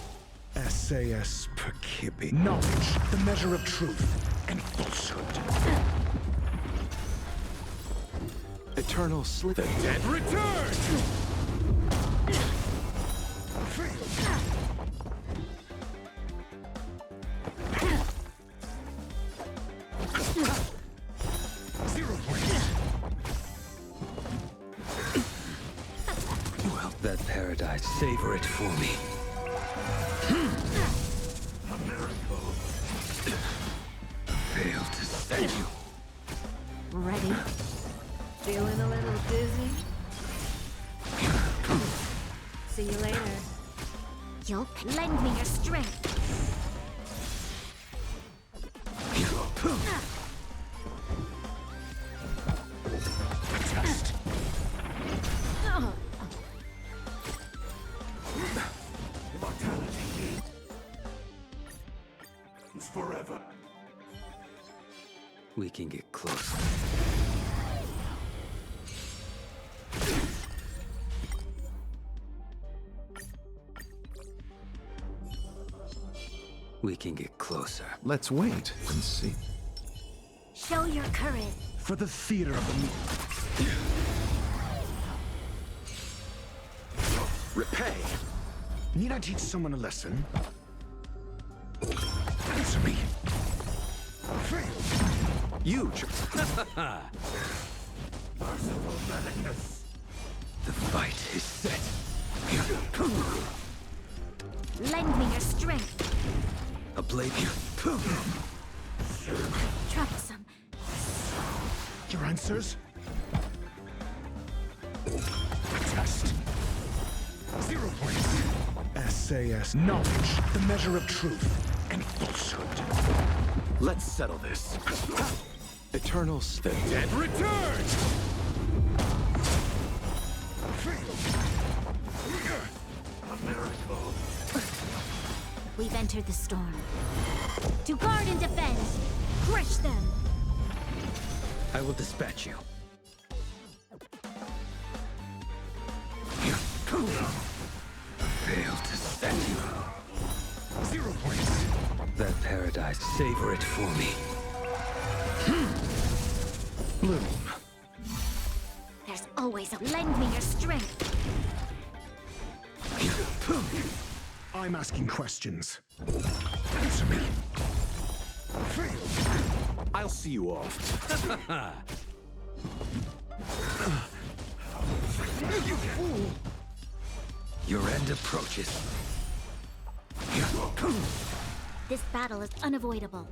SAS Perkibi. Knowledge, the measure of truth and falsehood. Eternal sleep. The dead return! Well, that paradise, savor it for me. A miracle. Failed to send you. Ready? Feeling a little dizzy? See you later. You'll lend me your strength. Mortality. It's forever. We can get close. We can get closer. Let's wait and see. Show your courage. For the theater of the meat. Repay. Need I teach someone a lesson? Answer me. You. Merciful madness. The fight is set. Lend me your strength. A blade. Troublesome. Your answers? Test. 0 points. SAS. Knowledge. The measure of truth and falsehood. Let's settle this. Eternal the dead return! A miracle. We've entered the storm. To guard and defend. Crush them. I will dispatch you. Failed to send you. 0 points. That paradise, savor it for me. Bloom. There's always a lend me your strength. I'm asking questions. Answer me. I'll see you off. You fool! Your end approaches. This battle is unavoidable.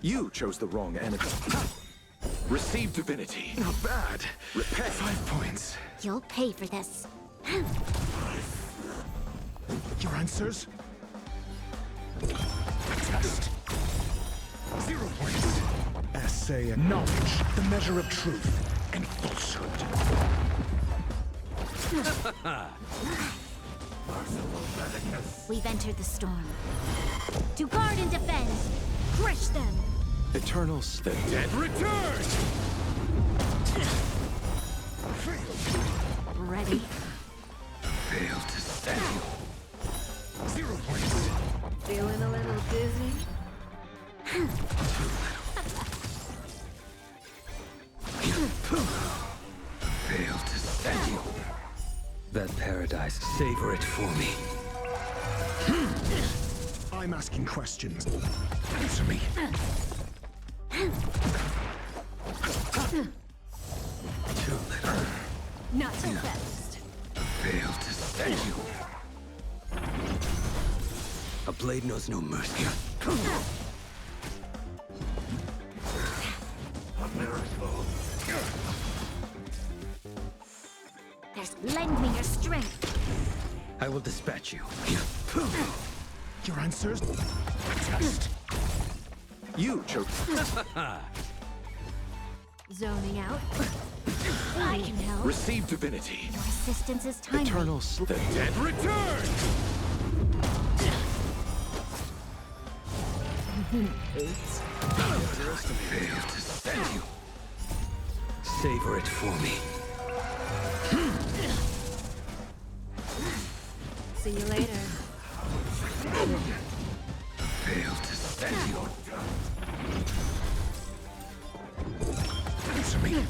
You chose the wrong enemy. Receive divinity. Not bad. Repay. 5 points. You'll pay for this. Your answers? Test. 0 points. Essay and knowledge. The measure of truth and falsehood. We've entered the storm. To guard and defend. Crush them. Eternal the dead return! Ready? Failed to send you. 0 points. Feeling a little dizzy? Failed to send you. That paradise, savor it for me. I'm asking questions. Answer me. Too little. Not so fast. Failed to send you. A blade knows no mercy. A miracle. There's lend me your strength. I will dispatch you. Your answers? Test. You chose. Zoning out. I can help. Receive divinity. Your assistance is timely. Eternal the dead return! Oops. Failed to send you. Savor it for me. See you later. Failed to send you. Answer me.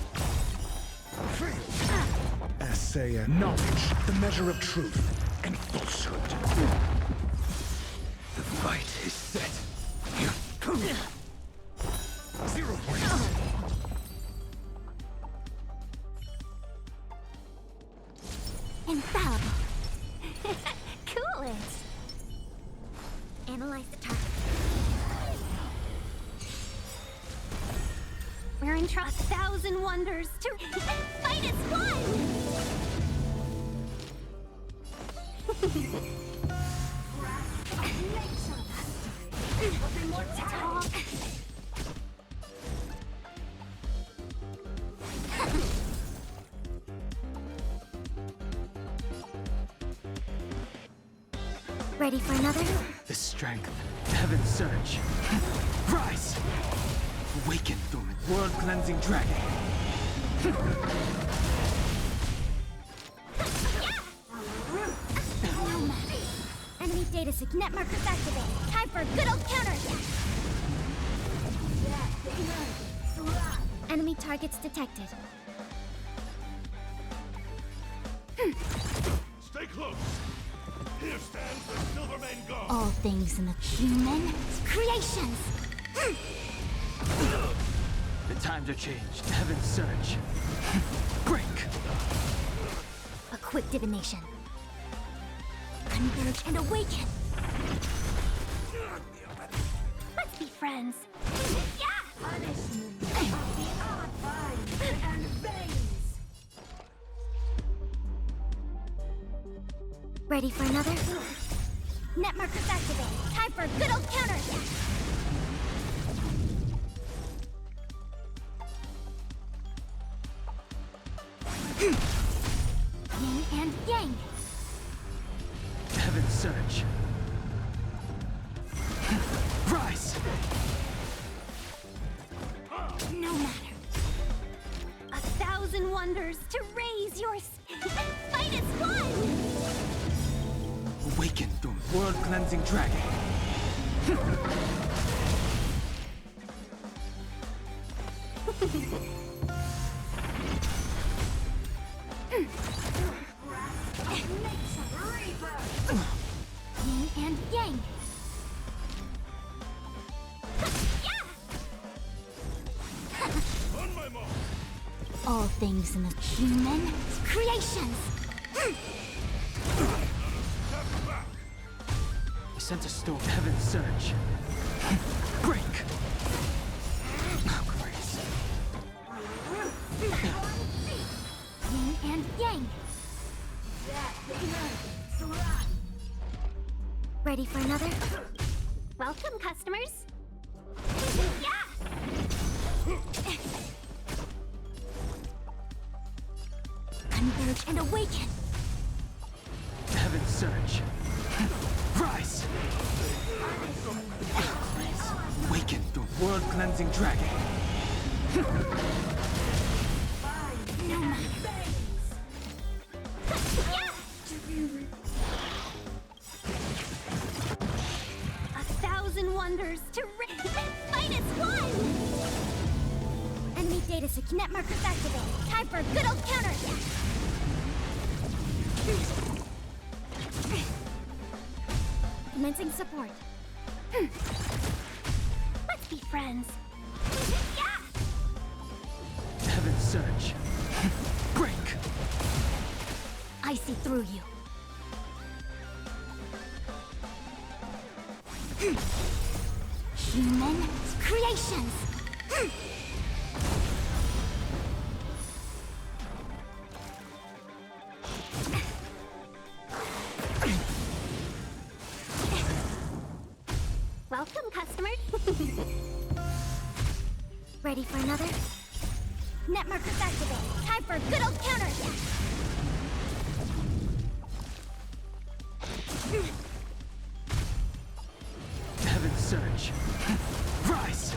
Essay knowledge, the measure of truth and falsehood. The fight is set. 0 points. Infallible. Cool it. Analyze the target. We're in trouble. 1,000 wonders to fight as one! Ready for another? The strength, heaven's surge. Rise! Awaken, dormant, world-cleansing dragon. Enemy data sig net markers activated. Time for a good old counter attack. Enemy targets detected. Stay close. Here stands the Silvermane God. All things in the human creations. The times are changed. Heaven's surge. Break! A quick divination. Converge and awaken. Let's be friends. Ready for another? Net markers activated. Time for a good old counter attack. Yin and yang. Heaven's surge. Rise! No matter. 1,000 wonders to raise your fight as one! Awaken, dormant, world-cleansing dragon. Yin and yang. On my mark. All things in the human creations. I sent a storm. Heaven's surge. Break! Oh, grace. Yin and yang. Ready for another? Welcome, customers. Converge and awaken. Heaven's surge. Rise! Awaken, the world-cleansing dragon. No matter. 1,000 wonders to fight as one! Enemy data sig net markers activated. Time for a good old counter attack. Commencing support. Let's be friends. Heaven's surge. Break! I see through you. Human creations. Welcome, customers. Ready for another? Net markers activated. Time for a good old counter attack. Heaven's surge. Rise!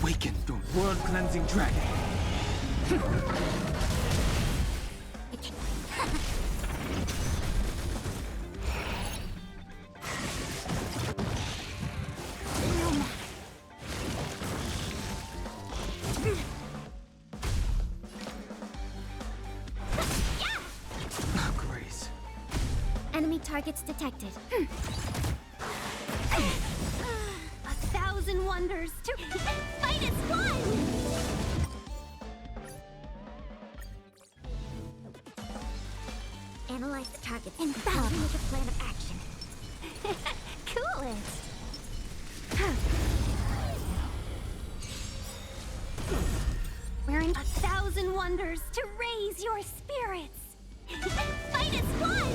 Awaken, the world-cleansing dragon. Enemy targets detected. 1,000 wonders to Fight as one! Analyze the targets and battle. Make a plan of action. cool it. Wearing 1,000 wonders to raise your spirits. Fight as one!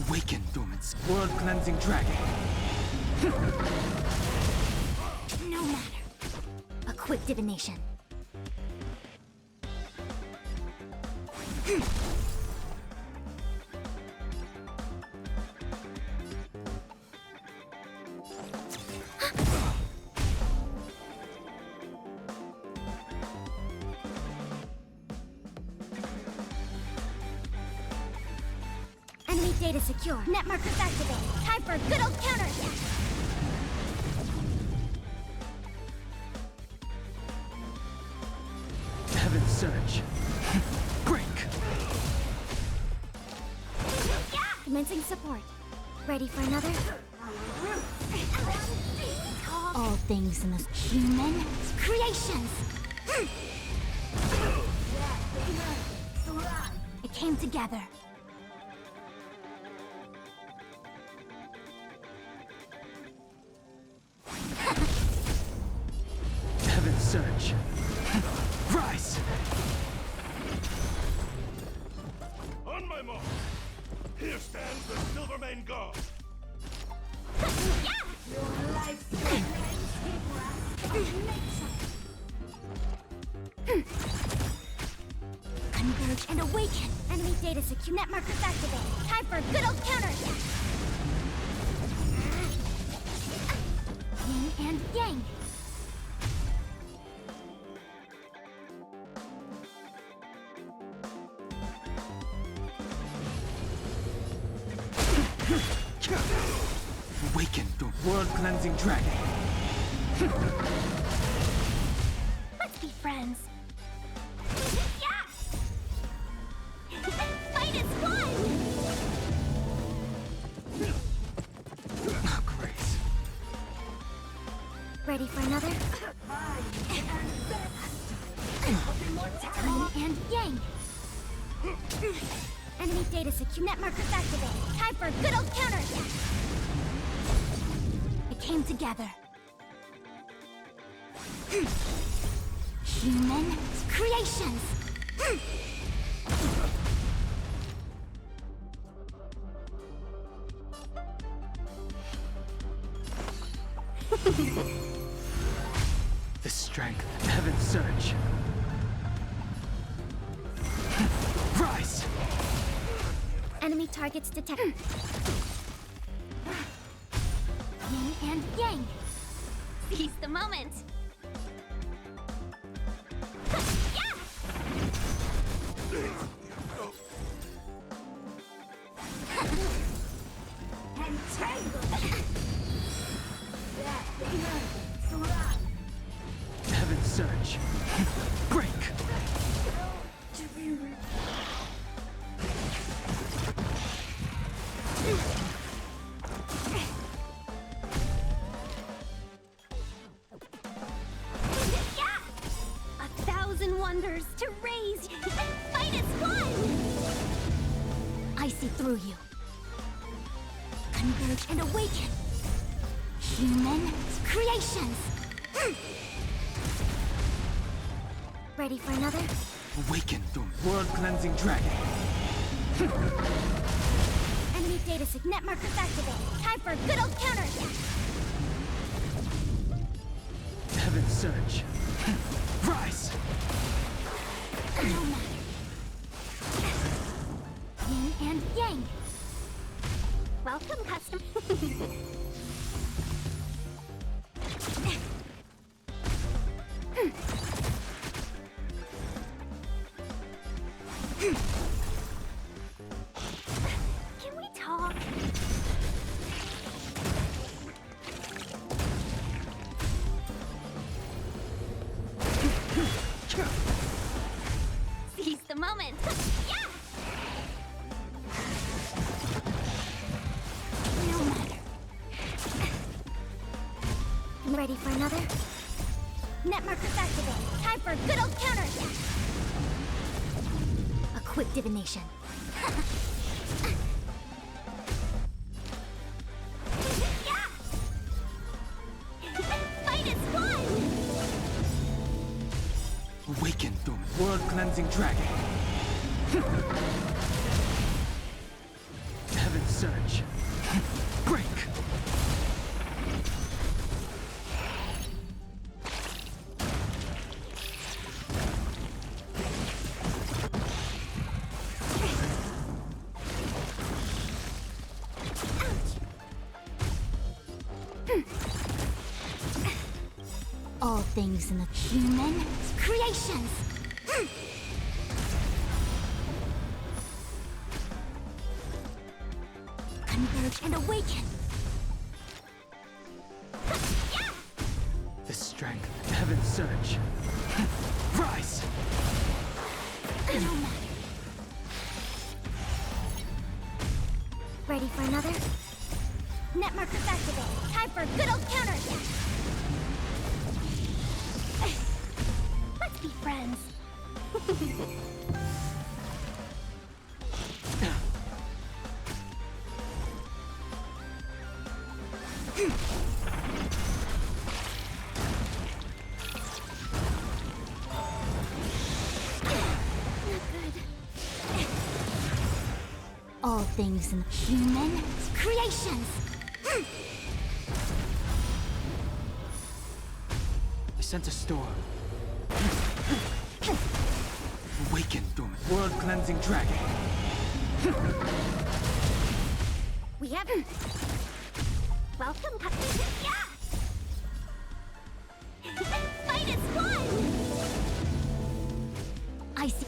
Awaken, dormant world-cleansing dragon. No matter. A quick divination. Enemy data secure. Net markers activated. Time for a good old counterattack. Heaven surge. Break. Commencing support. Ready for another? All things in this human creations. It came together. Heaven surge. Rise. On my mark. Here stands the Silvermane God. Converge and awaken. Enemy data secure. Net markers activated. Time for a good old counterattack. Yin and yang. Awaken the world-cleansing dragon. Let's be friends. Fight as one! Oh, Grace. Ready for another? Yin and yang. Enemy data secure. Net markers activated. Time for a good old counterattack. It came together. Human creations. The strength of Heaven surge. Rise. Enemy targets detected. Yin and yang. Seize the moment! Heaven surge. Break. Wonders to raise. Fight as one! I see through you. Converge and awaken. Human creations. Ready for another? Awaken the world-cleansing dragon. Enemy data sig. Net markers activated. Time for a good old counterattack. Heaven surge. Rise. No matter. Yin and yang. Welcome, custom. Can we talk? Ready for another? Net markers activated. Time for a good old counter attack. A quick divination. Fight is won! Awaken, dormant. World-cleansing dragon. Heaven's surge. Break! All things in the human creations. Converge and awaken. The strength. Heaven's surge. Rise! Ready for another? Net markers activated. Time for a good old counter attack. Let's be friends. All things in human creations. I sent a storm. Awaken, dormant. World-cleansing dragon. We have welcome. Fight is won! I see.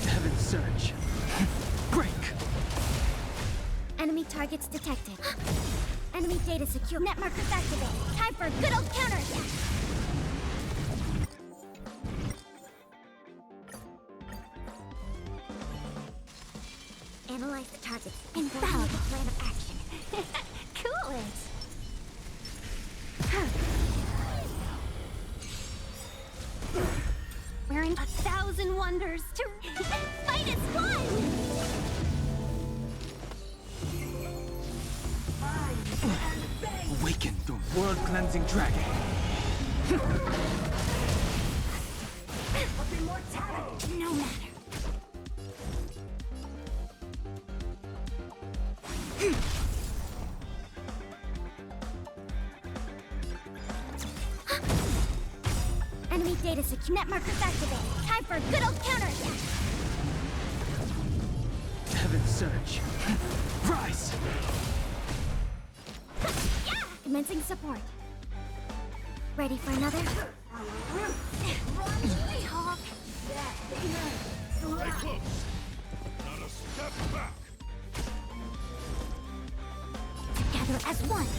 Heaven's surge. Break! Enemy targets detected. Enemy data secure. Net markers activated. Time for a good old counter attack. Analyze the targets and follow the plan of action. Cool it. We're in 1,000 wonders to fight is won! Awaken, dormant. World-cleansing dragon. No matter. Enemy data secure. Net markers activated. Time for a good old counter attack. Heaven's surge. Rise! Commencing support. Ready for another? Talk. Stay close. Not a step back. Together as one.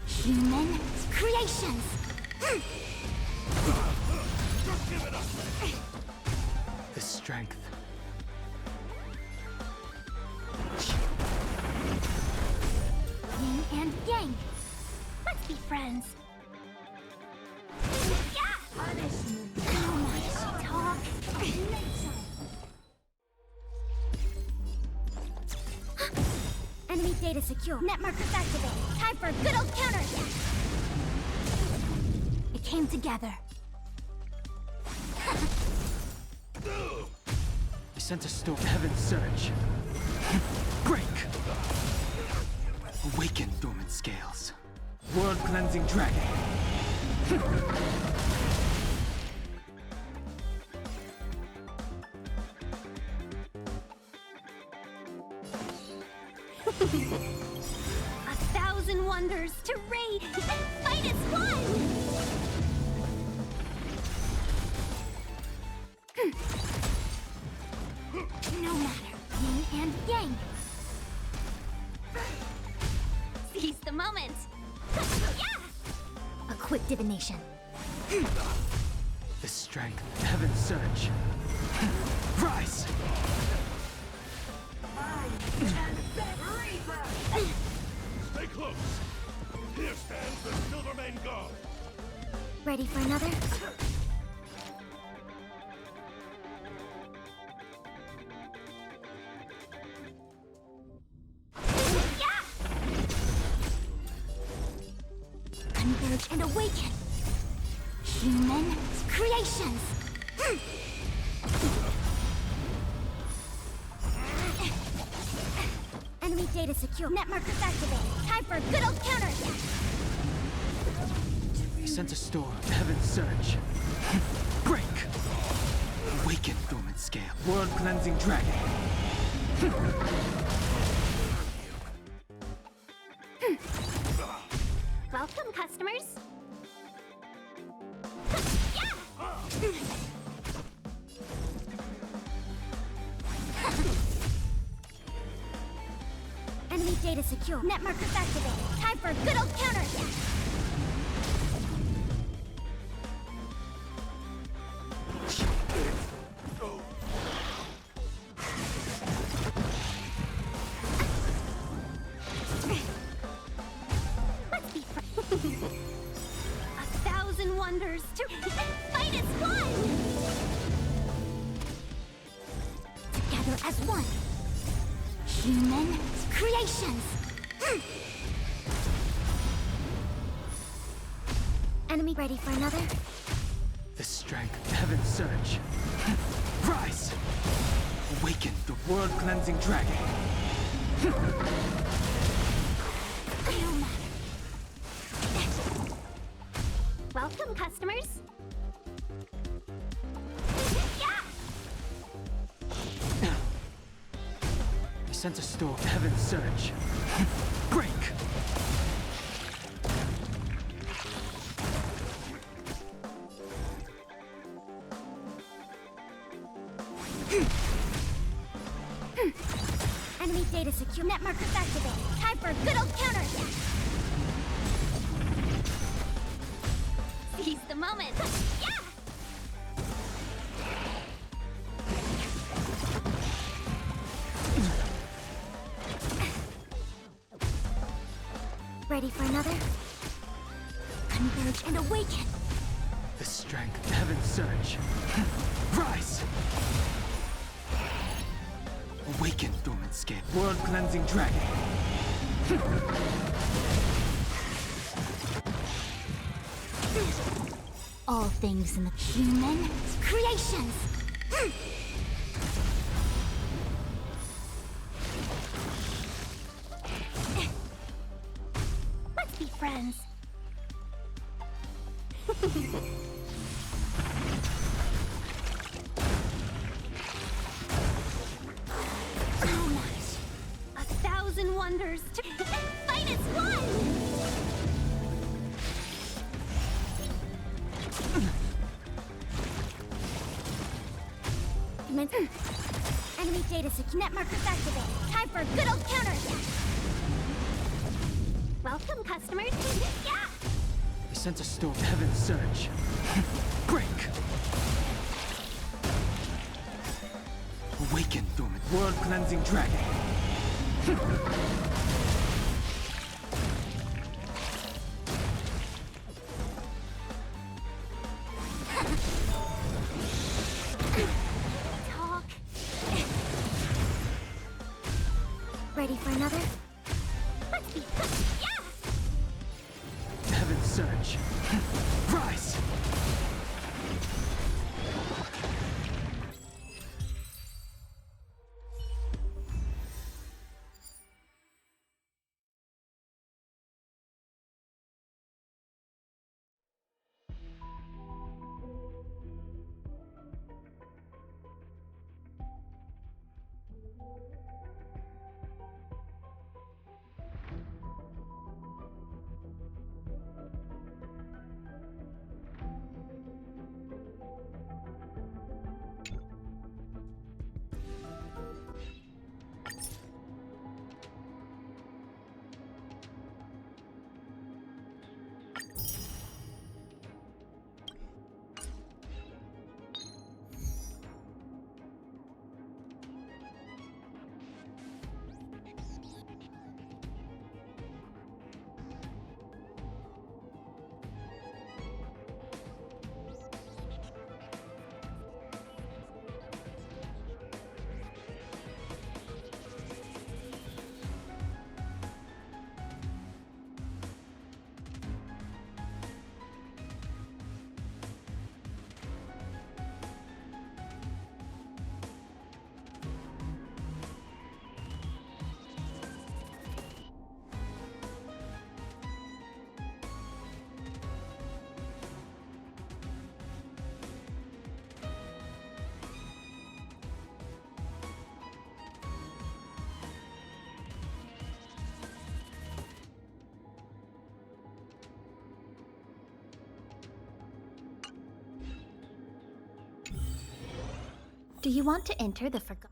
Human creations. Just give it up. The strength. Yin and yang. Let's be friends. How much talk? Enemy data secure. Net markers activated. Time for a good old counter attack. It came together. I sent a storm. Heaven's surge. Break! Awaken, dormant scales. World-cleansing dragon. 1,000 wonders to raid! Fight is won! No matter. Yin and yang. Seize the moment! A quick divination. The strength. Heaven's surge. Rise! Stay close. Here stands the Silvermane God. Ready for another? Converge and awaken! Human creations! Enemy data secure. Net markers activated. Time for a good old counterattack! We sense a storm. Heaven's surge. Break! Awaken, dormant scale. World cleansing dragon. Welcome, customers. Enemy data secure. Net markers activated. Time for a good old counterattack! A thousand wonders to fight as one! Together as one! Human creations! Enemy ready for another? The strength. Heaven's surge. Rise! Awaken the world cleansing dragon. Welcome, customers. We sense a storm. Heaven's surge. Break! Enemy data secure. Net markers activated. Time for a good old counterattack! Seize the moment. Ready for another? Converge and awaken! The strength. Heaven's surge. Rise! Awaken, dormant scale. World cleansing dragon. All things in the human creations! Let's be friends. So much! A thousand wonders to fight as one! Enemy data secure. Net markers activated. Time for a good old counterattack! Welcome, customers. We sense a storm. Heaven's surge. Break! Awaken, dormant world cleansing dragon. Talk. Ready for another? Let's be Heaven's surge. Rise! Do you want to enter the forgotten?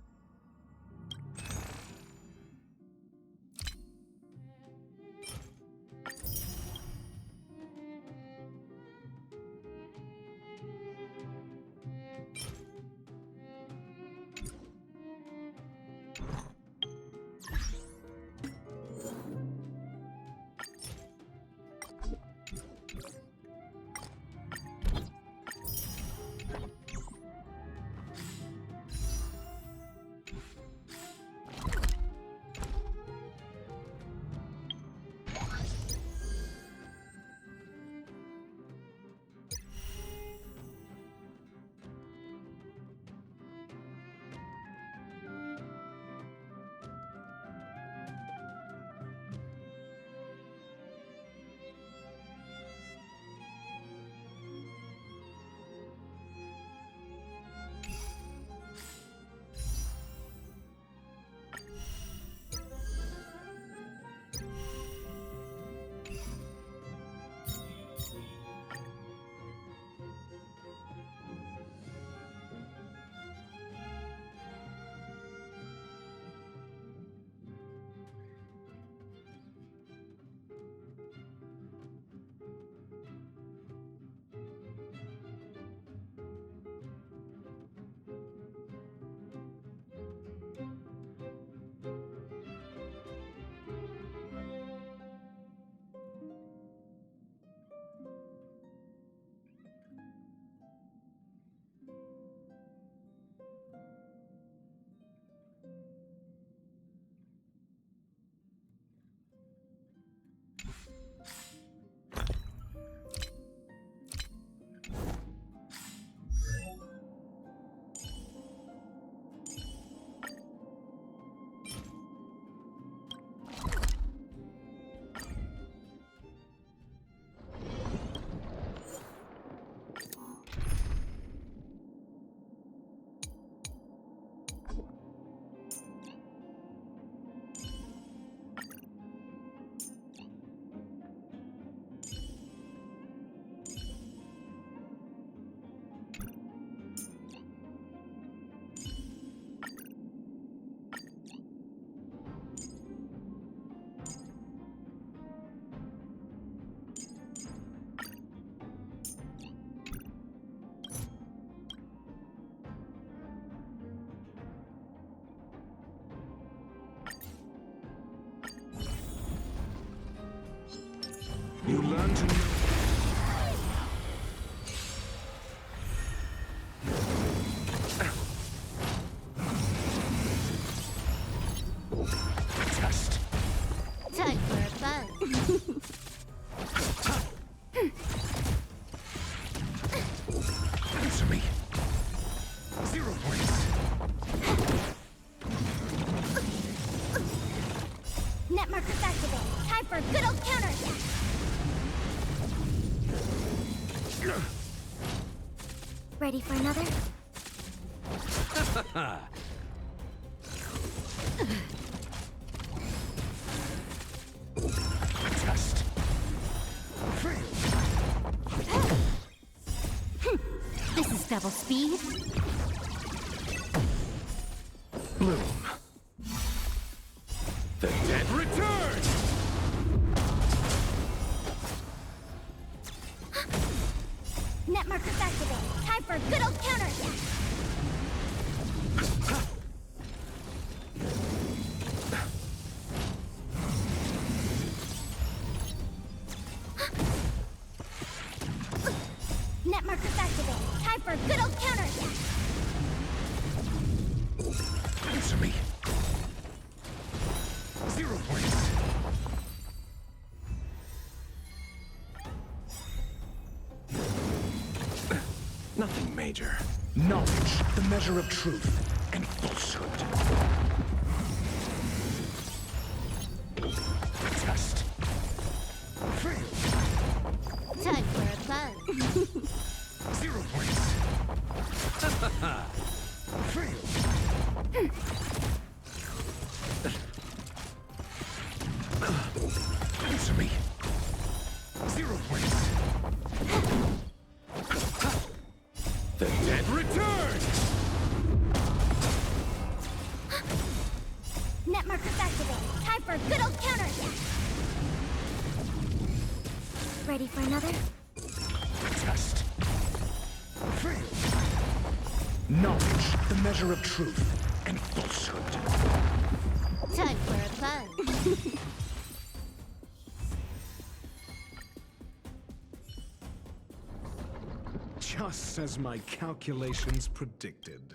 You learn to know. Test. Time for a buzz. Answer me. 0 points. Net markers activate. Time for a good old counterattack. Ready for another? Test. This is double speed. Bloom. The dead return! Net markers activate. Time for a good old counterattack. Net markers activate. Time for a good old counterattack. Answer me. 0 points. Nothing major. Knowledge, the measure of truth and falsehood. Test. Fail. Time for a buzz. 0 points. Fail. Answer me. 0 points. The dead return! Ready for another? Test. Fail. Knowledge, the measure of truth and falsehood. Time for a plunge. Just as my calculations predicted.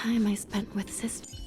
time I spent with sister.